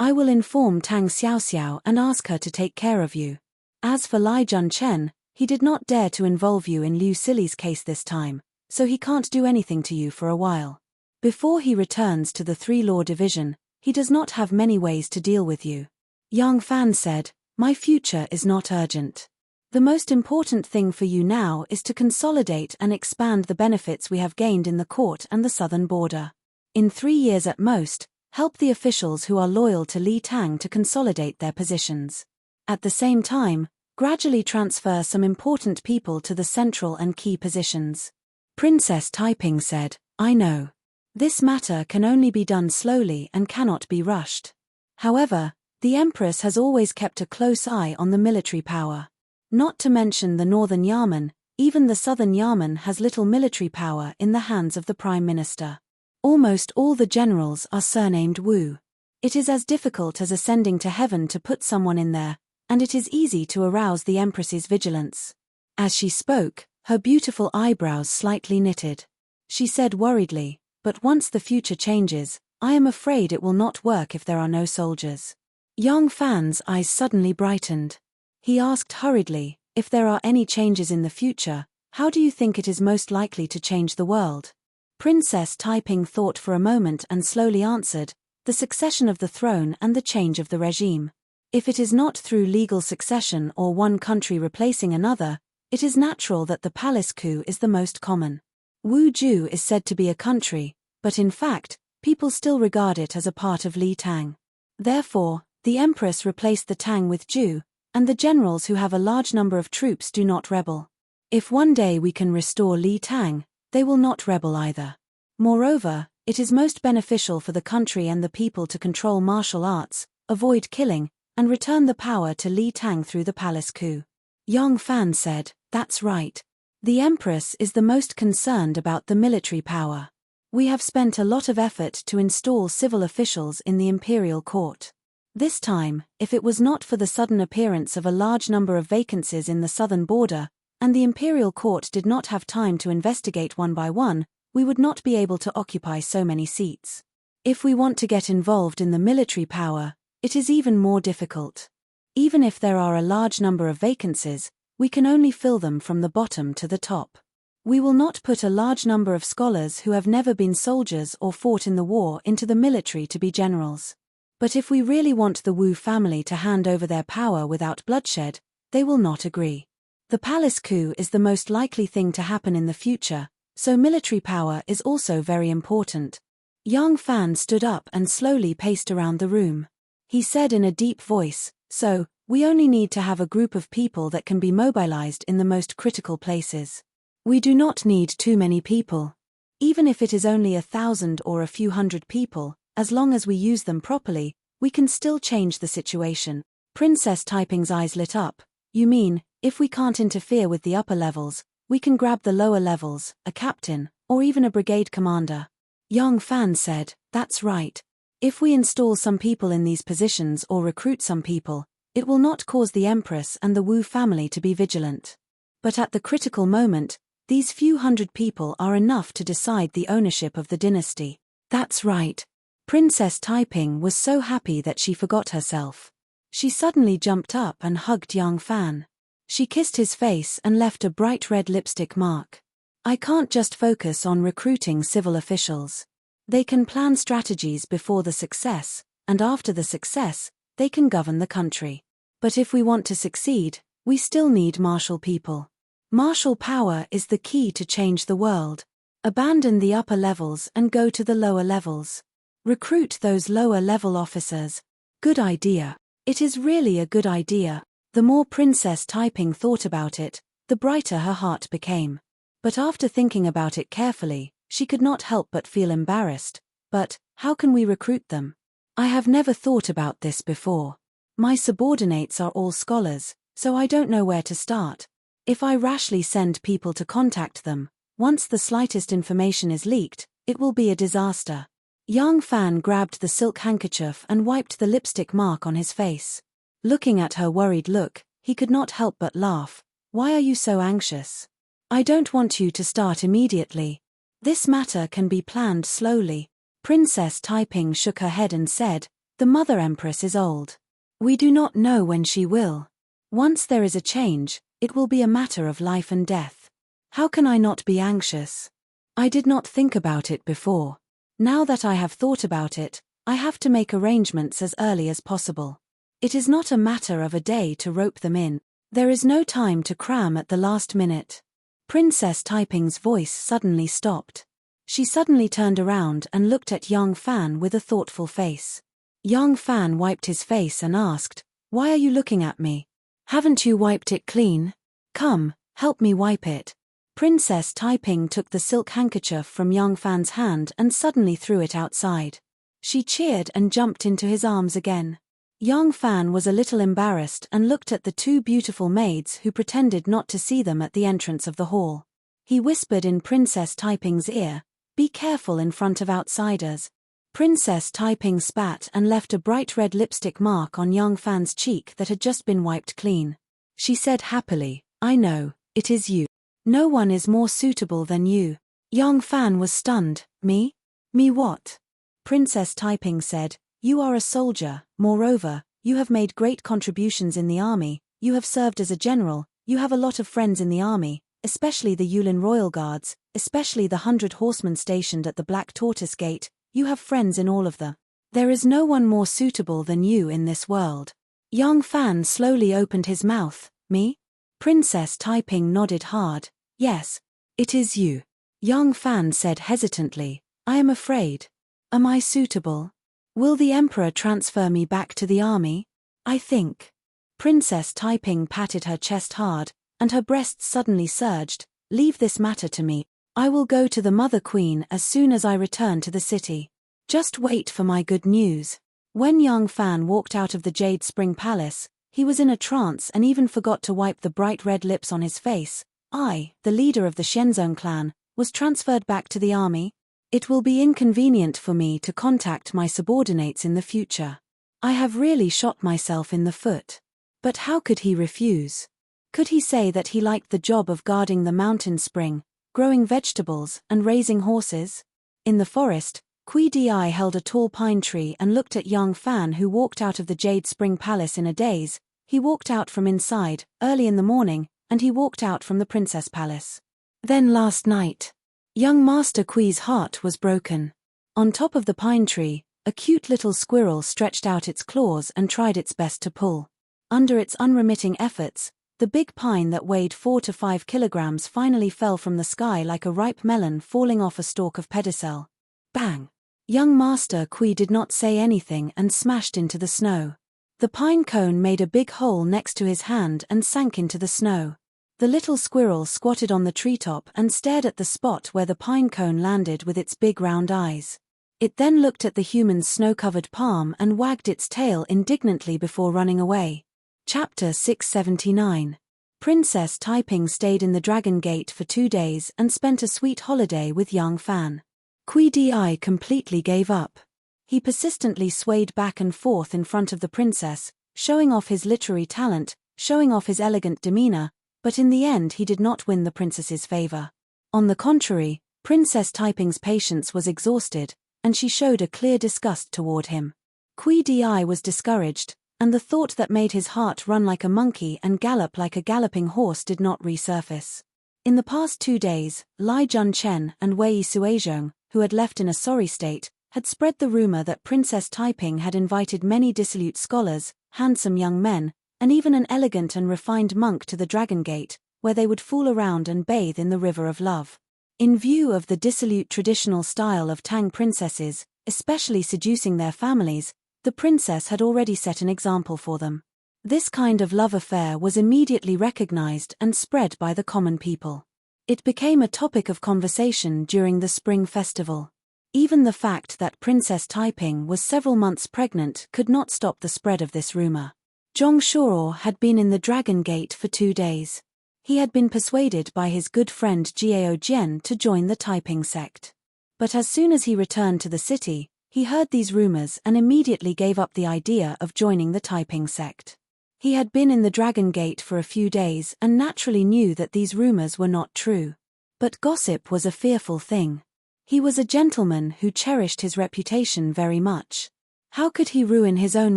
I will inform Tang Xiaoxiao and ask her to take care of you. As for Lai Jun Chen, he did not dare to involve you in Liu Sili's case this time, so he can't do anything to you for a while. Before he returns to the 3-law division, he does not have many ways to deal with you." Yang Fan said, "My future is not urgent. The most important thing for you now is to consolidate and expand the benefits we have gained in the court and the southern border. In 3 years at most, help the officials who are loyal to Li Tang to consolidate their positions. At the same time, gradually transfer some important people to the central and key positions." Princess Taiping said, "I know. This matter can only be done slowly and cannot be rushed. However, the Empress has always kept a close eye on the military power. Not to mention the northern Yamen, even the southern Yamen has little military power in the hands of the Prime Minister. Almost all the generals are surnamed Wu. It is as difficult as ascending to heaven to put someone in there, and it is easy to arouse the Empress's vigilance." As she spoke, her beautiful eyebrows slightly knitted. She said worriedly, "But once the future changes, I am afraid it will not work if there are no soldiers." Yang Fan's eyes suddenly brightened. He asked hurriedly, "If there are any changes in the future, how do you think it is most likely to change the world?" Princess Taiping thought for a moment and slowly answered, "The succession of the throne and the change of the regime. If it is not through legal succession or one country replacing another, it is natural that the palace coup is the most common. Wuju is said to be a country, but in fact, people still regard it as a part of Li Tang. Therefore, the Empress replaced the Tang with Ju, and the generals who have a large number of troops do not rebel. If one day we can restore Li Tang, they will not rebel either. Moreover, It is most beneficial for the country and the people to control martial arts, avoid killing, and return the power to Li Tang through the palace coup. Yang Fan said, "That's right. The Empress is the most concerned about the military power. We have spent a lot of effort to install civil officials in the imperial court. This time, if it was not for the sudden appearance of a large number of vacancies in the southern border, and the imperial court did not have time to investigate one by one, we would not be able to occupy so many seats. If we want to get involved in the military power, it is even more difficult. Even if there are a large number of vacancies, we can only fill them from the bottom to the top. We will not put a large number of scholars who have never been soldiers or fought in the war into the military to be generals. But if we really want the Wu family to hand over their power without bloodshed, they will not agree. The palace coup is the most likely thing to happen in the future, so military power is also very important." Yang Fan stood up and slowly paced around the room. He said in a deep voice, "So, we only need to have a group of people that can be mobilized in the most critical places. We do not need too many people. Even if it is only 1,000 or a few hundred people, as long as we use them properly, we can still change the situation." Princess Taiping's eyes lit up. "You mean, if we can't interfere with the upper levels, we can grab the lower levels, a captain, or even a brigade commander?" Yang Fan said, "That's right. If we install some people in these positions or recruit some people, it will not cause the Empress and the Wu family to be vigilant. But at the critical moment, these few hundred people are enough to decide the ownership of the dynasty." "That's right." Princess Taiping was so happy that she forgot herself. She suddenly jumped up and hugged Yang Fan. She kissed his face and left a bright red lipstick mark. "I can't just focus on recruiting civil officials. They can plan strategies before the success, and after the success, they can govern the country. But if we want to succeed, we still need martial people. Martial power is the key to change the world. Abandon the upper levels and go to the lower levels. Recruit those lower-level officers." "Good idea. It is really a good idea." The more Princess Taiping thought about it, the brighter her heart became. But after thinking about it carefully, she could not help but feel embarrassed. "But, how can we recruit them? I have never thought about this before. My subordinates are all scholars, so I don't know where to start. If I rashly send people to contact them, once the slightest information is leaked, it will be a disaster." Yang Fan grabbed the silk handkerchief and wiped the lipstick mark on his face. Looking at her worried look, he could not help but laugh. "Why are you so anxious? I don't want you to start immediately. This matter can be planned slowly." Princess Taiping shook her head and said, "The Mother Empress is old. We do not know when she will. Once there is a change, it will be a matter of life and death. How can I not be anxious? I did not think about it before. Now that I have thought about it, I have to make arrangements as early as possible. It is not a matter of a day to rope them in. There is no time to cram at the last minute." Princess Taiping's voice suddenly stopped. She suddenly turned around and looked at Yang Fan with a thoughtful face. Yang Fan wiped his face and asked, "Why are you looking at me? Haven't you wiped it clean? Come, help me wipe it." Princess Taiping took the silk handkerchief from Yang Fan's hand and suddenly threw it outside. She cheered and jumped into his arms again. Yang Fan was a little embarrassed and looked at the two beautiful maids who pretended not to see them at the entrance of the hall. He whispered in Princess Taiping's ear, "Be careful in front of outsiders." Princess Taiping spat and left a bright red lipstick mark on Yang Fan's cheek that had just been wiped clean. She said happily, "I know, it is you. No one is more suitable than you." Yang Fan was stunned. "Me? Me what?" Princess Taiping said, "You are a soldier, moreover, you have made great contributions in the army, you have served as a general, you have a lot of friends in the army, especially the Yulin Royal Guards, especially the 100 horsemen stationed at the Black Tortoise Gate, you have friends in all of them. There is no one more suitable than you in this world." Yang Fan slowly opened his mouth. "Me?" Princess Taiping nodded hard. "Yes, it is you." Yang Fan said hesitantly, "I am afraid. Am I suitable? Will the Emperor transfer me back to the army? I think." Princess Taiping patted her chest hard, and her breasts suddenly surged. "Leave this matter to me. I will go to the Mother Queen as soon as I return to the city. Just wait for my good news. When young Fan walked out of the Jade Spring Palace, he was in a trance and even forgot to wipe the bright red lips on his face. I, the leader of the Shenzong clan, was transferred back to the army. It will be inconvenient for me to contact my subordinates in the future. I have really shot myself in the foot. But how could he refuse? Could he say that he liked the job of guarding the mountain spring, growing vegetables, and raising horses? In the forest, Kui Di held a tall pine tree and looked at young Fan, who walked out of the Jade Spring Palace in a daze. He walked out from inside, early in the morning, and he walked out from the Princess Palace. Then last night, young Master Kui's heart was broken. On top of the pine tree, a cute little squirrel stretched out its claws and tried its best to pull. Under its unremitting efforts, the big pine that weighed 4 to 5 kilograms finally fell from the sky like a ripe melon falling off a stalk of pedicel. Bang! Young Master Kui did not say anything and smashed into the snow. The pine cone made a big hole next to his hand and sank into the snow. The little squirrel squatted on the treetop and stared at the spot where the pine cone landed with its big round eyes. It then looked at the human's snow-covered palm and wagged its tail indignantly before running away. Chapter 679. Princess Taiping stayed in the Dragon Gate for 2 days and spent a sweet holiday with young Fan. Kui Di completely gave up. He persistently swayed back and forth in front of the princess, showing off his literary talent, showing off his elegant demeanor, but in the end he did not win the princess's favor. On the contrary, Princess Taiping's patience was exhausted, and she showed a clear disgust toward him. Kui Di was discouraged, and the thought that made his heart run like a monkey and gallop like a galloping horse did not resurface. In the past 2 days, Lai Junchen and Wei Suizhong, who had left in a sorry state, had spread the rumor that Princess Taiping had invited many dissolute scholars, handsome young men, and even an elegant and refined monk to the Dragon Gate, where they would fool around and bathe in the river of love. In view of the dissolute traditional style of Tang princesses, especially seducing their families, the princess had already set an example for them. This kind of love affair was immediately recognized and spread by the common people. It became a topic of conversation during the Spring Festival. Even the fact that Princess Taiping was several months pregnant could not stop the spread of this rumor. Zhong Shuo had been in the Dragon Gate for 2 days. He had been persuaded by his good friend Jiao Jian to join the Taiping sect. But as soon as he returned to the city, he heard these rumors and immediately gave up the idea of joining the Taiping sect. He had been in the Dragon Gate for a few days and naturally knew that these rumors were not true. But gossip was a fearful thing. He was a gentleman who cherished his reputation very much. How could he ruin his own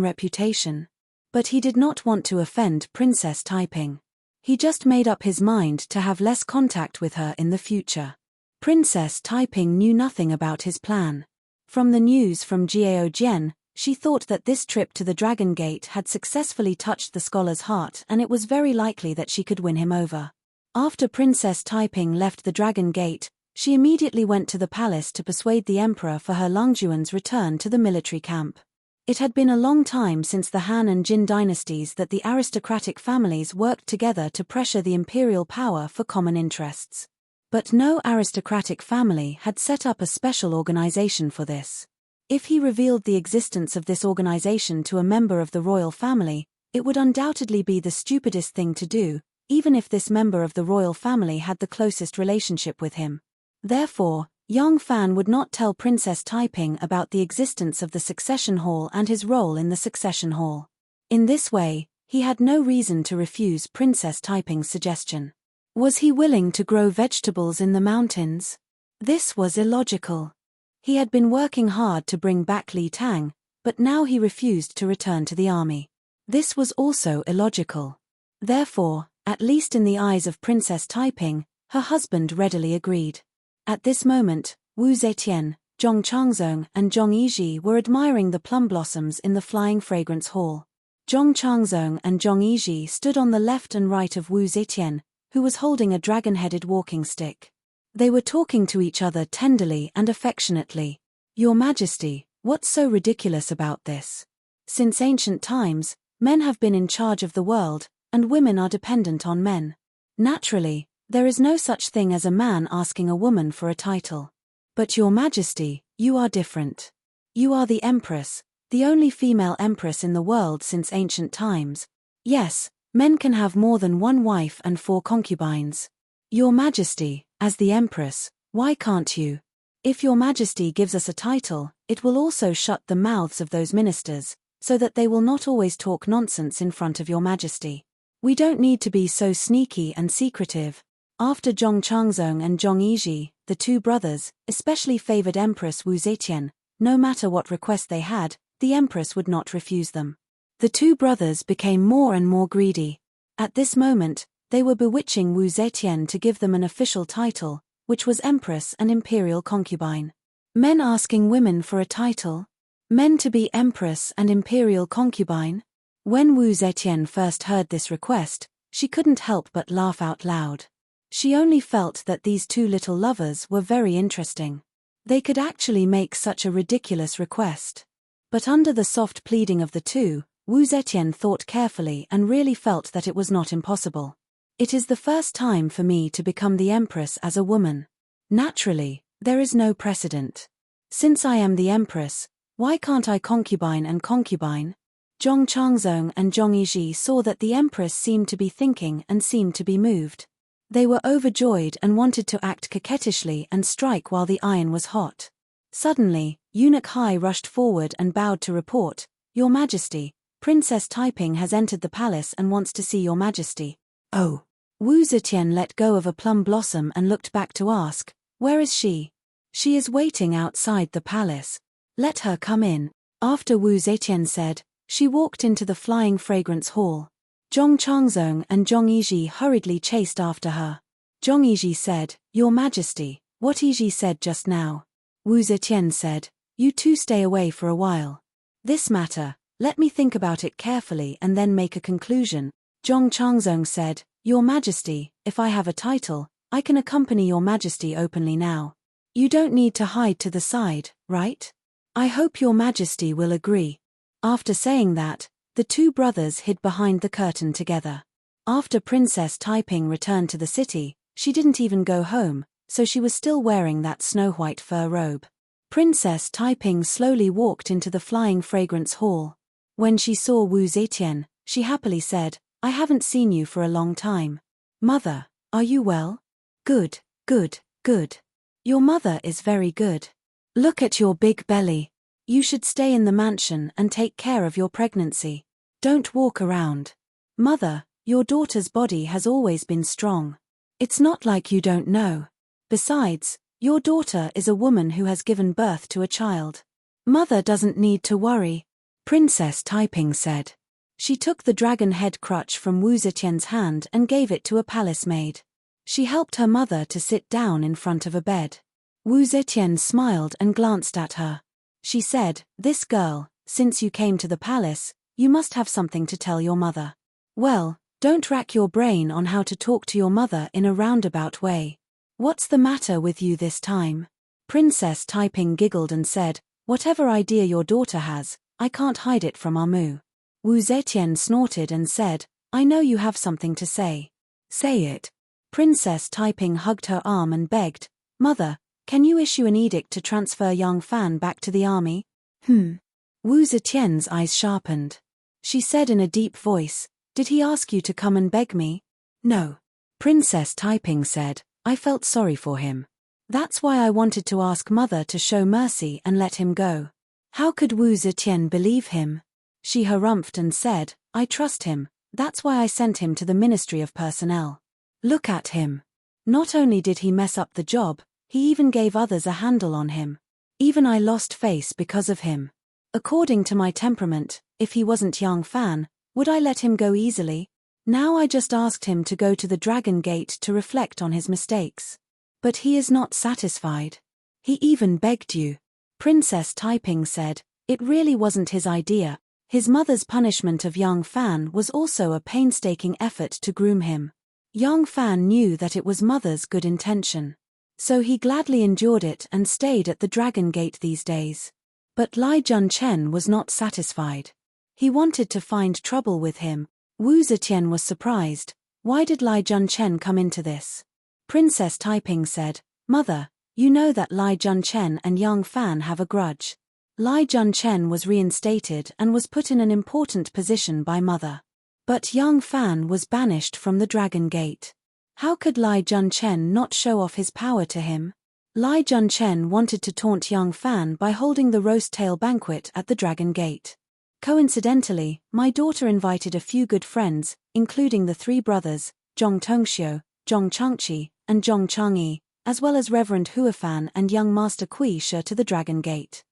reputation? But he did not want to offend Princess Taiping. He just made up his mind to have less contact with her in the future. Princess Taiping knew nothing about his plan. From the news from Jiao Jian, she thought that this trip to the Dragon Gate had successfully touched the scholar's heart and it was very likely that she could win him over. After Princess Taiping left the Dragon Gate, she immediately went to the palace to persuade the emperor for her Longjuan's return to the military camp. It had been a long time since the Han and Jin dynasties that the aristocratic families worked together to pressure the imperial power for common interests. But no aristocratic family had set up a special organization for this. If he revealed the existence of this organization to a member of the royal family, it would undoubtedly be the stupidest thing to do, even if this member of the royal family had the closest relationship with him. Therefore, young Fan would not tell Princess Taiping about the existence of the succession hall and his role in the succession hall. In this way, he had no reason to refuse Princess Taiping's suggestion. Was he willing to grow vegetables in the mountains? This was illogical. He had been working hard to bring back Li Tang, but now he refused to return to the army. This was also illogical. Therefore, at least in the eyes of Princess Taiping, her husband readily agreed. At this moment, Wu Zetian, Zhong Changzong and Zhong Yizhi were admiring the plum blossoms in the Flying Fragrance Hall. Zhong Changzong and Zhong Yizhi stood on the left and right of Wu Zetian, who was holding a dragon-headed walking stick. They were talking to each other tenderly and affectionately. "Your Majesty, what's so ridiculous about this? Since ancient times, men have been in charge of the world, and women are dependent on men. Naturally, There is no such thing as a man asking a woman for a title. But Your Majesty, you are different. You are the Empress, the only female empress in the world since ancient times. Yes, men can have more than one wife and 4 concubines. Your Majesty, as the Empress, why can't you? If Your Majesty gives us a title, it will also shut the mouths of those ministers, so that they will not always talk nonsense in front of Your Majesty. We don't need to be so sneaky and secretive. After Zhong Changzong and Zhong Yizhi, the 2 brothers, especially favored Empress Wu Zetian, no matter what request they had, the Empress would not refuse them. The 2 brothers became more and more greedy. At this moment, they were bewitching Wu Zetian to give them an official title, which was Empress and Imperial Concubine. Men asking women for a title? Men to be Empress and Imperial Concubine? When Wu Zetian first heard this request, she couldn't help but laugh out loud. She only felt that these 2 little lovers were very interesting. They could actually make such a ridiculous request. But under the soft pleading of the 2, Wu Zetian thought carefully and really felt that it was not impossible. It is the first time for me to become the Empress as a woman. Naturally, there is no precedent. Since I am the Empress, why can't I concubine and concubine? Zhong Changzong and Zhong Yizhi saw that the Empress seemed to be thinking and seemed to be moved. They were overjoyed and wanted to act coquettishly and strike while the iron was hot. Suddenly, Eunuch Hai rushed forward and bowed to report, Your Majesty, Princess Taiping has entered the palace and wants to see Your Majesty. Oh. Wu Zetian let go of a plum blossom and looked back to ask, Where is she? She is waiting outside the palace. Let her come in. After Wu Zetian said, she walked into the flying fragrance hall. Zhong Changzong and Zhong Yizhi hurriedly chased after her. Zhong Yizhi said, Your Majesty, what Yizhi said just now. Wu Zetian said, You 2 stay away for a while. This matter, let me think about it carefully and then make a conclusion. Zhong Changzong said, Your Majesty, if I have a title, I can accompany Your Majesty openly now. You don't need to hide to the side, right? I hope Your Majesty will agree. After saying that, the 2 brothers hid behind the curtain together. After Princess Taiping returned to the city, she didn't even go home, so she was still wearing that snow-white fur robe. Princess Taiping slowly walked into the flying fragrance hall. When she saw Wu Zetian, she happily said, I haven't seen you for a long time. Mother, are you well? Good, good, good. Your mother is very good. Look at your big belly. You should stay in the mansion and take care of your pregnancy. Don't walk around. Mother, your daughter's body has always been strong. It's not like you don't know. Besides, your daughter is a woman who has given birth to a child. Mother doesn't need to worry, Princess Taiping said. She took the dragon head crutch from Wu Zetian's hand and gave it to a palace maid. She helped her mother to sit down in front of a bed. Wu Zetian smiled and glanced at her. She said, This girl, since you came to the palace, you must have something to tell your mother. Well, don't rack your brain on how to talk to your mother in a roundabout way. What's the matter with you this time? Princess Taiping giggled and said, Whatever idea your daughter has, I can't hide it from Amu. Wu Zetian snorted and said, I know you have something to say. Say it. Princess Taiping hugged her arm and begged, Mother, can you issue an edict to transfer Yang Fan back to the army? Wu Zetian's eyes sharpened. She said in a deep voice, Did he ask you to come and beg me? No. Princess Taiping said, I felt sorry for him. That's why I wanted to ask Mother to show mercy and let him go. How could Wu Zetian believe him? She harumphed and said, I trust him, that's why I sent him to the Ministry of Personnel. Look at him. Not only did he mess up the job, he even gave others a handle on him. Even I lost face because of him. According to my temperament, if he wasn't Yang Fan, would I let him go easily? Now I just asked him to go to the Dragon Gate to reflect on his mistakes. But he is not satisfied. He even begged you. Princess Taiping said, it really wasn't his idea. His mother's punishment of Yang Fan was also a painstaking effort to groom him. Yang Fan knew that it was Mother's good intention. So he gladly endured it and stayed at the Dragon Gate these days. But Lai Junchen was not satisfied. He wanted to find trouble with him. Wu Zetian was surprised. Why did Lai Junchen come into this? Princess Taiping said, "Mother, you know that Lai Junchen and Yang Fan have a grudge." Lai Junchen was reinstated and was put in an important position by Mother. But Yang Fan was banished from the Dragon Gate. How could Lai Junchen not show off his power to him? Lai Junchen wanted to taunt Yang Fan by holding the roast tail banquet at the Dragon Gate. Coincidentally, my daughter invited a few good friends, including the three brothers, Zhong Tongxiu, Zhong Changqi, and Zhong Changyi, as well as Reverend Huafan and young Master Kui Shi to the Dragon Gate.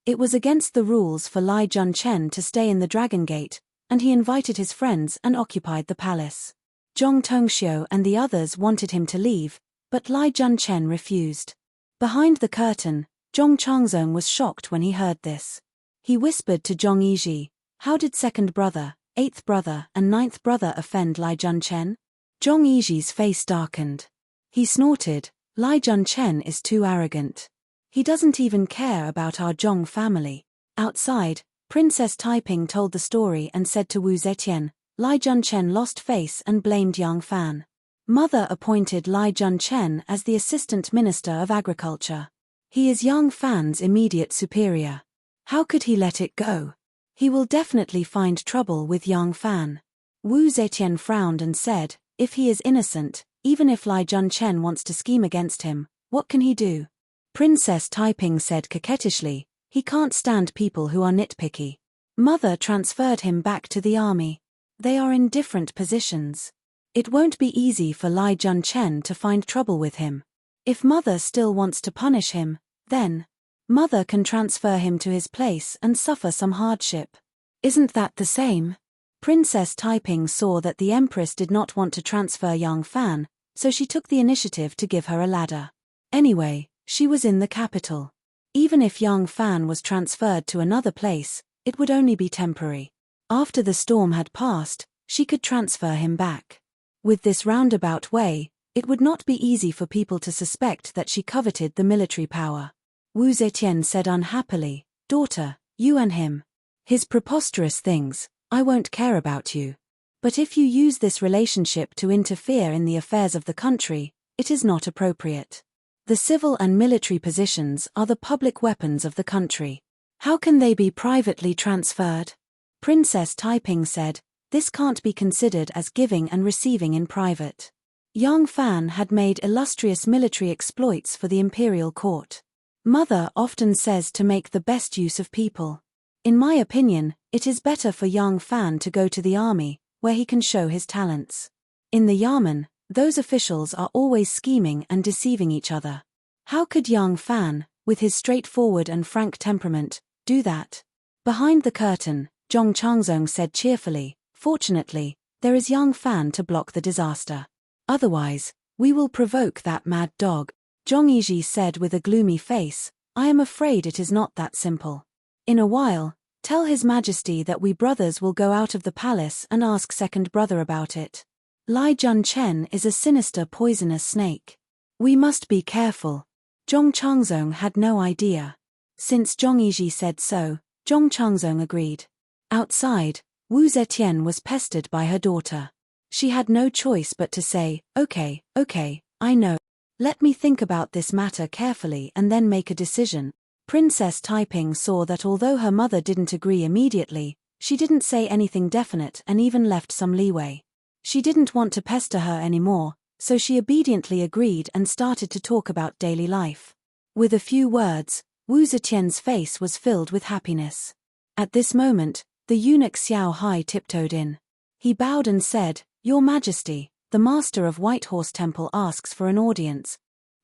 It was against the rules for Lai Junchen to stay in the Dragon Gate, and he invited his friends and occupied the palace. Zhong Tongxiu and the others wanted him to leave, but Lai Junchen refused. Behind the curtain, Zhong Changzong was shocked when he heard this. He whispered to Zhong Yizhi, "How did second brother, eighth brother and ninth brother offend Lai Junchen?" Zhong Yizhi's face darkened. He snorted, "Lai Junchen is too arrogant. He doesn't even care about our Zhong family." Outside, Princess Taiping told the story and said to Wu Zetian, "Lai Junchen lost face and blamed Yang Fan. Mother appointed Lai Junchen as the Assistant Minister of Agriculture. He is Yang Fan's immediate superior. How could he let it go? He will definitely find trouble with Yang Fan." Wu Zetian frowned and said, "If he is innocent, even if Lai Junchen wants to scheme against him, what can he do?" Princess Taiping said coquettishly, "He can't stand people who are nitpicky. Mother transferred him back to the army. They are in different positions. It won't be easy for Lai Junchen to find trouble with him. If Mother still wants to punish him, then Mother can transfer him to his place and suffer some hardship. Isn't that the same?" Princess Taiping saw that the Empress did not want to transfer Yang Fan, so she took the initiative to give her a ladder. Anyway, she was in the capital. Even if Yang Fan was transferred to another place, it would only be temporary. After the storm had passed, she could transfer him back. With this roundabout way, it would not be easy for people to suspect that she coveted the military power. Wu Zetian said unhappily, "Daughter, you and him. His preposterous things, I won't care about you. But if you use this relationship to interfere in the affairs of the country, it is not appropriate. The civil and military positions are the public weapons of the country. How can they be privately transferred?" Princess Taiping said, "This can't be considered as giving and receiving in private. Yang Fan had made illustrious military exploits for the imperial court. Mother often says to make the best use of people. In my opinion, it is better for Yang Fan to go to the army, where he can show his talents. In the Yamen, those officials are always scheming and deceiving each other. How could Yang Fan, with his straightforward and frank temperament, do that?" Behind the curtain, Zhong Changzong said cheerfully, "Fortunately, there is Yang Fan to block the disaster. Otherwise, we will provoke that mad dog." Zhong Yizhi said with a gloomy face, "I am afraid it is not that simple. In a while, tell His Majesty that we brothers will go out of the palace and ask second brother about it. Lai Junchen is a sinister poisonous snake. We must be careful." Zhong Changzong had no idea. Since Zhong Yizhi said so, Zhong Changzong agreed. Outside, Wu Zetian was pestered by her daughter. She had no choice but to say, okay, I know. Let me think about this matter carefully and then make a decision." Princess Taiping saw that although her mother didn't agree immediately, she didn't say anything definite and even left some leeway. She didn't want to pester her anymore, so she obediently agreed and started to talk about daily life. With a few words, Wu Zetian's face was filled with happiness. At this moment, the eunuch Xiao Hai tiptoed in. He bowed and said, "Your Majesty, the Master of Whitehorse Temple asks for an audience."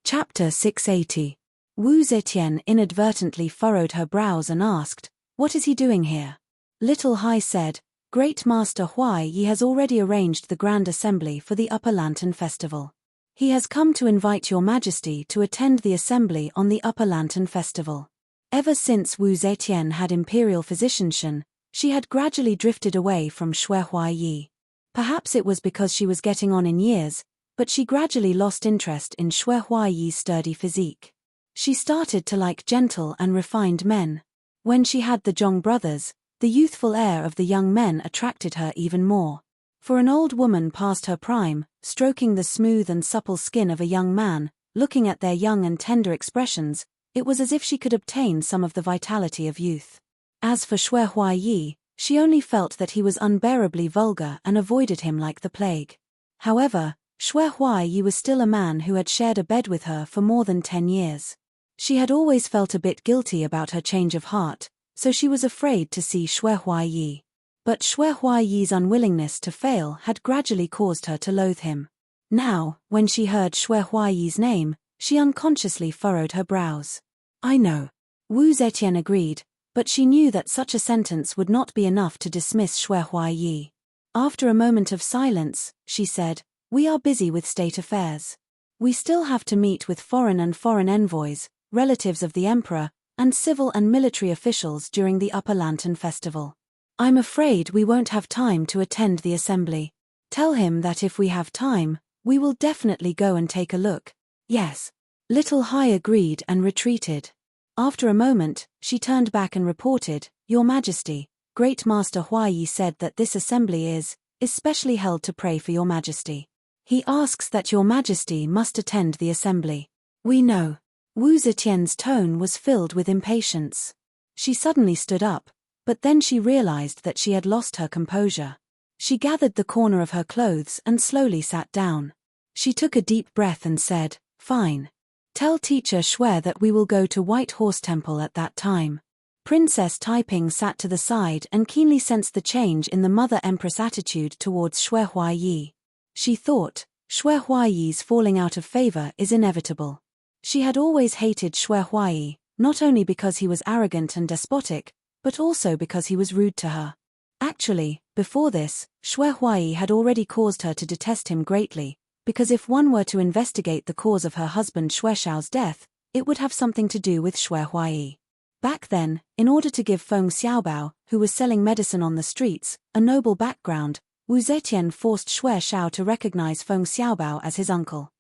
Chapter 680. Wu Zetian inadvertently furrowed her brows and asked, "What is he doing here?" Little Hai said, "Great Master Huai Yi has already arranged the Grand Assembly for the Upper Lantern Festival. He has come to invite Your Majesty to attend the assembly on the Upper Lantern Festival." Ever since Wu Zetian had imperial physicianship, she had gradually drifted away from Shui Huai Yi. Perhaps it was because she was getting on in years, but she gradually lost interest in Shui Huai Yi's sturdy physique. She started to like gentle and refined men. When she had the Zhong brothers, the youthful air of the young men attracted her even more. For an old woman past her prime, stroking the smooth and supple skin of a young man, looking at their young and tender expressions, it was as if she could obtain some of the vitality of youth. As for Xue Huaiyi, she only felt that he was unbearably vulgar and avoided him like the plague. However, Xue Huaiyi was still a man who had shared a bed with her for more than 10 years. She had always felt a bit guilty about her change of heart, so she was afraid to see Xue Huaiyi. But Xue Huaiyi's unwillingness to fail had gradually caused her to loathe him. Now, when she heard Xue Huaiyi's name, she unconsciously furrowed her brows. I know. Wu Zetian agreed, but she knew that such a sentence would not be enough to dismiss Xue Huaiyi. After a moment of silence, she said, we are busy with state affairs. We still have to meet with foreign envoys, relatives of the emperor, and civil and military officials during the Upper Lantern Festival. I'm afraid we won't have time to attend the assembly. Tell him that if we have time, we will definitely go and take a look. Yes. Little Hai agreed and retreated. After a moment, she turned back and reported, Your Majesty, Great Master Huaiyi said that this assembly is specially held to pray for Your Majesty. He asks that Your Majesty must attend the assembly. We know. Wu Zetian's tone was filled with impatience. She suddenly stood up, but then she realized that she had lost her composure. She gathered the corner of her clothes and slowly sat down. She took a deep breath and said, Fine. Tell teacher Xue that we will go to White Horse Temple at that time. Princess Taiping sat to the side and keenly sensed the change in the Mother Empress' attitude towards Xue Huaiyi. She thought, Xue Huaiyi's falling out of favor is inevitable. She had always hated Xue Huaiyi, not only because he was arrogant and despotic, but also because he was rude to her. Actually, before this, Xue Huaiyi had already caused her to detest him greatly, because if one were to investigate the cause of her husband Xue Xiao's death, it would have something to do with Xue Huaiyi. Back then, in order to give Feng Xiaobao, who was selling medicine on the streets, a noble background, Wu Zetian forced Xue Xiao to recognize Feng Xiaobao as his uncle.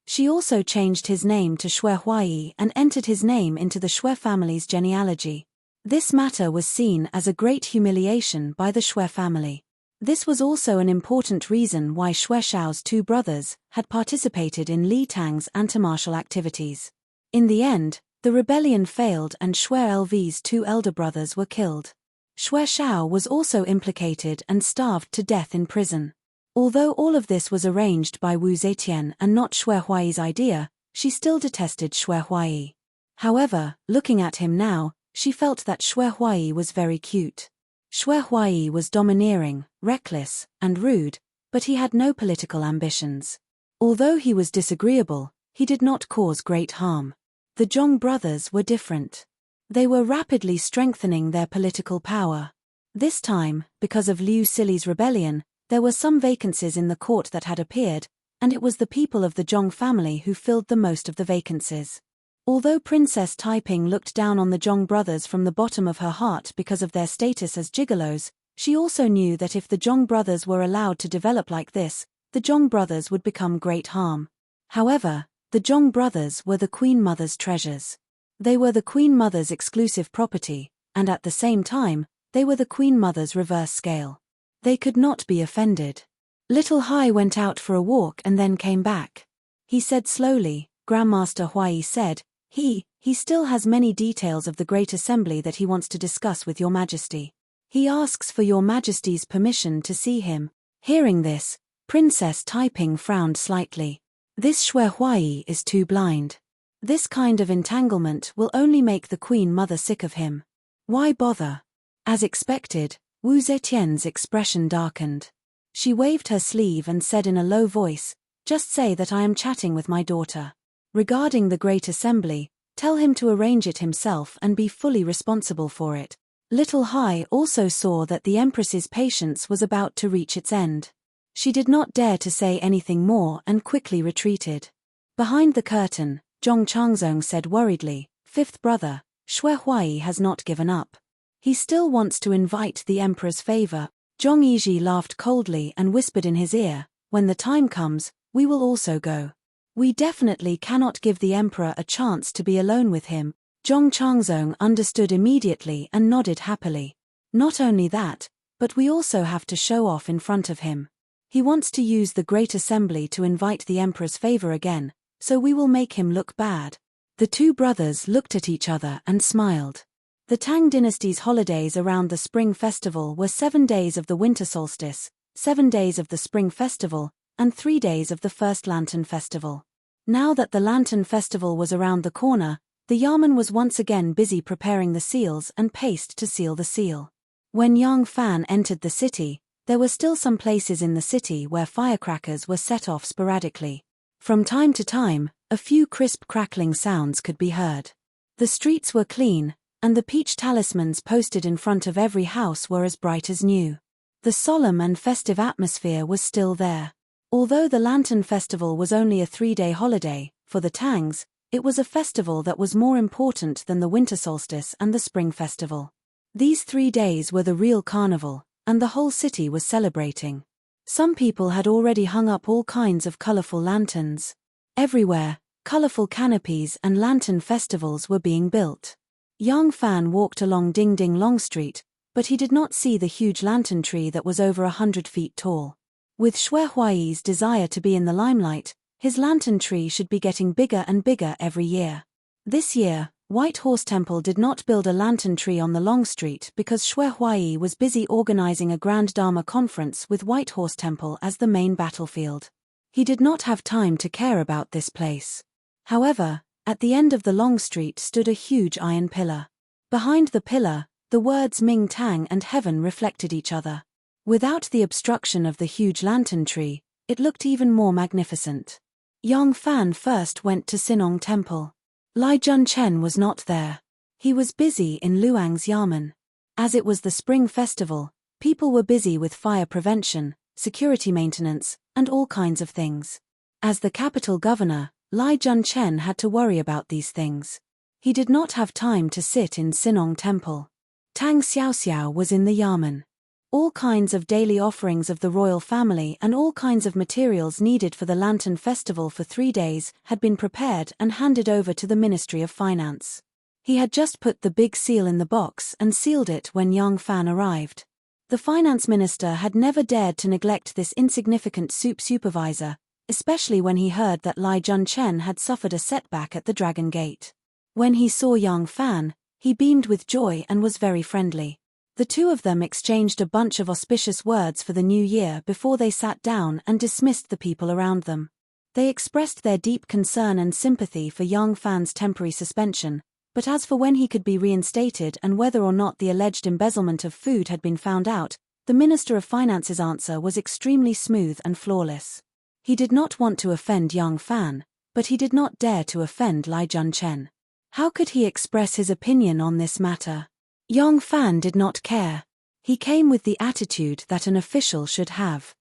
She also changed his name to Xue Huaiyi and entered his name into the Xue family's genealogy. This matter was seen as a great humiliation by the Xue family. This was also an important reason why Xue Xiao's two brothers had participated in Li Tang's anti-martial activities. In the end, the rebellion failed and Xue Lv's two elder brothers were killed. Xue Xiao was also implicated and starved to death in prison. Although all of this was arranged by Wu Zetian and not Xue Huaiyi's idea, she still detested Xue Huaiyi. However, looking at him now, she felt that Xue Huaiyi was very cute. Xue Huaiyi was domineering, reckless, and rude, but he had no political ambitions. Although he was disagreeable, he did not cause great harm. The Zhong brothers were different. They were rapidly strengthening their political power. This time, because of Liu Sili's rebellion, there were some vacancies in the court that had appeared, and it was the people of the Zhong family who filled the most of the vacancies. Although Princess Taiping looked down on the Zhong brothers from the bottom of her heart because of their status as gigolos, she also knew that if the Zhong brothers were allowed to develop like this, the Zhong brothers would become great harm. However, the Zhong brothers were the Queen Mother's treasures. They were the Queen Mother's exclusive property, and at the same time, they were the Queen Mother's reverse scale. They could not be offended. Little Hai went out for a walk and then came back. He said slowly, Grandmaster Huaiyi said, He still has many details of the Great Assembly that he wants to discuss with Your Majesty. He asks for Your Majesty's permission to see him. Hearing this, Princess Taiping frowned slightly. This Xue Huaiyi is too blind. This kind of entanglement will only make the Queen Mother sick of him. Why bother? As expected, Wu Zetian's expression darkened. She waved her sleeve and said in a low voice, Just say that I am chatting with my daughter. Regarding the Great Assembly, tell him to arrange it himself and be fully responsible for it. Little Hai also saw that the Empress's patience was about to reach its end. She did not dare to say anything more and quickly retreated. Behind the curtain, Zhong Changzong said worriedly, Fifth brother, Xue Huaiyi has not given up. He still wants to invite the Emperor's favor. Zhong Yizhi laughed coldly and whispered in his ear, When the time comes, we will also go. We definitely cannot give the Emperor a chance to be alone with him. Zhong Changzong understood immediately and nodded happily. Not only that, but we also have to show off in front of him. He wants to use the Great Assembly to invite the emperor's favor again, so we will make him look bad." The two brothers looked at each other and smiled. The Tang dynasty's holidays around the Spring Festival were 7 days of the winter solstice, 7 days of the Spring Festival, and 3 days of the first Lantern Festival. Now that the Lantern Festival was around the corner, the Yamen was once again busy preparing the seals and paste to seal the seal. When Yang Fan entered the city, there were still some places in the city where firecrackers were set off sporadically. From time to time, a few crisp crackling sounds could be heard. The streets were clean, and the peach talismans posted in front of every house were as bright as new. The solemn and festive atmosphere was still there. Although the Lantern Festival was only a 3-day holiday, for the Tangs, it was a festival that was more important than the winter solstice and the spring festival. These 3 days were the real carnival, and the whole city was celebrating. Some people had already hung up all kinds of colorful lanterns. Everywhere, colorful canopies and lantern festivals were being built. Yang Fan walked along Ding Ding Long Street, but he did not see the huge lantern tree that was over 100 feet tall. With Xue Huai's desire to be in the limelight, his lantern tree should be getting bigger and bigger every year. This year, White Horse Temple did not build a lantern tree on the Long Street because Xue Huai was busy organizing a Grand Dharma conference with White Horse Temple as the main battlefield. He did not have time to care about this place. However, at the end of the Long Street stood a huge iron pillar. Behind the pillar, the words Ming Tang and Heaven reflected each other. Without the obstruction of the huge lantern tree, it looked even more magnificent. Yang Fan first went to Sinong Temple. Lai Junchen was not there. He was busy in Luang's Yamen. As it was the Spring Festival, people were busy with fire prevention, security maintenance, and all kinds of things. As the capital governor, Lai Junchen had to worry about these things. He did not have time to sit in Sinong Temple. Tang Xiaoxiao was in the Yamen. All kinds of daily offerings of the royal family and all kinds of materials needed for the Lantern Festival for 3 days had been prepared and handed over to the Ministry of Finance. He had just put the big seal in the box and sealed it when Yang Fan arrived. The finance minister had never dared to neglect this insignificant soup supervisor, especially when he heard that Lai Junchen had suffered a setback at the Dragon Gate. When he saw Yang Fan, he beamed with joy and was very friendly. The two of them exchanged a bunch of auspicious words for the new year before they sat down and dismissed the people around them. They expressed their deep concern and sympathy for Yang Fan's temporary suspension, but as for when he could be reinstated and whether or not the alleged embezzlement of food had been found out, the Minister of Finance's answer was extremely smooth and flawless. He did not want to offend Yang Fan, but he did not dare to offend Lai Junchen. How could he express his opinion on this matter? Yang Fan did not care. He came with the attitude that an official should have.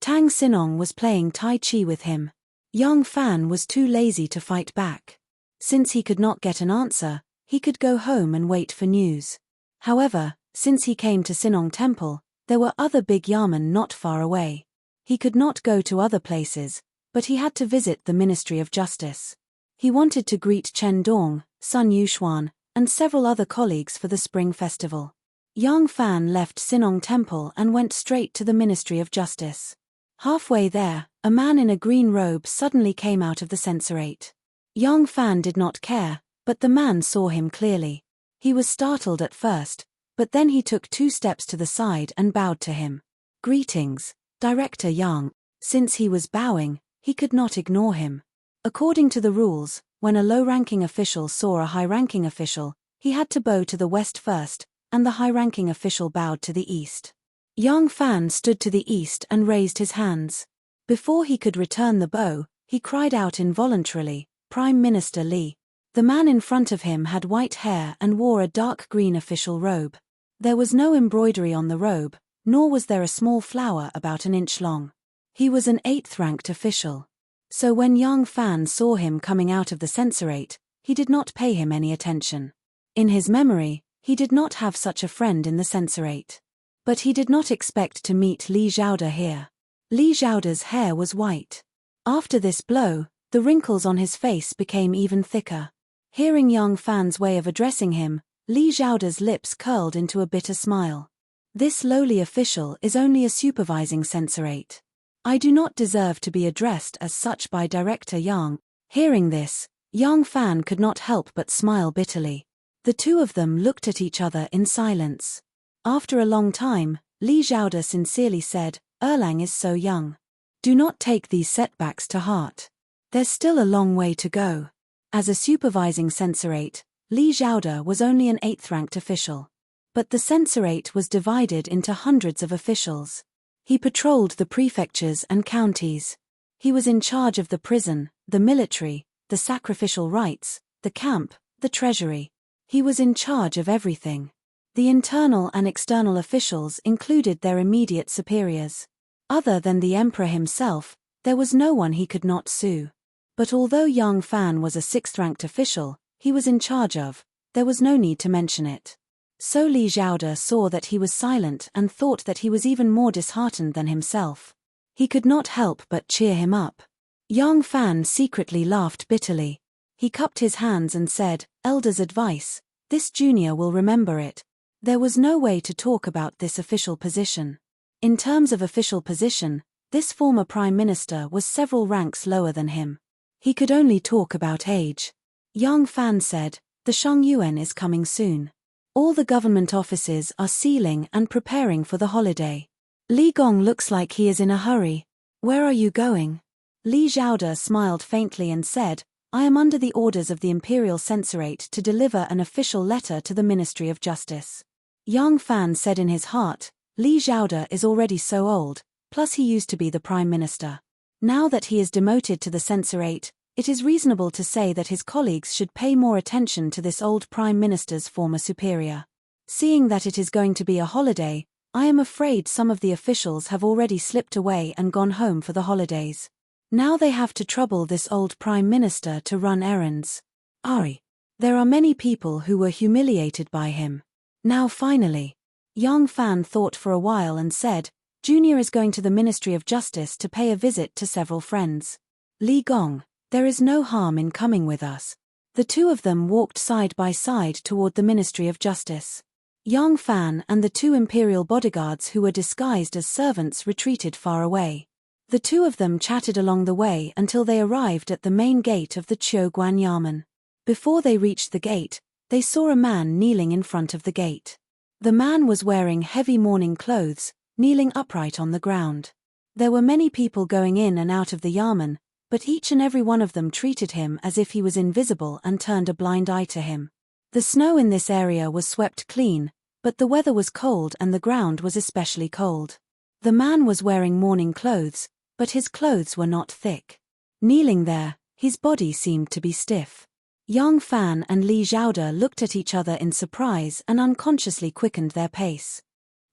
Tang Sinong was playing Tai Chi with him. Yang Fan was too lazy to fight back. Since he could not get an answer, he could go home and wait for news. However, since he came to Sinong Temple, there were other big yamen not far away. He could not go to other places, but he had to visit the Ministry of Justice. He wanted to greet Chen Dong, Sun Yuxuan, and several other colleagues for the Spring Festival. Yang Fan left Sinong Temple and went straight to the Ministry of Justice. Halfway there, a man in a green robe suddenly came out of the censorate. Yang Fan did not care, but the man saw him clearly. He was startled at first, but then he took 2 steps to the side and bowed to him. "Greetings, Director Yang." Since he was bowing, he could not ignore him. According to the rules, when a low-ranking official saw a high-ranking official, he had to bow to the west first, and the high-ranking official bowed to the east. Yang Fan stood to the east and raised his hands. Before he could return the bow, he cried out involuntarily, "Prime Minister Li." The man in front of him had white hair and wore a dark green official robe. There was no embroidery on the robe, nor was there a small flower about an inch long. He was an 8th-ranked official. So when Yang Fan saw him coming out of the censorate, he did not pay him any attention. In his memory, he did not have such a friend in the censorate. But he did not expect to meet Li Zhaoda here. Li Zhaoda's hair was white. After this blow, the wrinkles on his face became even thicker. Hearing Yang Fan's way of addressing him, Li Zhaoda's lips curled into a bitter smile. This lowly official is only a supervising censorate. I do not deserve to be addressed as such by Director Yang. Hearing this, Yang Fan could not help but smile bitterly. The two of them looked at each other in silence. After a long time, Li Zhaoda sincerely said, Erlang is so young. Do not take these setbacks to heart. There's still a long way to go. As a supervising censorate, Li Zhaoda was only an 8th-ranked official. But the censorate was divided into hundreds of officials. He patrolled the prefectures and counties. He was in charge of the prison, the military, the sacrificial rites, the camp, the treasury. He was in charge of everything. The internal and external officials included their immediate superiors. Other than the emperor himself, there was no one he could not sue. But although Yang Fan was a 6th-ranked official, he was in charge of, there was no need to mention it. So Li Zhaoda saw that he was silent and thought that he was even more disheartened than himself. He could not help but cheer him up. Yang Fan secretly laughed bitterly. He cupped his hands and said, Elder's advice, this junior will remember it. There was no way to talk about this official position. In terms of official position, this former prime minister was several ranks lower than him. He could only talk about age. Yang Fan said, the Shengyuan is coming soon. All the government offices are sealing and preparing for the holiday. Li Gong looks like he is in a hurry. Where are you going? Li Zhaoda smiled faintly and said, I am under the orders of the Imperial Censorate to deliver an official letter to the Ministry of Justice. Yang Fan said in his heart, Li Zhaoda is already so old, plus he used to be the Prime Minister. Now that he is demoted to the Censorate, it is reasonable to say that his colleagues should pay more attention to this old Prime Minister's former superior. Seeing that it is going to be a holiday, I am afraid some of the officials have already slipped away and gone home for the holidays. Now they have to trouble this old Prime Minister to run errands. There are many people who were humiliated by him. Now finally. Yang Fan thought for a while and said, Junior is going to the Ministry of Justice to pay a visit to several friends. Li Gong, there is no harm in coming with us. The two of them walked side by side toward the Ministry of Justice. Yang Fan and the two imperial bodyguards who were disguised as servants retreated far away. The two of them chatted along the way until they arrived at the main gate of the Qiuguan Yamen. Before they reached the gate, they saw a man kneeling in front of the gate. The man was wearing heavy mourning clothes, kneeling upright on the ground. There were many people going in and out of the Yamen, but each and every one of them treated him as if he was invisible and turned a blind eye to him. The snow in this area was swept clean, but the weather was cold and the ground was especially cold. The man was wearing mourning clothes, but his clothes were not thick. Kneeling there, his body seemed to be stiff. Yang Fan and Li Zhaoda looked at each other in surprise and unconsciously quickened their pace.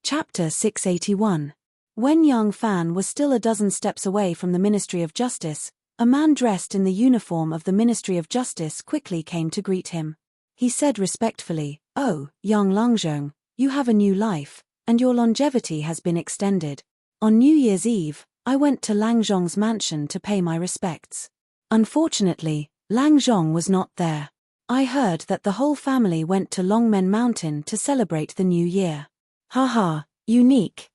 Chapter 681. When Yang Fan was still a dozen steps away from the Ministry of Justice, a man dressed in the uniform of the Ministry of Justice quickly came to greet him. He said respectfully, Oh, young Langzhong, you have a new life, and your longevity has been extended. On New Year's Eve, I went to Langzhong's mansion to pay my respects. Unfortunately, Langzhong was not there. I heard that the whole family went to Longmen Mountain to celebrate the new year. Haha, unique.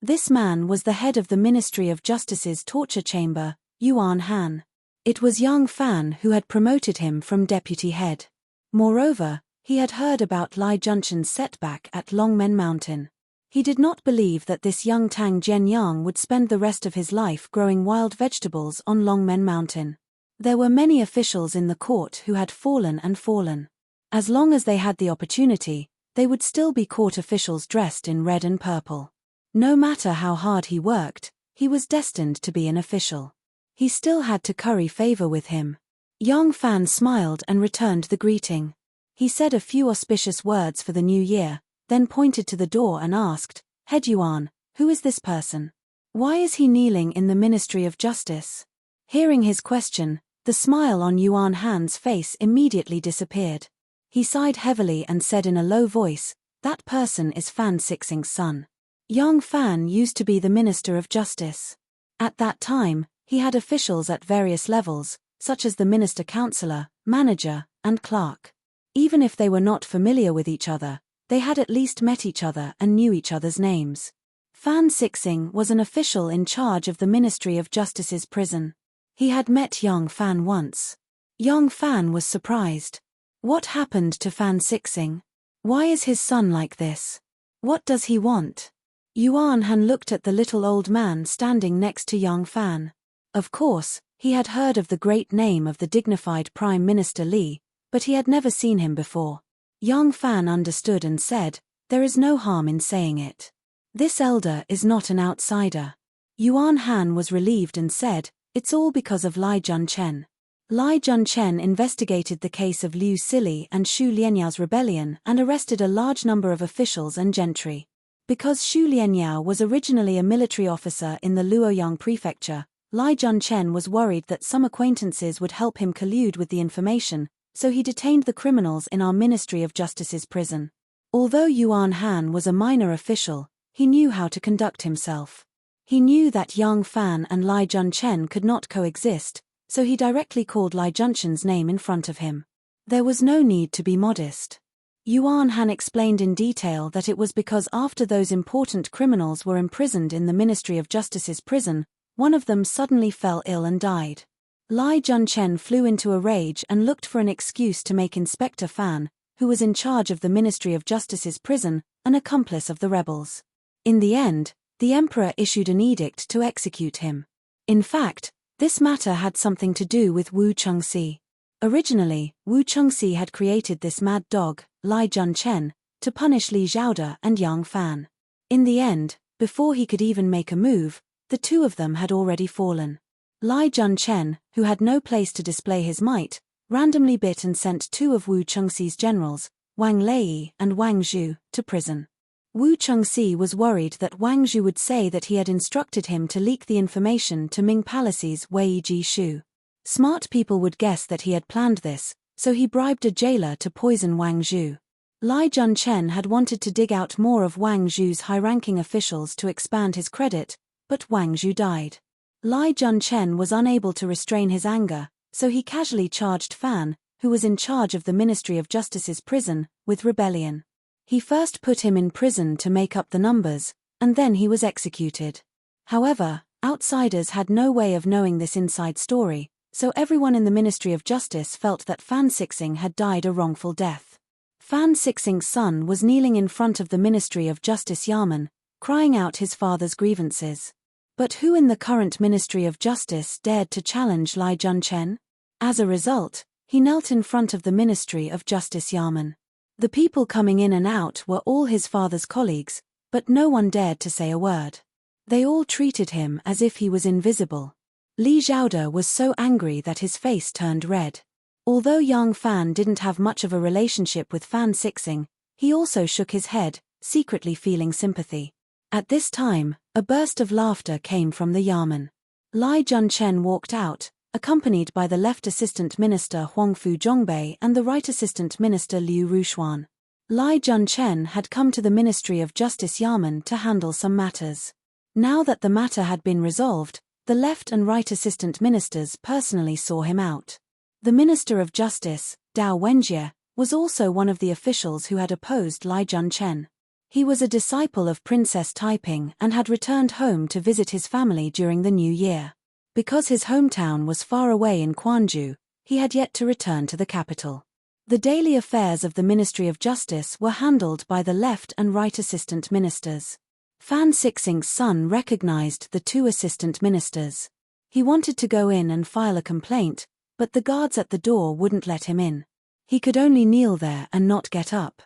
This man was the head of the Ministry of Justice's torture chamber, Yuan Han. It was Yang Fan who had promoted him from deputy head. Moreover, he had heard about Lai Junshan's setback at Longmen Mountain. He did not believe that this young Tang Jianyang would spend the rest of his life growing wild vegetables on Longmen Mountain. There were many officials in the court who had fallen. As long as they had the opportunity, they would still be court officials dressed in red and purple. No matter how hard he worked, he was destined to be an official. He still had to curry favor with him. Yang Fan smiled and returned the greeting. He said a few auspicious words for the new year, then pointed to the door and asked, Head Yuan, who is this person? Why is he kneeling in the Ministry of Justice? Hearing his question, the smile on Yuan Han's face immediately disappeared. He sighed heavily and said in a low voice, That person is Fan Sixing's son. Yang Fan used to be the Minister of Justice. At that time, he had officials at various levels, such as the Minister Counselor, Manager, and Clerk. Even if they were not familiar with each other, they had at least met each other and knew each other's names. Fan Sixing was an official in charge of the Ministry of Justice's prison. He had met Young Fan once. Young Fan was surprised. What happened to Fan Sixing? Why is his son like this? What does he want? Yuan Han looked at the little old man standing next to Young Fan. Of course, he had heard of the great name of the dignified Prime Minister Li, but he had never seen him before. Young Fan understood and said, "There is no harm in saying it. This elder is not an outsider." Yuan Han was relieved and said, "It's all because of Lai Junchen." Lai Junchen investigated the case of Liu Sili and Xu Lianyao's rebellion and arrested a large number of officials and gentry. Because Xu Lianyao was originally a military officer in the Luoyang prefecture, Lai Junchen was worried that some acquaintances would help him collude with the information, so he detained the criminals in our Ministry of Justice's prison. Although Yuan Han was a minor official, he knew how to conduct himself. He knew that Yang Fan and Lai Junchen could not coexist, so he directly called Lai Junchen's name in front of him. There was no need to be modest. Yuan Han explained in detail that it was because after those important criminals were imprisoned in the Ministry of Justice's prison, one of them suddenly fell ill and died. Lai Junchen flew into a rage and looked for an excuse to make Inspector Fan, who was in charge of the Ministry of Justice's prison, an accomplice of the rebels. In the end, the emperor issued an edict to execute him. In fact, this matter had something to do with Wu Chengxi. Originally, Wu Chengxi had created this mad dog, Lai Junchen, to punish Li Zhaoda and Yang Fan. In the end, before he could even make a move, the two of them had already fallen. Lai Junchen, who had no place to display his might, randomly bit and sent two of Wu Chengxi's generals, Wang Lei and Wang Zhu, to prison. Wu Chengxi was worried that Wang Zhu would say that he had instructed him to leak the information to Ming Palace's Wei Jishu. Smart people would guess that he had planned this, so he bribed a jailer to poison Wang Zhu. Lai Junchen had wanted to dig out more of Wang Zhu's high-ranking officials to expand his credit, but Wang Zhu died. Lai Junchen was unable to restrain his anger, so he casually charged Fan, who was in charge of the Ministry of Justice's prison, with rebellion. He first put him in prison to make up the numbers, and then he was executed. However, outsiders had no way of knowing this inside story, so everyone in the Ministry of Justice felt that Fan Sixing had died a wrongful death. Fan Sixing's son was kneeling in front of the Ministry of Justice Yamen, crying out his father's grievances. But who in the current Ministry of Justice dared to challenge Lai Junchen? As a result, he knelt in front of the Ministry of Justice Yamen. The people coming in and out were all his father's colleagues, but no one dared to say a word. They all treated him as if he was invisible. Li Zhaoda was so angry that his face turned red. Although Yang Fan didn't have much of a relationship with Fan Sixing, he also shook his head, secretly feeling sympathy. At this time, a burst of laughter came from the Yamen. Lai Junchen walked out, accompanied by the left assistant minister Huangfu Zhongbei and the right assistant minister Liu Rushuan. Lai Junchen had come to the Ministry of Justice Yamen to handle some matters. Now that the matter had been resolved, the left and right assistant ministers personally saw him out. The Minister of Justice, Dao Wenjie, was also one of the officials who had opposed Lai Junchen. He was a disciple of Princess Taiping and had returned home to visit his family during the new year. Because his hometown was far away in Quanzhou, he had yet to return to the capital. The daily affairs of the Ministry of Justice were handled by the left and right assistant ministers. Fan Sixing's son recognized the two assistant ministers. He wanted to go in and file a complaint, but the guards at the door wouldn't let him in. He could only kneel there and not get up.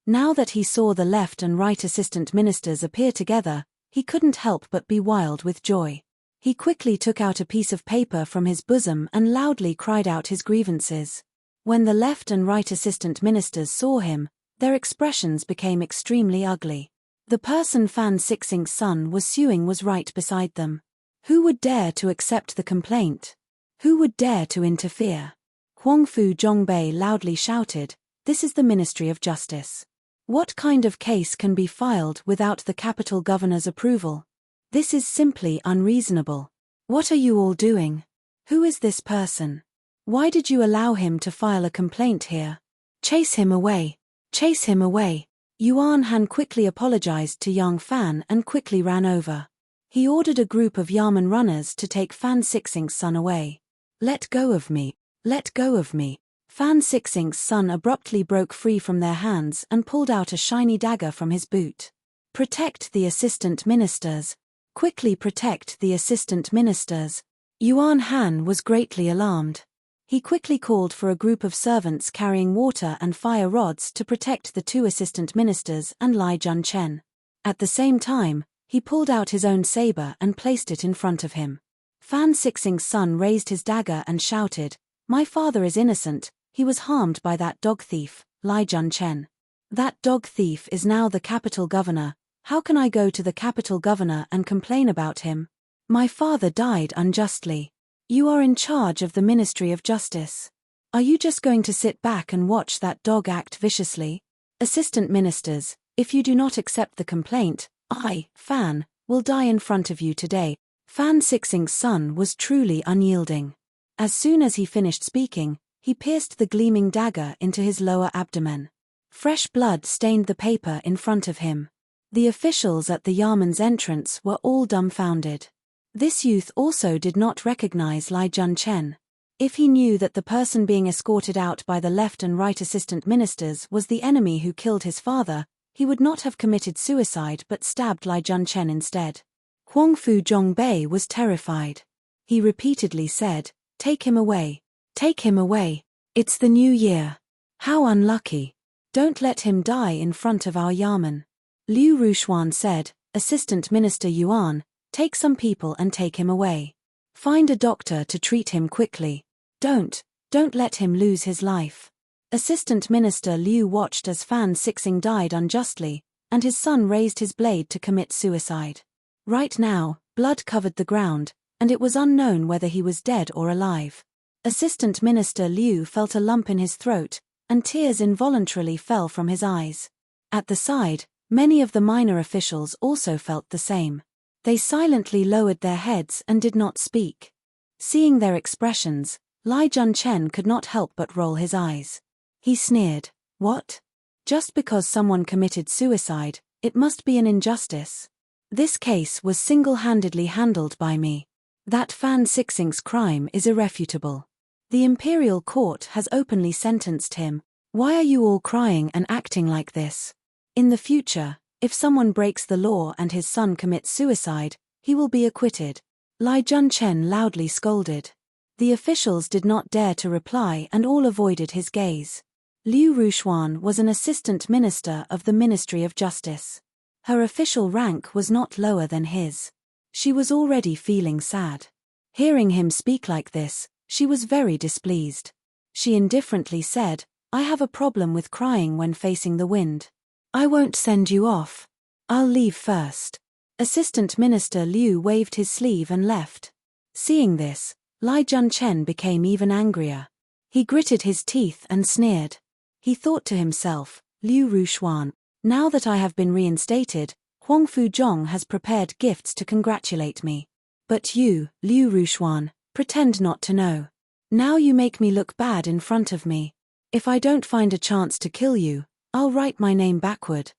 Now that he saw the left and right assistant ministers appear together, he couldn't help but be wild with joy. He quickly took out a piece of paper from his bosom and loudly cried out his grievances. When the left and right assistant ministers saw him, their expressions became extremely ugly. The person Fan Sixing's son was suing was right beside them. Who would dare to accept the complaint? Who would dare to interfere? Huangfu Zhongbei loudly shouted, "This is the Ministry of Justice. What kind of case can be filed without the capital governor's approval? This is simply unreasonable. What are you all doing? Who is this person? Why did you allow him to file a complaint here? Chase him away! Chase him away!" Yuan Han quickly apologized to young Fan and quickly ran over. He ordered a group of Yamen runners to take Fan Sixing's son away. Let go of me. Let go of me. Fan Sixing's son abruptly broke free from their hands and pulled out a shiny dagger from his boot. Protect the assistant ministers. Quickly protect the assistant ministers. Yuan Han was greatly alarmed. He quickly called for a group of servants carrying water and fire rods to protect the two assistant ministers and Lai Junchen. At the same time, he pulled out his own saber and placed it in front of him. Fan Sixing's son raised his dagger and shouted, "My father is innocent, he was harmed by that dog thief, Lai Junchen. That dog thief is now the capital governor. How can I go to the capital governor and complain about him? My father died unjustly. You are in charge of the Ministry of Justice. Are you just going to sit back and watch that dog act viciously? Assistant ministers, if you do not accept the complaint, I, Fan, will die in front of you today." Fan Sixing's son was truly unyielding. As soon as he finished speaking, he pierced the gleaming dagger into his lower abdomen. Fresh blood stained the paper in front of him. The officials at the Yarman's entrance were all dumbfounded. This youth also did not recognize Lai Junchen. If he knew that the person being escorted out by the left and right assistant ministers was the enemy who killed his father, he would not have committed suicide but stabbed Lai Junchen instead. Huangfu Zhongbei was terrified. He repeatedly said, "Take him away. Take him away. It's the new year. How unlucky. Don't let him die in front of our Yamen." Liu Rushuan said, "Assistant Minister Yuan, take some people and take him away. Find a doctor to treat him quickly. Don't let him lose his life." Assistant Minister Liu watched as Fan Sixing died unjustly, and his son raised his blade to commit suicide. Right now, blood covered the ground, and it was unknown whether he was dead or alive. Assistant Minister Liu felt a lump in his throat, and tears involuntarily fell from his eyes. At the side, many of the minor officials also felt the same. They silently lowered their heads and did not speak. Seeing their expressions, Lai Junchen could not help but roll his eyes. He sneered, "What? Just because someone committed suicide, it must be an injustice. This case was single-handedly handled by me. That Fan Sixing's crime is irrefutable. The imperial court has openly sentenced him. Why are you all crying and acting like this? In the future, if someone breaks the law and his son commits suicide, he will be acquitted." Lai Junchen loudly scolded. The officials did not dare to reply and all avoided his gaze. Liu Rushuan was an assistant minister of the Ministry of Justice. Her official rank was not lower than his. She was already feeling sad. Hearing him speak like this, she was very displeased. She indifferently said, "I have a problem with crying when facing the wind. I won't send you off. I'll leave first." Assistant Minister Liu waved his sleeve and left. Seeing this, Lai Junchen became even angrier. He gritted his teeth and sneered. He thought to himself, "Liu Rushuan, now that I have been reinstated, Huangfu Zhong has prepared gifts to congratulate me. But you, Liu Rushuan, pretend not to know. Now you make me look bad in front of me. If I don't find a chance to kill you, I'll write my name backward."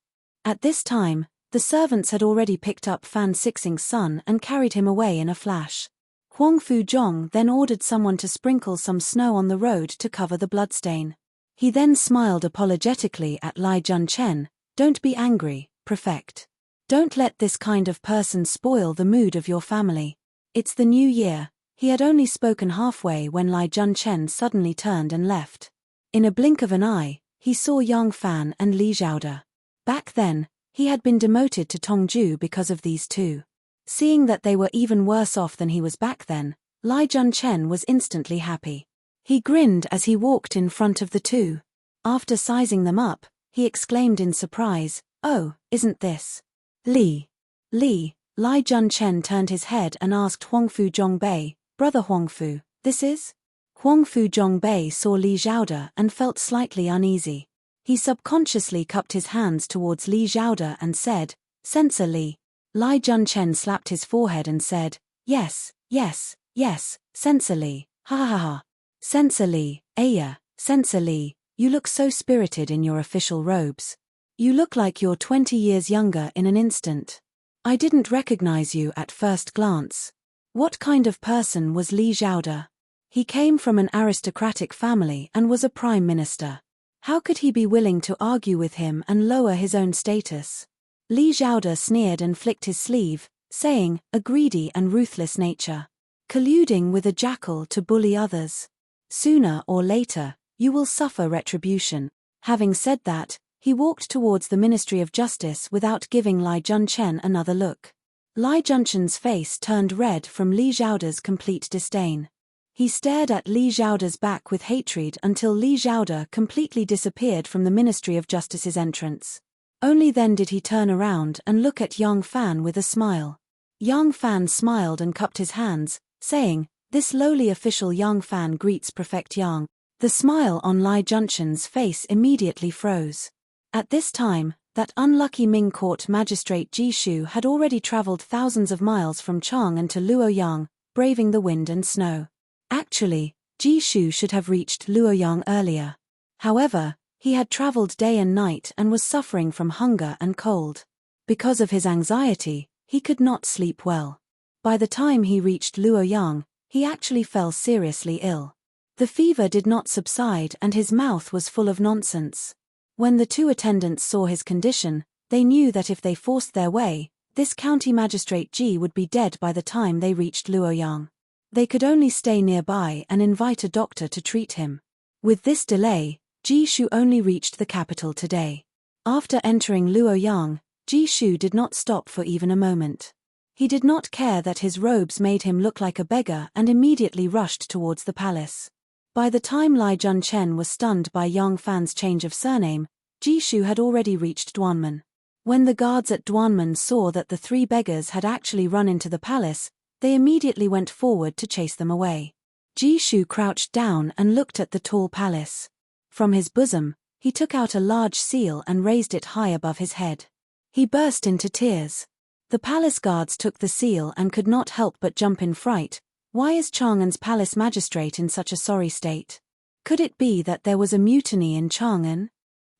At this time, the servants had already picked up Fan Sixing's son and carried him away in a flash. Huangfu Zhong then ordered someone to sprinkle some snow on the road to cover the bloodstain. He then smiled apologetically at Lai Junchen, "Don't be angry, Prefect. Don't let this kind of person spoil the mood of your family. It's the new year." He had only spoken halfway when Lai Junchen suddenly turned and left. In a blink of an eye, he saw Yang Fan and Li Zhaoda. Back then, he had been demoted to Tongju because of these two. Seeing that they were even worse off than he was back then, Lai Junchen was instantly happy. He grinned as he walked in front of the two. After sizing them up, he exclaimed in surprise, "Oh, isn't this Li?" "Li." Lai Junchen turned his head and asked Huangfu Zhongbei, "Brother Huangfu, this is?" Huangfu Zhongbei saw Li Zhaoda and felt slightly uneasy. He subconsciously cupped his hands towards Li Zhaoda and said, "Sensor Li." Lai Junchen slapped his forehead and said, "Yes, yes, yes, Sensor Li, ha ha ha. Sensor Li, Aya, Sensor Li, you look so spirited in your official robes. You look like you're 20 years younger in an instant. I didn't recognize you at first glance. What kind of person was Li Zhaoda? He came from an aristocratic family and was a prime minister. How could he be willing to argue with him and lower his own status? Li Zhaoda sneered and flicked his sleeve, saying, a greedy and ruthless nature. Colluding with a jackal to bully others. Sooner or later, you will suffer retribution. Having said that, he walked towards the Ministry of Justice without giving Li Junchen another look. Li Junchen's face turned red from Li Zhaoda's complete disdain. He stared at Li Zhaoda's back with hatred until Li Zhaoda completely disappeared from the Ministry of Justice's entrance. Only then did he turn around and look at Yang Fan with a smile. Yang Fan smiled and cupped his hands, saying, this lowly official Yang Fan greets Prefect Yang. The smile on Li Junchen's face immediately froze. At this time, that unlucky Ming Court magistrate Ji Shu had already traveled thousands of miles from Chang'an to Luoyang, braving the wind and snow. Actually, Ji Shu should have reached Luoyang earlier. However, he had traveled day and night and was suffering from hunger and cold. Because of his anxiety, he could not sleep well. By the time he reached Luoyang, he actually fell seriously ill. The fever did not subside and his mouth was full of nonsense. When the two attendants saw his condition, they knew that if they forced their way, this county magistrate Ji would be dead by the time they reached Luoyang. They could only stay nearby and invite a doctor to treat him. With this delay, Ji Shu only reached the capital today. After entering Luoyang, Ji Shu did not stop for even a moment. He did not care that his robes made him look like a beggar and immediately rushed towards the palace. By the time Li Junchen was stunned by Yang Fan's change of surname, Ji Shu had already reached Duanmen. When the guards at Duanmen saw that the three beggars had actually run into the palace, they immediately went forward to chase them away. Ji Shu crouched down and looked at the tall palace. From his bosom, he took out a large seal and raised it high above his head. He burst into tears. The palace guards took the seal and could not help but jump in fright. Why is Chang'an's palace magistrate in such a sorry state? Could it be that there was a mutiny in Chang'an?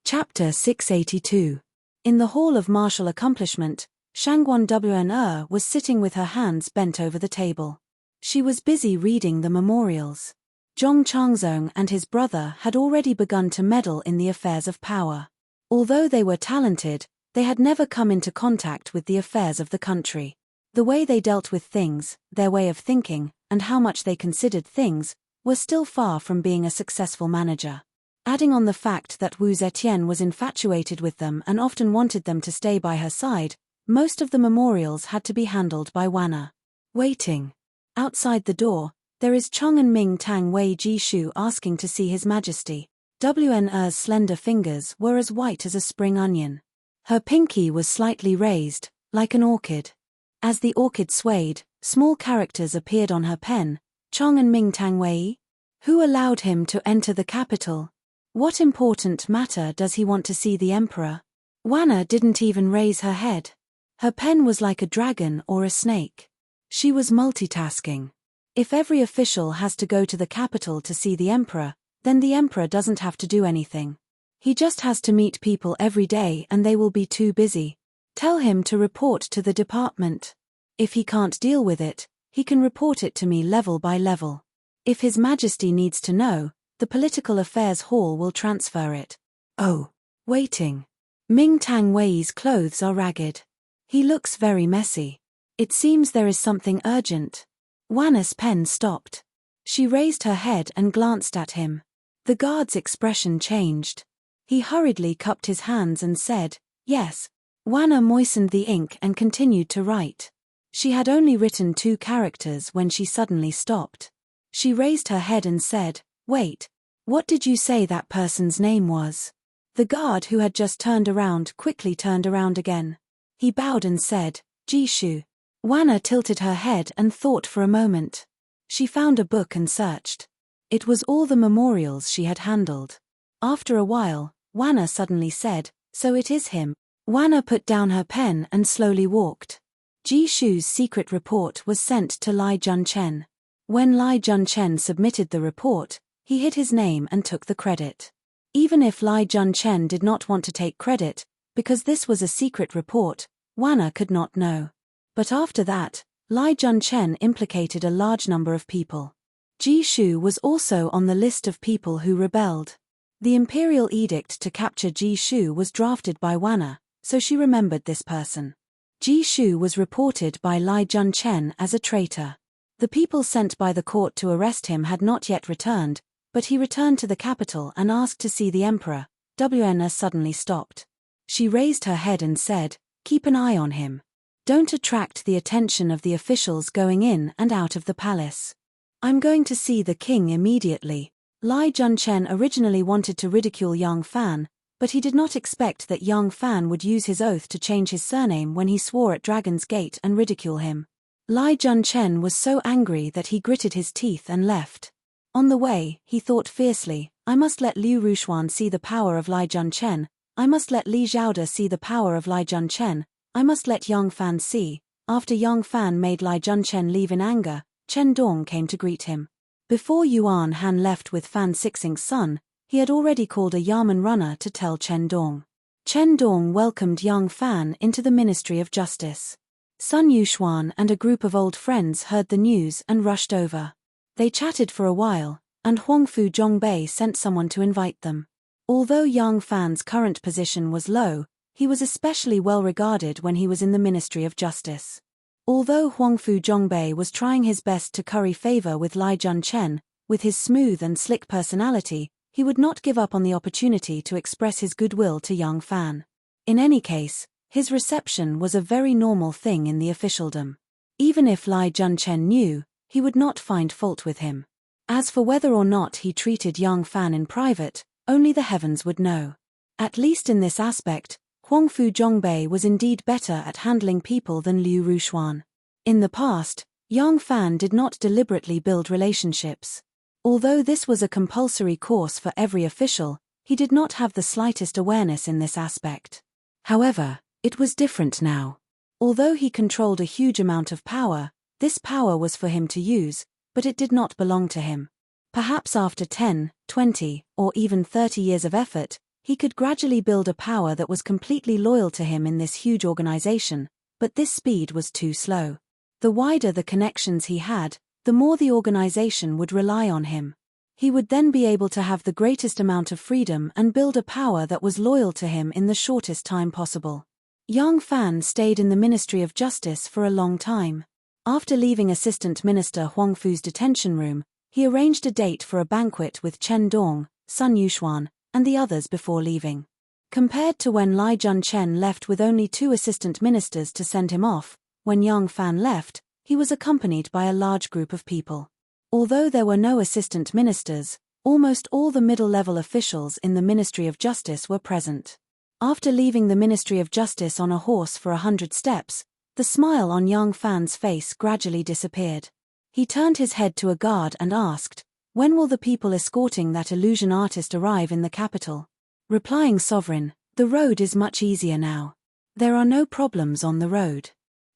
Chapter 682. In the Hall of Martial Accomplishment, Shangguan Wn was sitting with her hands bent over the table. She was busy reading the memorials. Zhong Changzong and his brother had already begun to meddle in the affairs of power. Although they were talented, they had never come into contact with the affairs of the country. The way they dealt with things, their way of thinking, and how much they considered things, were still far from being a successful manager. Adding on the fact that Wu Zetian was infatuated with them and often wanted them to stay by her side, most of the memorials had to be handled by Wanna. Waiting. Outside the door, there is Chong and Ming Tang Wei Ji Shu asking to see His Majesty. Wn's slender fingers were as white as a spring onion. Her pinky was slightly raised, like an orchid. As the orchid swayed, small characters appeared on her pen. Chong and Ming Tang Wei? Who allowed him to enter the capital? What important matter does he want to see the emperor? Wanna didn't even raise her head. Her pen was like a dragon or a snake. She was multitasking. If every official has to go to the capital to see the emperor, then the emperor doesn't have to do anything. He just has to meet people every day and they will be too busy. Tell him to report to the department. If he can't deal with it, he can report it to me level by level. If His Majesty needs to know, the Political Affairs Hall will transfer it. Oh, waiting. Ming Tang Wei's clothes are ragged. He looks very messy. It seems there is something urgent. Wanna's pen stopped. She raised her head and glanced at him. The guard's expression changed. He hurriedly cupped his hands and said, yes. Wanna moistened the ink and continued to write. She had only written 2 characters when she suddenly stopped. She raised her head and said, wait, what did you say that person's name was? The guard who had just turned around quickly turned around again. He bowed and said, Ji Shu. Wanna tilted her head and thought for a moment. She found a book and searched. It was all the memorials she had handled. After a while, Wanna suddenly said, so it is him. Wanna put down her pen and slowly walked. Ji Shu's secret report was sent to Li Junchen. When Li Junchen submitted the report, he hid his name and took the credit. Even if Li Junchen did not want to take credit, Because this was a secret report, Wanna could not know. But after that, Li Junchen implicated a large number of people. Ji Shu was also on the list of people who rebelled. The imperial edict to capture Ji Shu was drafted by Wanna, so she remembered this person. Ji Shu was reported by Li Junchen as a traitor. The people sent by the court to arrest him had not yet returned, but he returned to the capital and asked to see the emperor. Wana suddenly stopped. She raised her head and said, "Keep an eye on him. Don't attract the attention of the officials going in and out of the palace. I'm going to see the king immediately." Li Junchen originally wanted to ridicule Yang Fan, but he did not expect that Yang Fan would use his oath to change his surname when he swore at Dragon's Gate and ridicule him. Li Junchen was so angry that he gritted his teeth and left. On the way, he thought fiercely, "I must let Liu Rushuan see the power of Li Junchen, I must let Li Zhaoda see the power of Li Junchen, I must let Yang Fan see." After Yang Fan made Li Junchen leave in anger, Chen Dong came to greet him. Before Yuan Han left with Fan Sixing's son, he had already called a Yamen runner to tell Chen Dong. Chen Dong welcomed Yang Fan into the Ministry of Justice. Sun Yushuan and a group of old friends heard the news and rushed over. They chatted for a while, and Huangfu Zhongbei sent someone to invite them. Although Yang Fan's current position was low, he was especially well regarded when he was in the Ministry of Justice. Although Huangfu Zhongbei was trying his best to curry favor with Li Junchen, with his smooth and slick personality, he would not give up on the opportunity to express his goodwill to Yang Fan. In any case, his reception was a very normal thing in the officialdom. Even if Li Junchen knew, he would not find fault with him. As for whether or not he treated Yang Fan in private, only the heavens would know. At least in this aspect, Huangfu Zhongbei was indeed better at handling people than Liu Rushuan. In the past, Yang Fan did not deliberately build relationships. Although this was a compulsory course for every official, he did not have the slightest awareness in this aspect. However, it was different now. Although he controlled a huge amount of power, this power was for him to use, but it did not belong to him. Perhaps after 10, 20, or even 30 years of effort, he could gradually build a power that was completely loyal to him in this huge organization, but this speed was too slow. The wider the connections he had, the more the organization would rely on him. He would then be able to have the greatest amount of freedom and build a power that was loyal to him in the shortest time possible. Yang Fan stayed in the Ministry of Justice for a long time. After leaving Assistant Minister Huangfu's detention room, he arranged a date for a banquet with Chen Dong, Sun Yushuan, and the others before leaving. Compared to when Li Junchen left with only 2 assistant ministers to send him off, when Yang Fan left, he was accompanied by a large group of people. Although there were no assistant ministers, almost all the middle-level officials in the Ministry of Justice were present. After leaving the Ministry of Justice on a horse for 100 steps, the smile on Yang Fan's face gradually disappeared. He turned his head to a guard and asked, "When will the people escorting that illusion artist arrive in the capital?" Replying Sovereign, "The road is much easier now. There are no problems on the road.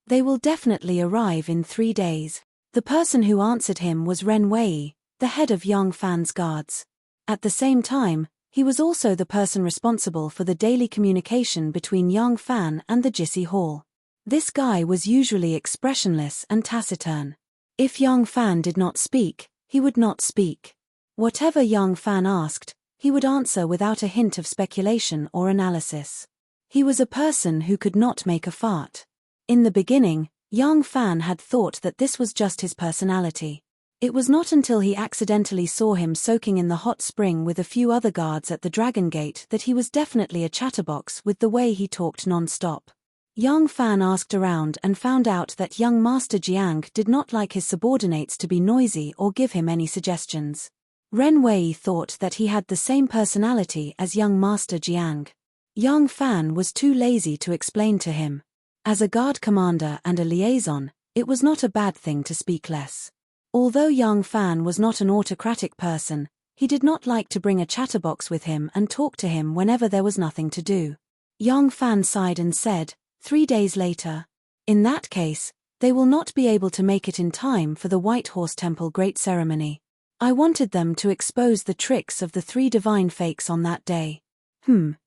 They will definitely arrive in 3 days. The person who answered him was Ren Wei, the head of Yang Fan's guards. At the same time, he was also the person responsible for the daily communication between Yang Fan and the Jissi Hall. This guy was usually expressionless and taciturn. If Yang Fan did not speak, he would not speak. Whatever Yang Fan asked, he would answer without a hint of speculation or analysis. He was a person who could not make a fart. In the beginning, Yang Fan had thought that this was just his personality. It was not until he accidentally saw him soaking in the hot spring with a few other guards at the Dragon Gate that he was definitely a chatterbox with the way he talked non-stop. Yang Fan asked around and found out that young Master Jiang did not like his subordinates to be noisy or give him any suggestions. Ren Wei thought that he had the same personality as young Master Jiang. Yang Fan was too lazy to explain to him. As a guard commander and a liaison, it was not a bad thing to speak less. Although Yang Fan was not an autocratic person, he did not like to bring a chatterbox with him and talk to him whenever there was nothing to do. Yang Fan sighed and said, 3 days later. In that case, they will not be able to make it in time for the White Horse Temple Great Ceremony. I wanted them to expose the tricks of the 3 divine fakes on that day.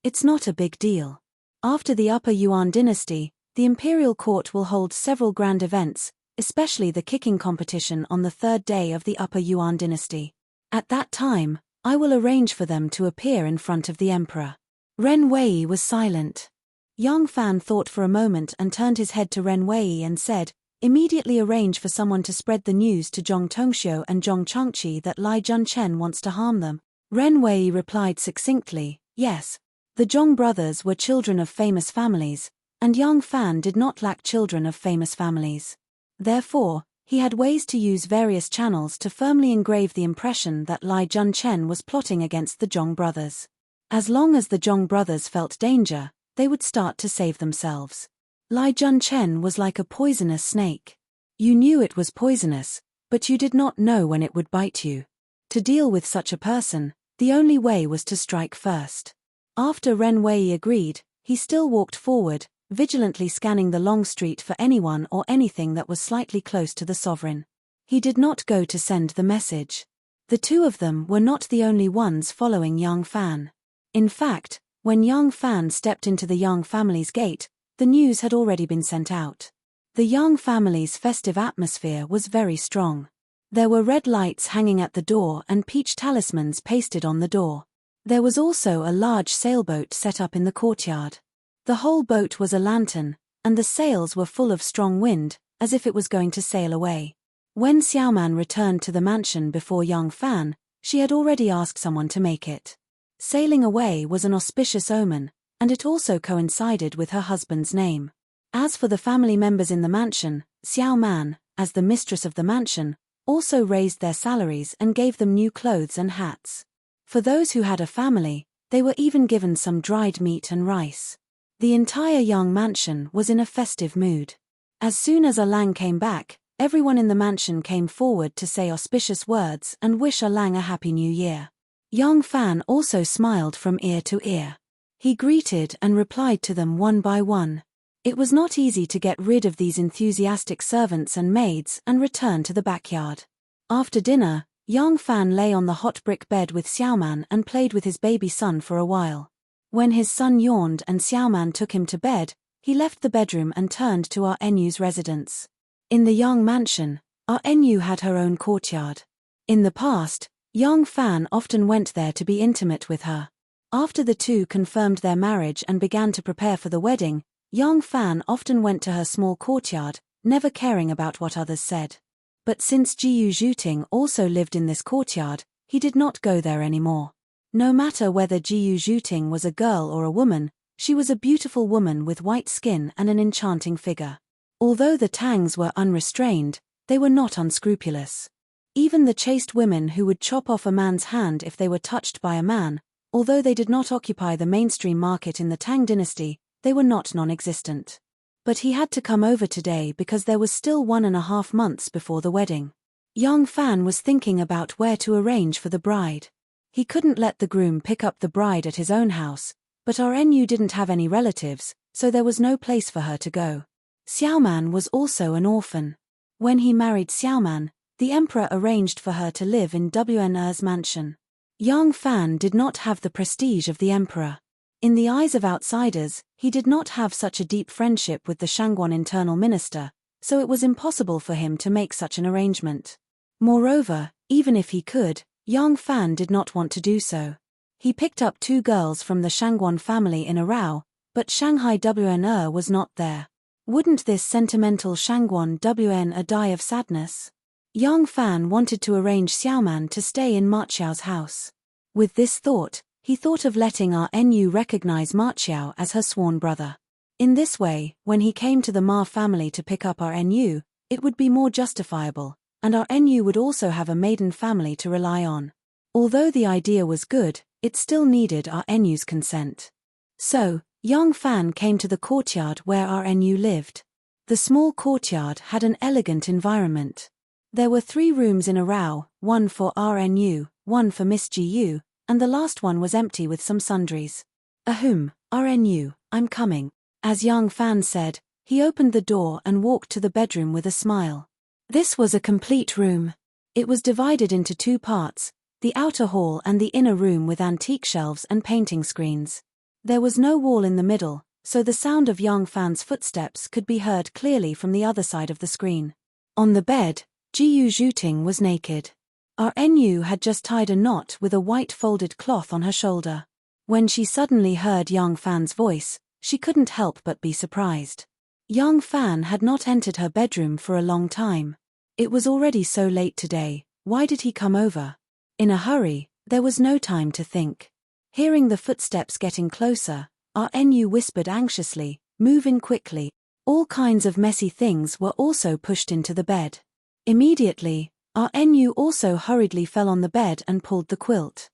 It's not a big deal. After the Upper Yuan dynasty, the imperial court will hold several grand events, especially the kicking competition on the third day of the Upper Yuan dynasty. At that time, I will arrange for them to appear in front of the emperor. Ren Wei was silent. Yang Fan thought for a moment and turned his head to Ren Wei and said, "Immediately arrange for someone to spread the news to Zhong Tongxiu and Zhong Changqi that Li Junchen wants to harm them." Ren Wei replied succinctly, "Yes." The Zhong brothers were children of famous families, and Yang Fan did not lack children of famous families. Therefore, he had ways to use various channels to firmly engrave the impression that Li Junchen was plotting against the Zhong brothers. As long as the Zhong brothers felt danger, they would start to save themselves. Li Junchen was like a poisonous snake. You knew it was poisonous, but you did not know when it would bite you. To deal with such a person, the only way was to strike first. After Ren Wei agreed, he still walked forward, vigilantly scanning the long street for anyone or anything that was slightly close to the sovereign. He did not go to send the message. The two of them were not the only ones following Yang Fan. In fact, when Yang Fan stepped into the Yang family's gate, the news had already been sent out. The Yang family's festive atmosphere was very strong. There were red lights hanging at the door and peach talismans pasted on the door. There was also a large sailboat set up in the courtyard. The whole boat was a lantern, and the sails were full of strong wind, as if it was going to sail away. When Xiaoman returned to the mansion before Yang Fan, she had already asked someone to make it. Sailing away was an auspicious omen, and it also coincided with her husband's name. As for the family members in the mansion, Xiaoman, as the mistress of the mansion, also raised their salaries and gave them new clothes and hats. For those who had a family, they were even given some dried meat and rice. The entire Yang mansion was in a festive mood. As soon as Alang came back, everyone in the mansion came forward to say auspicious words and wish Alang a happy new year. Yang Fan also smiled from ear to ear. He greeted and replied to them one by one. It was not easy to get rid of these enthusiastic servants and maids and return to the backyard. After dinner, Yang Fan lay on the hot brick bed with Xiaoman and played with his baby son for a while. When his son yawned and Xiaoman took him to bed, he left the bedroom and turned to our Enyu's residence. In the Yang mansion, our Enyu had her own courtyard. In the past, Yang Fan often went there to be intimate with her. After the two confirmed their marriage and began to prepare for the wedding, Yang Fan often went to her small courtyard, never caring about what others said. But since Jiyu Zhuting also lived in this courtyard, he did not go there anymore. No matter whether Jiyu Zhuting was a girl or a woman, she was a beautiful woman with white skin and an enchanting figure. Although the Tangs were unrestrained, they were not unscrupulous. Even the chaste women who would chop off a man's hand if they were touched by a man, although they did not occupy the mainstream market in the Tang dynasty, they were not non-existent. But he had to come over today because there was still 1.5 months before the wedding. Yang Fan was thinking about where to arrange for the bride. He couldn't let the groom pick up the bride at his own house, but our Enyu didn't have any relatives, so there was no place for her to go. Xiaoman was also an orphan. When he married Xiaoman, the emperor arranged for her to live in Wn's mansion. Yang Fan did not have the prestige of the emperor. In the eyes of outsiders, he did not have such a deep friendship with the Shangguan internal minister, so it was impossible for him to make such an arrangement. Moreover, even if he could, Yang Fan did not want to do so. He picked up 2 girls from the Shangguan family in a row, but Shanghai Wn was not there. Wouldn't this sentimental Shangguan Wn die of sadness? Yang Fan wanted to arrange Xiaoman to stay in Ma Qiao's house. With this thought, he thought of letting our Enyu recognize Ma Qiao as her sworn brother. In this way, when he came to the Ma family to pick up our Enyu, it would be more justifiable, and our Enyu would also have a maiden family to rely on. Although the idea was good, it still needed our Enyu's consent. So, Yang Fan came to the courtyard where our Enyu lived. The small courtyard had an elegant environment. There were 3 rooms in a row, one for our Enyu, one for Miss Jiyu, and the last one was empty with some sundries. Ahem, our Enyu, I'm coming. As Yang Fan said, he opened the door and walked to the bedroom with a smile. This was a complete room. It was divided into 2 parts, the outer hall and the inner room with antique shelves and painting screens. There was no wall in the middle, so the sound of Yang Fan's footsteps could be heard clearly from the other side of the screen. On the bed, Jiyu Zhuting was naked. RNU had just tied a knot with a white folded cloth on her shoulder. When she suddenly heard Yang Fan's voice, she couldn't help but be surprised. Yang Fan had not entered her bedroom for a long time. It was already so late today, why did he come over? In a hurry, there was no time to think. Hearing the footsteps getting closer, RNU whispered anxiously, "Move in quickly." All kinds of messy things were also pushed into the bed. Immediately, RNU also hurriedly fell on the bed and pulled the quilt.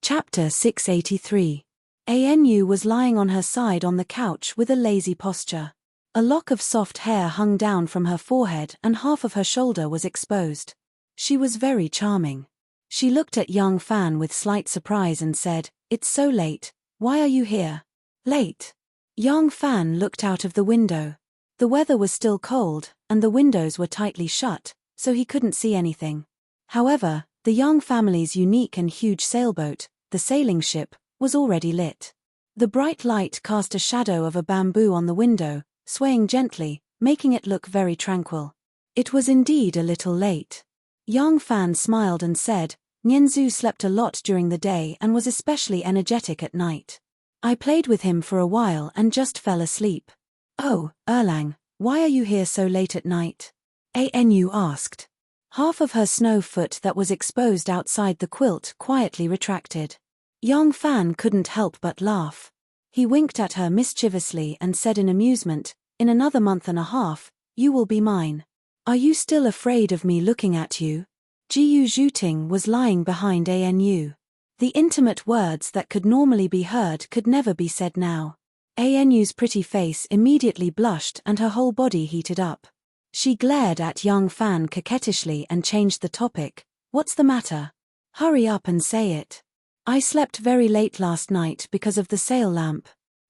Chapter 683. ANU was lying on her side on the couch with a lazy posture. A lock of soft hair hung down from her forehead and half of her shoulder was exposed. She was very charming. She looked at Yang Fan with slight surprise and said, "It's so late, why are you here?" "Late?" Yang Fan looked out of the window. The weather was still cold, and the windows were tightly shut, so he couldn't see anything. However, the Yang family's unique and huge sailboat, the sailing ship, was already lit. The bright light cast a shadow of a bamboo on the window, swaying gently, making it look very tranquil. It was indeed a little late. Yang Fan smiled and said, "Nianzhu slept a lot during the day and was especially energetic at night. I played with him for a while and just fell asleep." "Oh, Erlang, why are you here so late at night?" ANU asked. Half of her snow foot that was exposed outside the quilt quietly retracted. Yang Fan couldn't help but laugh. He winked at her mischievously and said in amusement, "In another month and a half, you will be mine. Are you still afraid of me looking at you?" Jiyu Zhuting was lying behind ANU. The intimate words that could normally be heard could never be said now. ANU's pretty face immediately blushed and her whole body heated up. She glared at Yang Fan coquettishly and changed the topic. "What's the matter? Hurry up and say it." "I slept very late last night because of the sail lamp.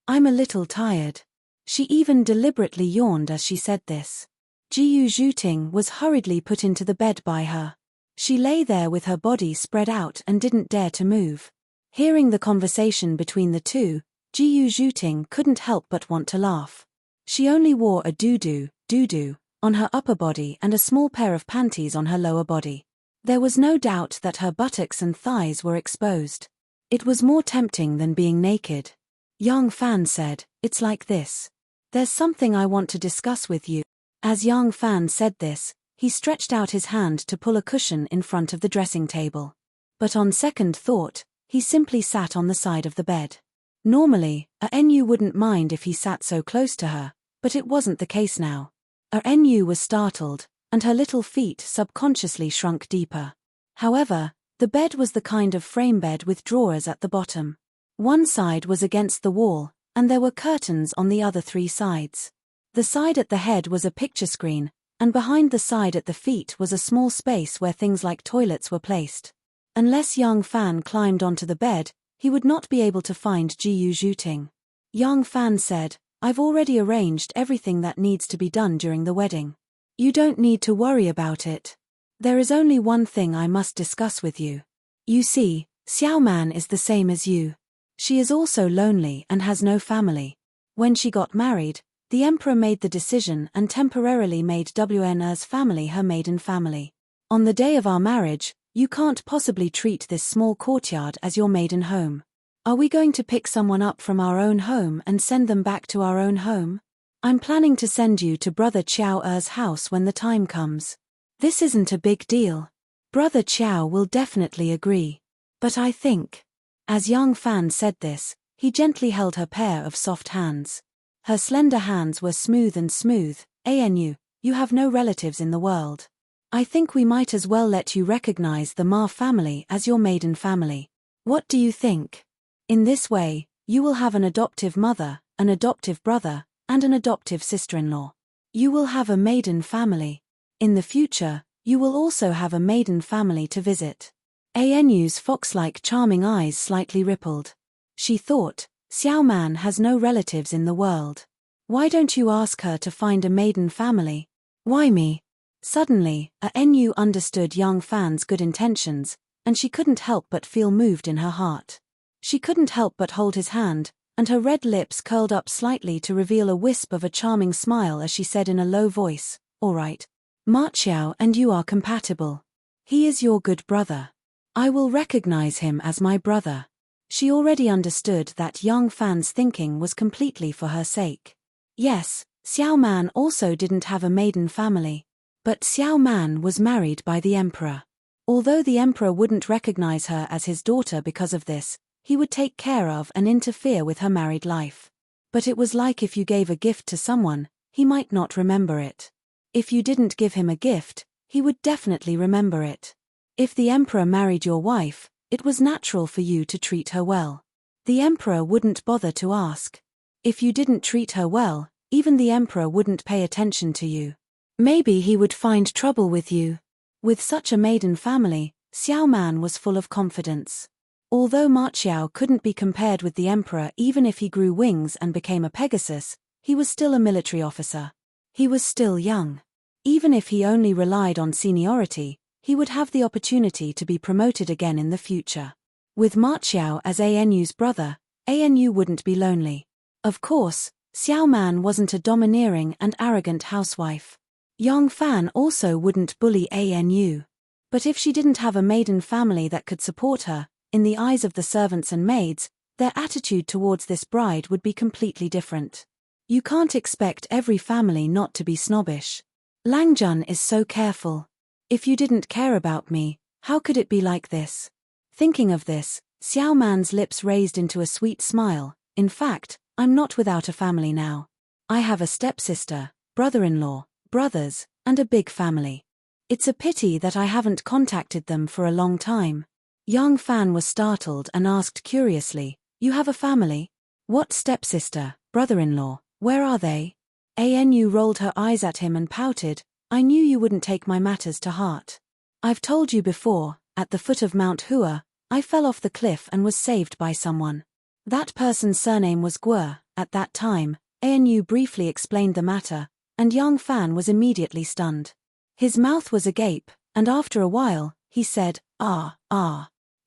I'm a little tired." She even deliberately yawned as she said this. Jiyu Zhuting was hurriedly put into the bed by her. She lay there with her body spread out and didn't dare to move. Hearing the conversation between the two, Jiyu Zhuting couldn't help but want to laugh. She only wore a doo-doo on her upper body and a small pair of panties on her lower body. There was no doubt that her buttocks and thighs were exposed. It was more tempting than being naked. Yang Fan said, "It's like this. There's something I want to discuss with you." As Yang Fan said this, he stretched out his hand to pull a cushion in front of the dressing table. But on second thought, he simply sat on the side of the bed. Normally, ANU wouldn't mind if he sat so close to her, but it wasn't the case now. ANU was startled, and her little feet subconsciously shrunk deeper. However, the bed was the kind of frame bed with drawers at the bottom. One side was against the wall, and there were curtains on the other three sides. The side at the head was a picture screen, and behind the side at the feet was a small space where things like toilets were placed. Unless Yang Fan climbed onto the bed, he would not be able to find Jiyu Zhuting. Yang Fan said, "I've already arranged everything that needs to be done during the wedding. You don't need to worry about it. There is only one thing I must discuss with you. You see, Xiaoman is the same as you. She is also lonely and has no family. When she got married, the emperor made the decision and temporarily made WN's family her maiden family. On the day of our marriage, you can't possibly treat this small courtyard as your maiden home. Are we going to pick someone up from our own home and send them back to our own home? I'm planning to send you to Brother Qiao Er's house when the time comes. This isn't a big deal. Brother Qiao will definitely agree. But I think..." As Yang Fan said this, he gently held her pair of soft hands. Her slender hands were smooth and smooth. "ANU, you have no relatives in the world. I think we might as well let you recognize the Ma family as your maiden family. What do you think? In this way, you will have an adoptive mother, an adoptive brother, and an adoptive sister-in-law. You will have a maiden family. In the future, you will also have a maiden family to visit." ANU's fox-like charming eyes slightly rippled. She thought, Xiaoman has no relatives in the world. Why don't you ask her to find a maiden family? Why me? Suddenly, ANU understood Yang Fan's good intentions, and she couldn't help but feel moved in her heart. She couldn't help but hold his hand, and her red lips curled up slightly to reveal a wisp of a charming smile as she said in a low voice, "All right. Ma Qiao and you are compatible. He is your good brother. I will recognize him as my brother." She already understood that young Fan's thinking was completely for her sake. Yes, Xiao Man also didn't have a maiden family. But Xiao Man was married by the emperor. Although the emperor wouldn't recognize her as his daughter because of this, he would take care of and interfere with her married life. But it was like if you gave a gift to someone, he might not remember it. If you didn't give him a gift, he would definitely remember it. If the emperor married your wife, it was natural for you to treat her well. The emperor wouldn't bother to ask. If you didn't treat her well, even the emperor wouldn't pay attention to you. Maybe he would find trouble with you. With such a maiden family, Xiao Man was full of confidence. Although Ma Qiao couldn't be compared with the emperor even if he grew wings and became a Pegasus, he was still a military officer. He was still young. Even if he only relied on seniority, he would have the opportunity to be promoted again in the future. With Ma Qiao as Anu's brother, Anu wouldn't be lonely. Of course, Xiao Man wasn't a domineering and arrogant housewife. Young Fan also wouldn't bully Anu. But if she didn't have a maiden family that could support her, in the eyes of the servants and maids, their attitude towards this bride would be completely different. You can't expect every family not to be snobbish. Langjun is so careful. If you didn't care about me, how could it be like this? Thinking of this, Xiao Man's lips raised into a sweet smile. In fact, I'm not without a family now. I have a stepsister, brother-in-law, brothers, and a big family. It's a pity that I haven't contacted them for a long time. Young Fan was startled and asked curiously, "You have a family? What stepsister, brother-in-law, where are they?" Anu rolled her eyes at him and pouted, "I knew you wouldn't take my matters to heart. I've told you before, at the foot of Mount Hua, I fell off the cliff and was saved by someone. That person's surname was Guo." At that time, Anu briefly explained the matter, and young Fan was immediately stunned. His mouth was agape, and after a while, he said,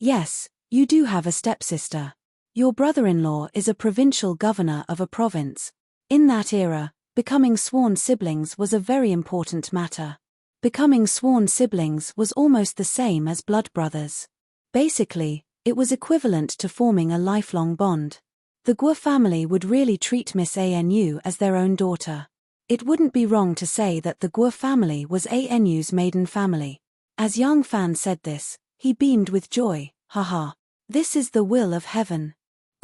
Yes, you do have a stepsister. Your brother-in-law is a provincial governor of a province. In that era, becoming sworn siblings was a very important matter. Becoming sworn siblings was almost the same as blood brothers. Basically, it was equivalent to forming a lifelong bond. The Guo family would really treat Miss Anu as their own daughter. It wouldn't be wrong to say that the Guo family was Anu's maiden family. As young Fan said this, he beamed with joy. Haha. This is the will of heaven.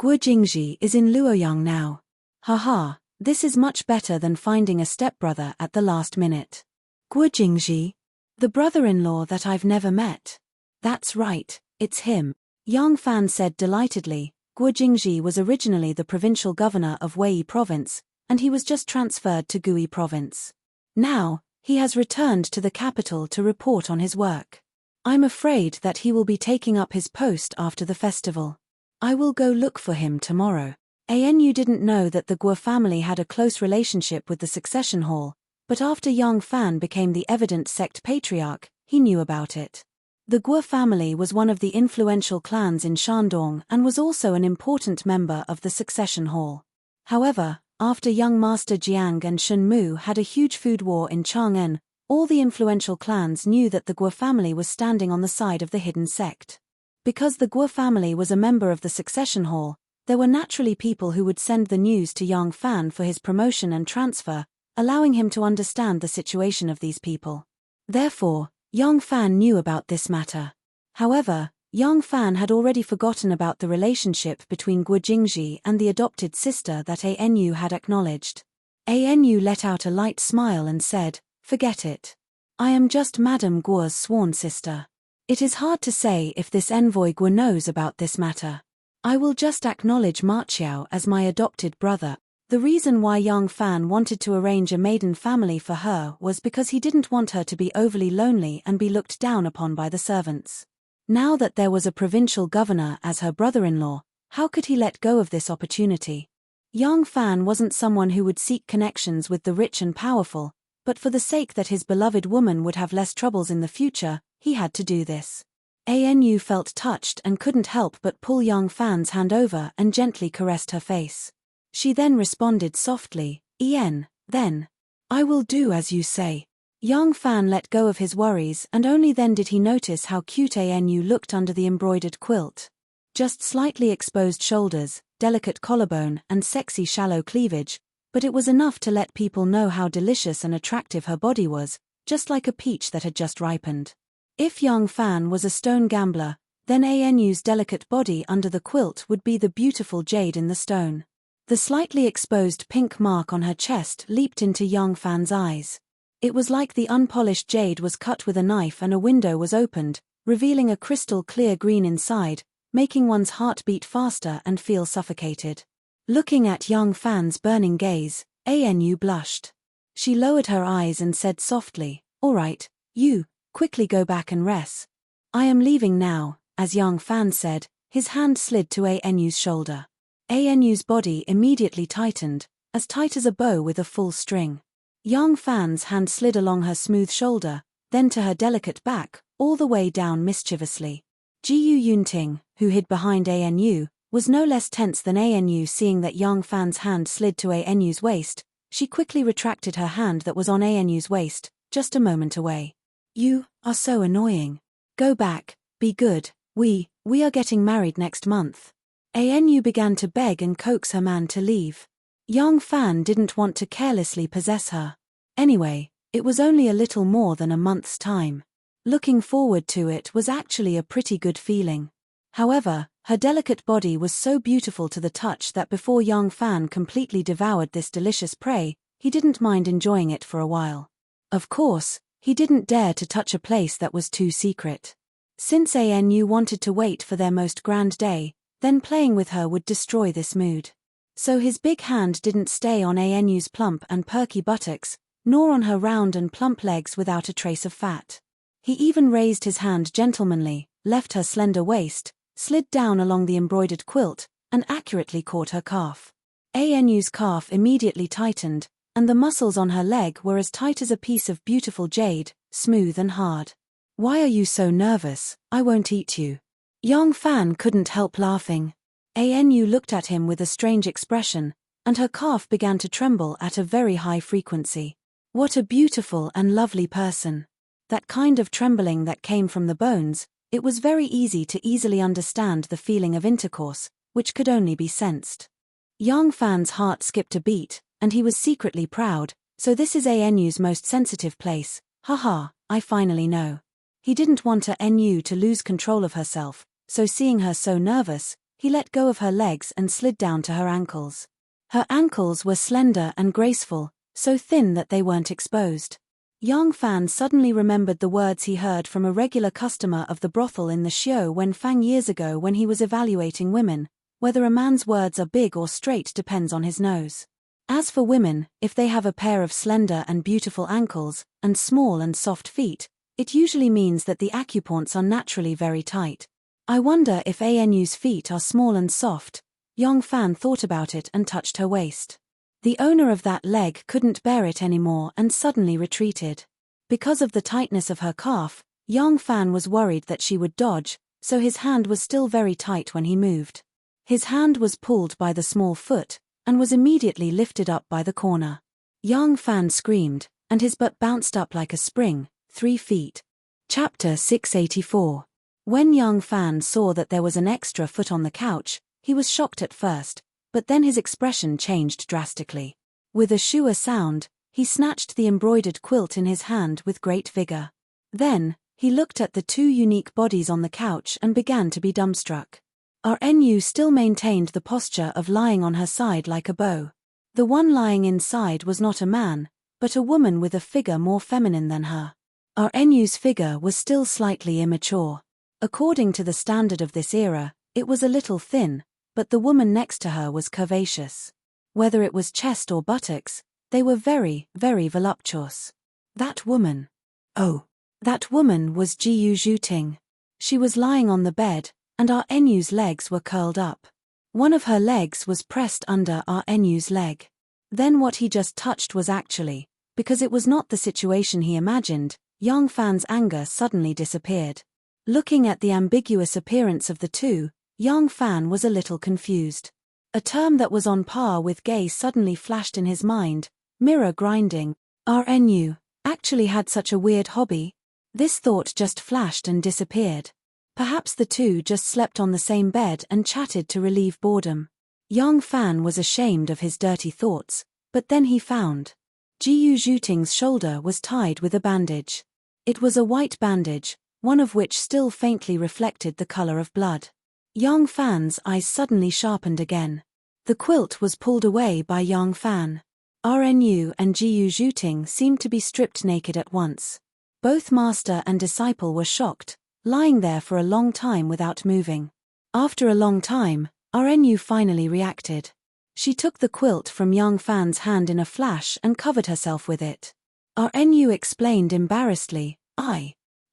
Guo Jingji is in Luoyang now. Haha. This is much better than finding a stepbrother at the last minute. Guo Jingji? The brother-in-law that I've never met. That's right, it's him. Young Fan said delightedly. Guo Jingji was originally the provincial governor of Wei province, and he was just transferred to Gui province. Now, he has returned to the capital to report on his work. I'm afraid that he will be taking up his post after the festival. I will go look for him tomorrow. Anu didn't know that the Guo family had a close relationship with the succession hall, but after young Fan became the evident sect patriarch, he knew about it. The Guo family was one of the influential clans in Shandong and was also an important member of the succession hall. However, after young Master Jiang and Shun Mu had a huge food war in Chang'an, all the influential clans knew that the Guo family was standing on the side of the hidden sect. Because the Guo family was a member of the succession hall, there were naturally people who would send the news to young Fan for his promotion and transfer, allowing him to understand the situation of these people. Therefore, young Fan knew about this matter. However, young Fan had already forgotten about the relationship between Guo Jingji and the adopted sister that Anu had acknowledged. Anu let out a light smile and said, "Forget it. I am just Madame Guo's sworn sister. It is hard to say if this envoy Guo knows about this matter. I will just acknowledge Ma Qiao as my adopted brother." The reason why young Fan wanted to arrange a maiden family for her was because he didn't want her to be overly lonely and be looked down upon by the servants. Now that there was a provincial governor as her brother-in-law, how could he let go of this opportunity? Young Fan wasn't someone who would seek connections with the rich and powerful, but for the sake that his beloved woman would have less troubles in the future, he had to do this. Anu felt touched and couldn't help but pull young Fan's hand over and gently caressed her face. She then responded softly, then. I will do as you say. Young Fan let go of his worries, and only then did he notice how cute Anu looked under the embroidered quilt. Just slightly exposed shoulders, delicate collarbone, and sexy shallow cleavage, but it was enough to let people know how delicious and attractive her body was, just like a peach that had just ripened. If young Fan was a stone gambler, then Anu's delicate body under the quilt would be the beautiful jade in the stone. The slightly exposed pink mark on her chest leaped into young Fan's eyes. It was like the unpolished jade was cut with a knife and a window was opened, revealing a crystal clear green inside, making one's heart beat faster and feel suffocated. Looking at young Fan's burning gaze, Anu blushed. She lowered her eyes and said softly, "All right, you, quickly go back and rest. I am leaving now," as young Fan said, his hand slid to Anu's shoulder. Anu's body immediately tightened, as tight as a bow with a full string. Young Fan's hand slid along her smooth shoulder, then to her delicate back, all the way down mischievously. Gu Yunting, who hid behind Anu, was no less tense than Anu. Seeing that young Fan's hand slid to Anu's waist, she quickly retracted her hand that was on Anu's waist, just a moment away. "You are so annoying. Go back, be good, we are getting married next month." Anu began to beg and coax her man to leave. Young Fan didn't want to carelessly possess her. Anyway, it was only a little more than a month's time. Looking forward to it was actually a pretty good feeling. However, her delicate body was so beautiful to the touch that before young Fan completely devoured this delicious prey, he didn't mind enjoying it for a while. Of course, he didn't dare to touch a place that was too secret. Since Anu wanted to wait for their most grand day, then playing with her would destroy this mood. So his big hand didn't stay on Anu's plump and perky buttocks, nor on her round and plump legs without a trace of fat. He even raised his hand gentlemanly, left her slender waist, slid down along the embroidered quilt, and accurately caught her calf. Anu's calf immediately tightened, and the muscles on her leg were as tight as a piece of beautiful jade, smooth and hard. "Why are you so nervous? I won't eat you." Young Fan couldn't help laughing. Anu looked at him with a strange expression, and her calf began to tremble at a very high frequency. What a beautiful and lovely person. That kind of trembling that came from the bones, it was very easy to easily understand the feeling of intercourse, which could only be sensed. Young Fan's heart skipped a beat, and he was secretly proud, so this is Anu's most sensitive place, haha, I finally know. He didn't want Anu to lose control of herself, so seeing her so nervous, he let go of her legs and slid down to her ankles. Her ankles were slender and graceful, so thin that they weren't exposed. Young Fan suddenly remembered the words he heard from a regular customer of the brothel in the show when Fang years ago when he was evaluating women, whether a man's words are big or straight depends on his nose. As for women, if they have a pair of slender and beautiful ankles, and small and soft feet, it usually means that the acupoints are naturally very tight. I wonder if Anu's feet are small and soft. Young Fan thought about it and touched her waist. The owner of that leg couldn't bear it anymore and suddenly retreated. Because of the tightness of her calf, young Fan was worried that she would dodge, so his hand was still very tight when he moved. His hand was pulled by the small foot, and was immediately lifted up by the corner. Young Fan screamed, and his butt bounced up like a spring, 3 feet. Chapter 684. When young Fan saw that there was an extra foot on the couch, he was shocked at first, but then his expression changed drastically. With a shua sound, he snatched the embroidered quilt in his hand with great vigor. Then, he looked at the 2 unique bodies on the couch and began to be dumbstruck. Anu still maintained the posture of lying on her side like a bow. The one lying inside was not a man, but a woman with a figure more feminine than her. Anu's figure was still slightly immature. According to the standard of this era, it was a little thin, but the woman next to her was curvaceous. Whether it was chest or buttocks, they were very, very voluptuous. That woman. Oh, that woman was Jiu Zhuting. She was lying on the bed, and Anu's legs were curled up. One of her legs was pressed under Anu's leg. Then what he just touched was actually, because it was not the situation he imagined, young Fan's anger suddenly disappeared. Looking at the ambiguous appearance of the two, Yang Fan was a little confused. A term that was on par with gay suddenly flashed in his mind: mirror grinding. RNU actually had such a weird hobby? This thought just flashed and disappeared. Perhaps the two just slept on the same bed and chatted to relieve boredom. Yang Fan was ashamed of his dirty thoughts, but then he found Jiyu Zhuting's shoulder was tied with a bandage. It was a white bandage, one of which still faintly reflected the color of blood. Yang Fan's eyes suddenly sharpened again. The quilt was pulled away by Yang Fan. RNU and Jiyu Zhuting seemed to be stripped naked at once. Both master and disciple were shocked, lying there for a long time without moving. After a long time, RNU finally reacted. She took the quilt from Yang Fan's hand in a flash and covered herself with it. RNU explained embarrassedly,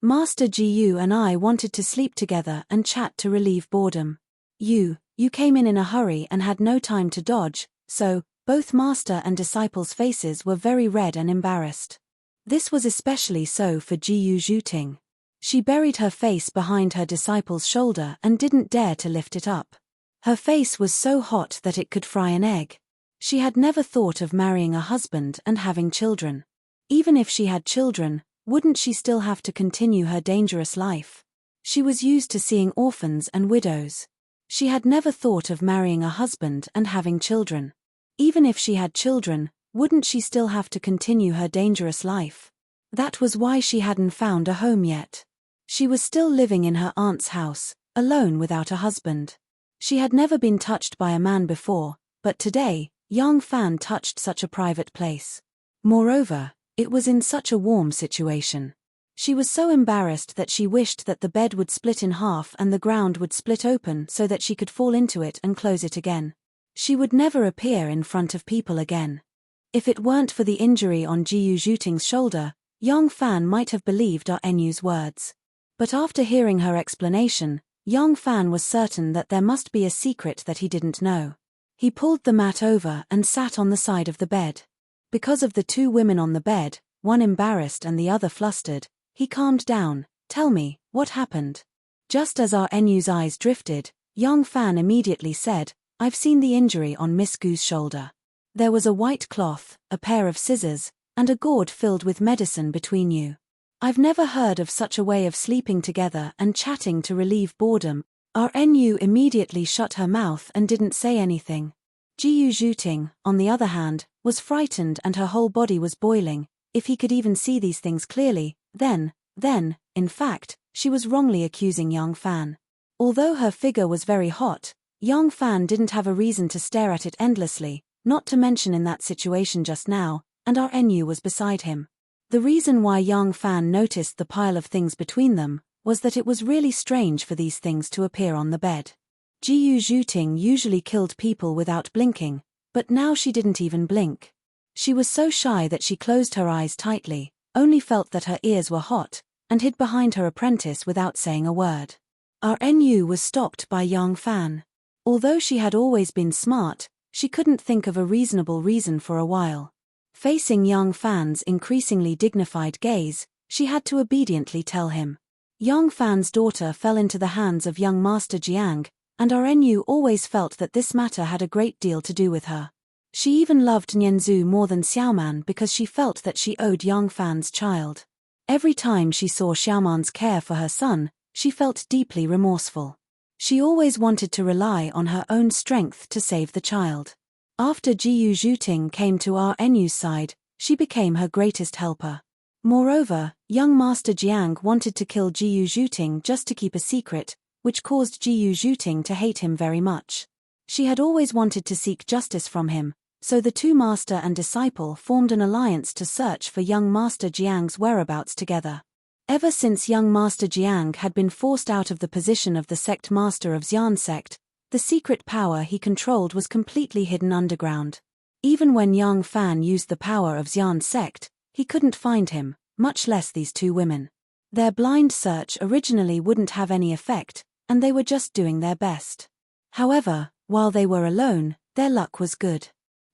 Master Jiyu and I wanted to sleep together and chat to relieve boredom. You came in a hurry and had no time to dodge, so both master and disciple's faces were very red and embarrassed. This was especially so for Jiyu Zhuting. She buried her face behind her disciple's shoulder and didn't dare to lift it up. Her face was so hot that it could fry an egg. She had never thought of marrying a husband and having children. Even if she had children, wouldn't she still have to continue her dangerous life? She was used to seeing orphans and widows. She had never thought of marrying a husband and having children. Even if she had children, wouldn't she still have to continue her dangerous life? That was why she hadn't found a home yet. She was still living in her aunt's house, alone without a husband. She had never been touched by a man before, but today, Yang Fan touched such a private place. Moreover, it was in such a warm situation. She was so embarrassed that she wished that the bed would split in half and the ground would split open so that she could fall into it and close it again. She would never appear in front of people again. If it weren't for the injury on Jiyu Zhuting's shoulder, Yang Fan might have believed RNU's words. But after hearing her explanation, Yang Fan was certain that there must be a secret that he didn't know. He pulled the mat over and sat on the side of the bed. Because of the two women on the bed, one embarrassed and the other flustered, he calmed down. Tell me, what happened? Just as RNU's eyes drifted, Yang Fan immediately said, I've seen the injury on Miss Gu's shoulder. There was a white cloth, a pair of scissors, and a gourd filled with medicine between you. I've never heard of such a way of sleeping together and chatting to relieve boredom. RNU immediately shut her mouth and didn't say anything. Jiyu Zhuting, on the other hand, was frightened and her whole body was boiling. If he could even see these things clearly, then, in fact, she was wrongly accusing Yang Fan. Although her figure was very hot, Yang Fan didn't have a reason to stare at it endlessly, not to mention in that situation just now, and RNU was beside him. The reason why Yang Fan noticed the pile of things between them was that it was really strange for these things to appear on the bed. Jiyu Zhuting usually killed people without blinking, but now she didn't even blink. She was so shy that she closed her eyes tightly, only felt that her ears were hot, and hid behind her apprentice without saying a word. RNU was stopped by Yang Fan. Although she had always been smart, she couldn't think of a reasonable reason for a while. Facing Yang Fan's increasingly dignified gaze, she had to obediently tell him. Yang Fan's daughter fell into the hands of young Master Jiang, and RNU always felt that this matter had a great deal to do with her. She even loved Nianzhu more than Xiaoman because she felt that she owed Yang Fan's child. Every time she saw Xiaoman's care for her son, she felt deeply remorseful. She always wanted to rely on her own strength to save the child. After Jiyu Zhuting came to RNU's side, she became her greatest helper. Moreover, young Master Jiang wanted to kill Jiyu Zhuting just to keep a secret, which caused Jiyu Zhuting to hate him very much. She had always wanted to seek justice from him, so the two master and disciple formed an alliance to search for young Master Jiang's whereabouts together. Ever since young Master Jiang had been forced out of the position of the sect master of Xian sect, the secret power he controlled was completely hidden underground. Even when Yang Fan used the power of Xian sect, he couldn't find him, much less these two women. Their blind search originally wouldn't have any effect, and they were just doing their best. However, while they were alone, their luck was good.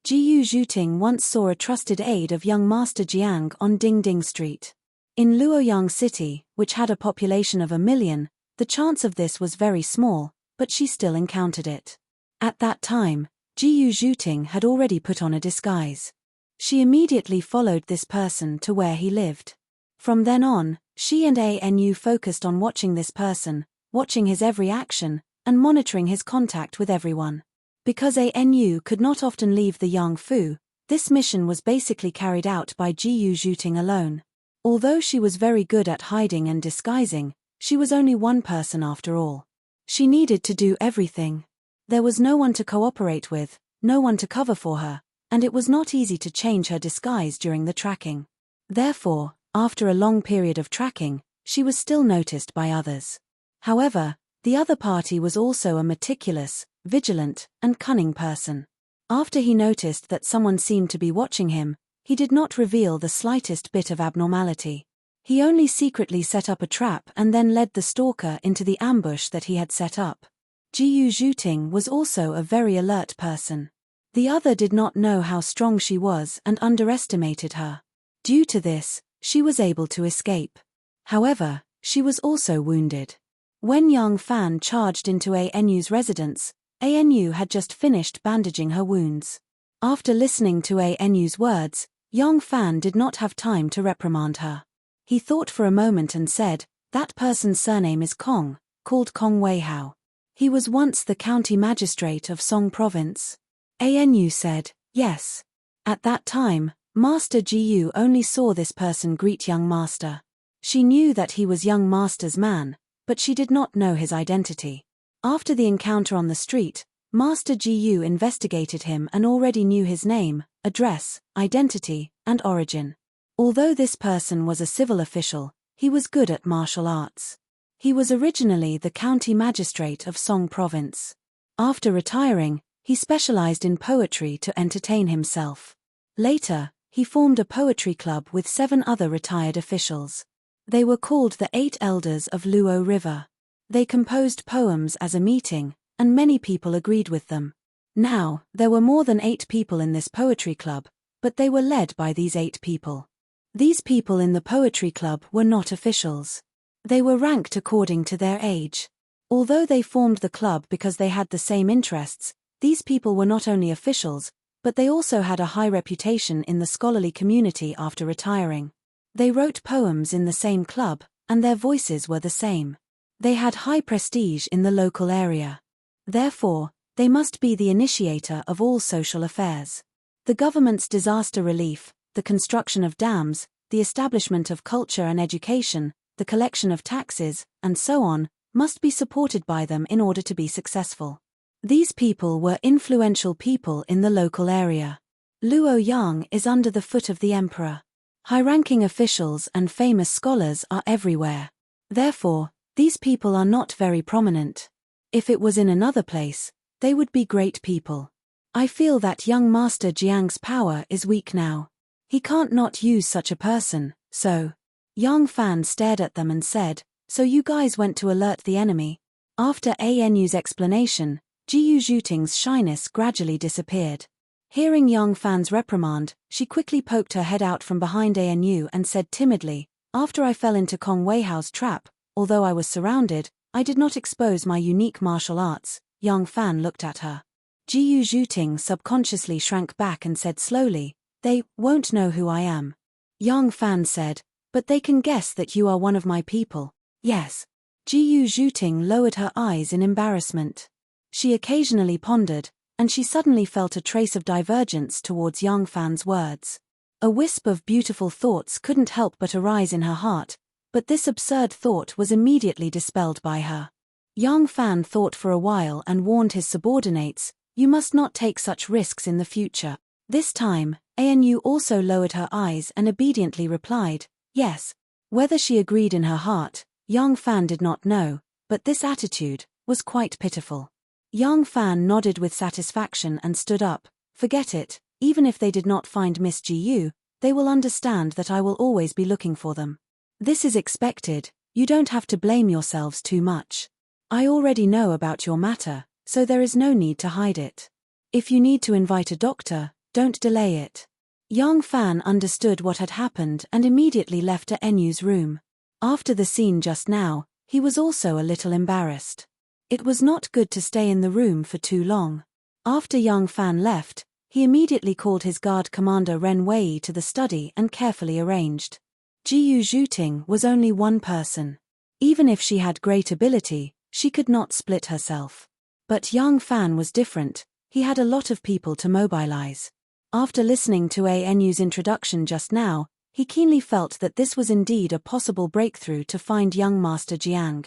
Jiyu Zhuting once saw a trusted aide of young Master Jiang on Ding Ding Street. In Luoyang City, which had a population of 1 million, the chance of this was very small, but she still encountered it. At that time, Jiyu Zhuting had already put on a disguise. She immediately followed this person to where he lived. From then on, she and Anu focused on watching this person, watching his every action, and monitoring his contact with everyone. Because Anu could not often leave the Yang Fu, this mission was basically carried out by Jiyu Zhuting alone. Although she was very good at hiding and disguising, she was only one person after all. She needed to do everything. There was no one to cooperate with, no one to cover for her, and it was not easy to change her disguise during the tracking. Therefore, after a long period of tracking, she was still noticed by others. However, the other party was also a meticulous, vigilant, and cunning person. After he noticed that someone seemed to be watching him, he did not reveal the slightest bit of abnormality. He only secretly set up a trap and then led the stalker into the ambush that he had set up. Jiyu Zhuting was also a very alert person. The other did not know how strong she was and underestimated her. Due to this, she was able to escape. However, she was also wounded. When Yang Fan charged into Anu's residence, Anu had just finished bandaging her wounds. After listening to Anu's words, Yang Fan did not have time to reprimand her. He thought for a moment and said, "That person's surname is Kong, called Kong Weihao. He was once the county magistrate of Song Province." Anu said, "Yes." At that time, Master Jiyu only saw this person greet young master. She knew that he was young master's man, but she did not know his identity. After the encounter on the street, Master Jiyu investigated him and already knew his name, address, identity, and origin. Although this person was a civil official, he was good at martial arts. He was originally the county magistrate of Song Province. After retiring, he specialized in poetry to entertain himself. Later, he formed a poetry club with 7 other retired officials. They were called the 8 Elders of Luo River. They composed poems as a meeting, and many people agreed with them. Now, there were more than 8 people in this poetry club, but they were led by these 8 people. These people in the poetry club were not officials. They were ranked according to their age. Although they formed the club because they had the same interests, these people were not only officials, but they also had a high reputation in the scholarly community after retiring. They wrote poems in the same club, and their voices were the same. They had high prestige in the local area. Therefore, they must be the initiator of all social affairs. The government's disaster relief, the construction of dams, the establishment of culture and education, the collection of taxes, and so on, must be supported by them in order to be successful. These people were influential people in the local area. Luoyang is under the foot of the emperor. High-ranking officials and famous scholars are everywhere. Therefore, these people are not very prominent. If it was in another place, they would be great people. I feel that young Master Jiang's power is weak now. He can't not use such a person, so... Yang Fan stared at them and said, "So you guys went to alert the enemy?" After Anu's explanation, Jiyu Zhuting's shyness gradually disappeared. Hearing Yang Fan's reprimand, she quickly poked her head out from behind Anu and said timidly, "After I fell into Kong Weihao's trap, although I was surrounded, I did not expose my unique martial arts." Yang Fan looked at her. Jiyu Zhuting subconsciously shrank back and said slowly, "They won't know who I am." Yang Fan said, "But they can guess that you are one of my people." "Yes." Jiyu Zhuting lowered her eyes in embarrassment. She occasionally pondered, and she suddenly felt a trace of divergence towards Yang Fan's words. A wisp of beautiful thoughts couldn't help but arise in her heart, but this absurd thought was immediately dispelled by her. Yang Fan thought for a while and warned his subordinates, "You must not take such risks in the future." This time, Anu also lowered her eyes and obediently replied, "Yes." Whether she agreed in her heart, Yang Fan did not know, but this attitude was quite pitiful. Yang Fan nodded with satisfaction and stood up. "Forget it, even if they did not find Miss Jiyu, they will understand that I will always be looking for them. This is expected, you don't have to blame yourselves too much. I already know about your matter, so there is no need to hide it. If you need to invite a doctor, don't delay it." Yang Fan understood what had happened and immediately left Enyu's room. After the scene just now, he was also a little embarrassed. It was not good to stay in the room for too long. After Yang Fan left, he immediately called his guard commander Ren Wei to the study and carefully arranged. Jiyu Zhuting was only one person. Even if she had great ability, she could not split herself. But Yang Fan was different, he had a lot of people to mobilize. After listening to Enyu's introduction just now, he keenly felt that this was indeed a possible breakthrough to find young Master Jiang.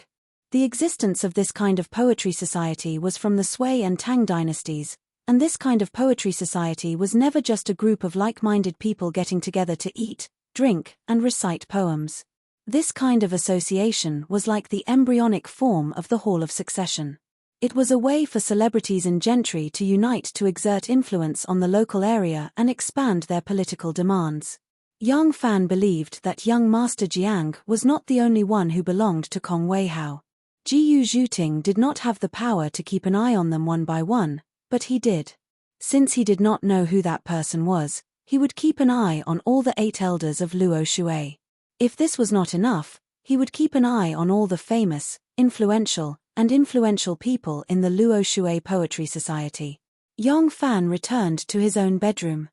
The existence of this kind of poetry society was from the Sui and Tang dynasties, and this kind of poetry society was never just a group of like-minded people getting together to eat, drink, and recite poems. This kind of association was like the embryonic form of the Hall of Succession. It was a way for celebrities and gentry to unite to exert influence on the local area and expand their political demands. Yang Fan believed that young Master Jiang was not the only one who belonged to Kong Weihao. Jiyu Zhuting did not have the power to keep an eye on them one by one, but he did. Since he did not know who that person was, he would keep an eye on all the 8 elders of Luo Shui. If this was not enough, he would keep an eye on all the famous, influential people in the Luo Shui Poetry Society. Yang Fan returned to his own bedroom.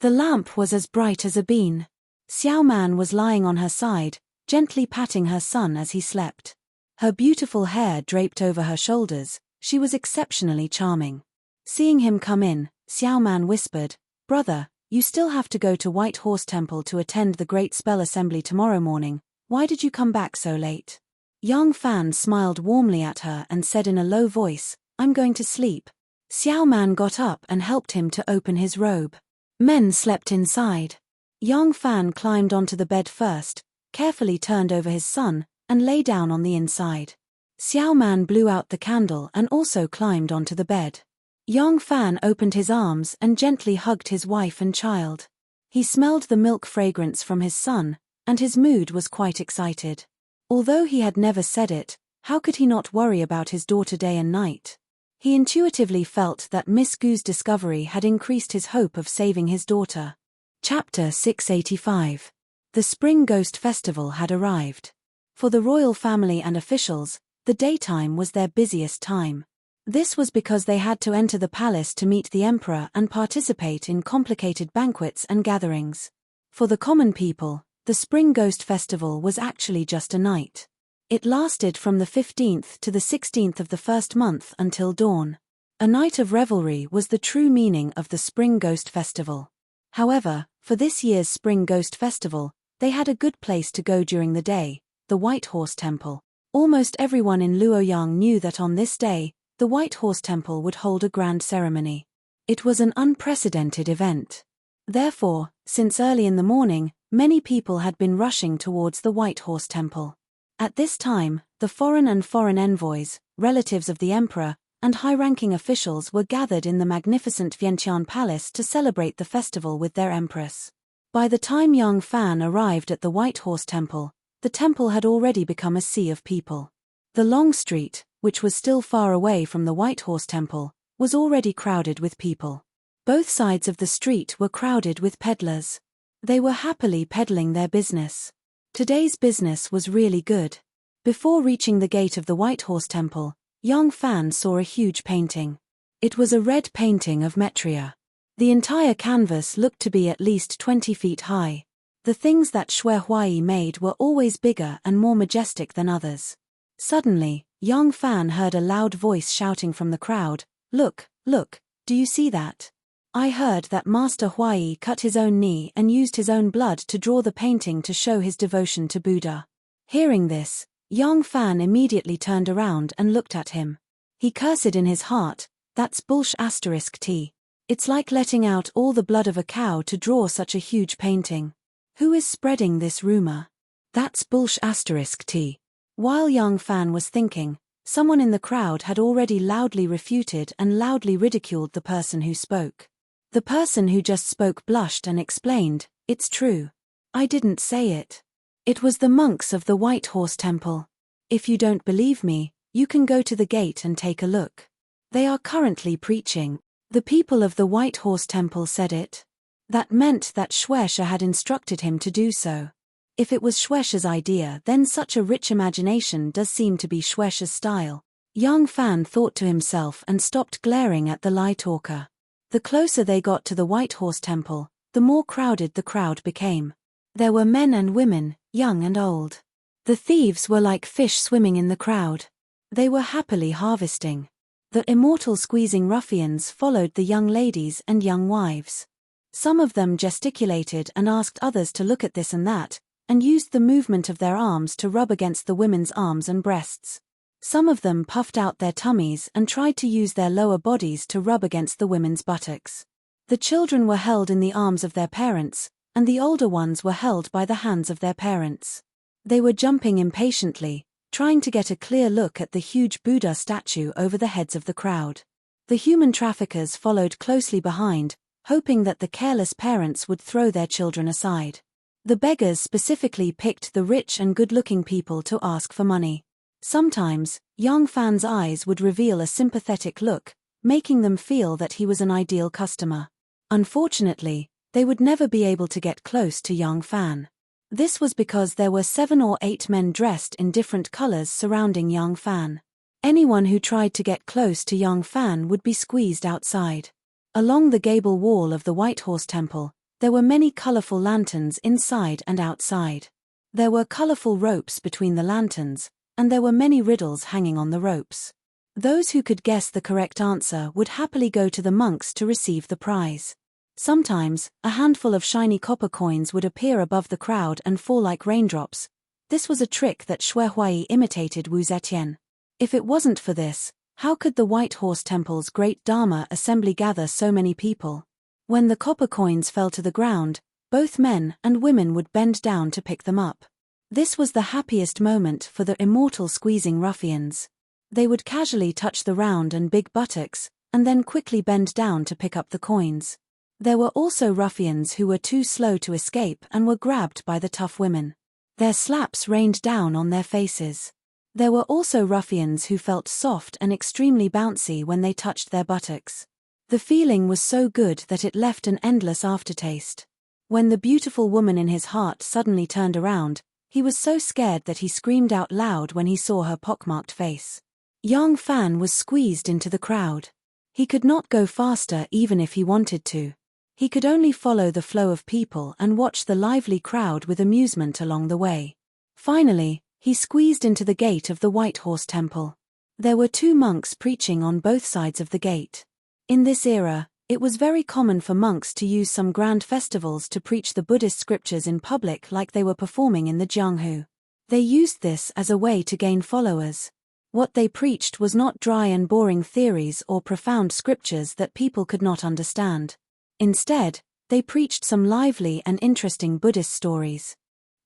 The lamp was as bright as a bean. Xiao Man was lying on her side, gently patting her son as he slept. Her beautiful hair draped over her shoulders, she was exceptionally charming. Seeing him come in, Xiao Man whispered, "Brother, you still have to go to White Horse Temple to attend the Great Spell Assembly tomorrow morning. Why did you come back so late?" Yang Fan smiled warmly at her and said in a low voice, "I'm going to sleep." Xiao Man got up and helped him to open his robe. Men slept inside. Yang Fan climbed onto the bed first, carefully turned over his son, and lay down on the inside. Xiao Man blew out the candle and also climbed onto the bed. Yang Fan opened his arms and gently hugged his wife and child. He smelled the milk fragrance from his son, and his mood was quite excited. Although he had never said it, how could he not worry about his daughter day and night? He intuitively felt that Miss Gu's discovery had increased his hope of saving his daughter. Chapter 685. The Spring Ghost Festival had arrived. For the royal family and officials, the daytime was their busiest time. This was because they had to enter the palace to meet the emperor and participate in complicated banquets and gatherings. For the common people, the Spring Ghost Festival was actually just a night. It lasted from the 15th to the 16th of the first month until dawn. A night of revelry was the true meaning of the Spring Ghost Festival. However, for this year's Spring Ghost Festival, they had a good place to go during the day, the White Horse Temple. Almost everyone in Luoyang knew that on this day, the White Horse Temple would hold a grand ceremony. It was an unprecedented event. Therefore, since early in the morning, many people had been rushing towards the White Horse Temple. At this time, the foreign envoys, relatives of the emperor, and high-ranking officials were gathered in the magnificent Vientiane Palace to celebrate the festival with their empress. By the time Yang Fan arrived at the White Horse Temple, the temple had already become a sea of people. The long street, which was still far away from the White Horse Temple, was already crowded with people. Both sides of the street were crowded with peddlers. They were happily peddling their business. Today's business was really good. Before reaching the gate of the White Horse Temple, Yang Fan saw a huge painting. It was a red painting of Metria. The entire canvas looked to be at least 20 feet high. The things that Shui Huai made were always bigger and more majestic than others. Suddenly, Yang Fan heard a loud voice shouting from the crowd, "Look, look, do you see that? I heard that Master Huai cut his own knee and used his own blood to draw the painting to show his devotion to Buddha." Hearing this, Yang Fan immediately turned around and looked at him. He cursed in his heart, "That's bullsh*t. It's like letting out all the blood of a cow to draw such a huge painting. Who is spreading this rumor? That's bullsh*t. While Yang Fan was thinking, someone in the crowd had already loudly refuted and loudly ridiculed the person who spoke. The person who just spoke blushed and explained, "It's true. I didn't say it. It was the monks of the White Horse Temple. If you don't believe me, you can go to the gate and take a look. They are currently preaching." The people of the White Horse Temple said it. That meant that Shueisha had instructed him to do so. If it was Shueisha's idea, then such a rich imagination does seem to be Shueisha's style. Yang Fan thought to himself and stopped glaring at the lie talker. The closer they got to the White Horse Temple, the more crowded the crowd became. There were men and women, young and old. The thieves were like fish swimming in the crowd. They were happily harvesting. The immortal squeezing ruffians followed the young ladies and young wives. Some of them gesticulated and asked others to look at this and that, and used the movement of their arms to rub against the women's arms and breasts. Some of them puffed out their tummies and tried to use their lower bodies to rub against the women's buttocks. The children were held in the arms of their parents, and the older ones were held by the hands of their parents. They were jumping impatiently, trying to get a clear look at the huge Buddha statue over the heads of the crowd. The human traffickers followed closely behind, hoping that the careless parents would throw their children aside. The beggars specifically picked the rich and good-looking people to ask for money. Sometimes, Yang Fan's eyes would reveal a sympathetic look, making them feel that he was an ideal customer. Unfortunately, they would never be able to get close to Yang Fan. This was because there were 7 or 8 men dressed in different colors surrounding Yang Fan. Anyone who tried to get close to Yang Fan would be squeezed outside. Along the gable wall of the White Horse Temple, there were many colorful lanterns inside and outside. There were colorful ropes between the lanterns, and there were many riddles hanging on the ropes. Those who could guess the correct answer would happily go to the monks to receive the prize. Sometimes, a handful of shiny copper coins would appear above the crowd and fall like raindrops. This was a trick that Xue Huai imitated Wu Zetian. If it wasn't for this, how could the White Horse Temple's great Dharma assembly gather so many people? When the copper coins fell to the ground, both men and women would bend down to pick them up. This was the happiest moment for the immortal squeezing ruffians. They would casually touch the round and big buttocks, and then quickly bend down to pick up the coins. There were also ruffians who were too slow to escape and were grabbed by the tough women. Their slaps rained down on their faces. There were also ruffians who felt soft and extremely bouncy when they touched their buttocks. The feeling was so good that it left an endless aftertaste. When the beautiful woman in his heart suddenly turned around, he was so scared that he screamed out loud when he saw her pockmarked face. Yang Fan was squeezed into the crowd. He could not go faster even if he wanted to. He could only follow the flow of people and watch the lively crowd with amusement along the way. Finally, he squeezed into the gate of the White Horse Temple. There were 2 monks preaching on both sides of the gate. In this era, it was very common for monks to use some grand festivals to preach the Buddhist scriptures in public like they were performing in the Jianghu. They used this as a way to gain followers. What they preached was not dry and boring theories or profound scriptures that people could not understand. Instead, they preached some lively and interesting Buddhist stories.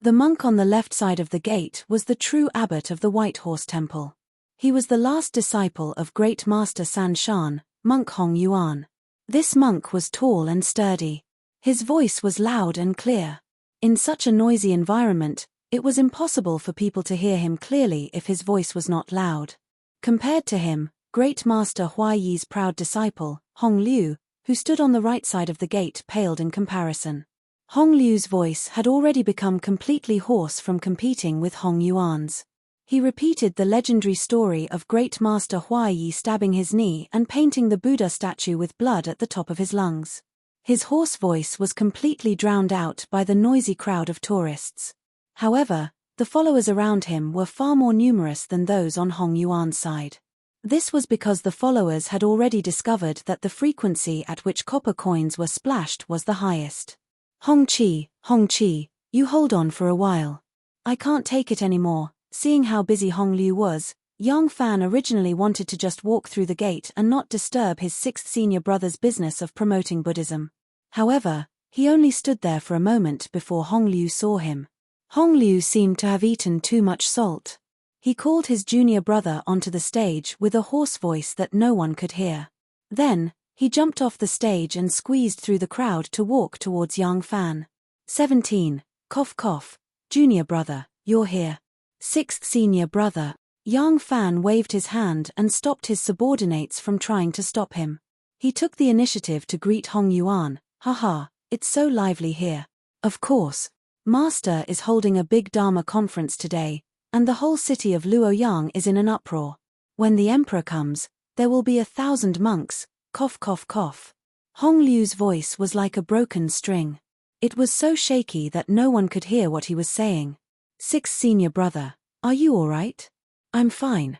The monk on the left side of the gate was the true abbot of the White Horse Temple. He was the last disciple of Great Master San Shan, Monk Hong Yuan. This monk was tall and sturdy. His voice was loud and clear. In such a noisy environment, it was impossible for people to hear him clearly if his voice was not loud. Compared to him, Great Master Hua Yi's proud disciple, Hong Liu, who stood on the right side of the gate, paled in comparison. Hong Liu's voice had already become completely hoarse from competing with Hong Yuan's. He repeated the legendary story of Great Master Hua Yi stabbing his knee and painting the Buddha statue with blood at the top of his lungs. His hoarse voice was completely drowned out by the noisy crowd of tourists. However, the followers around him were far more numerous than those on Hong Yuan's side. This was because the followers had already discovered that the frequency at which copper coins were splashed was the highest. Hong Chi, you hold on for a while. I can't take it anymore." Seeing how busy Hong Liu was, Yang Fan originally wanted to just walk through the gate and not disturb his 6th senior brother's business of promoting Buddhism. However, he only stood there for a moment before Hong Liu saw him. Hong Liu seemed to have eaten too much salt. He called his junior brother onto the stage with a hoarse voice that no one could hear. Then, he jumped off the stage and squeezed through the crowd to walk towards Yang Fan. 17. Cough cough. Junior brother, you're here. 6th senior brother. Yang Fan waved his hand and stopped his subordinates from trying to stop him. He took the initiative to greet Hong Yuan. Haha, It's so lively here. Of course. Master is holding a big Dharma conference today, and the whole city of Luoyang is in an uproar. When the emperor comes, there will be 1,000 monks, cough cough cough. Hong Liu's voice was like a broken string. It was so shaky that no one could hear what he was saying. Sixth senior brother, are you all right? I'm fine.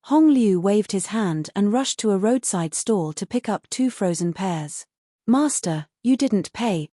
Hong Liu waved his hand and rushed to a roadside stall to pick up 2 frozen pears. Master, you didn't pay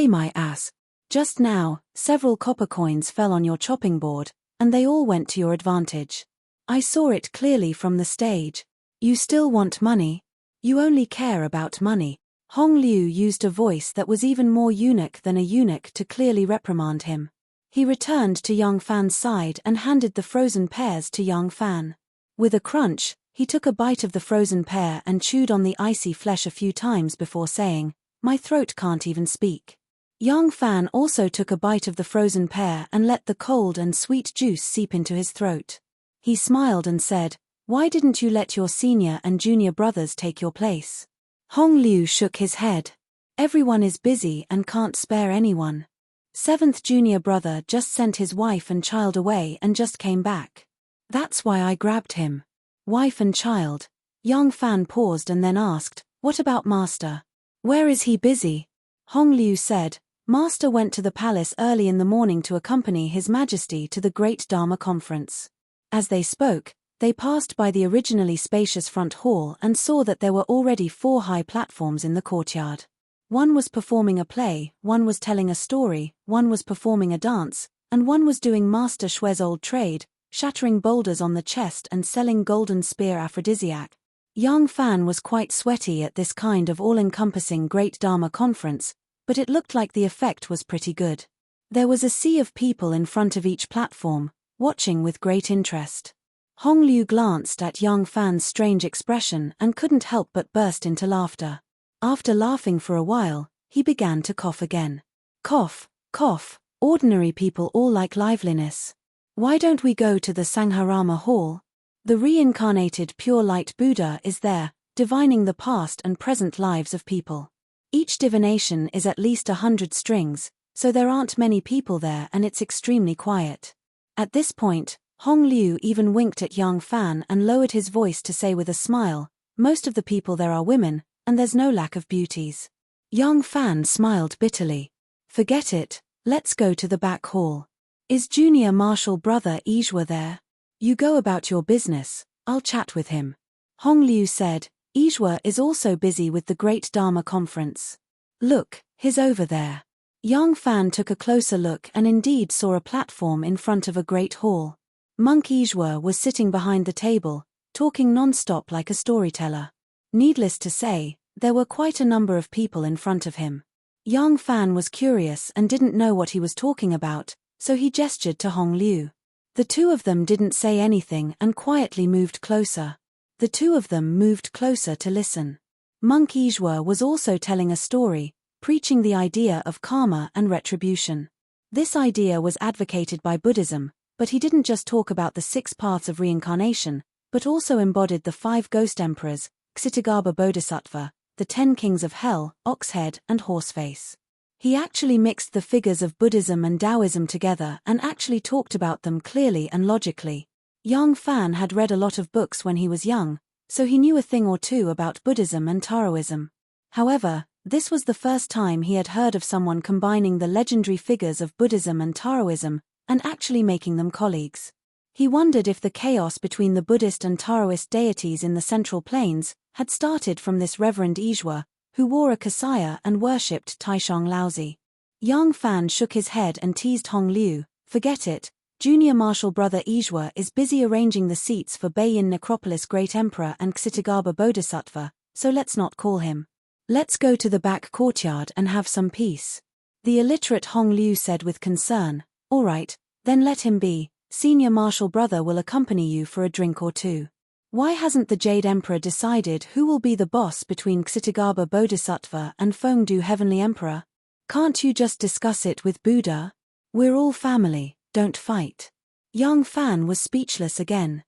my ass. Just now, several copper coins fell on your chopping board, and they all went to your advantage. I saw it clearly from the stage. You still want money? You only care about money. Hong Liu used a voice that was even more eunuch than a eunuch to clearly reprimand him. He returned to Yang Fan's side and handed the frozen pears to Yang Fan. With a crunch, he took a bite of the frozen pear and chewed on the icy flesh a few times before saying, "My throat can't even speak." Yang Fan also took a bite of the frozen pear and let the cold and sweet juice seep into his throat. He smiled and said, "Why didn't you let your senior and junior brothers take your place?" Hong Liu shook his head. Everyone is busy and can't spare anyone. 7th junior brother just sent his wife and child away and just came back. That's why I grabbed him. Wife and child. Yang Fan paused and then asked, "What about Master? Where is he busy?" Hong Liu said, "Master went to the palace early in the morning to accompany His Majesty to the Great Dharma Conference." As they spoke, they passed by the originally spacious front hall and saw that there were already 4 high platforms in the courtyard. One was performing a play, one was telling a story, one was performing a dance, and one was doing Master Shue's old trade, shattering boulders on the chest and selling golden spear aphrodisiac. Yang Fan was quite sweaty at this kind of all-encompassing Great Dharma Conference, but it looked like the effect was pretty good. There was a sea of people in front of each platform, watching with great interest. Hong Liu glanced at Yang Fan's strange expression and couldn't help but burst into laughter. After laughing for a while, he began to cough again. Cough, cough, ordinary people all like liveliness. Why don't we go to the Sangharama Hall? The reincarnated pure light Buddha is there, divining the past and present lives of people. Each divination is at least 100 strings, so there aren't many people there and it's extremely quiet. At this point, Hong Liu even winked at Yang Fan and lowered his voice to say with a smile, "Most of the people there are women, and there's no lack of beauties." Yang Fan smiled bitterly. "Forget it, let's go to the back hall. Is junior marshal brother Ijua there? You go about your business, I'll chat with him." Hong Liu said, "Ijua is also busy with the Great Dharma Conference. Look, he's over there." Yang Fan took a closer look and indeed saw a platform in front of a great hall. Monk Ijua was sitting behind the table, talking non-stop like a storyteller. Needless to say, there were quite a number of people in front of him. Yang Fan was curious and didn't know what he was talking about, so he gestured to Hong Liu. The two of them didn't say anything and quietly moved closer. The two of them moved closer to listen. Monk Ijua was also telling a story, preaching the idea of karma and retribution. This idea was advocated by Buddhism, but he didn't just talk about the 6 paths of reincarnation, but also embodied the 5 ghost emperors, Ksitigarbha Bodhisattva, the 10 kings of hell, Oxhead and Horseface. He actually mixed the figures of Buddhism and Taoism together and actually talked about them clearly and logically. Yang Fan had read a lot of books when he was young, so he knew a thing or two about Buddhism and Taoism. However, this was the first time he had heard of someone combining the legendary figures of Buddhism and Taoism and actually making them colleagues. He wondered if the chaos between the Buddhist and Taoist deities in the Central Plains had started from this Reverend Ijua, who wore a kasaya and worshipped Taishang Laozi. Yang Fan shook his head and teased Hong Liu, "Forget it, junior marshal brother Ijua is busy arranging the seats for Beiyin Necropolis Great Emperor and Ksitigarbha Bodhisattva, so let's not call him. Let's go to the back courtyard and have some peace." The illiterate Hong Liu said with concern, "All right, then let him be. Senior marshal brother will accompany you for a drink or two. Why hasn't the Jade Emperor decided who will be the boss between Ksitigarbha Bodhisattva and Fengdu Heavenly Emperor? Can't you just discuss it with Buddha? We're all family, don't fight." Yang Fan was speechless again.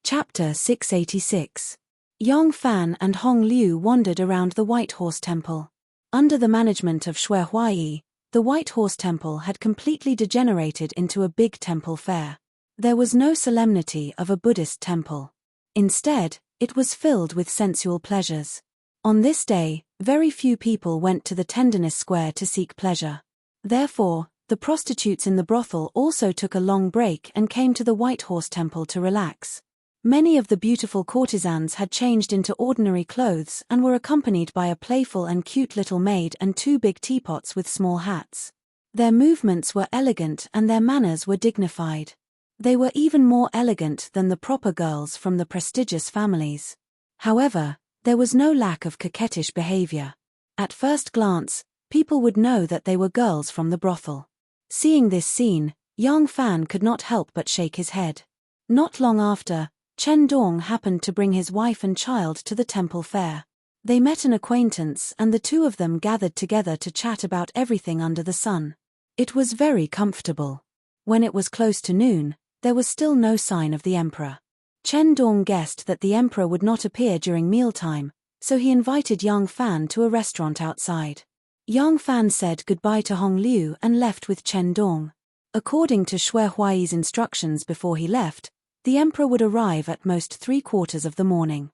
Chapter 686. Yang Fan and Hong Liu wandered around the White Horse Temple. Under the management of Shui Huai, the White Horse Temple had completely degenerated into a big temple fair. There was no solemnity of a Buddhist temple. Instead, it was filled with sensual pleasures. On this day, very few people went to the Tenderness Square to seek pleasure. Therefore, the prostitutes in the brothel also took a long break and came to the White Horse Temple to relax. Many of the beautiful courtesans had changed into ordinary clothes and were accompanied by a playful and cute little maid and 2 big teapots with small hats. Their movements were elegant and their manners were dignified. They were even more elegant than the proper girls from the prestigious families. However, there was no lack of coquettish behavior. At first glance, people would know that they were girls from the brothel. Seeing this scene, Yang Fan could not help but shake his head. Not long after, Chen Dong happened to bring his wife and child to the temple fair. They met an acquaintance and the 2 of them gathered together to chat about everything under the sun. It was very comfortable. When it was close to noon, there was still no sign of the emperor. Chen Dong guessed that the emperor would not appear during mealtime, so he invited Yang Fan to a restaurant outside. Yang Fan said goodbye to Hong Liu and left with Chen Dong. According to Shui Huai's instructions before he left, the emperor would arrive at most 3/4 of the morning.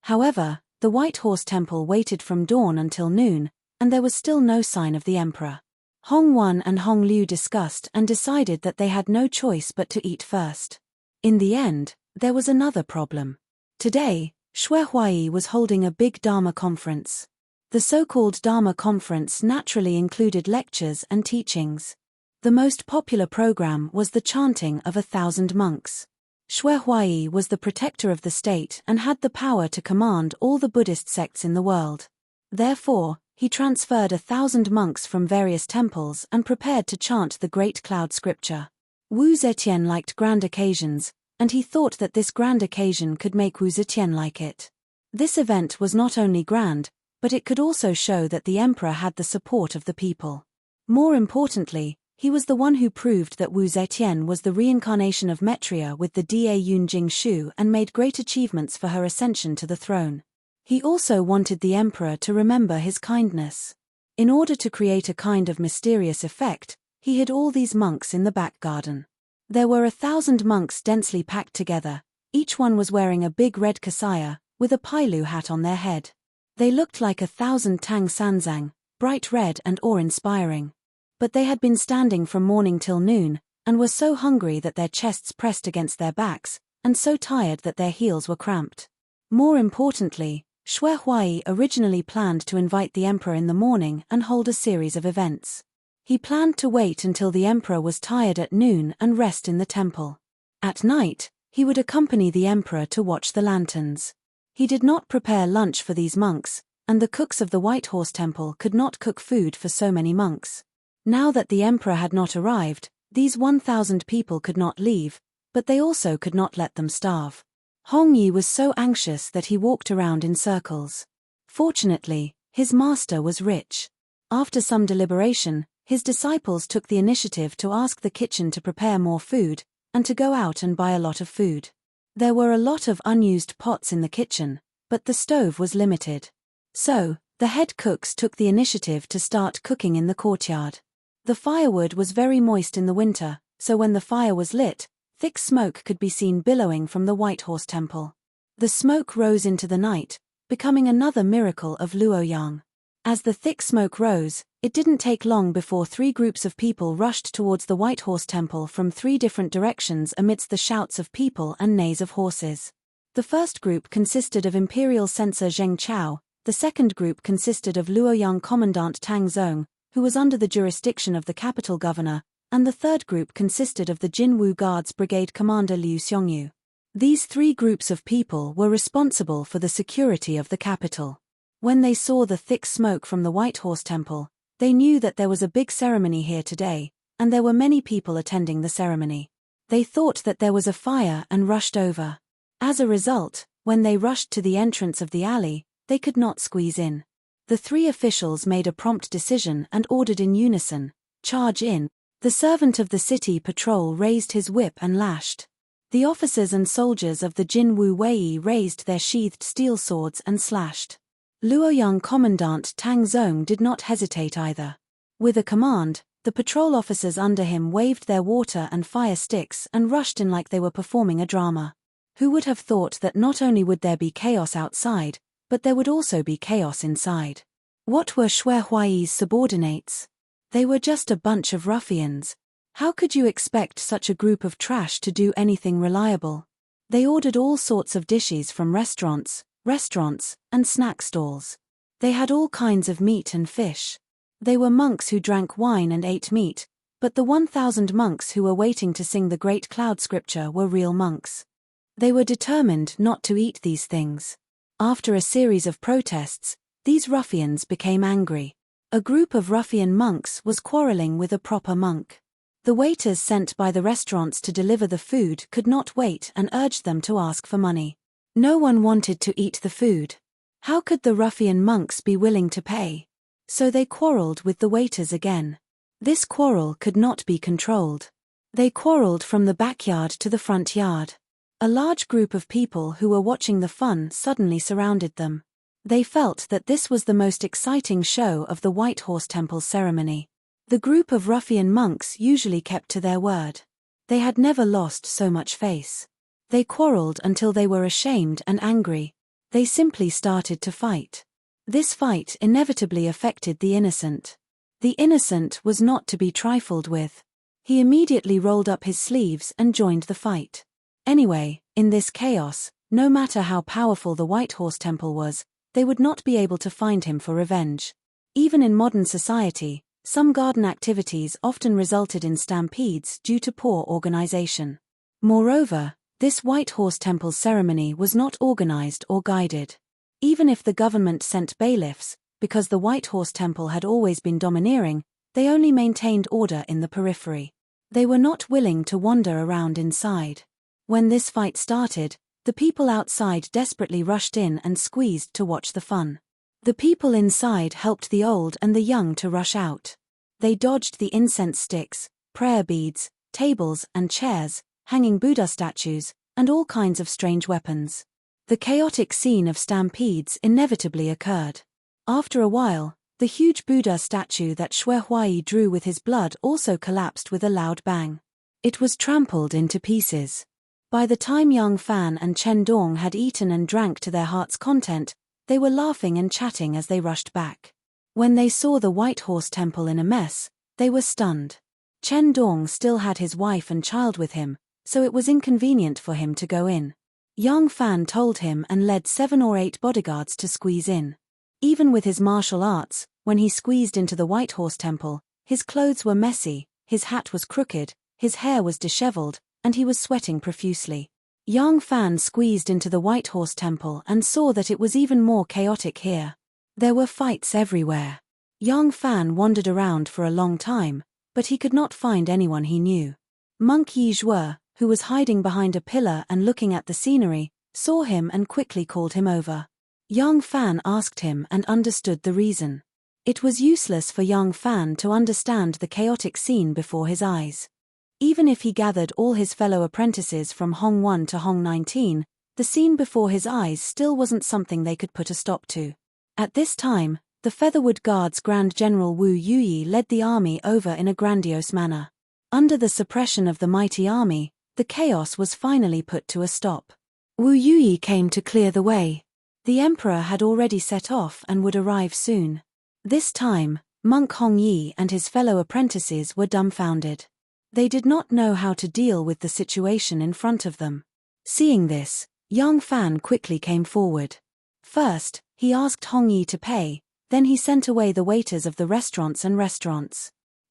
However, the White Horse Temple waited from dawn until noon, and there was still no sign of the emperor. Hong Wan and Hong Liu discussed and decided that they had no choice but to eat first. In the end, there was another problem. Today, Shui Huai was holding a big Dharma conference. The so-called Dharma conference naturally included lectures and teachings. The most popular program was the chanting of 1,000 monks. Shui Huai was the protector of the state and had the power to command all the Buddhist sects in the world. Therefore, he transferred 1,000 monks from various temples and prepared to chant the Great Cloud Scripture. Wu Zetian liked grand occasions, and he thought that this grand occasion could make Wu Zetian like it. This event was not only grand, but it could also show that the emperor had the support of the people. More importantly, he was the one who proved that Wu Zetian was the reincarnation of Maitreya with the Da Yun Jing Shu and made great achievements for her ascension to the throne. He also wanted the emperor to remember his kindness. In order to create a kind of mysterious effect, he hid all these monks in the back garden. There were 1,000 monks densely packed together, each one was wearing a big red kasaya, with a pailu hat on their head. They looked like 1,000 tang sanzang, bright red and awe-inspiring. But they had been standing from morning till noon, and were so hungry that their chests pressed against their backs, and so tired that their heels were cramped. More importantly, Shui Huai originally planned to invite the emperor in the morning and hold a series of events. He planned to wait until the emperor was tired at noon and rest in the temple. At night, he would accompany the emperor to watch the lanterns. He did not prepare lunch for these monks, and the cooks of the White Horse Temple could not cook food for so many monks. Now that the emperor had not arrived, these 1,000 people could not leave, but they also could not let them starve. Hong Yi was so anxious that he walked around in circles. Fortunately, his master was rich. After some deliberation, his disciples took the initiative to ask the kitchen to prepare more food, and to go out and buy a lot of food. There were a lot of unused pots in the kitchen, but the stove was limited. So, the head cooks took the initiative to start cooking in the courtyard. The firewood was very moist in the winter, so when the fire was lit, thick smoke could be seen billowing from the White Horse Temple. The smoke rose into the night, becoming another miracle of Luoyang. As the thick smoke rose, it didn't take long before 3 groups of people rushed towards the White Horse Temple from 3 different directions amidst the shouts of people and neighs of horses. The first group consisted of Imperial Censor Zheng Chao, the second group consisted of Luoyang Commandant Tang Zong, who was under the jurisdiction of the capital governor, and the third group consisted of the Jinwu Guards Brigade Commander Liu Xiongyu. These 3 groups of people were responsible for the security of the capital. When they saw the thick smoke from the White Horse Temple, they knew that there was a big ceremony here today, and there were many people attending the ceremony. They thought that there was a fire and rushed over. As a result, when they rushed to the entrance of the alley, they could not squeeze in. The 3 officials made a prompt decision and ordered in unison, "Charge in." The servant of the city patrol raised his whip and lashed. The officers and soldiers of the Jin Wu Wei raised their sheathed steel swords and slashed. Luoyang Commandant Tang Zong did not hesitate either. With a command, the patrol officers under him waved their water and fire sticks and rushed in like they were performing a drama. Who would have thought that not only would there be chaos outside, but there would also be chaos inside? What were Xue Huai's subordinates? They were just a bunch of ruffians. How could you expect such a group of trash to do anything reliable? They ordered all sorts of dishes from restaurants, and snack stalls. They had all kinds of meat and fish. They were monks who drank wine and ate meat, but the 1,000 monks who were waiting to sing the great cloud scripture were real monks. They were determined not to eat these things. After a series of protests, these ruffians became angry. A group of ruffian monks was quarreling with a proper monk. The waiters sent by the restaurants to deliver the food could not wait and urged them to ask for money. No one wanted to eat the food. How could the ruffian monks be willing to pay? So they quarreled with the waiters again. This quarrel could not be controlled. They quarreled from the backyard to the front yard. A large group of people who were watching the fun suddenly surrounded them. They felt that this was the most exciting show of the White Horse Temple ceremony. The group of ruffian monks usually kept to their word. They had never lost so much face. They quarreled until they were ashamed and angry. They simply started to fight. This fight inevitably affected the innocent. The innocent was not to be trifled with. He immediately rolled up his sleeves and joined the fight. Anyway, in this chaos, no matter how powerful the White Horse Temple was, they would not be able to find him for revenge. Even in modern society, some garden activities often resulted in stampedes due to poor organization. Moreover, this White Horse Temple ceremony was not organized or guided. Even if the government sent bailiffs, because the White Horse Temple had always been domineering, they only maintained order in the periphery. They were not willing to wander around inside. When this fight started, the people outside desperately rushed in and squeezed to watch the fun. The people inside helped the old and the young to rush out. They dodged the incense sticks, prayer beads, tables and chairs, hanging Buddha statues, and all kinds of strange weapons. The chaotic scene of stampedes inevitably occurred. After a while, the huge Buddha statue that Xue Huai drew with his blood also collapsed with a loud bang. It was trampled into pieces. By the time Yang Fan and Chen Dong had eaten and drank to their heart's content, they were laughing and chatting as they rushed back. When they saw the White Horse Temple in a mess, they were stunned. Chen Dong still had his wife and child with him, so it was inconvenient for him to go in. Yang Fan told him and led 7 or 8 bodyguards to squeeze in. Even with his martial arts, when he squeezed into the White Horse Temple, his clothes were messy, his hat was crooked, his hair was disheveled, and he was sweating profusely. Yang Fan squeezed into the White Horse Temple and saw that it was even more chaotic here. There were fights everywhere. Yang Fan wandered around for a long time, but he could not find anyone he knew. Monk Yi Zhuo, who was hiding behind a pillar and looking at the scenery, saw him and quickly called him over. Yang Fan asked him and understood the reason. It was useless for Yang Fan to understand the chaotic scene before his eyes. Even if he gathered all his fellow apprentices from Hong 1 to Hong 19, the scene before his eyes still wasn't something they could put a stop to. At this time, the Featherwood Guard's Grand General Wu Yuyi led the army over in a grandiose manner. Under the suppression of the mighty army, the chaos was finally put to a stop. Wu Yuyi came to clear the way. The emperor had already set off and would arrive soon. This time, Monk Hong Yi and his fellow apprentices were dumbfounded. They did not know how to deal with the situation in front of them. Seeing this, Yang Fan quickly came forward. First, he asked Hong Yi to pay, then he sent away the waiters of the restaurants.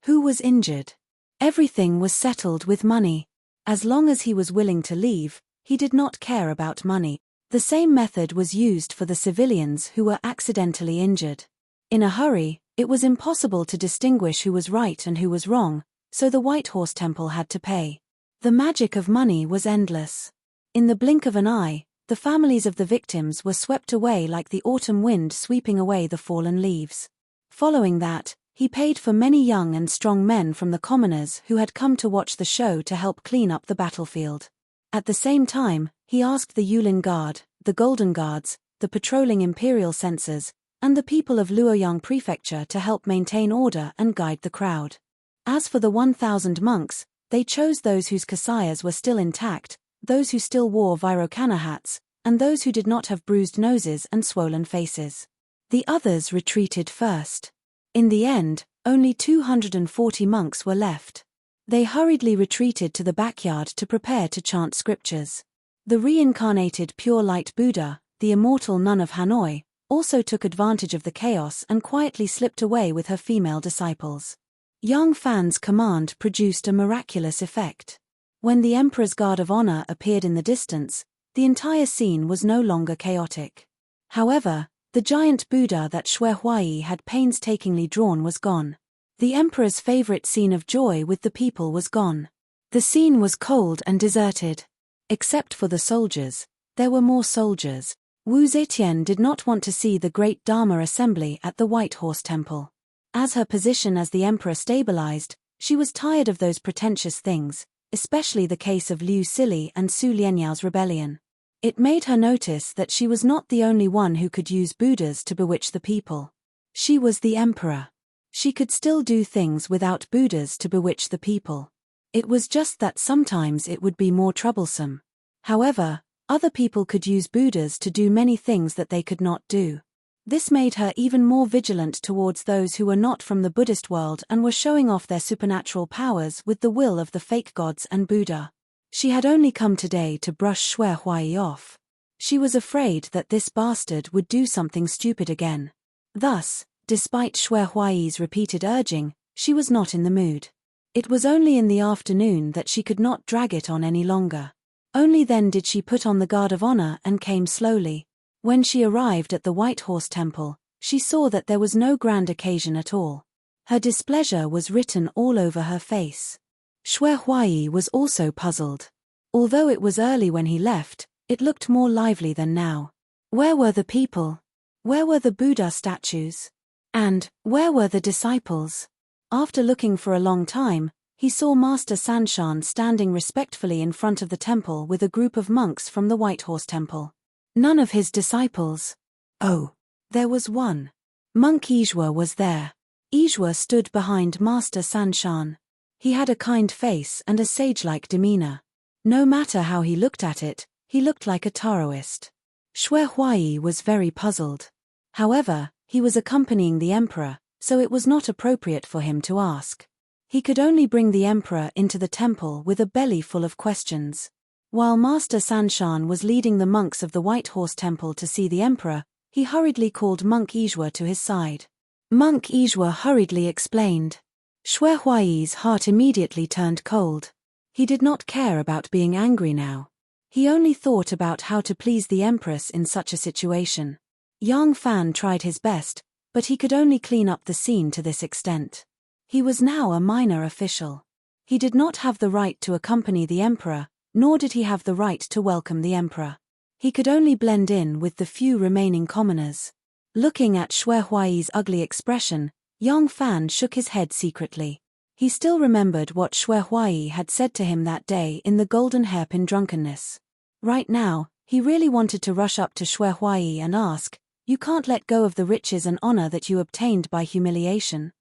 Who was injured? Everything was settled with money. As long as he was willing to leave, he did not care about money. The same method was used for the civilians who were accidentally injured. In a hurry, it was impossible to distinguish who was right and who was wrong, so the White Horse Temple had to pay. The magic of money was endless. In the blink of an eye, the families of the victims were swept away like the autumn wind sweeping away the fallen leaves. Following that, he paid for many young and strong men from the commoners who had come to watch the show to help clean up the battlefield. At the same time, he asked the Yulin Guard, the Golden Guards, the patrolling imperial censors, and the people of Luoyang Prefecture to help maintain order and guide the crowd. As for the 1,000 monks, they chose those whose kasayas were still intact, those who still wore Vairocana hats, and those who did not have bruised noses and swollen faces. The others retreated first. In the end, only 240 monks were left. They hurriedly retreated to the backyard to prepare to chant scriptures. The reincarnated pure light Buddha, the immortal nun of Hanoi, also took advantage of the chaos and quietly slipped away with her female disciples. Yang Fan's command produced a miraculous effect. When the emperor's guard of honor appeared in the distance, the entire scene was no longer chaotic. However, the giant Buddha that Xue Huai had painstakingly drawn was gone. The emperor's favorite scene of joy with the people was gone. The scene was cold and deserted. Except for the soldiers, there were more soldiers. Wu Zetian did not want to see the great Dharma assembly at the White Horse Temple. As her position as the emperor stabilized, she was tired of those pretentious things, especially the case of Liu Sili and Su Lianyao's rebellion. It made her notice that she was not the only one who could use Buddhas to bewitch the people. She was the emperor. She could still do things without Buddhas to bewitch the people. It was just that sometimes it would be more troublesome. However, other people could use Buddhas to do many things that they could not do. This made her even more vigilant towards those who were not from the Buddhist world and were showing off their supernatural powers with the will of the fake gods and Buddha. She had only come today to brush Xue Huai off. She was afraid that this bastard would do something stupid again. Thus, despite Xue Huai's repeated urging, she was not in the mood. It was only in the afternoon that she could not drag it on any longer. Only then did she put on the guard of honor and came slowly. When she arrived at the White Horse Temple, she saw that there was no grand occasion at all. Her displeasure was written all over her face. Xue Huai was also puzzled. Although it was early when he left, it looked more lively than now. Where were the people? Where were the Buddha statues? And where were the disciples? After looking for a long time, he saw Master Sanshan standing respectfully in front of the temple with a group of monks from the White Horse Temple. None of his disciples. Oh, there was one. Monk Yizhua was there. Yizhua stood behind Master Sanshan. He had a kind face and a sage-like demeanor. No matter how he looked at it, he looked like a Taoist. Xue Huai was very puzzled. However, he was accompanying the emperor, so it was not appropriate for him to ask. He could only bring the emperor into the temple with a belly full of questions. While Master Sanshan was leading the monks of the White Horse Temple to see the emperor, he hurriedly called Monk Yizhua to his side. Monk Yizhua hurriedly explained. Xue Huai's heart immediately turned cold. He did not care about being angry now. He only thought about how to please the empress in such a situation. Yang Fan tried his best, but he could only clean up the scene to this extent. He was now a minor official. He did not have the right to accompany the emperor, nor did he have the right to welcome the emperor. He could only blend in with the few remaining commoners. Looking at Xue Huai's ugly expression, Yang Fan shook his head secretly. He still remembered what Xue Huai had said to him that day in the golden hairpin drunkenness. Right now, he really wanted to rush up to Xue Huai and ask, "You can't let go of the riches and honor that you obtained by humiliation?"